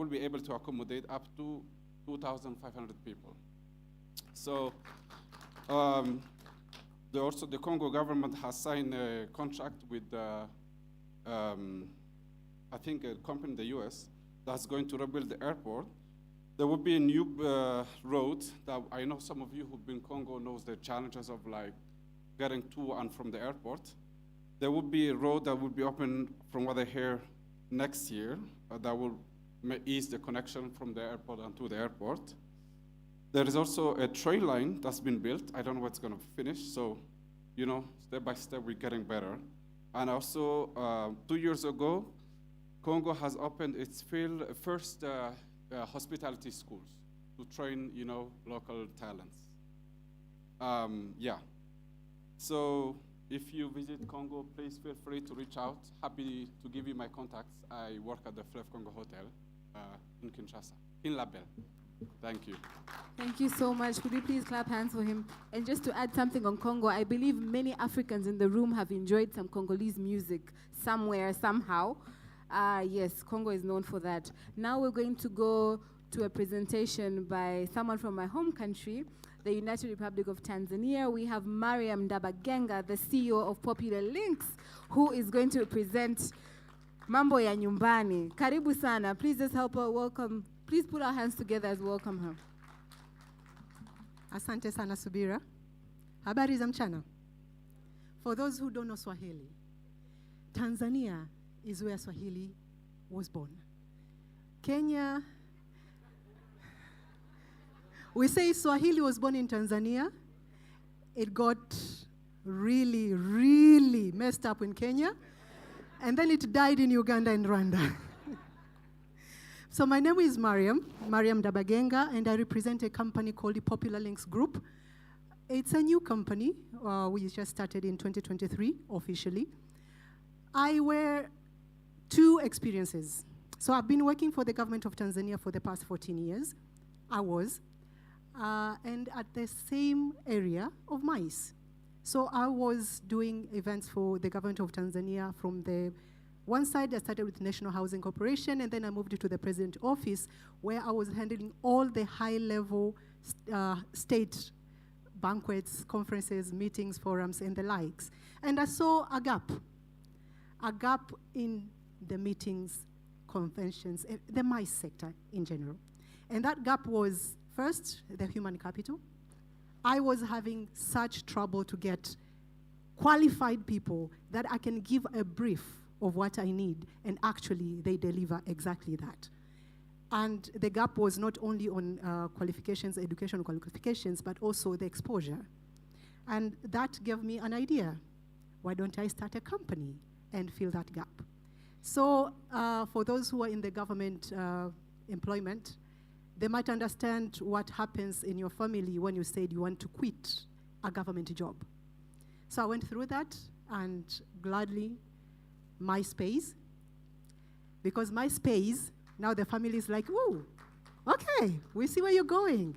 be able to accommodate up to 2,500 people. So also the Congo government has signed a contract with, I think, a company in the US that's going to rebuild the airport. There will be a new road that I know some of you who've been in Congo knows the challenges of like getting to and from the airport. There will be a road that will be open, from what I hear, next year that will ease the connection from the airport and to the airport. There is also a train line that's been built. I don't know what's going to finish, so, you know, step by step, we're getting better. And also, 2 years ago, Congo has opened its first hospitality schools to train, you know, local talents. Yeah. So if you visit Congo, please feel free to reach out. Happy to give you my contacts. I work at the Fluve Congo Hotel in Kinshasa, in Label. Thank you. Thank you so much. Could we please clap hands for him? And just to add something on Congo, I believe many Africans in the room have enjoyed some Congolese music somewhere, somehow. Yes, Congo is known for that. Now we're going to go to a presentation by someone from my home country, the United Republic of Tanzania. We have Mariam Dabagenga, the CEO of Popular Links, who is going to present Mambo ya Nyumbani. Karibu sana. Please just help her welcome. Please put our hands together as we welcome her. Asante sana Subira. Habari za mchana. For those who don't know Swahili, Tanzania is where Swahili was born. Kenya, we say Swahili was born in Tanzania. It got really, really messed up in Kenya. And then it died in Uganda and Rwanda. So my name is Mariam Dabagenga, and I represent a company called the Popular Links Group. It's a new company. We just started in 2023, officially. I wear 2 experiences. So I've been working for the government of Tanzania for the past 14 years. And at the same area of MICE. So I was doing events for the government of Tanzania from the One side, I started with National Housing Corporation, and then I moved to the President Office, where I was handling all the high-level state banquets, conferences, meetings, forums, and the likes. And I saw a gap in the meetings, conventions, the MICE sector in general. And that gap was, first, the human capital. I was having such trouble to get qualified people that I can give a brief of what I need, and actually they deliver exactly that. And the gap was not only on qualifications, educational qualifications, but also the exposure. And that gave me an idea. Why don't I start a company and fill that gap? So for those who are in the government employment, they might understand what happens in your family when you said you want to quit a government job. So I went through that, and gladly, MySpace, because MySpace, now the family is like, ooh, okay, we see where you're going.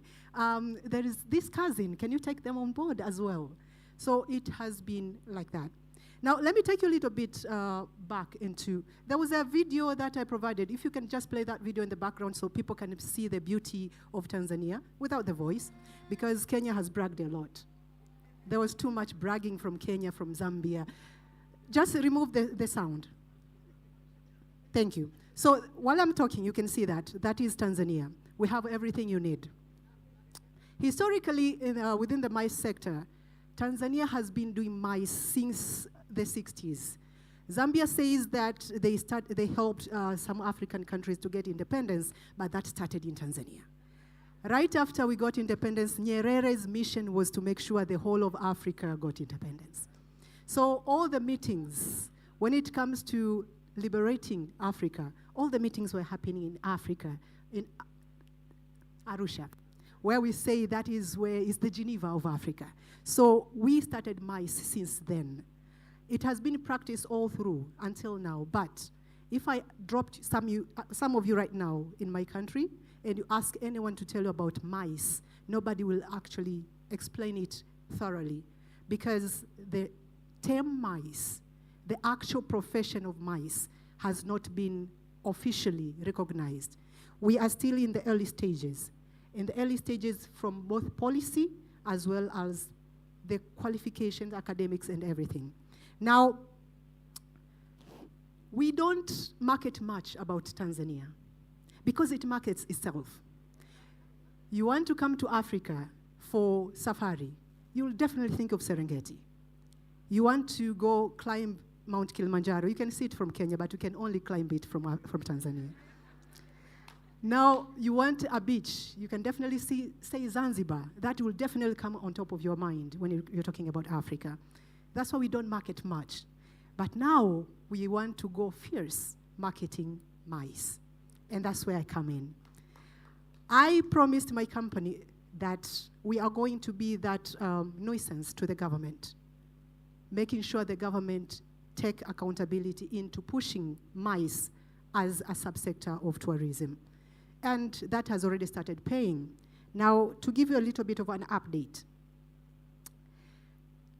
There is this cousin, can you take them on board as well? So it has been like that. Now, let me take you a little bit back into, there was a video that I provided. If you can just play that video in the background so people can see the beauty of Tanzania without the voice, because Kenya has bragged a lot. There was too much bragging from Kenya, from Zambia. Just remove the sound. Thank you. So while I'm talking, you can see that. That is Tanzania. We have everything you need. Historically, within the MICE sector, Tanzania has been doing MICE since the 60s. Zambia says that they helped some African countries to get independence, but that started in Tanzania. Right after we got independence, Nyerere's mission was to make sure the whole of Africa got independence. So all the meetings, when it comes to liberating Africa, all the meetings were happening in Africa, in Arusha, where we say that is where is the Geneva of Africa. So we started MICE since then. It has been practiced all through until now, but if I dropped some of you right now in my country, and you ask anyone to tell you about MICE, nobody will actually explain it thoroughly, because the term MICE, the actual profession of MICE, has not been officially recognized. We are still in the early stages. In the early stages from both policy as well as the qualifications, academics, and everything. Now, we don't market much about Tanzania because it markets itself. You want to come to Africa for safari, you'll definitely think of Serengeti. You want to go climb Mount Kilimanjaro, you can see it from Kenya, but you can only climb it from Tanzania. Now, you want a beach, you can definitely say Zanzibar. That will definitely come on top of your mind when you're talking about Africa. That's why we don't market much. But now, we want to go fierce marketing MICE. And that's where I come in. I promised my company that we are going to be that nuisance to the government, making sure the government take accountability into pushing MICE as a subsector of tourism. And that has already started paying. Now, to give you a little bit of an update,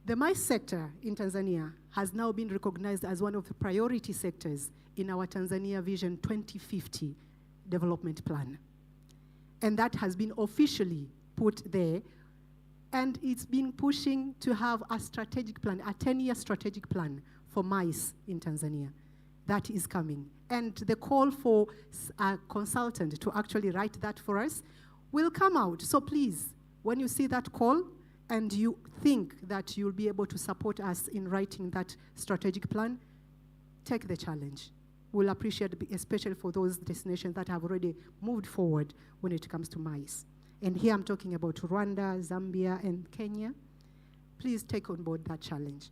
the MICE sector in Tanzania has now been recognized as one of the priority sectors in our Tanzania Vision 2050 development plan. And that has been officially put there. And it's been pushing to have a strategic plan, a 10-year strategic plan for MICE in Tanzania. That is coming. And the call for a consultant to actually write that for us will come out. So please, when you see that call and you think that you'll be able to support us in writing that strategic plan, take the challenge. We'll appreciate it, especially for those destinations that have already moved forward when it comes to MICE. And here I'm talking about Rwanda, Zambia, and Kenya. Please take on board that challenge.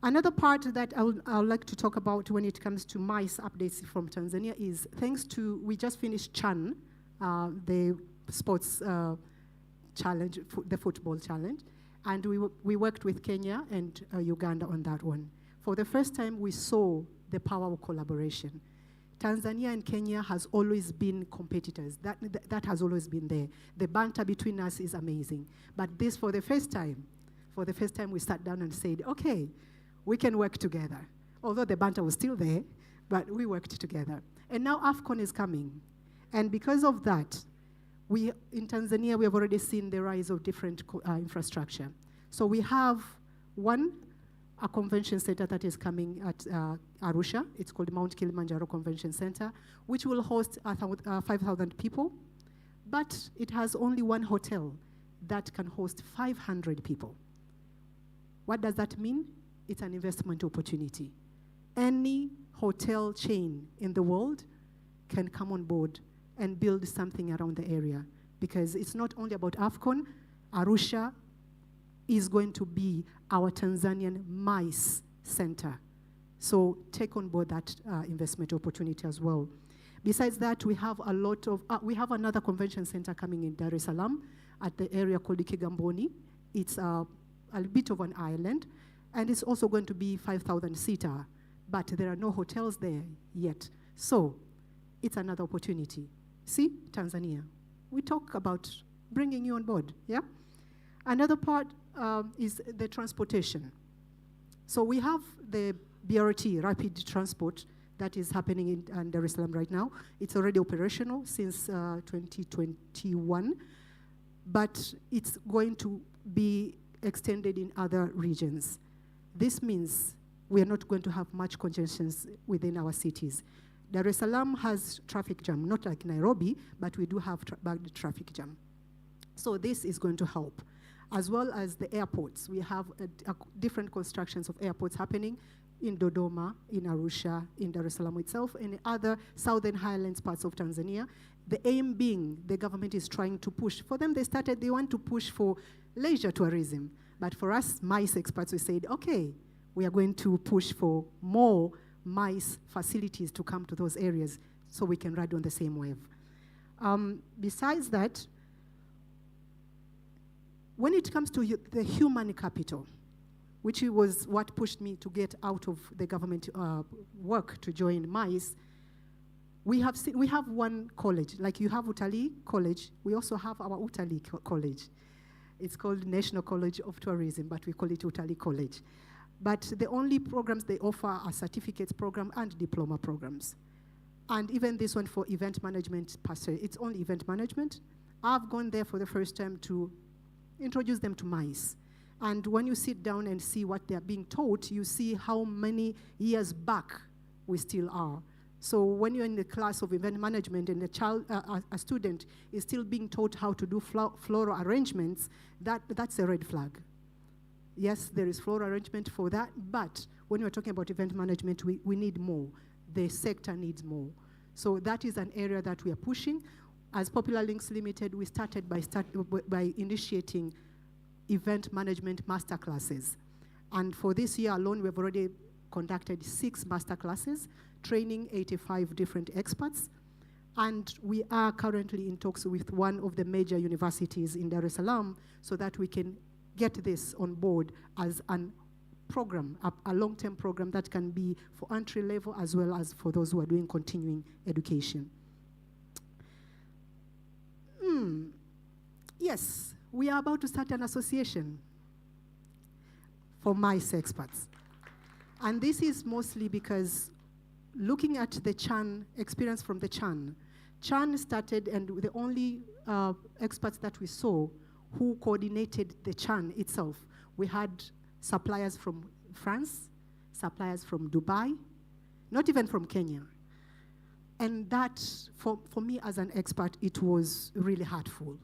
Another part that I would like to talk about when it comes to MICE updates from Tanzania is thanks to, we just finished CHAN, the sports challenge, the football challenge, and we worked with Kenya and Uganda on that one. For the first time, we saw the power of collaboration. Tanzania and Kenya has always been competitors. That has always been there. The banter between us is amazing. But this, for the first time we sat down and said, okay, we can work together. although the banter was still there, but we worked together. And now AFCON is coming. And because of that, in Tanzania, we have already seen the rise of different infrastructure. So we have a convention center that is coming at Arusha. It's called Mount Kilimanjaro Convention Center, which will host 5,000 people. But it has only one hotel that can host 500 people. What does that mean? It's an investment opportunity. Any hotel chain in the world can come on board and build something around the area, because it's not only about AFCON. Arusha is going to be our Tanzanian MICE center. So take on board that investment opportunity as well. Besides that, we have we have another convention center coming in Dar es Salaam at the area called Kigamboni. It's a bit of an island, and it's also going to be 5,000-seater, but there are no hotels there yet. So it's another opportunity. See, Tanzania, we talk about bringing you on board, yeah? Another part is the transportation. So we have the BRT, rapid transport, that is happening in Dar es Salaam right now. It's already operational since 2021, but it's going to be extended in other regions. This means we are not going to have much congestions within our cities. Dar es Salaam has traffic jam, not like Nairobi, but we do have bad traffic jam. So this is going to help. As well as the airports. We have different constructions of airports happening in Dodoma, in Arusha, in Dar es Salaam itself, and in other southern highlands parts of Tanzania. The aim being, the government is trying to push. For them, they want to push for leisure tourism. But for us, MICE experts, we said, okay, we are going to push for more MICE facilities to come to those areas so we can ride on the same wave. Besides that, when it comes to the human capital, which was what pushed me to get out of the government work to join MICE, we have one college. Like you have Utalii College, we also have our Utalii College. It's called National College of Tourism, but we call it Utalii College. But the only programs they offer are certificates program and diploma programs. And even this one for event management per se, it's only event management. I've gone there for the first time to introduce them to MICE. And when you sit down and see what they're being taught, you see how many years back we still are. So when you're in the class of event management and a student is still being taught how to do floral arrangements, that's a red flag. Yes, there is floral arrangement for that, but when you're talking about event management, we need more. The sector needs more. So that is an area that we are pushing. As Popular Links Limited, we started by initiating event management masterclasses. And for this year alone, we've already conducted 6 masterclasses, training 85 different experts. And we are currently in talks with one of the major universities in Dar es Salaam so that we can get this on board as a program, a long-term program that can be for entry level as well as for those who are doing continuing education. Yes, we are about to start an association for MICE experts. And this is mostly because looking at the Chan, experience from the Chan started, and the only experts that we saw who coordinated the Chan itself, we had suppliers from France, suppliers from Dubai, not even from Kenya. And that, for me as an expert, it was really hurtful.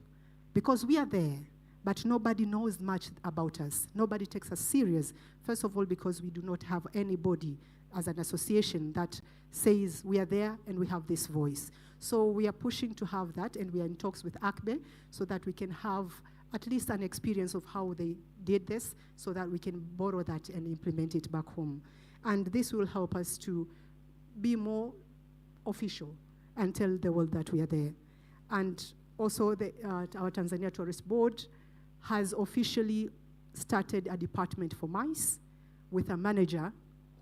Because we are there, but nobody knows much about us. Nobody takes us serious. First of all, because we do not have anybody as an association that says we are there and we have this voice. So we are pushing to have that, and we are in talks with ACBE so that we can have at least an experience of how they did this so that we can borrow that and implement it back home. And this will help us to be more official and tell the world that we are there. And also, our Tanzania Tourist Board has officially started a department for MICE with a manager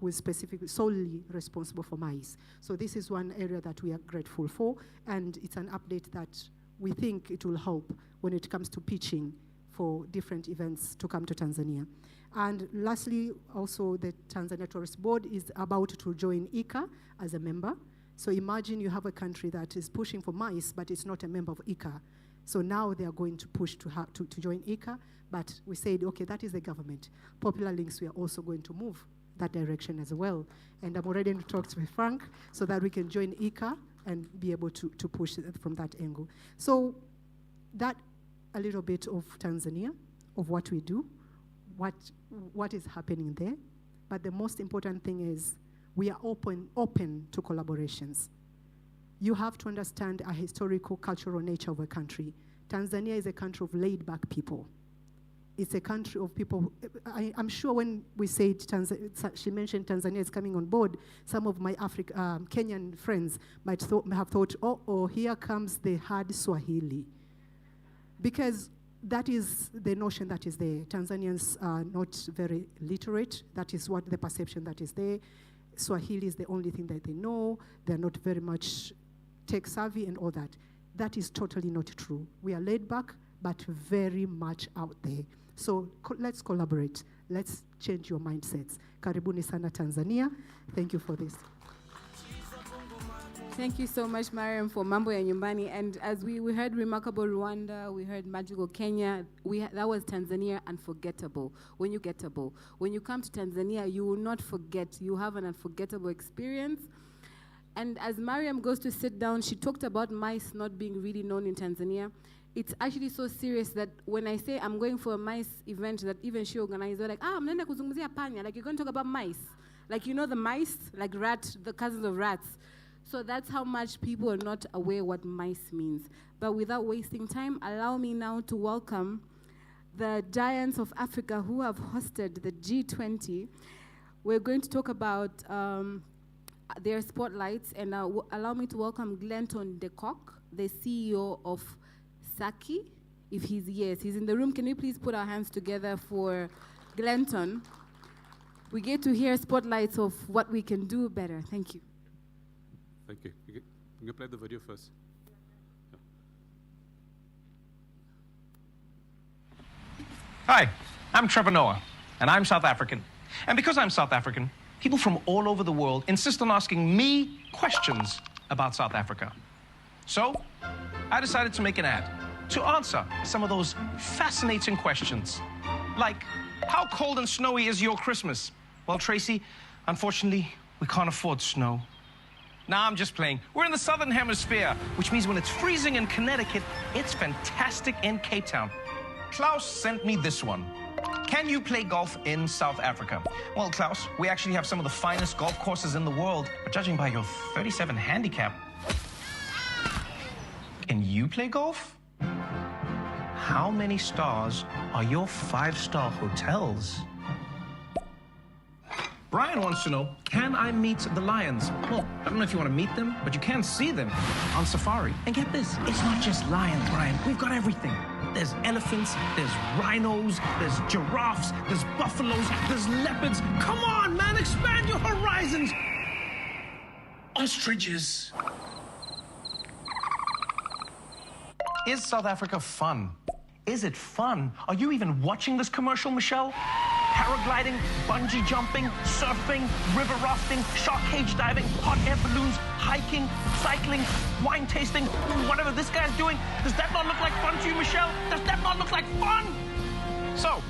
who is specifically solely responsible for MICE. So this is one area that we are grateful for, and it's an update that we think it will help when it comes to pitching for different events to come to Tanzania. And lastly, also the Tanzania Tourist Board is about to join ICA as a member. So imagine you have a country that is pushing for MICE, but it's not a member of ICA. So now they are going to push to join ICA, but we said, okay, that is the government. Popular Links, we are also going to move that direction as well. And I'm already in talks with Frank so that we can join ICA and be able to push it from that angle. So that a little bit of Tanzania, of what we do, what is happening there. But the most important thing is we are open to collaborations. You have to understand a historical, cultural nature of a country. Tanzania is a country of laid-back people. It's a country of people. I'm sure when we say she mentioned Tanzania is coming on board, some of my Kenyan friends might have thought, oh, here comes the hard Swahili. Because that is the notion that is there. Tanzanians are not very literate. That is what the perception that is there. Swahili is the only thing that they know. They're not very much tech savvy and all that. That is totally not true. We are laid back, but very much out there. So let's collaborate. Let's change your mindsets. Karibuni sana Tanzania. Thank you for this. Thank you so much, Mariam, for Mambo ya Nyumbani. And as we heard Remarkable Rwanda, we heard Magical Kenya, that was Tanzania unforgettable. When you come to Tanzania, you will not forget. You have an unforgettable experience. And as Mariam goes to sit down, she talked about mice not being really known in Tanzania. It's actually so serious that when I say I'm going for a mice event that even she organized, they're like, mnaenda kuzungumzia panya, like you're going to talk about mice. Like, you know the mice, like rat, the cousins of rats. So that's how much people are not aware what mice means. But without wasting time, allow me now to welcome the giants of Africa who have hosted the G20. We're going to talk about their spotlights, and allow me to welcome Glenton de Kock, the CEO of Saki. If he's in the room. Can we please put our hands together for Glenton? We get to hear spotlights of what we can do better. Thank you. Thank you. You can play the video first. Yeah. Hi, I'm Trevor Noah, and I'm South African. And because I'm South African, people from all over the world insist on asking me questions about South Africa. So, I decided to make an ad to answer some of those fascinating questions. Like, how cold and snowy is your Christmas? Well, Tracy, unfortunately, we can't afford snow. Nah, I'm just playing. We're in the Southern Hemisphere, which means when it's freezing in Connecticut, it's fantastic in Cape Town. Klaus sent me this one. Can you play golf in South Africa? Well, Klaus, we actually have some of the finest golf courses in the world, but judging by your 37 handicap, can you play golf? How many stars are your 5-star hotels? Brian wants to know, can I meet the lions? Well, I don't know if you want to meet them, but you can see them on safari. And get this, it's not just lions, Brian. We've got everything. There's elephants, there's rhinos, there's giraffes, there's buffaloes, there's leopards. Come on, man, expand your horizons. Ostriches. Is South Africa fun? Is it fun? Are you even watching this commercial, Michelle? Paragliding, bungee jumping, surfing, river rafting, shark cage diving, hot air balloons, hiking, cycling, wine tasting, whatever this guy's doing. Does that not look like fun to you, Michelle? Does that not look like fun? So,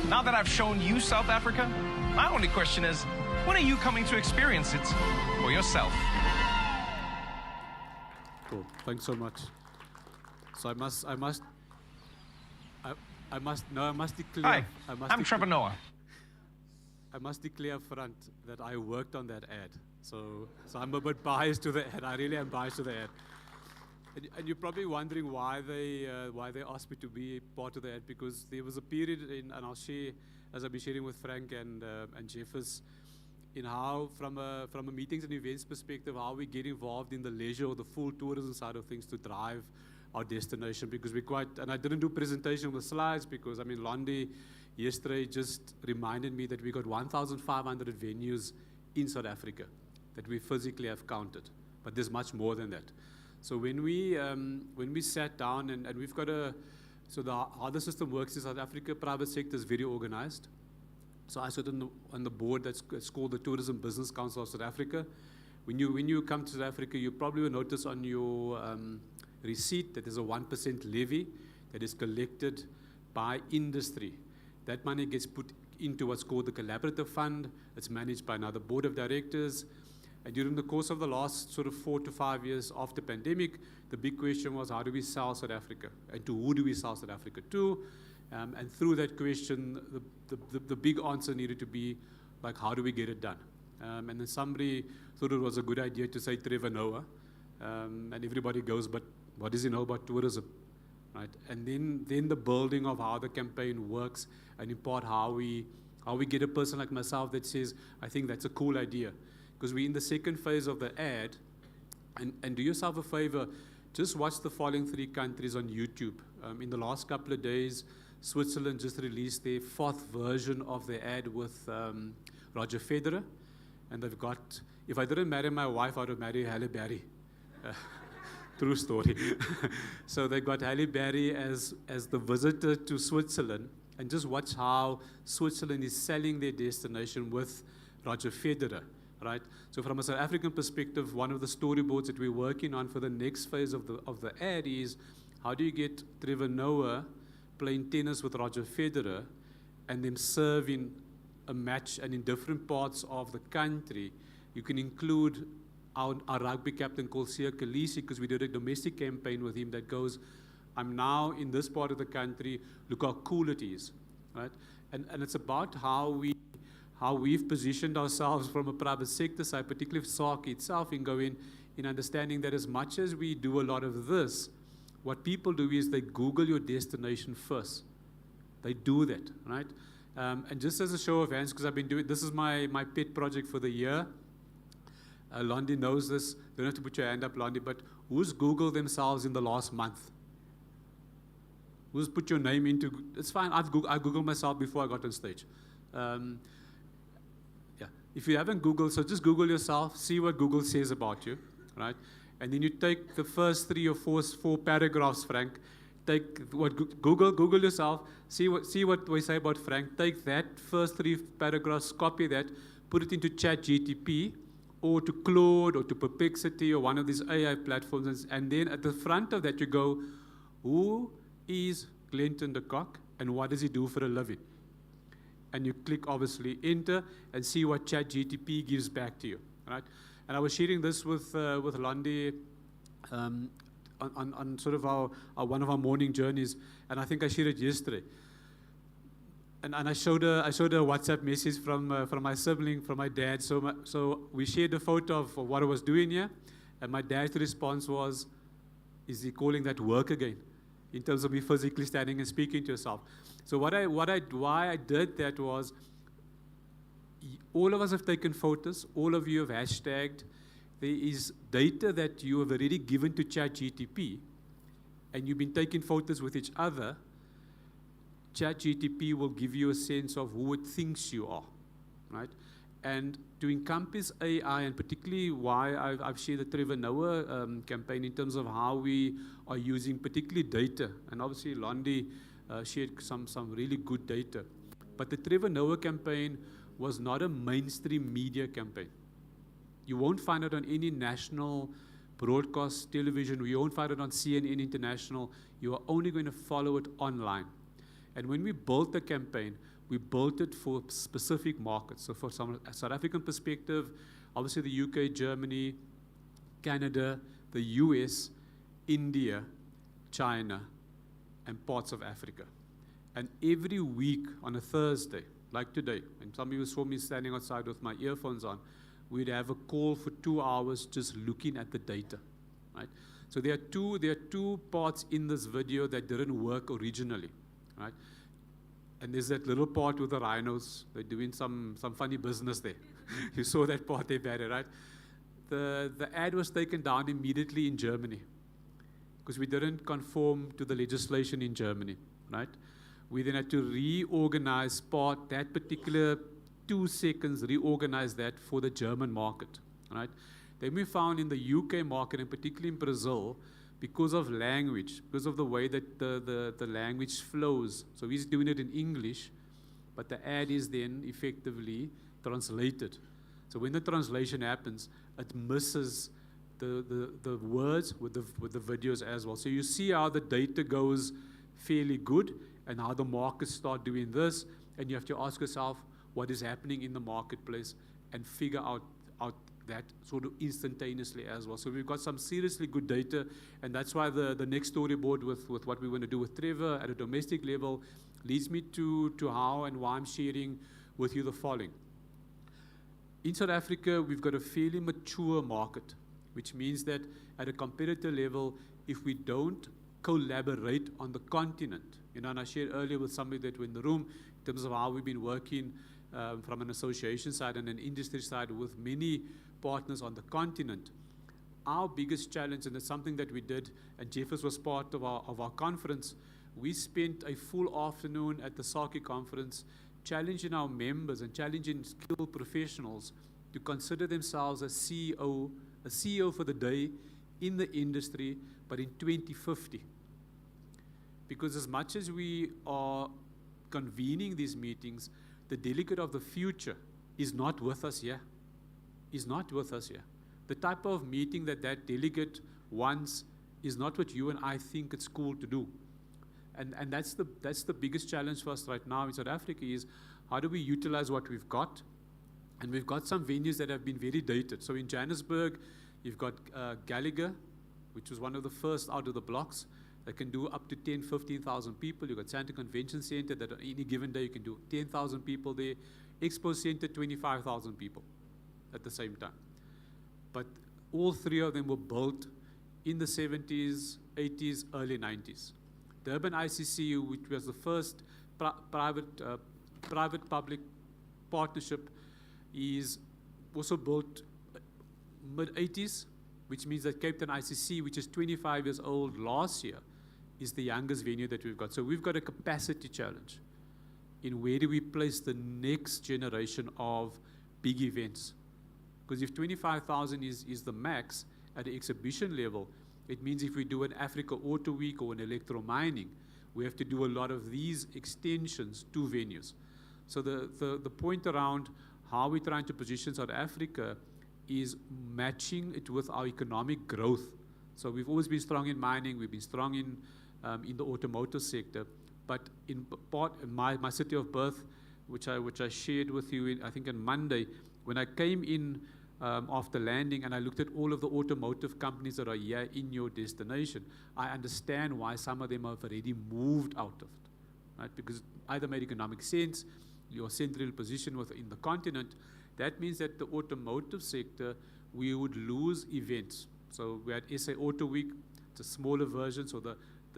now that I've shown you South Africa, my only question is, when are you coming to experience it for yourself? Cool. Thanks so much. So I must declare. Hi, I'm Trevor Noah. I must declare front that I worked on that ad. So I'm a bit biased to the ad. I really am biased to the ad. And you're probably wondering why they asked me to be part of the ad, because there was a period and I'll share, as I've been sharing with Frank and Jeffers, in how from a meetings and events perspective, how we get involved in the leisure or the full tourism side of things to drive our destination, because and I didn't do presentation with slides because, Londi yesterday just reminded me that we got 1,500 venues in South Africa that we physically have counted, but there's much more than that. So when we sat down and we've got a So how the system works is South Africa private sector is very organized. So I sit on the board that's called the Tourism Business Council of South Africa. When you come to South Africa, you probably will notice on your receipt that there's a 1% levy that is collected by industry. That money gets put into what's called the collaborative fund. It's managed by another board of directors. And during the course of the last sort of 4 to 5 years after pandemic, the big question was, how do we sell South Africa? And to who do we sell South Africa to? And through that question, the big answer needed to be, like, how do we get it done? And then somebody thought it was a good idea to say Trevor Noah. And everybody goes, but what does he know about tourism? Right? And then the building of how the campaign works, and in part how we get a person like myself that says, I think that's a cool idea. Because we're in the second phase of the ad, and do yourself a favor, just watch the following 3 countries on YouTube. In the last couple of days, Switzerland just released their 4th version of the ad with Roger Federer, and they've got, if I didn't marry my wife, I would marry Halle Berry. True story. So they got Halle Berry as the visitor to Switzerland, and just watch how Switzerland is selling their destination with Roger Federer, right? So from a South African perspective, one of the storyboards that we're working on for the next phase of the ad is, how do you get Trevor Noah playing tennis with Roger Federer and them serving a match, and in different parts of the country, you can include our rugby captain called Siya Kolisi, because we did a domestic campaign with him that goes, I'm now in this part of the country, look how cool it is, right? And it's about how we've positioned ourselves from a private sector side, particularly SARC itself, in understanding that as much as we do a lot of this, what people do is they Google your destination first. They do that, right? And just as a show of hands, because I've been doing, this is my pet project for the year. Londi knows this. You don't have to put your hand up, Londi, but who's Googled themselves in the last month? Who's put your name into, it's fine, I Googled myself before I got on stage. Yeah, if you haven't Googled, so just Google yourself, see what Google says about you, right? And then you take the first 3 or 4 paragraphs, Frank, take what Google yourself, see what we say about Frank, take that first 3 paragraphs, copy that, put it into ChatGPT, or to Claude, or to Perplexity, or one of these AI platforms, and then at the front of that you go, who is Glenton de Kock, and what does he do for a living? And you click, obviously, enter, and see what ChatGPT gives back to you, right? And I was sharing this with Londi on sort of our one of our morning journeys, and I think I shared it yesterday. And I showed her a WhatsApp message from my sibling, from my dad. So we shared a photo of what I was doing here, and my dad's response was, "Is he calling that work again?" In terms of me physically standing and speaking to yourself. So why I did that was, all of us have taken photos. All of you have hashtagged. There is data that you have already given to ChatGPT, and you've been taking photos with each other. ChatGPT will give you a sense of who it thinks you are, right? And to encompass AI, and particularly why I've shared the Trevor Noah campaign in terms of how we are using particularly data, and obviously Londi shared some really good data. But the Trevor Noah campaign was not a mainstream media campaign. You won't find it on any national broadcast television. You won't find it on CNN International. You are only going to follow it online. And when we built the campaign, we built it for specific markets. So for some South African perspective, obviously the UK, Germany, Canada, the US, India, China, and parts of Africa. And every week on a Thursday, like today, and some of you saw me standing outside with my earphones on, we'd have a call for 2 hours just looking at the data, right? So there are two parts in this video that didn't work originally, right? And there's that little part with the rhinos. They're doing some funny business there. You saw that part there, Barry, right? The ad was taken down immediately in Germany because we didn't conform to the legislation in Germany, right? We then had to reorganize that particular 2 seconds, reorganize that for the German market, right? Then we found in the UK market, and particularly in Brazil, because of language, because of the way that the language flows. So he's doing it in English, but the ad is then effectively translated. So when the translation happens, it misses the words with the videos as well. So you see how the data goes fairly good and how the markets start doing this, and you have to ask yourself what is happening in the marketplace and figure out that sort of instantaneously as well. So we've got some seriously good data, and that's why the next storyboard with what we want to do with Trevor at a domestic level leads me to how and why I'm sharing with you the following. In South Africa, we've got a fairly mature market, which means that at a competitor level, if we don't collaborate on the continent, and I shared earlier with somebody that were in the room in terms of how we've been working from an association side and an industry side with many partners on the continent. Our biggest challenge, and it's something that we did, and Jeffers was part of our conference, we spent a full afternoon at the SACI conference challenging our members and challenging skilled professionals to consider themselves a CEO for the day in the industry, but in 2050. Because as much as we are convening these meetings, the delegate of the future is not with us here. Is not with us here. The type of meeting that delegate wants is not what you and I think it's cool to do. And that's the biggest challenge for us right now in South Africa is how do we utilize what we've got? And we've got some venues that have been very dated. So in Johannesburg, you've got Gallagher, which was one of the first out of the blocks that can do up to 10, 15,000 people. You've got Santa Convention Center that on any given day you can do 10,000 people there. Expo Center, 25,000 people at the same time. But all three of them were built in the 70s, 80s, early 90s. The Urban ICCU, which was the first private-public partnership, is also built mid-80s, which means that Cape Town ICC, which is 25 years old last year, is the youngest venue that we've got. So we've got a capacity challenge in where do we place the next generation of big events. Because if 25,000 is the max at the exhibition level, it means if we do an Africa Auto Week or an Electro Mining, we have to do a lot of these extensions to venues. So the point around how we're trying to position South Africa is matching it with our economic growth. So we've always been strong in mining, we've been strong in the automotive sector, but in my city of birth, which I shared with you, I think on Monday, when I came in after landing and I looked at all of the automotive companies that are here in your destination, I understand why some of them have already moved out of it, right? Because it either made economic sense, your central position within the continent. That means that the automotive sector, we would lose events. So we had SA Auto Week, it's a smaller version, so the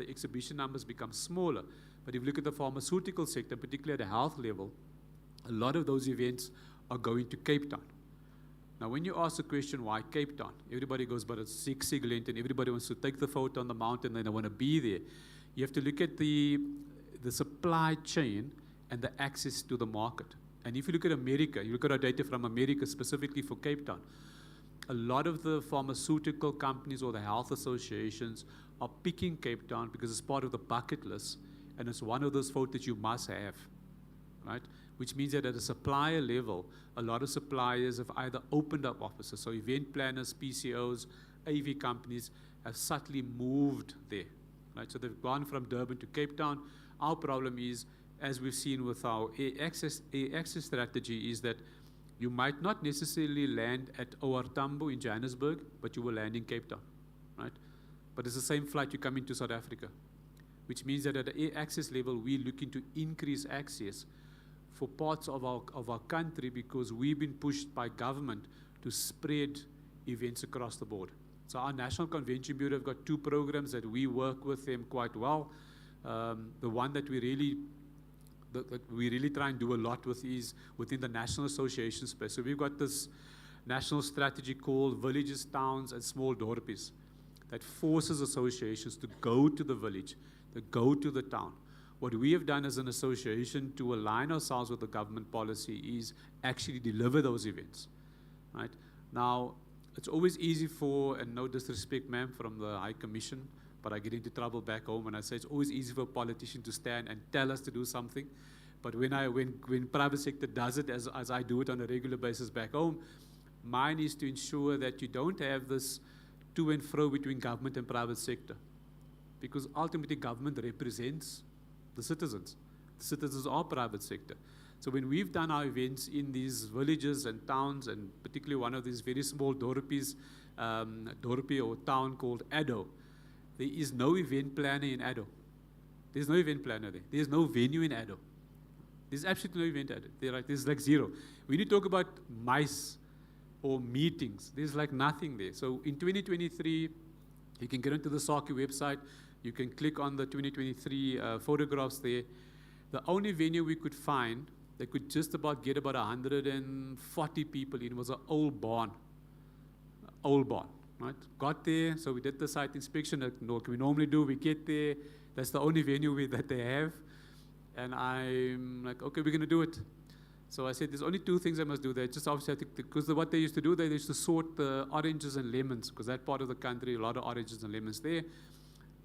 exhibition numbers become smaller. But if you look at the pharmaceutical sector, particularly at a health level, a lot of those events are going to Cape Town. Now, when you ask the question, why Cape Town? Everybody goes, but it's Sixigland, and everybody wants to take the photo on the mountain, and they want to be there. You have to look at the supply chain and the access to the market. And if you look at America, you look at our data from America specifically for Cape Town, a lot of the pharmaceutical companies or the health associations are picking Cape Town because it's part of the bucket list, and it's one of those photos you must have, right? Which means that at a supplier level, a lot of suppliers have either opened up offices. So event planners, PCOs, AV companies have subtly moved there, right? So they've gone from Durban to Cape Town. Our problem is, as we've seen with our air access strategy, is that you might not necessarily land at OR Tambo in Johannesburg, but you will land in Cape Town, right? But it's the same flight you come into South Africa, which means that at the air access level, we're looking to increase access for parts of our country because we've been pushed by government to spread events across the board. So our National Convention Bureau have got two programs that we work with them quite well. The one that we really try and do a lot with is within the National Association space. So we've got this national strategy called Villages, Towns, and Small Dorpies that forces associations to go to the village, to go to the town. What we have done as an association to align ourselves with the government policy is actually deliver those events, right? Now, it's always easy for, and no disrespect, ma'am, from the High Commission, but I get into trouble back home when I say it's always easy for a politician to stand and tell us to do something. But when private sector does it, as I do it on a regular basis back home, mine is to ensure that you don't have this to and fro between government and private sector. Because ultimately government represents the citizens. The citizens are private sector. So when we've done our events in these villages and towns, and particularly one of these very small Dorpie or town called Addo, there is no event planner in Addo. There's no event planner there. There's no venue in Addo. There's absolutely no event Addo. There's like zero. When you talk about mice or meetings, there's like nothing there. So in 2023, you can get onto the SARCI website. You can click on the 2023 photographs there. The only venue we could find that could just about get about 140 people in was an old barn. Old barn, right? Got there, so we did the site inspection like we normally do. We get there. That's the only venue that they have. And I'm like, okay, we're going to do it. So I said, there's only two things I must do there. Just obviously, because what they used to do, they used to sort the oranges and lemons, because that part of the country, a lot of oranges and lemons there.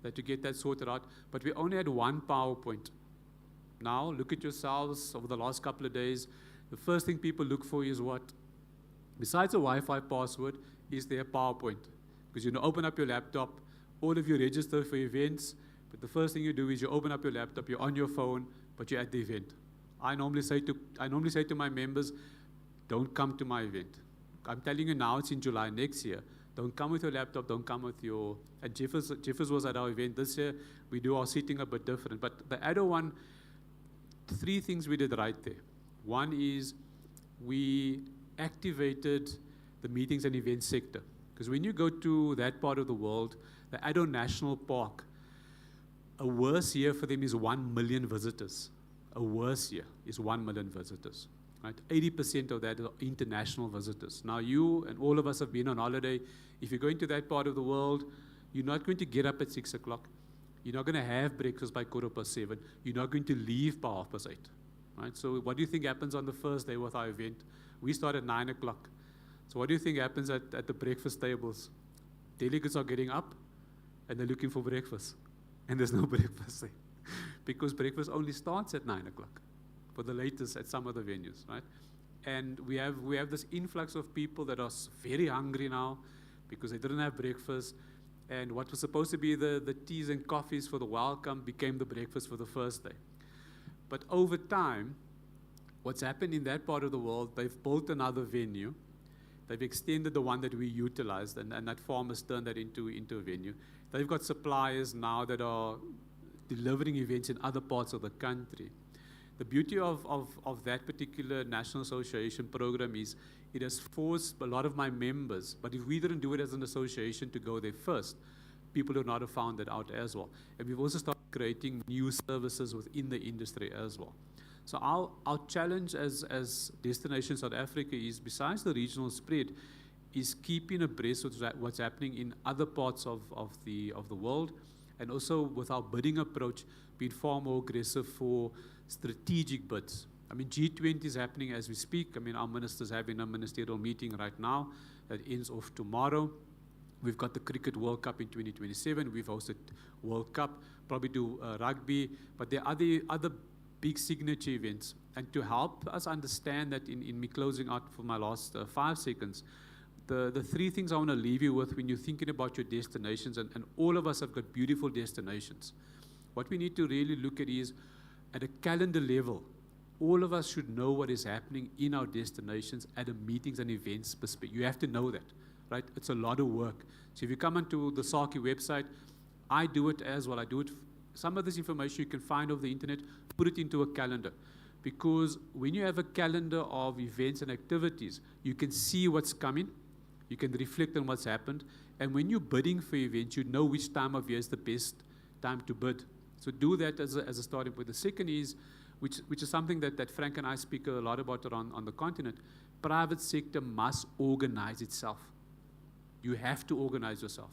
That to get that sorted out. But we only had one PowerPoint. Now, look at yourselves over the last couple of days. The first thing people look for is what? Besides a Wi-Fi password, is there a PowerPoint? Because you open up your laptop, all of you register for events, but the first thing you do is you open up your laptop, you're on your phone, but you're at the event. I normally say to my members, don't come to my event. I'm telling you now, it's in July next year. Don't come with your laptop, don't come with your... And Jeffers was at our event this year. We do our seating a bit different. But the Addo one, three things we did right there. One is we activated the meetings and events sector. Because when you go to that part of the world, the Addo National Park, a worse year for them is 1 million visitors. A worse year is 1 million visitors. Right? 80% of that are international visitors. Now you and all of us have been on holiday. If you're going to that part of the world, you're not going to get up at 6 o'clock. You're not going to have breakfast by 7:15. You're not going to leave by 8:30. Right? So what do you think happens on the first day with our event? We start at 9 o'clock. So what do you think happens at the breakfast tables? Delegates are getting up and they're looking for breakfast. And there's no breakfast there. Because breakfast only starts at 9 o'clock. For the latest at some of the venues, right? And we have this influx of people that are very hungry now because they didn't have breakfast. And what was supposed to be the teas and coffees for the welcome became the breakfast for the first day. But over time, what's happened in that part of the world, they've built another venue. They've extended the one that we utilized, and that farmers turned that into a venue. They've got suppliers now that are delivering events in other parts of the country. The beauty of that particular National Association program is it has forced a lot of my members, but if we didn't do it as an association to go there first, people would not have found that out as well. And we've also started creating new services within the industry as well. So our challenge as Destination South Africa is, besides the regional spread, is keeping abreast of what's happening in other parts of the world, and also with our bidding approach, being far more aggressive for strategic bids. I mean, G20 is happening as we speak. I mean, our ministers having a ministerial meeting right now that ends off tomorrow. We've got the Cricket World Cup in 2027. We've hosted World Cup, probably do rugby, but there are other big signature events. And to help us understand that in me closing out for my last 5 seconds, the three things I want to leave you with when you're thinking about your destinations, and all of us have got beautiful destinations. What we need to really look at is, at a calendar level, all of us should know what is happening in our destinations at a meetings and events perspective. You have to know that, right? It's a lot of work. So if you come onto the SARCI website, I do it as well. I do it. Some of this information you can find over the internet, put it into a calendar. Because when you have a calendar of events and activities, you can see what's coming. You can reflect on what's happened. And when you're bidding for events, you know which time of year is the best time to bid. So do that as a starting point. The second is, which is something that Frank and I speak a lot about on the continent, private sector must organize itself. You have to organize yourself.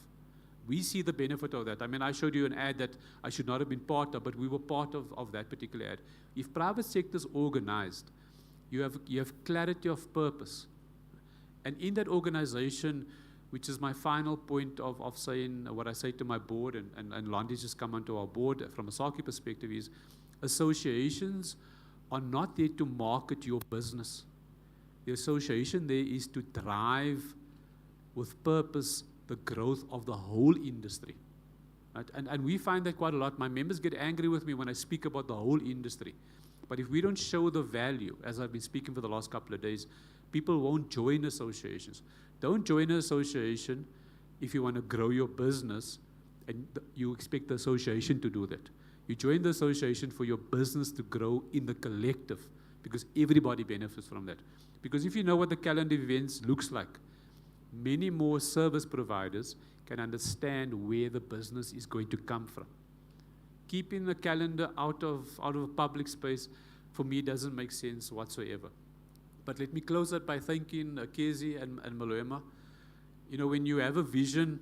We see the benefit of that. I mean, I showed you an ad that I should not have been part of, but we were part of that particular ad. If private sector is organized, you have clarity of purpose. And in that organization, which is my final point of saying what I say to my board, and Landi's just come onto our board from a SARCI perspective, is associations are not there to market your business. The association there is to drive with purpose the growth of the whole industry. Right? And we find that quite a lot. My members get angry with me when I speak about the whole industry. But if we don't show the value, as I've been speaking for the last couple of days, people won't join associations. Don't join an association if you want to grow your business and you expect the association to do that. You join the association for your business to grow in the collective, because everybody benefits from that. Because if you know what the calendar events looks like, many more service providers can understand where the business is going to come from. Keeping the calendar out of a public space, for me, doesn't make sense whatsoever. But let me close that by thanking Kezi and Maloema. You know, when you have a vision,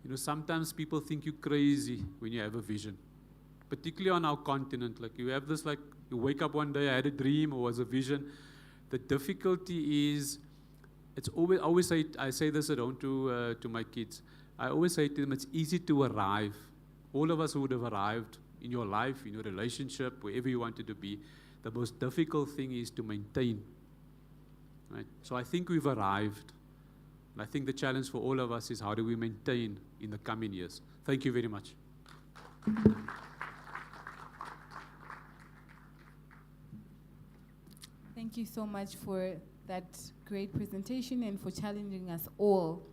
you know, sometimes people think you're crazy when you have a vision. Particularly on our continent, like you have this, like you wake up one day, I had a dream or was a vision. The difficulty is, it's always I say this at home to my kids. I always say to them, it's easy to arrive. All of us would have arrived in your life, in your relationship, wherever you wanted to be. The most difficult thing is to maintain. Right? So I think we've arrived. And I think the challenge for all of us is how do we maintain in the coming years. Thank you very much. Thank you so much for that great presentation and for challenging us all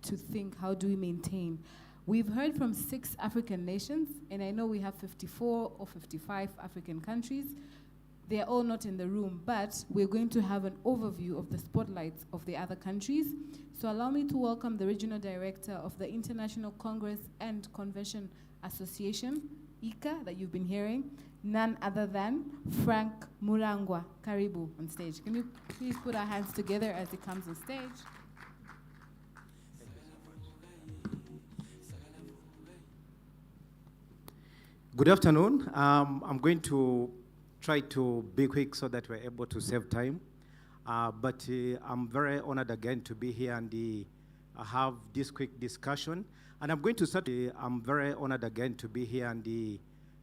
to think, how do we maintain? We've heard from 6 African nations, and I know we have 54 or 55 African countries. They're all not in the room, but we're going to have an overview of the spotlights of the other countries. So allow me to welcome the Regional Director of the International Congress and Convention Association, ICA, that you've been hearing, none other than Frank Murangwa. Karibu on stage. Can you please put our hands together as he comes on stage? Good afternoon. I'm going to try to be quick so that we're able to save time. But I'm very honored again to be here and have this quick discussion. And I'm going to start. I'm very honored again to be here and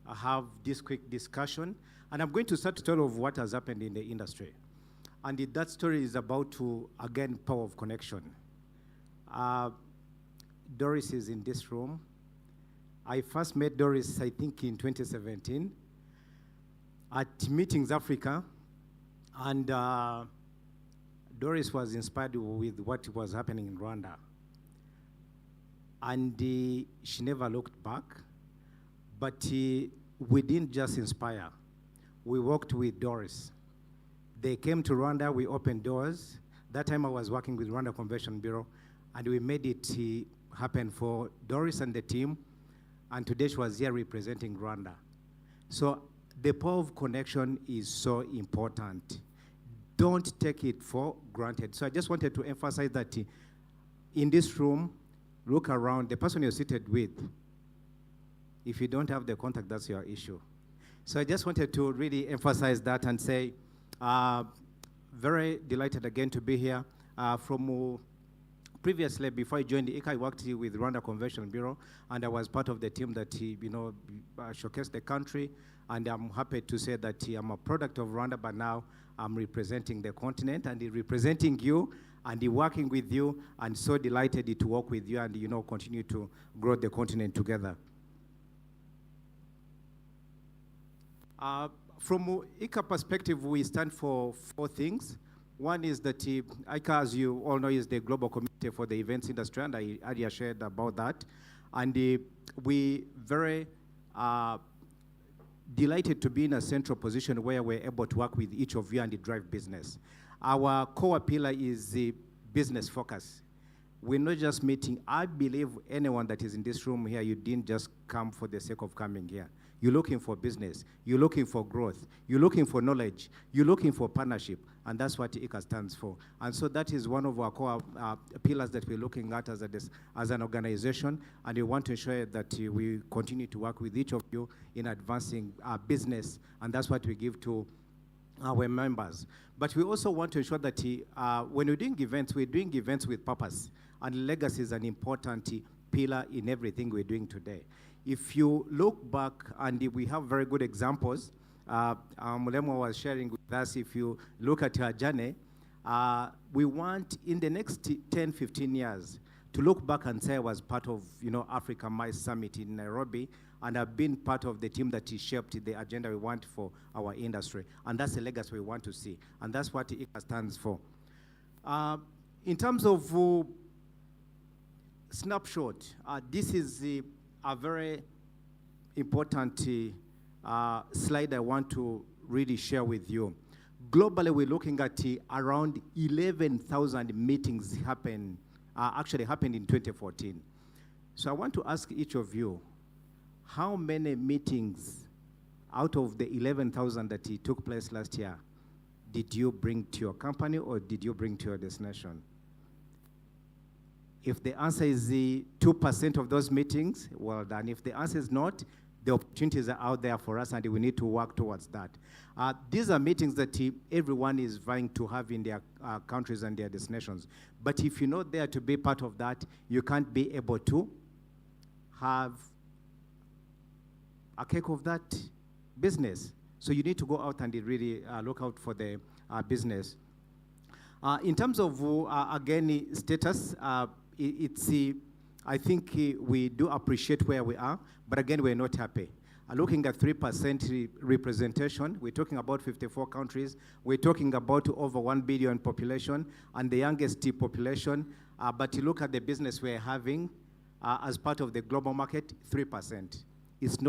have this quick discussion. And I'm going to start to tell of what has happened in the industry. And that story is about to, again, power of connection. Doris is in this room. I first met Doris, I think, in 2017 at Meetings Africa. And Doris was inspired with what was happening in Rwanda. And she never looked back. But we didn't just inspire. We worked with Doris. They came to Rwanda, we opened doors. That time I was working with Rwanda Convention Bureau, and we made it happen for Doris and the team. And today she was here representing Rwanda. So the power of connection is so important. Don't take it for granted. So I just wanted to emphasize that in this room, look around, the person you're seated with, if you don't have the contact, that's your issue. So I just wanted to really emphasize that and say, very delighted again to be here. Previously, before I joined the ICA, I worked with Rwanda Convention Bureau, and I was part of the team that showcased the country. And I'm happy to say that I'm a product of Rwanda, but now I'm representing the continent and representing you and working with you, and so delighted to work with you and continue to grow the continent together. From ICA perspective, we stand for 4 things. One is that ICA, as you all know, is the global committee for the events industry, and I earlier shared about that. And we very delighted to be in a central position where we're able to work with each of you and drive business. Our core pillar is the business focus. We're not just meeting. I believe anyone that is in this room here, you didn't just come for the sake of coming here. You're looking for business. You're looking for growth. You're looking for knowledge. You're looking for partnership. And that's what ICA stands for. And so that is one of our core pillars that we're looking at as an organization. And we want to ensure that we continue to work with each of you in advancing our business. And that's what we give to our members. But we also want to ensure that when we're doing events with purpose. and legacy is an important pillar in everything we're doing today. If you look back, and we have very good examples, Mulemo was sharing with us, if you look at her journey, we want in the next 10, 15 years to look back and say I was part of, Africa MICE Summit in Nairobi, and I've been part of the team that shaped the agenda we want for our industry. And that's the legacy we want to see. And that's what ICA stands for. In terms of snapshot, this is a very important slide I want to really share with you. Globally, we're looking at around 11,000 meetings actually happened in 2014. So I want to ask each of you, how many meetings out of the 11,000 that took place last year did you bring to your company or did you bring to your destination? If the answer is 2% of those meetings, well done. If the answer is not, the opportunities are out there for us and we need to work towards that. These are meetings that everyone is vying to have in their countries and their destinations. But if you're not there to be part of that, you can't be able to have a cake of that business. So you need to go out and really look out for the business. In terms of, again, status, I think we do appreciate where we are, but again, we're not happy. Looking at 3% representation, we're talking about 54 countries, we're talking about over 1 billion population, and the youngest population, but you look at the business we're having as part of the global market, 3%. It's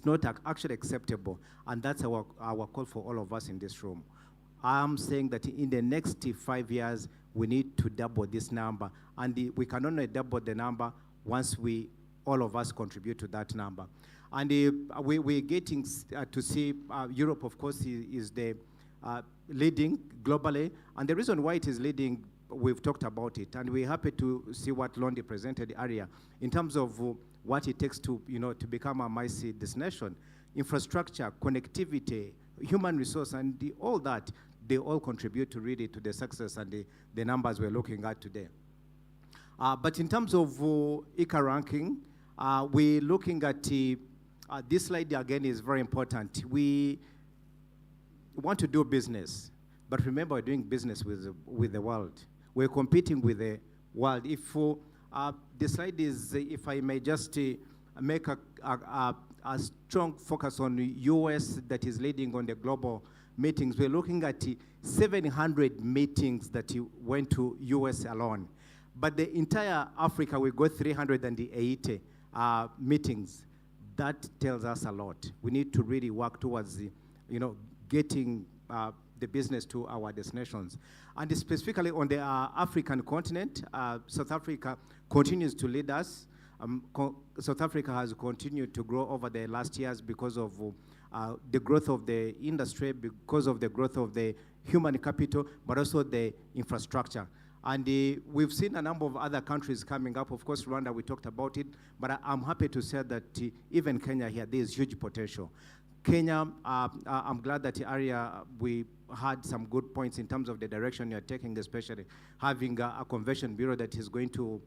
not actually acceptable, and that's our call for all of us in this room. I'm saying that in the next 5 years, we need to double this number, and we can only double the number once all of us contribute to that number. And we're getting to see Europe, of course, is the leading globally, and the reason why it is leading, we've talked about it, and we're happy to see what Londi presented earlier in terms of what it takes to, to become a MICE destination. Infrastructure, connectivity, human resource, and all that, they all contribute to really to the success and the numbers we're looking at today. But in terms of ICA ranking, we're looking at this slide again is very important. We want to do business, but remember we're doing business with the world. We're competing with the world. If the slide is, if I may just make a strong focus on the US that is leading on the global meetings, we're looking at 700 meetings that went to US alone. But the entire Africa, we got 380 meetings. That tells us a lot. We need to really work towards getting the business to our destinations. And specifically on the African continent, South Africa continues to lead us. South Africa has continued to grow over the last years because of the growth of the industry, because of the growth of the human capital, but also the infrastructure. And we've seen a number of other countries coming up. Of course, Rwanda, we talked about it, but I'm happy to say that even Kenya here, there is huge potential. Kenya, I'm glad that area we had some good points in terms of the direction you're taking, especially having a convention bureau that is going to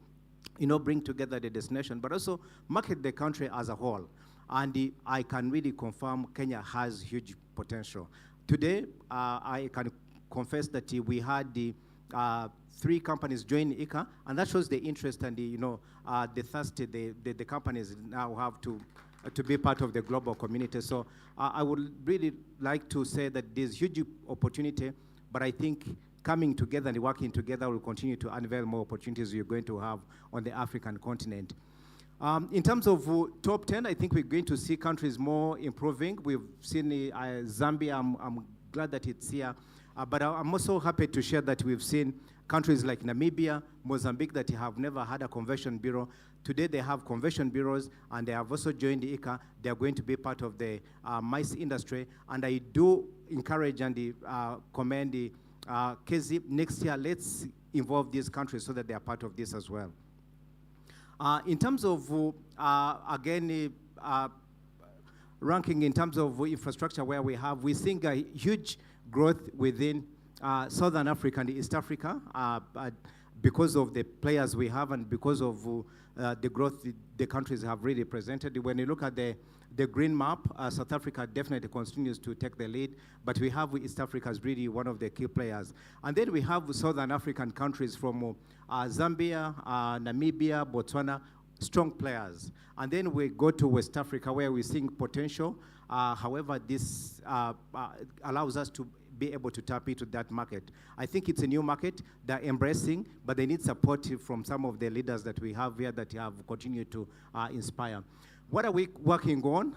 bring together the destination, but also market the country as a whole. And I can really confirm Kenya has huge potential. Today, I can confess that we had the 3 companies join ICA, and that shows the interest and the thirst the companies now have to be part of the global community. So I would really like to say that there's huge opportunity, but I think coming together and working together will continue to unveil more opportunities you're going to have on the African continent. In terms of top 10, I think we're going to see countries more improving. We've seen Zambia. I'm glad that it's here. But I'm also happy to share that we've seen countries like Namibia, Mozambique that have never had a convention bureau. Today they have convention bureaus, and they have also joined the ICA. They are going to be part of the MICE industry. And I do encourage and commend the KZ. Next year, let's involve these countries so that they are part of this as well. In terms of, again, ranking in terms of infrastructure where we're seeing a huge growth within Southern Africa and East Africa. because of the players we have and because of the growth the countries have really presented. When you look at the green map, South Africa definitely continues to take the lead, but we have East Africa as really one of the key players. And then we have Southern African countries from Zambia, Namibia, Botswana, strong players. And then we go to West Africa where we're seeing potential. However, this allows us to be able to tap into that market. I think it's a new market they're embracing, but they need support from some of the leaders that we have here that have continued to inspire. What are we working on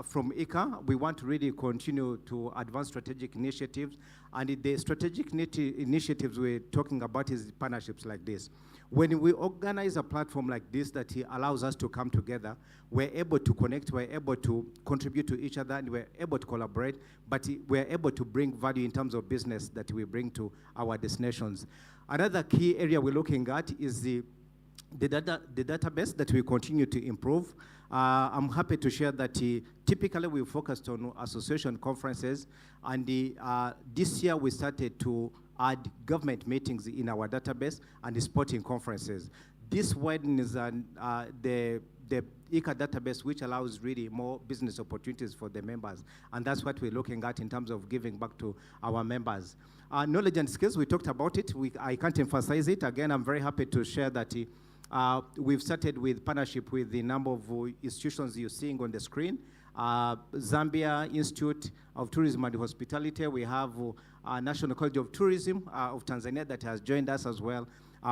from ICA? We want to really continue to advance strategic initiatives, and the strategic initiatives we're talking about is partnerships like this. When we organize a platform like this that allows us to come together, we're able to connect, we're able to contribute to each other, and we're able to collaborate, but we're able to bring value in terms of business that we bring to our destinations. Another key area we're looking at is the database that we continue to improve. I'm happy to share that typically we focused on association conferences, and this year we started to add government meetings in our database and the sporting conferences. This widens the ICA database, which allows really more business opportunities for the members, and that's what we're looking at in terms of giving back to our members. Knowledge and skills, we talked about it. I can't emphasize it. Again, I'm very happy to share that we've started with partnership with the number of institutions you're seeing on the screen. Zambia Institute of Tourism and Hospitality. We have National College of Tourism of Tanzania that has joined us as well.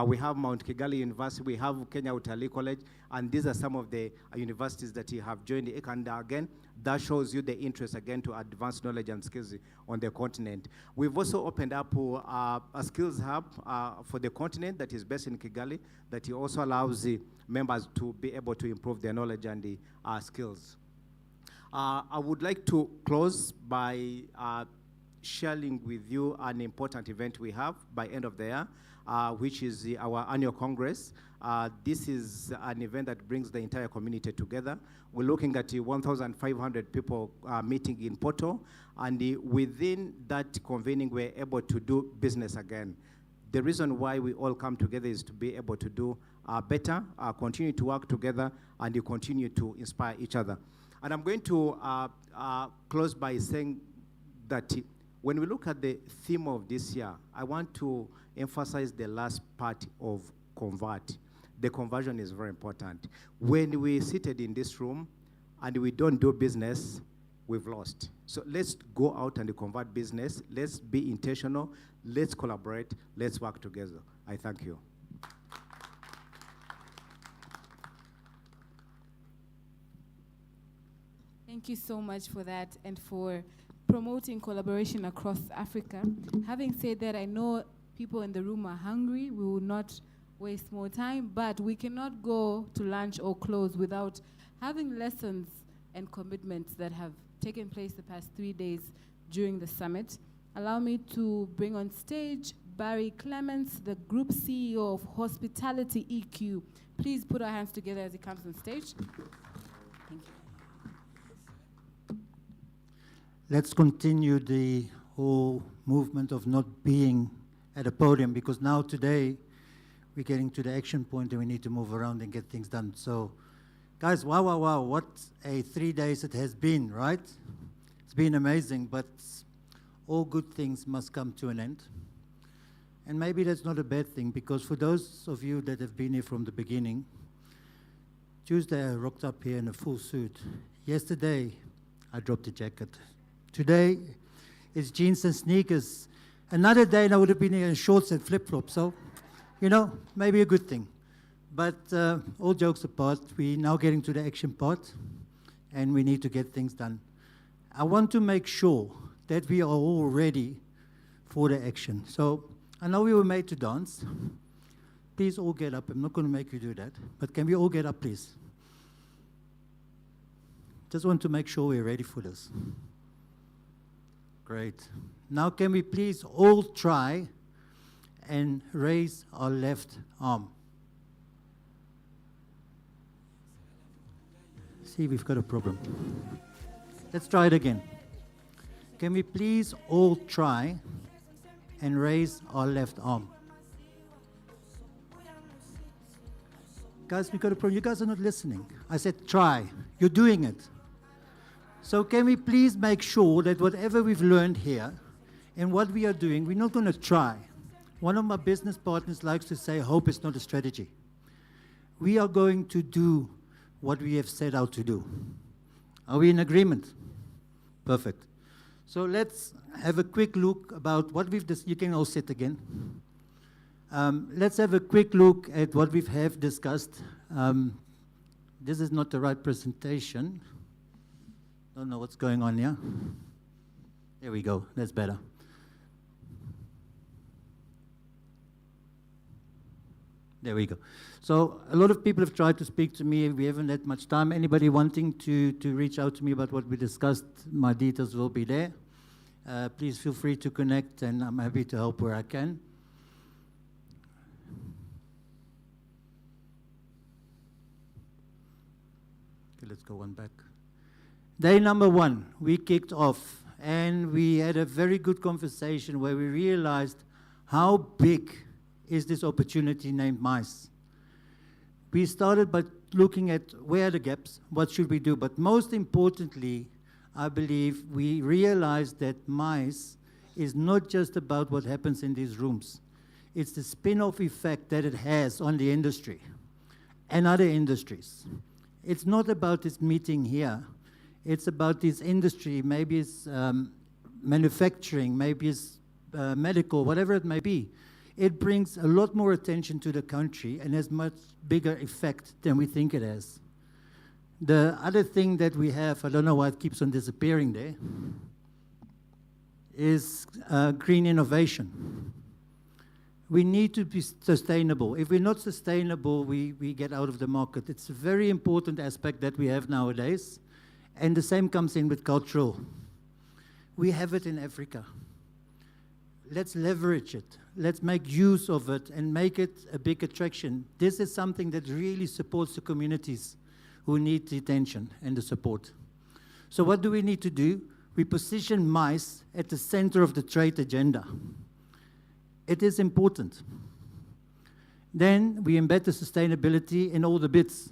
We have Mount Kigali University. We have Kenya Utalii College. And these are some of the universities that have joined ICA. And again, that shows you the interest again to advance knowledge and skills on the continent. We've also opened up a skills hub for the continent that is based in Kigali, that also allows the members to be able to improve their knowledge and the skills. I would like to close by sharing with you an important event we have by end of the year, which is our annual Congress. This is an event that brings the entire community together. We're looking at 1,500 people meeting in Porto, and within that convening, we're able to do business again. The reason why we all come together is to be able to do better, continue to work together, and you continue to inspire each other. And I'm going to close by saying that when we look at the theme of this year, I want to emphasize the last part of convert. The conversion is very important. When we're seated in this room and we don't do business, we've lost. So let's go out and convert business. Let's be intentional. Let's collaborate. Let's work together. I thank you. Thank you so much for that and for promoting collaboration across Africa. Having said that, I know people in the room are hungry. We will not waste more time, but we cannot go to lunch or close without having lessons and commitments that have taken place the past 3 days during the summit. Allow me to bring on stage Barry Clements, the Group CEO of Hospitality EQ. Please put our hands together as he comes on stage. Thank you. Let's continue the whole movement of not being at a podium, because now today we're getting to the action point and we need to move around and get things done. So guys, wow, what a 3 days it has been, right? It's been amazing, but all good things must come to an end. And maybe that's not a bad thing, because for those of you that have been here from the beginning, Tuesday I rocked up here in a full suit. Yesterday I dropped the jacket. Today, it's jeans and sneakers. Another day, and I would have been here in shorts and flip-flops. So, you know, maybe a good thing. But all jokes apart, we're now getting to the action part, and we need to get things done. I want to make sure that we are all ready for the action. So, I know we were made to dance. Please all get up. I'm not going to make you do that. But can we all get up, please? Just want to make sure we're ready for this. Great. Now can we please all try and raise our left arm? See, we've got a problem. Let's try it again. Can we please all try and raise our left arm? Guys, we got a problem. You guys are not listening. I said try. You're doing it. So can we please make sure that whatever we've learned here and what we are doing, we're not going to try. One of my business partners likes to say, hope is not a strategy. We are going to do what we have set out to do. Are we in agreement? Perfect. So let's have a quick look about what we've you can all sit again. Let's have a quick look at what we have discussed. This is not the right presentation. Don't know what's going on here. There we go. That's better. There we go. So a lot of people have tried to speak to me. We haven't had much time. Anybody wanting to reach out to me about what we discussed, my details will be there. Please feel free to connect, and I'm happy to help where I can. Okay, let's go one back. Day number 1, we kicked off, and we had a very good conversation where we realized how big is this opportunity named MICE. We started by looking at where are the gaps, what should we do, but most importantly, I believe we realized that MICE is not just about what happens in these rooms. It's the spin-off effect that it has on the industry and other industries. It's not about this meeting here. It's about this industry, maybe it's manufacturing, maybe it's medical, whatever it may be. It brings a lot more attention to the country and has much bigger effect than we think it has. The other thing that we have, I don't know why it keeps on disappearing there, is green innovation. We need to be sustainable. If we're not sustainable, we get out of the market. It's a very important aspect that we have nowadays. And the same comes in with cultural. We have it in Africa. Let's leverage it. Let's make use of it and make it a big attraction. This is something that really supports the communities who need the attention and the support. So what do we need to do? We position MICE at the center of the trade agenda. It is important. Then we embed the sustainability in all the bits,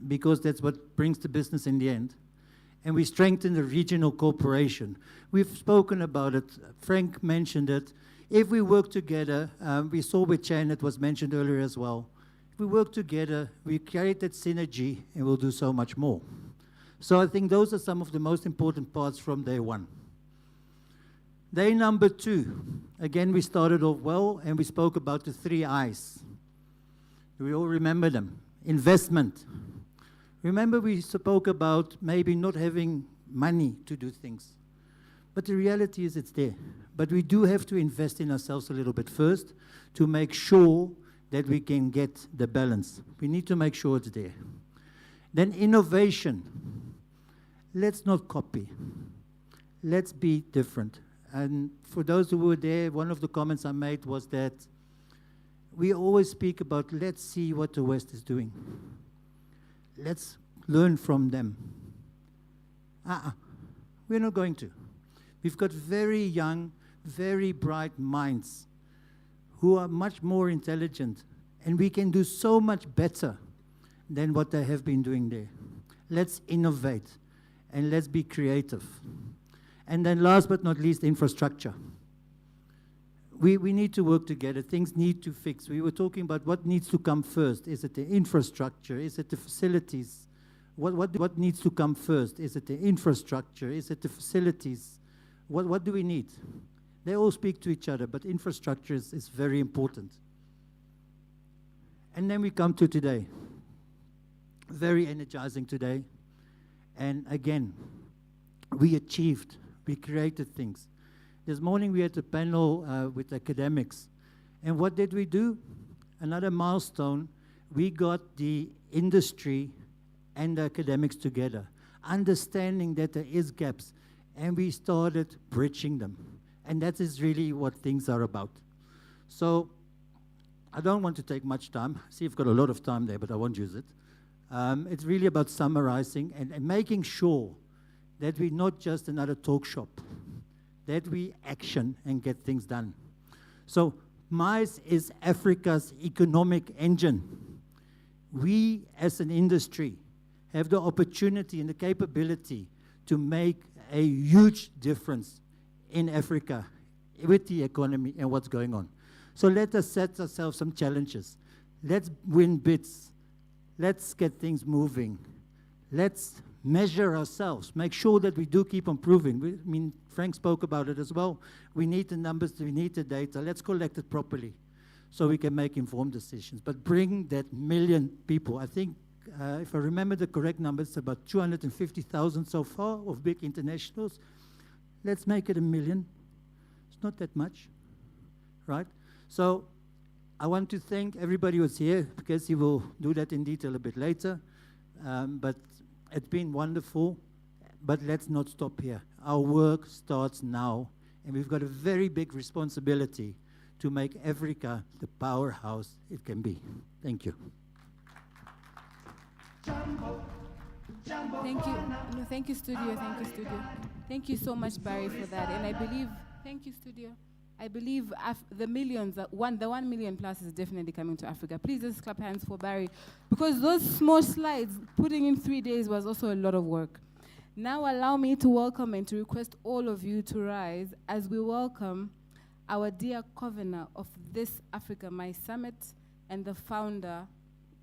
because that's what brings the business in the end. And we strengthen the regional cooperation. We've spoken about it. Frank mentioned it. If we work together, we saw with Chan, it was mentioned earlier as well. If we work together, we create that synergy, and we'll do so much more. So I think those are some of the most important parts from day 1. Day number 2, again, we started off well, and we spoke about the 3 I's. Do we all remember them? Investment. Remember, we spoke about maybe not having money to do things. But the reality is it's there. But we do have to invest in ourselves a little bit first to make sure that we can get the balance. We need to make sure it's there. Then innovation. Let's not copy. Let's be different. And for those who were there, one of the comments I made was that we always speak about, let's see what the West is doing. Let's learn from them. We're not going to. We've got very young, very bright minds who are much more intelligent, and we can do so much better than what they have been doing there. Let's innovate, and let's be creative. And then last but not least, infrastructure. We need to work together. Things need to fix. We were talking about what needs to come first. Is it the infrastructure? Is it the facilities? What needs to come first? Is it the infrastructure? Is it the facilities? What do we need? They all speak to each other, but infrastructure is very important. And then we come to today. Very energizing today. And again, we achieved. We created things. This morning we had a panel with academics. And what did we do? Another milestone. We got the industry and the academics together, understanding that there is gaps, and we started bridging them. And that is really what things are about. So I don't want to take much time. See, I've got a lot of time there, but I won't use it. It's really about summarizing and making sure that we're not just another talk shop, that we action and get things done. So MICE is Africa's economic engine. we as an industry have the opportunity and the capability to make a huge difference in Africa with the economy and what's going on. So let us set ourselves some challenges. Let's win bids. Let's get things moving. Let's measure ourselves, make sure that we do keep improving. I mean, Frank spoke about it as well. We need the numbers, we need the data. Let's collect it properly so we can make informed decisions. But bring that million people. I think, if I remember the correct numbers, about 250,000 so far of big internationals. Let's make it 1 million. It's not that much, right? So I want to thank everybody who's here, because he will do that in detail a bit later. But it's been wonderful, but let's not stop here. Our work starts now, and we've got a very big responsibility to make Africa the powerhouse it can be. Thank you. Thank you. No, thank you, studio. Thank you, studio. Thank you so much, Barry, for that. And I believe, thank you, studio. I believe the millions, the 1 million plus is definitely coming to Africa. Please just clap hands for Barry, because those small slides, putting in 3 days was also a lot of work. Now allow me to welcome and to request all of you to rise as we welcome our dear convener of this Africa My Summit and the founder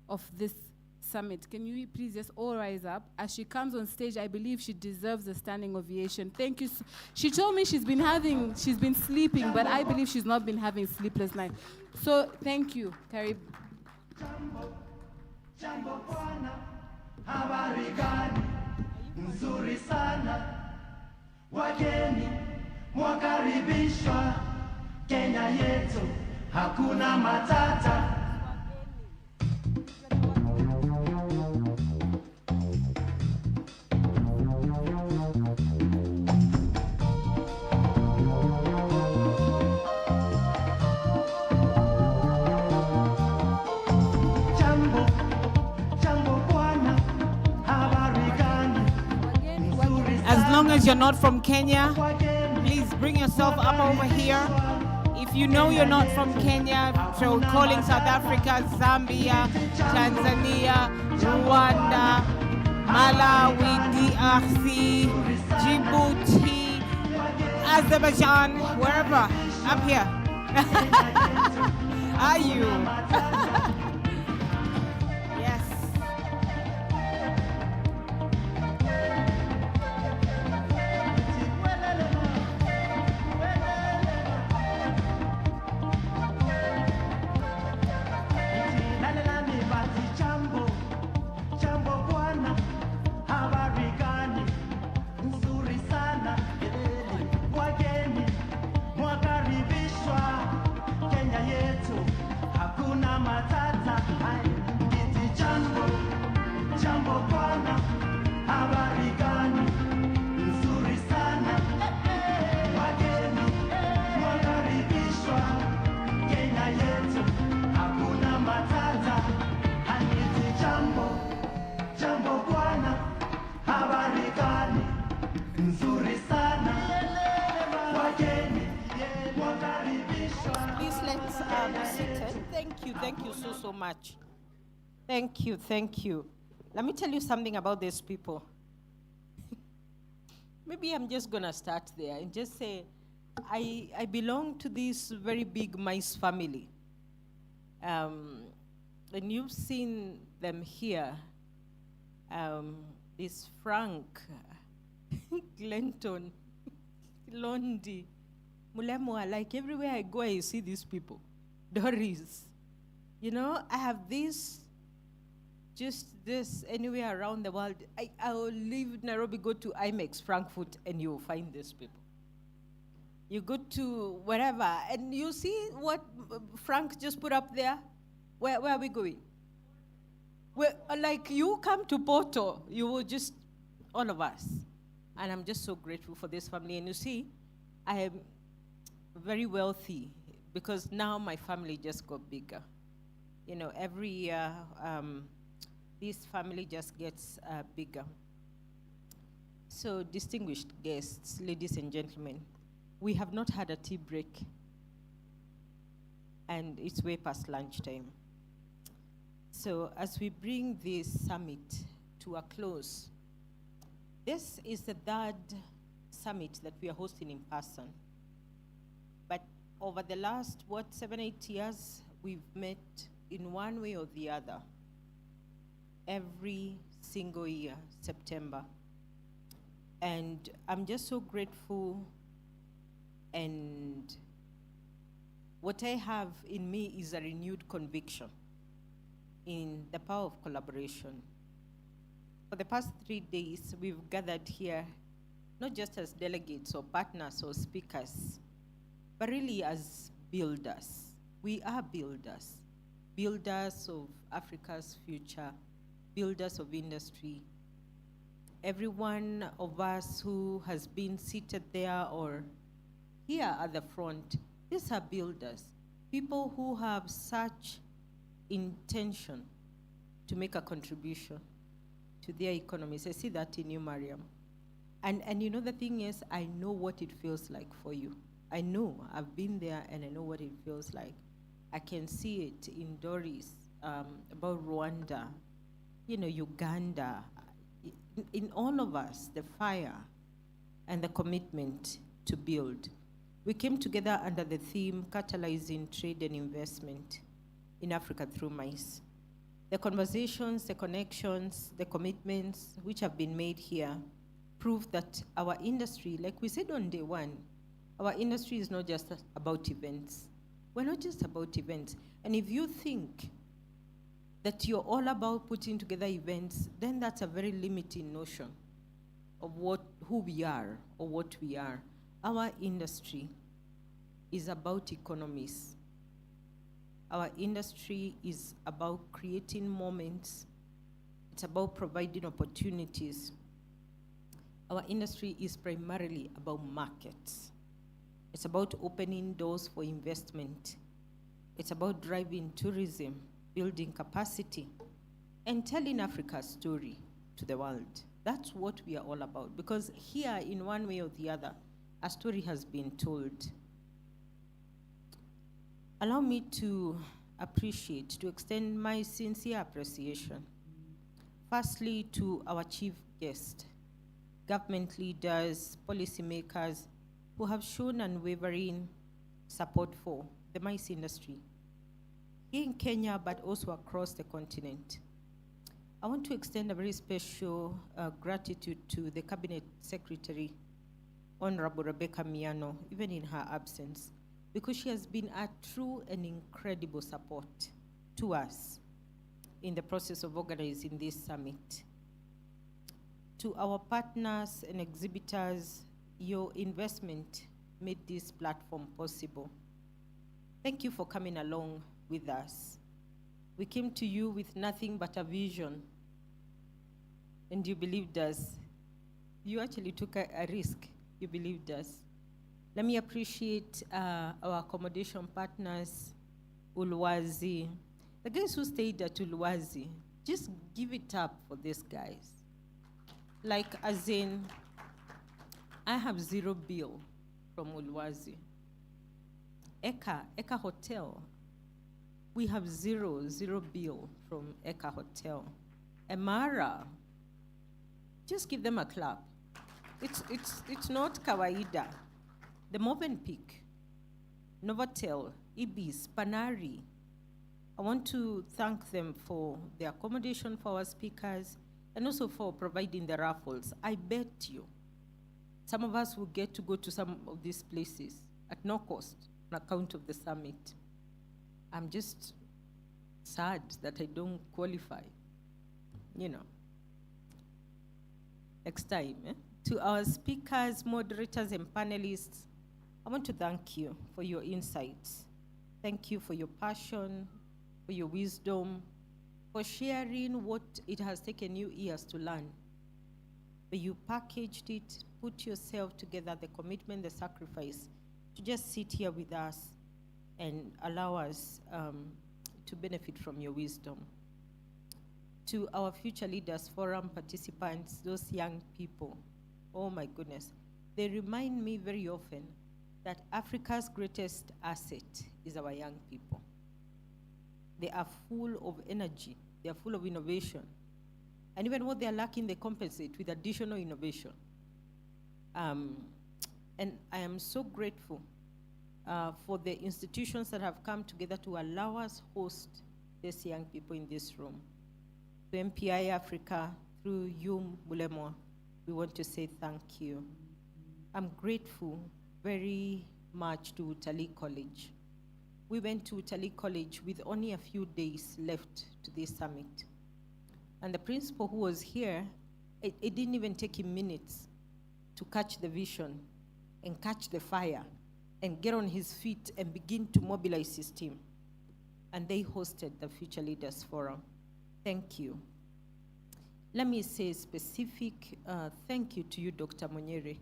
of this summit. Can you please just all rise up? As she comes on stage, I believe she deserves a standing ovation. Thank you. She told me she's been sleeping, but I believe she's not been having sleepless nights. So thank you, Carrie. Jambo bwana, habari gani? Nzuri sana. Wageni mwakaribishwa Kenya yetu, hakuna matata. As long as you're not from Kenya, please bring yourself up over here. If you know you're not from Kenya, so calling South Africa, Zambia, Tanzania, Rwanda, Malawi, DRC, Djibouti, Azerbaijan, wherever, up here. Are you? Yes. Thank you so much. Thank you. Let me tell you something about these people. Maybe I'm just gonna start there and just say, I belong to this very big mice family. And you've seen them here. This Frank, Glenton, Londi, Mulemwa, like everywhere I go, I see these people. Doris. You know, I have this anywhere around the world. I will leave Nairobi, go to IMEX, Frankfurt, and you'll find these people. You go to wherever, and you see what Frank just put up there? Where are we going? Like, you come to Porto, you will just, all of us. And I'm just so grateful for this family. And you see, I am very wealthy because now my family just got bigger. You know, every year, this family just gets bigger. So, distinguished guests, ladies and gentlemen, we have not had a tea break, and it's way past lunchtime. So as we bring this summit to a close, this is the third summit that we are hosting in person. But over the last, 7, 8 years, we've met in one way or the other every single year, September. And I'm just so grateful, and what I have in me is a renewed conviction in the power of collaboration. For the past 3 days, we've gathered here, not just as delegates or partners or speakers, but really as builders. We are builders, builders of Africa's future, builders of industry. Every one of us who has been seated there or here at the front, these are builders, people who have such intention to make a contribution to their economies. I see that in you, Mariam. And you know, the thing is, I know what it feels like for you. I know, I've been there and I know what it feels like. I can see it in Doris, about Rwanda, you know, Uganda, in all of us, the fire and the commitment to build. We came together under the theme, catalyzing trade and investment in Africa through MICE. The conversations, the connections, the commitments which have been made here prove that our industry, like we said on day one, our industry is not just about events. We're not just about events. And if you think that you're all about putting together events, then that's a very limiting notion of who we are or what we are. Our industry is about economies. Our industry is about creating moments. It's about providing opportunities. Our industry is primarily about markets. It's about opening doors for investment. It's about driving tourism, building capacity, and telling Africa's story to the world. That's what we are all about, because here, in one way or the other, a story has been told. Allow me to extend my sincere appreciation, firstly to our chief guest, government leaders, policymakers, who have shown unwavering support for the MICE industry here in Kenya, but also across the continent. I want to extend a very special gratitude to the Cabinet Secretary, Honorable Rebecca Miano, even in her absence, because she has been a true and incredible support to us in the process of organizing this summit. To our partners and exhibitors, your investment made this platform possible. Thank you for coming along with us. We came to you with nothing but a vision, and you believed us. You actually took a risk. You believed us. Let me appreciate our accommodation partners, Ulwazi. The guys who stayed at Ulwazi, just give it up for these guys. Like, as in, I have zero bill from Ulwazi. Eka Hotel, we have zero bill from Eka Hotel. Emara, just give them a clap. It's not kawaida. The Movenpick, Novotel, Ibis, Panari. I want to thank them for the accommodation for our speakers and also for providing the raffles. I bet you some of us will get to go to some of these places at no cost on account of the summit. I'm just sad that I don't qualify, you know. Next time, eh? To our speakers, moderators, and panelists, I want to thank you for your insights. Thank you for your passion, for your wisdom, for sharing what it has taken you years to learn. But you packaged it, put yourself together, the commitment, the sacrifice, to just sit here with us and allow us to benefit from your wisdom. To our Future Leaders Forum participants, those young people, oh my goodness, they remind me very often that Africa's greatest asset is our young people. They are full of energy They're full of innovation. And even what they're lacking, they compensate with additional innovation. And I am so grateful for the institutions that have come together to allow us host these young people in this room. To MPI Africa, through you, Mulemo, we want to say thank you. I'm grateful very much to Utalii College. We went to Utalii College with only a few days left to this summit. And the principal who was here, it didn't even take him minutes to catch the vision and catch the fire and get on his feet and begin to mobilize his team. And they hosted the Future Leaders Forum. Thank you. Let me say a specific thank you to you, Dr. Monyere,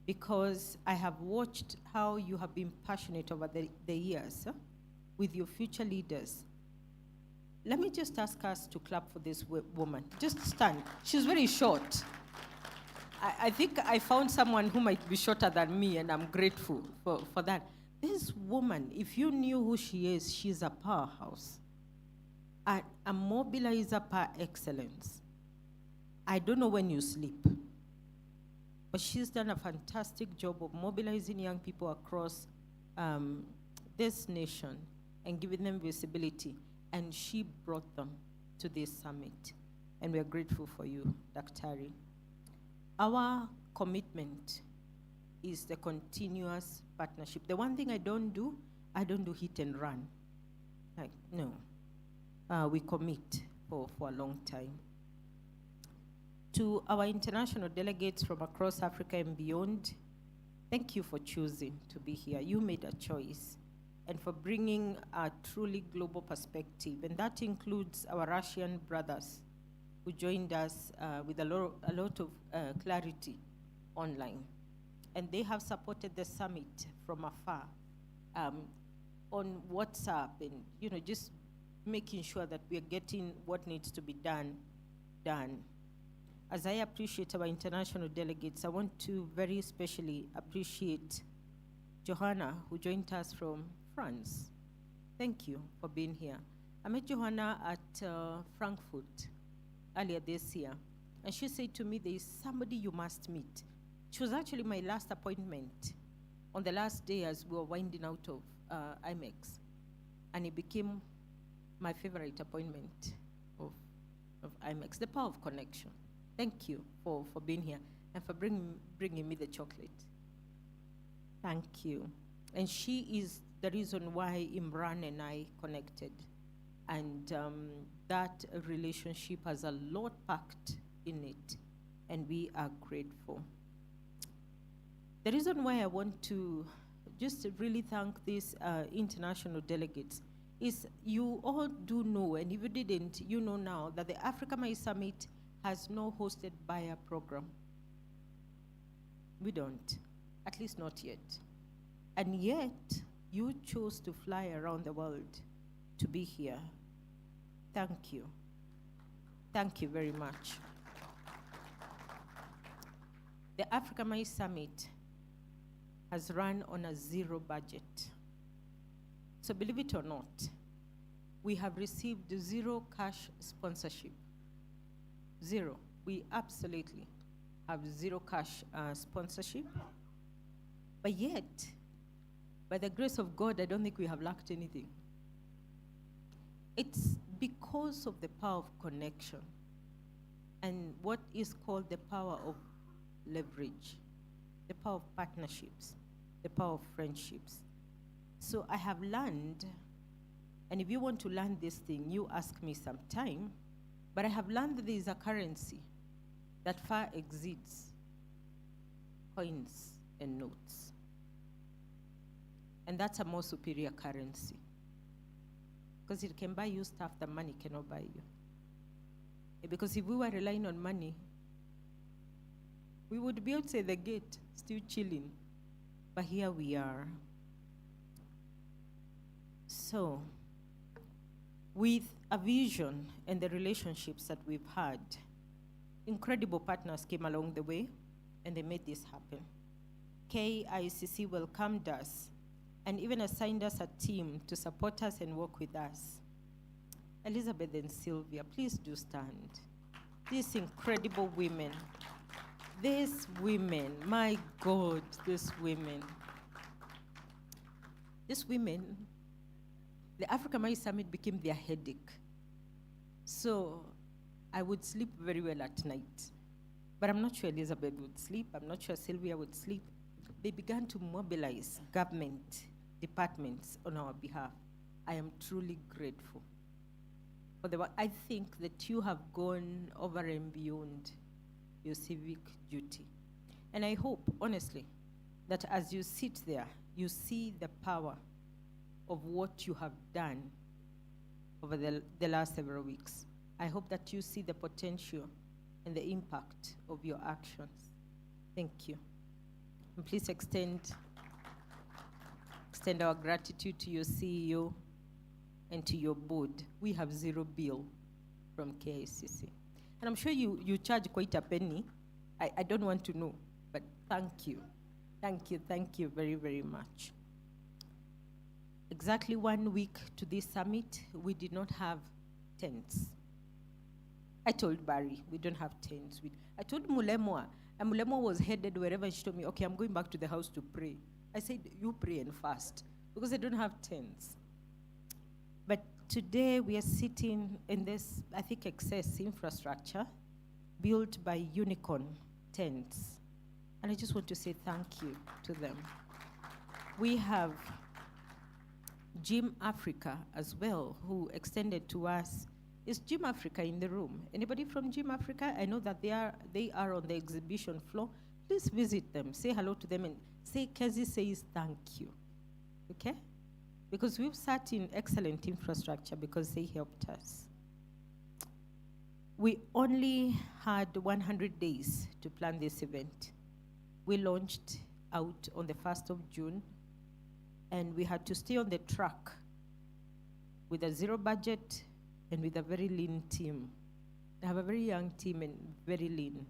because I have watched how you have been passionate over the years with your future leaders. Let me just ask us to clap for this woman. Just stand. She's very short. I think I found someone who might be shorter than me, and I'm grateful for that. This woman, if you knew who she is, she's a powerhouse, a mobilizer par excellence. I don't know when you sleep, but she's done a fantastic job of mobilizing young people across this nation and giving them visibility. And she brought them to this summit. And we're grateful for you, Daktari. Our commitment is the continuous partnership. The one thing I don't do hit and run. Like, no. We commit for a long time. To our international delegates from across Africa and beyond, thank you for choosing to be here. You made a choice, and for bringing a truly global perspective. And that includes our Russian brothers who joined us with a lot of clarity online. And they have supported the summit from afar on WhatsApp and just making sure that we are getting what needs to be done. As I appreciate our international delegates, I want to very especially appreciate Johanna, who joined us from France. Thank you for being here. I met Johanna at Frankfurt earlier this year, and she said to me, there is somebody you must meet. She was actually my last appointment on the last day as we were winding out of IMEX, and it became my favorite appointment of IMEX, the power of connection. Thank you for being here and for bringing me the chocolate. Thank you. And she is the reason why Imran and I connected. And that relationship has a lot packed in it, and we are grateful. The reason why I want to just really thank these international delegates is you all do know, and if you didn't, you know now, that the Africa Mai Summit has no hosted buyer program. We don't, at least not yet. And yet, you chose to fly around the world to be here. Thank you. Thank you very much. The Africa Mai Summit has run on a zero budget. So believe it or not, we have received zero cash sponsorship. Zero. We absolutely have zero cash sponsorship. But yet, by the grace of God, I don't think we have lacked anything. It's because of the power of connection and what is called the power of leverage, the power of partnerships, the power of friendships. So I have learned, and if you want to learn this thing, you ask me sometime, but I have learned that there is a currency that far exceeds coins and notes. And that's a more superior currency, because it can buy you stuff that money cannot buy you. Because if we were relying on money, we would be outside the gate, still chilling. But here we are. So, with a vision and the relationships that we've had, incredible partners came along the way, and they made this happen. KICC welcomed us and even assigned us a team to support us and work with us. Elizabeth and Sylvia, please do stand. These incredible women. These women, my God, these women. These women, the Africa Marriage Summit became their headache. So I would sleep very well at night. But I'm not sure Elizabeth would sleep. I'm not sure Sylvia would sleep. They began to mobilize government departments on our behalf. I am truly grateful for the work. I think that you have gone over and beyond your civic duty. And I hope, honestly, that as you sit there, you see the power of what you have done over the last several weeks. I hope that you see the potential and the impact of your actions. Thank you. And please extend our gratitude to your CEO and to your board. We have zero bill from KICC. And I'm sure you charge quite a penny. I don't want to know, but thank you. Thank you very, very much. Exactly 1 week to this summit, we did not have tents. I told Barry, we don't have tents. I told Mulemwa, and Mulemwa was headed wherever. She told me, okay, I'm going back to the house to pray. I said, you pray and fast, because I don't have tents. But today we are sitting in this, I think, excess infrastructure built by Unicorn Tents. And I just want to say thank you to them. We have Gym Africa as well, who extended to us. Is Gym Africa in the room? Anybody from Gym Africa? I know that they are on the exhibition floor. Please visit them, say hello to them, and say Kezi says thank you, okay? Because we've sat in excellent infrastructure because they helped us. We only had 100 days to plan this event. We launched out on the 1st of June, and we had to stay on the track with a zero budget and with a very lean team. I have a very young team and very lean.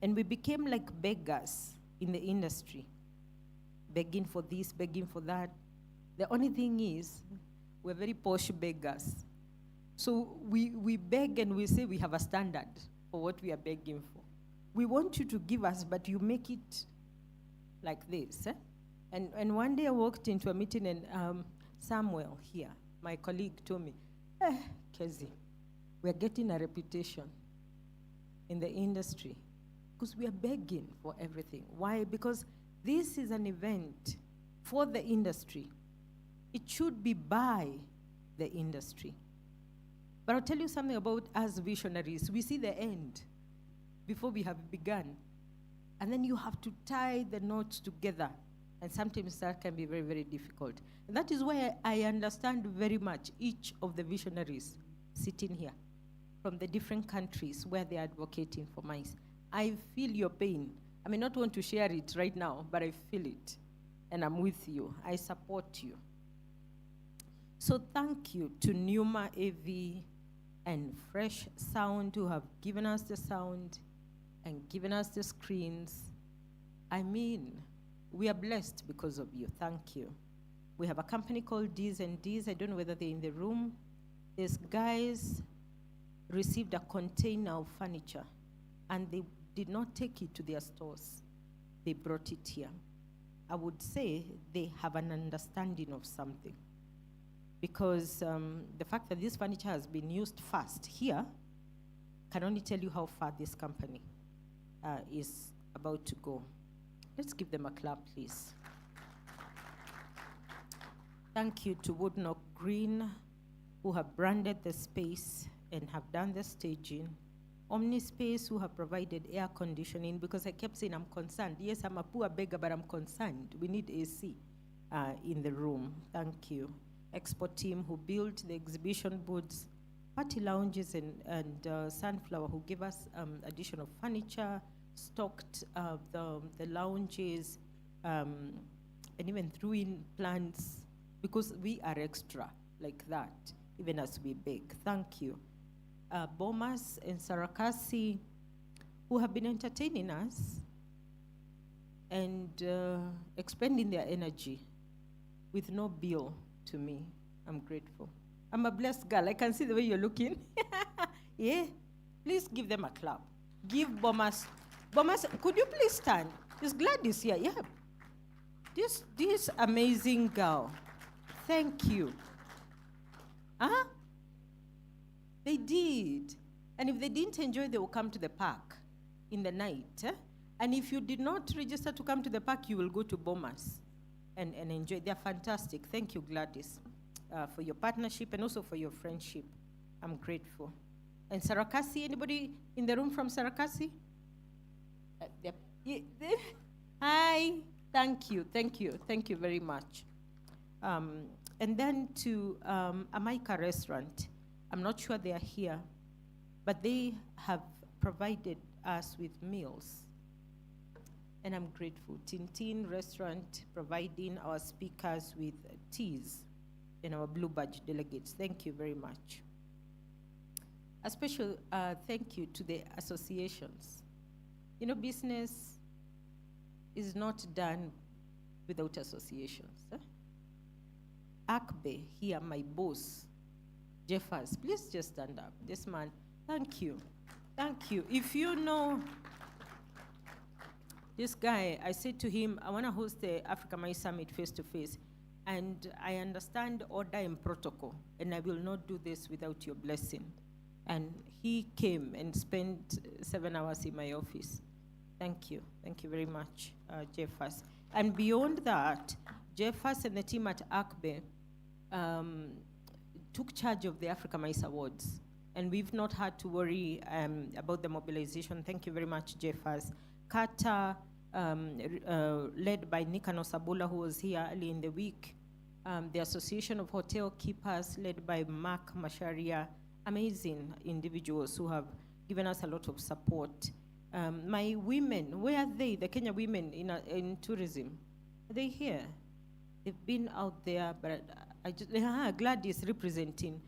And we became like beggars in the industry, begging for this, begging for that. The only thing is, we're very posh beggars. So we beg and we say we have a standard for what we are begging for. We want you to give us, but you make it like this. Eh? And one day I walked into a meeting and Samuel here, my colleague, told me, Kezi, we're getting a reputation in the industry because we are begging for everything. Why? Because this is an event for the industry. It should be by the industry. But I'll tell you something about us visionaries. We see the end before we have begun. And then you have to tie the knots together. And sometimes that can be very, very difficult. And that is why I understand very much each of the visionaries sitting here from the different countries where they are advocating for mice. I feel your pain. I may not want to share it right now, but I feel it. And I'm with you. I support you. So thank you to Numa AV and Fresh Sound who have given us the sound and given us the screens. I mean, we are blessed because of you. Thank you. We have a company called D's and D's. I don't know whether they're in the room. These guys received a container of furniture, and they did not take it to their stores. They brought it here. I would say they have an understanding of something, because the fact that this furniture has been used fast here can only tell you how far this company is about to go. Let's give them a clap, please. Thank you to Woodnock Green, who have branded the space and have done the staging. Omnispace, who have provided air conditioning, because I kept saying I'm concerned. Yes, I'm a poor beggar, but I'm concerned. We need AC in the room. Thank you. Expo team, who built the exhibition booths, party lounges, and Sunflower, who gave us additional furniture, stocked the lounges, and even threw in plants, because we are extra like that, even as we beg. Thank you. Bomas and Sarakasi, who have been entertaining us and expending their energy with no bill to me. I'm grateful. I'm a blessed girl. I can see the way you're looking. Yeah. Please give them a clap. Give Bomas. Bomas, could you please stand? Is Gladys here? Yeah. This amazing girl. Thank you. Huh? They did. And if they didn't enjoy, they will come to the park in the night. And if you did not register to come to the park, you will go to Bomas and enjoy. They're fantastic. Thank you, Gladys, for your partnership and also for your friendship. I'm grateful. And Sarakasi, anybody in the room from Sarakasi? Hi, thank you very much. And then to Amaika Restaurant. I'm not sure they are here, but they have provided us with meals. And I'm grateful. Tintin Restaurant providing our speakers with teas and our Blue Badge delegates. Thank you very much. A special thank you to the associations. You know, business is not done without associations. Akbe, here, my boss, Jeffers, please just stand up. This man, thank you. Thank you. If you know this guy, I said to him, I want to host the Africa My Summit face-to-face, and I understand order and protocol, and I will not do this without your blessing. And he came and spent 7 hours in my office. Thank you very much, Jeffers. And beyond that, Jeffers and the team at Akbe took charge of the Africa Mice Awards. And we've not had to worry about the mobilization. Thank you very much, Jeffers. Kata, led by Nikano Sabula, who was here early in the week. The Association of Hotel Keepers, led by Mark Masharia. Amazing individuals who have given us a lot of support. My women, where are they? The Kenya women in tourism. Are they here? They've been out there, but Gladys representing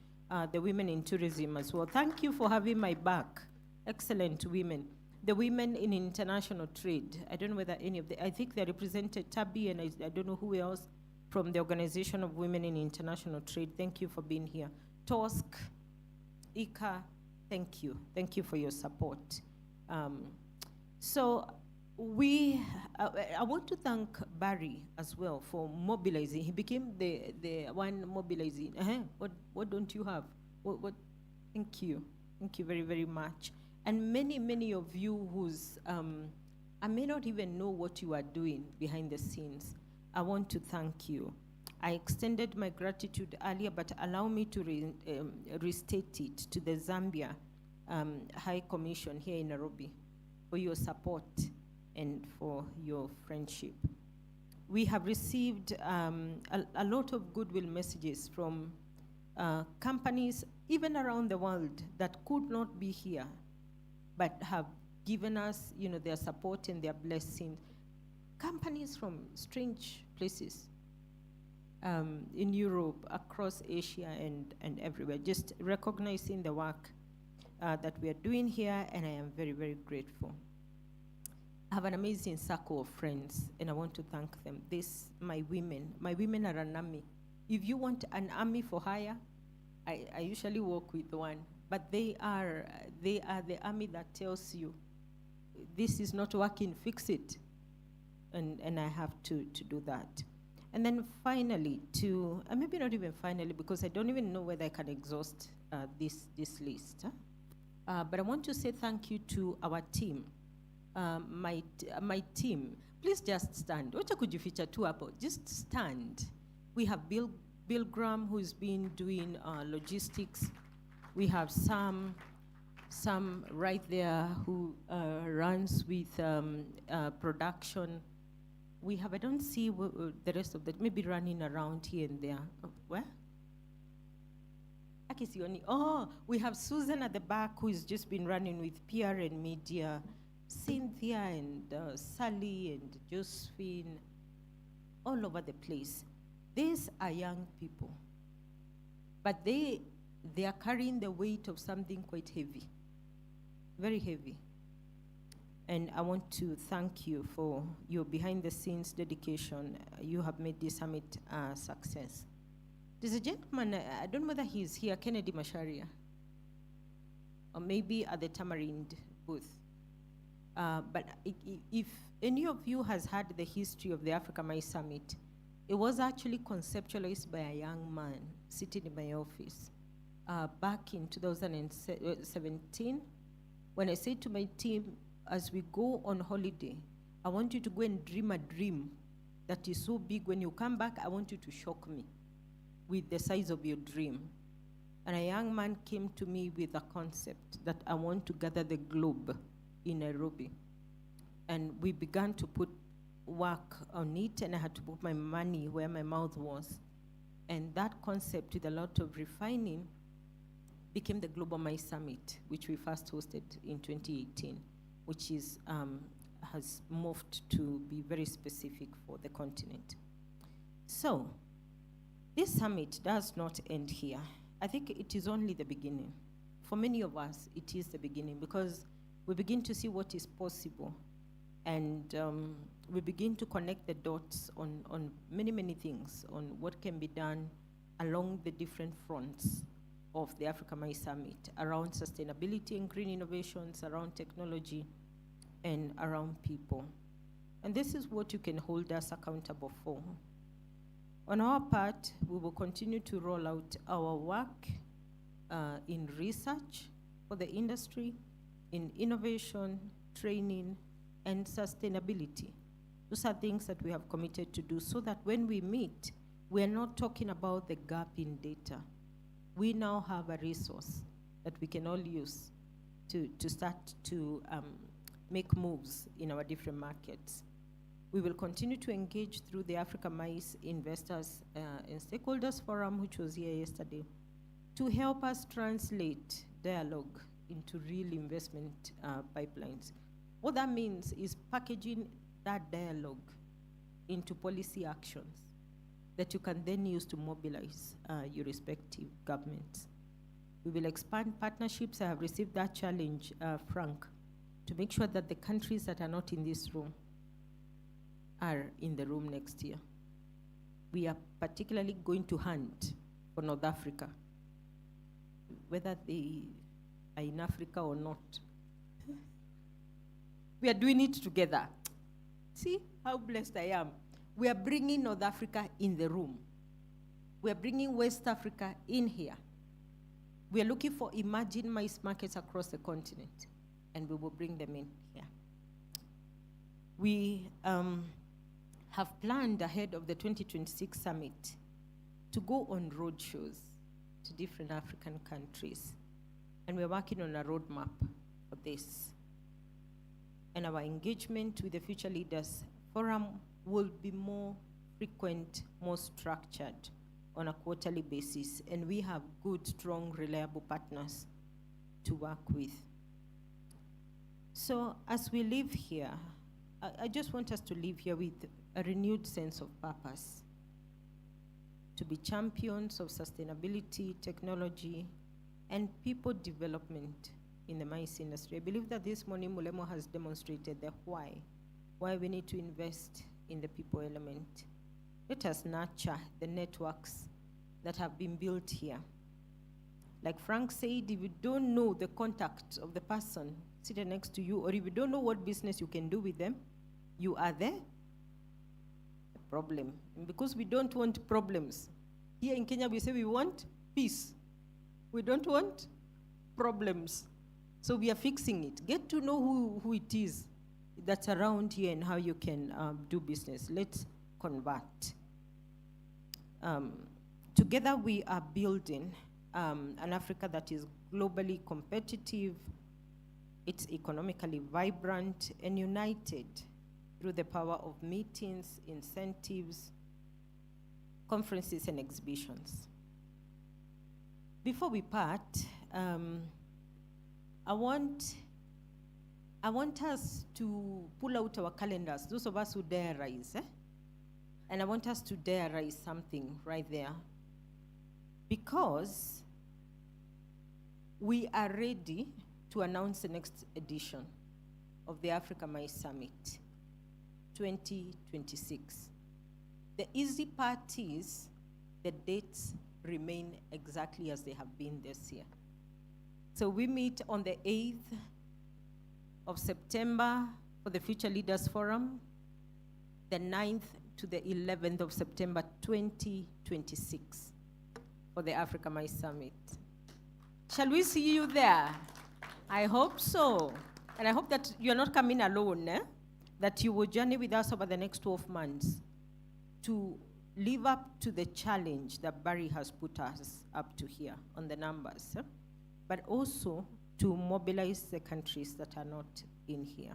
the women in tourism as well. Thank you for having my back. Excellent women. The women in international trade. I don't know whether any of the, I think they represented Tabi and I don't know who else from the Organization of Women in International Trade. Thank you for being here. TOSC, ICA, thank you. Thank you for your support. So I want to thank Barry as well for mobilizing. He became the one mobilizing. What don't you have? What? Thank you. Thank you very, very much. And many of you who's, I may not even know what you are doing behind the scenes. I want to thank you. I extended my gratitude earlier, but allow me to restate it to the Zambia High Commission here in Nairobi for your support and for your friendship. We have received a lot of goodwill messages from companies, even around the world, that could not be here, but have given us, their support and their blessings. Companies from strange places in Europe, across Asia, and everywhere, just recognizing the work that we are doing here, and I am very, very grateful. I have an amazing circle of friends, and I want to thank them. My women are an army. If you want an army for hire, I usually work with one, but they are the army that tells you, this is not working, fix it. And I have to do that. And then finally, maybe not even finally, because I don't even know whether I can exhaust this list. But I want to say thank you to our team. My team, please just stand. Wacha kujificha tu hapo, just stand. We have Bill Graham, who's been doing logistics. We have Sam right there who runs with production. We have, I don't see the rest of that, maybe running around here and there. Where? Oh, we have Susan at the back who's just been running with PR and media, Cynthia and Sally and Josephine, all over the place. These are young people, but they are carrying the weight of something quite heavy, very heavy. And I want to thank you for your behind-the-scenes dedication. You have made this summit a success. There's a gentleman, I don't know whether he's here, Kennedy Masharia, or maybe at the Tamarind booth. But if any of you has heard the history of the Africa Maize Summit, it was actually conceptualized by a young man sitting in my office back in 2017, when I said to my team, as we go on holiday, I want you to go and dream a dream that is so big. When you come back, I want you to shock me with the size of your dream. And a young man came to me with a concept that I want to gather the globe in Nairobi. And we began to put work on it, and I had to put my money where my mouth was. And that concept, with a lot of refining, became the Global Maize Summit, which we first hosted in 2018, which is, has morphed to be very specific for the continent. So, this summit does not end here. I think it is only the beginning. For many of us, it is the beginning, because we begin to see what is possible, and we begin to connect the dots on many, many things, on what can be done along the different fronts of the Africa Maize Summit, around sustainability and green innovations, around technology, and around people. And this is what you can hold us accountable for. On our part, we will continue to roll out our work in research for the industry, in innovation, training, and sustainability. Those are things that we have committed to do, so that when we meet, we are not talking about the gap in data. We now have a resource that we can all use to start to make moves in our different markets. We will continue to engage through the Africa Maize Investors and Stakeholders Forum, which was here yesterday, to help us translate dialogue into real investment pipelines. What that means is packaging that dialogue into policy actions that you can then use to mobilize your respective governments. We will expand partnerships. I have received that challenge, Frank, to make sure that the countries that are not in this room are in the room next year. We are particularly going to hunt for North Africa, whether they are in Africa or not. We are doing it together. See how blessed I am. We are bringing North Africa in the room. We are bringing West Africa in here. We are looking for emerging maize markets across the continent, and we will bring them in here. We have planned ahead of the 2026 summit to go on roadshows to different African countries, and we're working on a roadmap for this. And our engagement with the Future Leaders Forum will be more frequent, more structured on a quarterly basis, and we have good, strong, reliable partners to work with. So as we live here, I just want us to live here with a renewed sense of purpose, to be champions of sustainability, technology, and people development in the maize industry. I believe that this morning Mulemo has demonstrated the why we need to invest in the people element. Let us nurture the networks that have been built here. Like Frank said, if you don't know the contact of the person sitting next to you, or if you don't know what business you can do with them, you are there. A problem. And because we don't want problems. Here in Kenya, we say we want peace. We don't want problems. So we are fixing it. Get to know who it is that's around here and how you can do business. Let's convert. Together we are building an Africa that is globally competitive, it's economically vibrant and united through the power of meetings, incentives, conferences, and exhibitions. Before we part, I want us to pull out our calendars, those of us who dare rise, and I want us to dare rise something right there, because we are ready to announce the next edition of the Africa Maize Summit 2026. The easy part is the dates remain exactly as they have been this year. So we meet on the 8th of September for the Future Leaders Forum, the 9th to the 11th of September 2026 for the Africa Mice Summit. Shall we see you there? I hope so. And I hope that you're not coming alone, that you will journey with us over the next 12 months to live up to the challenge that Barry has put us up to here on the numbers, but also to mobilize the countries that are not in here.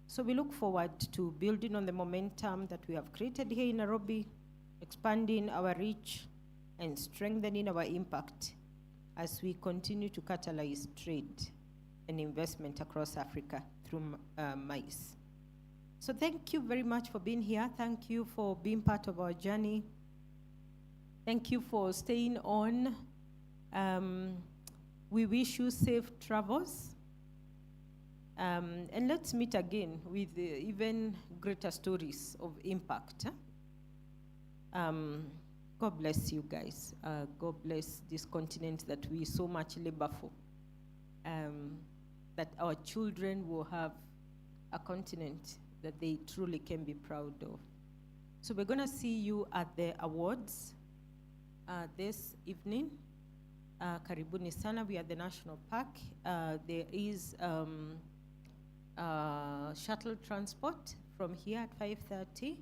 So we look forward to building on the momentum that we have created here in Nairobi, expanding our reach and strengthening our impact as we continue to catalyze trade and investment across Africa through MICE. So thank you very much for being here. Thank you for being part of our journey. Thank you for staying on. We wish you safe travels. And let's meet again with even greater stories of impact. God bless you guys. God bless this continent that we so much labor for. That our children will have a continent that they truly can be proud of. So we're going to see you at the awards this evening. Karibuni sana. We are at the National Park. There is shuttle transport from here at 5:30.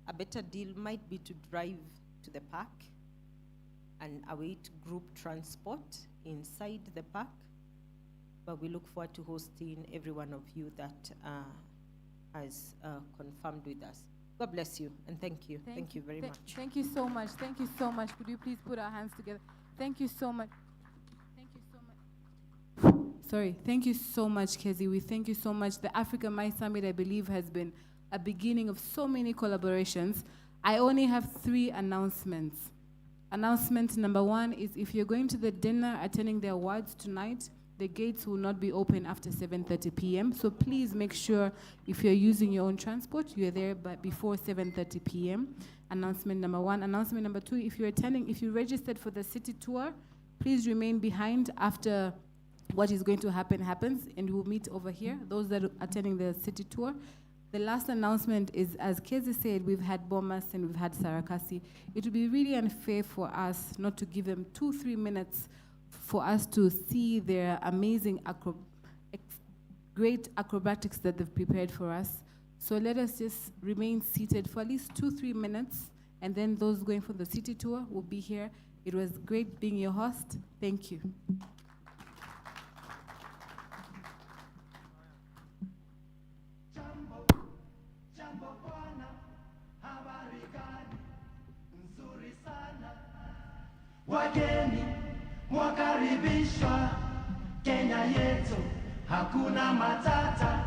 A better deal might be to drive to the park and await group transport inside the park. But we look forward to hosting every one of you that has confirmed with us. God bless you and thank you. Thank you very much. Thank you so much. Thank you so much. Could you please put our hands together? Thank you so much. Thank you so much. Sorry. Thank you so much, Kezi. We thank you so much. The Africa Mice Summit, I believe, has been a beginning of so many collaborations. I only have 3 announcements. Announcement number 1 is if you're going to the dinner, attending the awards tonight, the gates will not be open after 7:30 p.m. So please make sure if you're using your own transport, you're there before 7:30 p.m. Announcement number 1. Announcement number 2, if you registered for the city tour, please remain behind after what is going to happen happens, and we'll meet over here, those that are attending the city tour. The last announcement is, as Kezi said, we've had Bomas and we've had Sarakasi. It would be really unfair for us not to give them 2-3 minutes for us to see their amazing great acrobatics that they've prepared for us. So let us just remain seated for at least 2-3 minutes, and then those going for the city tour will be here. It was great being your host. Thank you. Wageni mwakaribishwa Kenya yetu, hakuna matata.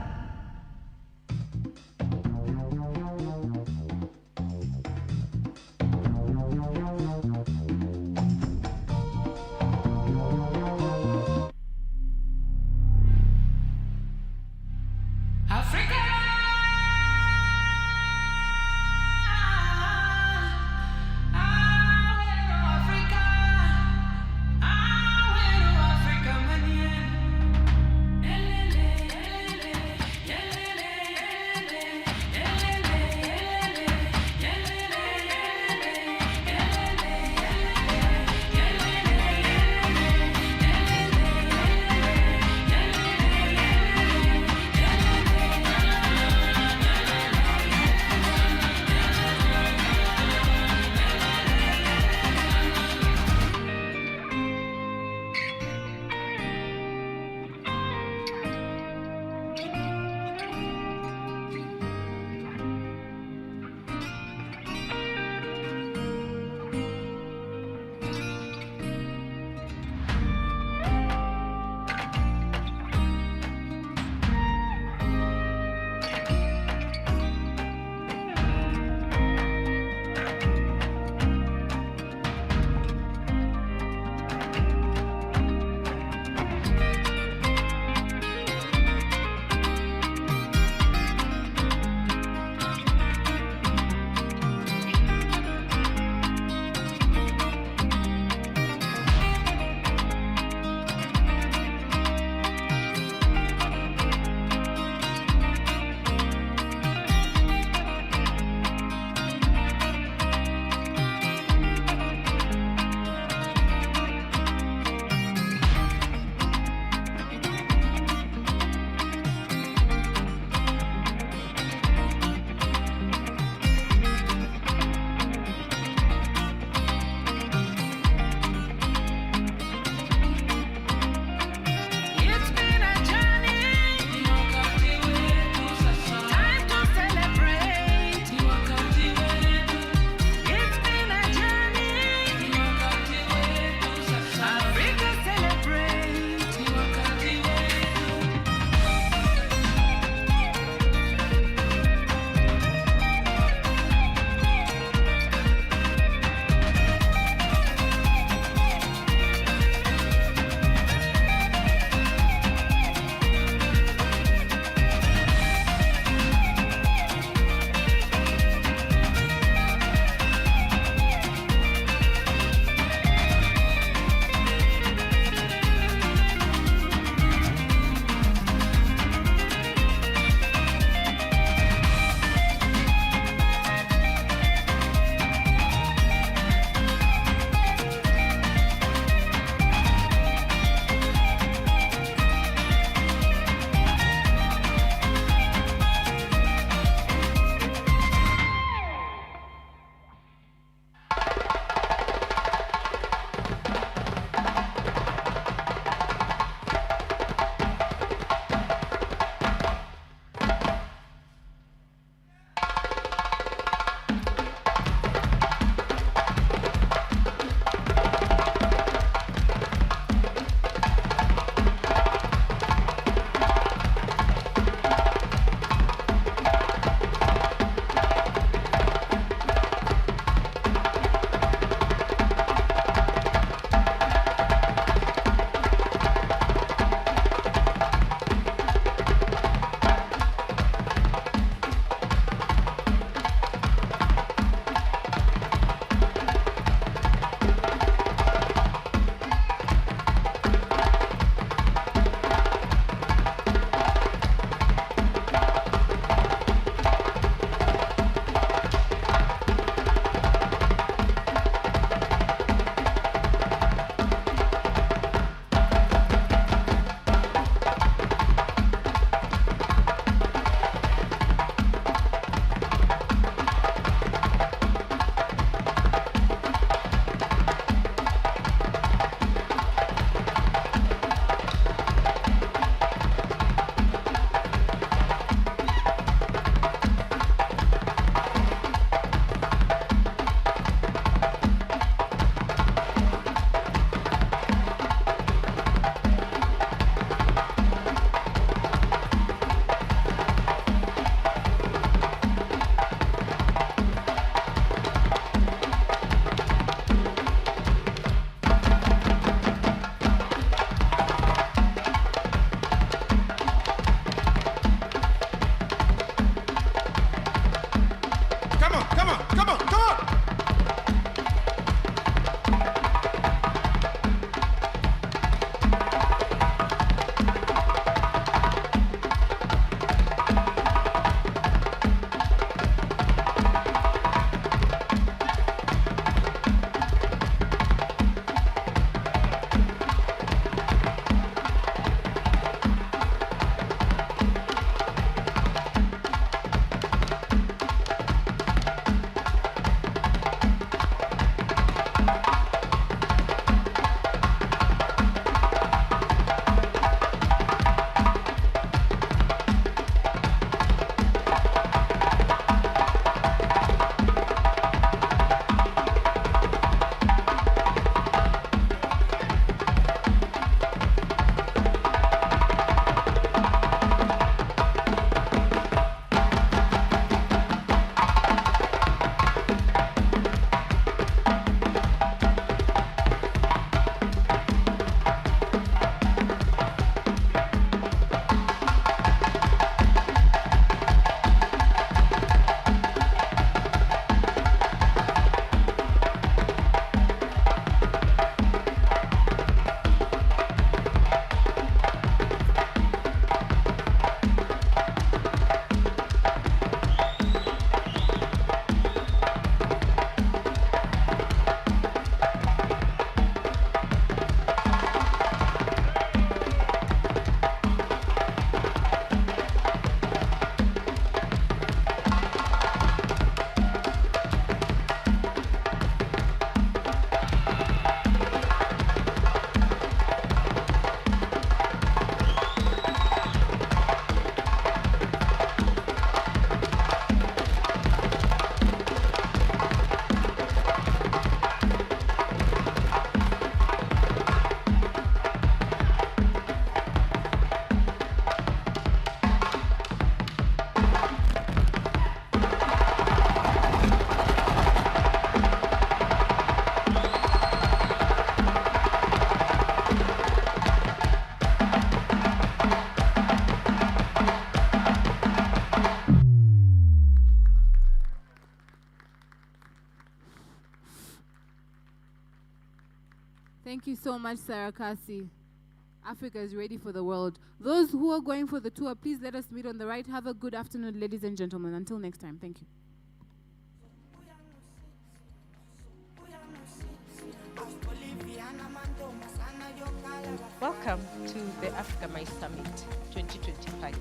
on, come on, come on. Thank you so much, Sarah Kasi. Africa is ready for the world. Those who are going for the tour, please let us meet on the right. Have a good afternoon, ladies and gentlemen. Until next time, thank you. Welcome to the Africa My Summit 2025.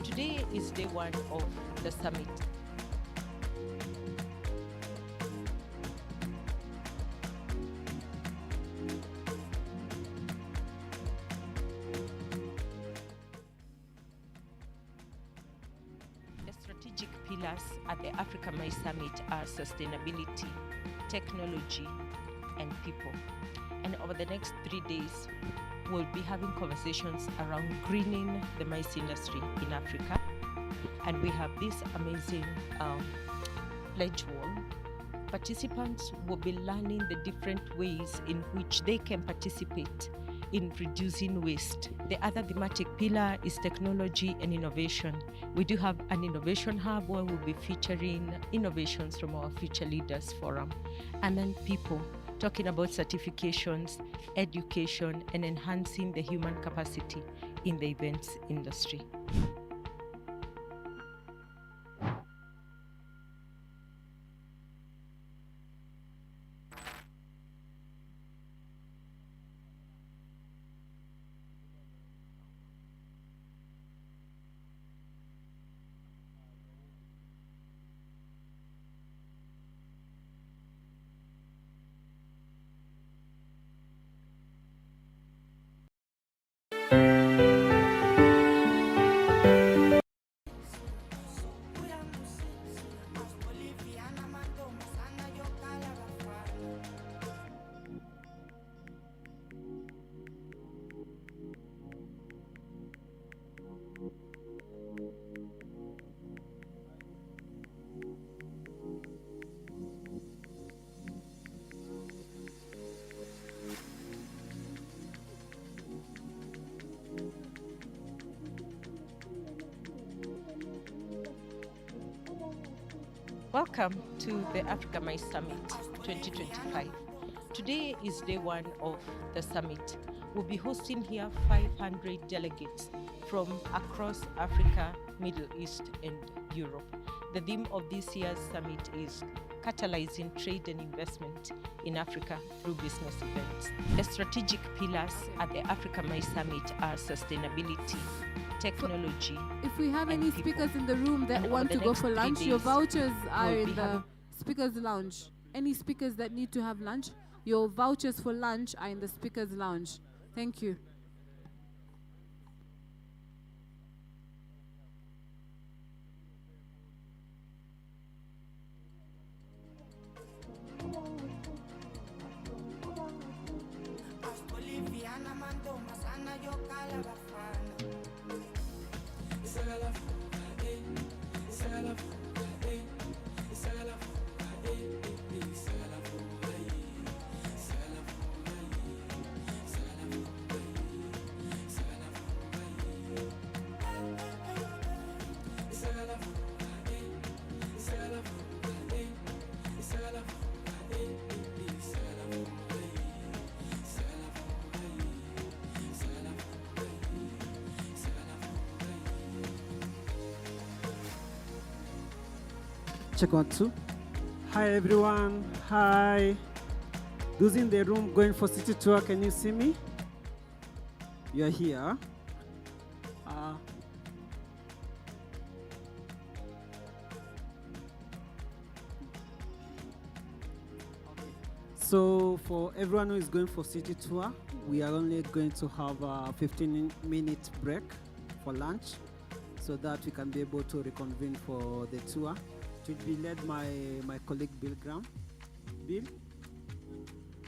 Today is day one of the summit. The strategic pillars at the Africa My Summit are sustainability, technology, and people. And over the next 3 days, we'll be having conversations around greening the maize industry in Africa. And we have this amazing pledge wall. Participants will be learning the different ways in which they can participate in reducing waste. The other thematic pillar is technology and innovation. We do have an innovation hub where we'll be featuring innovations from our Future Leaders Forum. And then people, talking about certifications, education, and enhancing the human capacity in the events industry. Welcome to the Africa Mice Summit 2025. Today is day one of the summit. We'll be hosting here 500 delegates from across Africa, Middle East, and Europe. The theme of this year's summit is catalyzing trade and investment in Africa through business events. The strategic pillars at the Africa Mice Summit are sustainability, technology. If we have any people. speakers in the room that And want over to the go next for 3 lunch, your days, vouchers are we'll in be the having- speakers lounge. Any speakers that need to have lunch, your vouchers for lunch are in the speakers lounge. Thank you. Check 1, 2. Hi everyone. Hi. Those in the room going for city tour, can you see me? You're here. So for everyone who is going for city tour, we are only going to have a 15-minute break for lunch so that we can be able to reconvene for the tour. It will be led by my colleague Bill Graham. Bill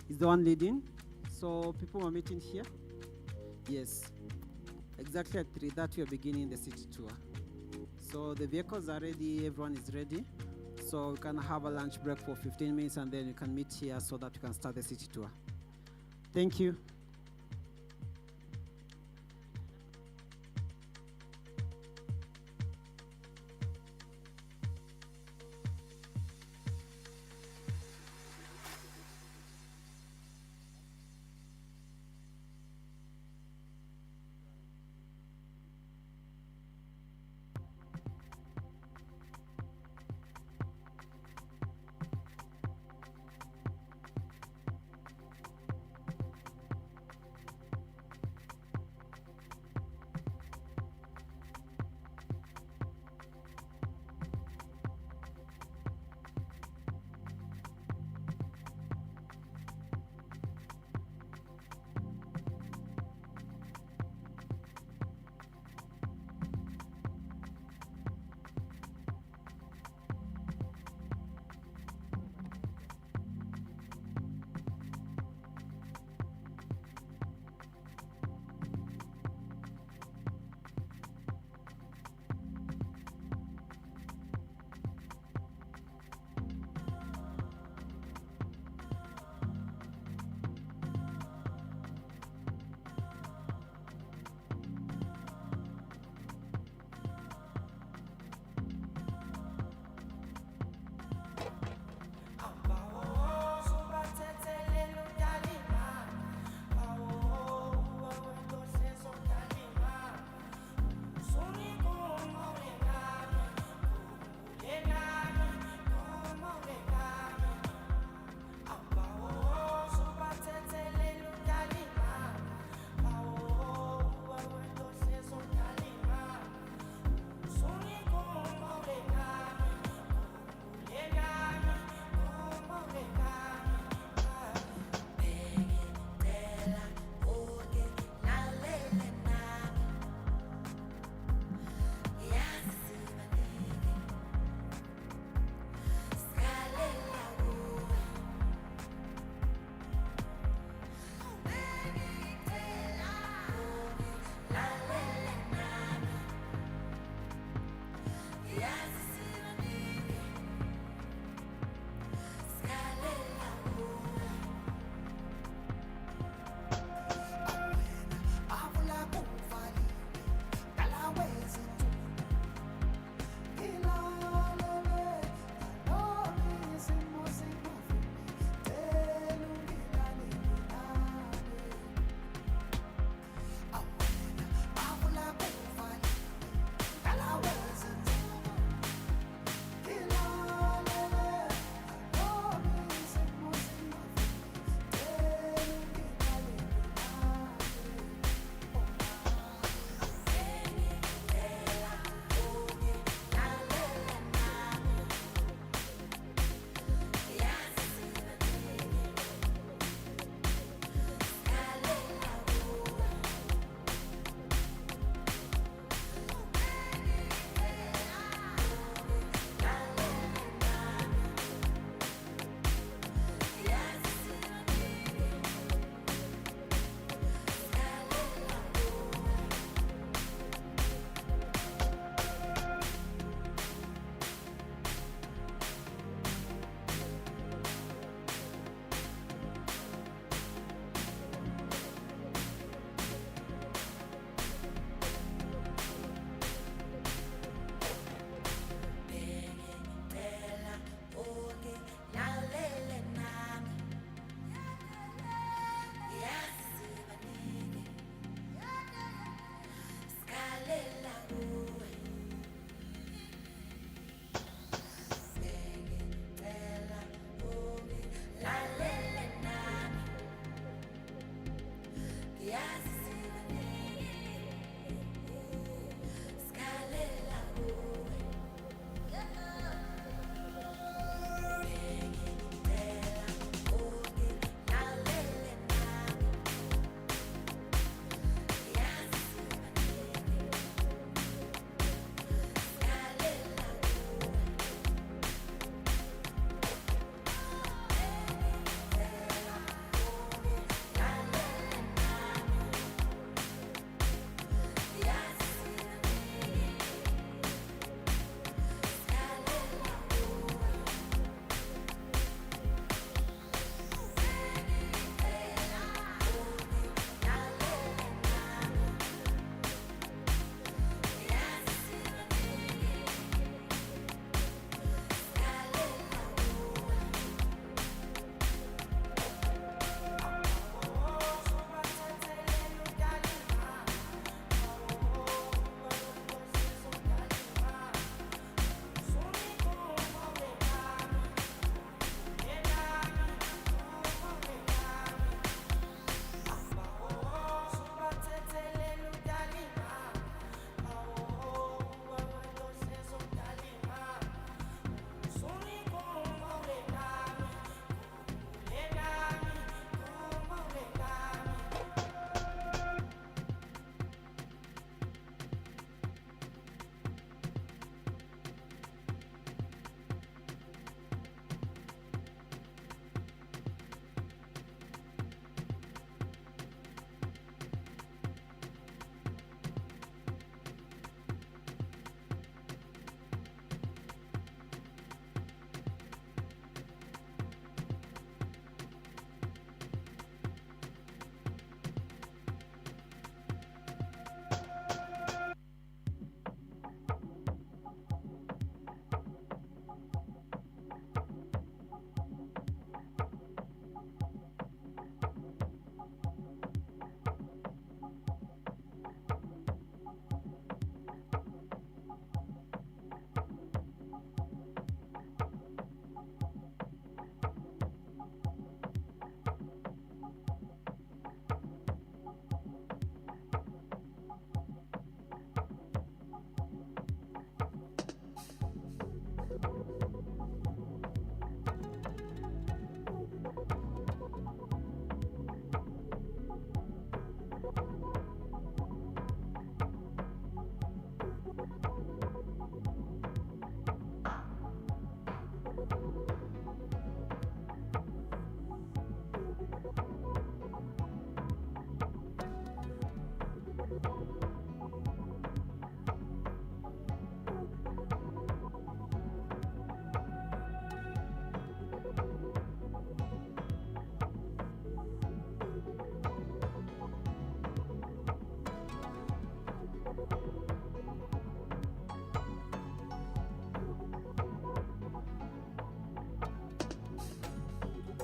is the one leading. So people are meeting here. Yes, exactly at 3:30 we are beginning the city tour. So the vehicles are ready, everyone is ready. So we can have a lunch break for 15 minutes and then you can meet here so that we can start the city tour. Thank you.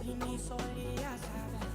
Ini solia sabe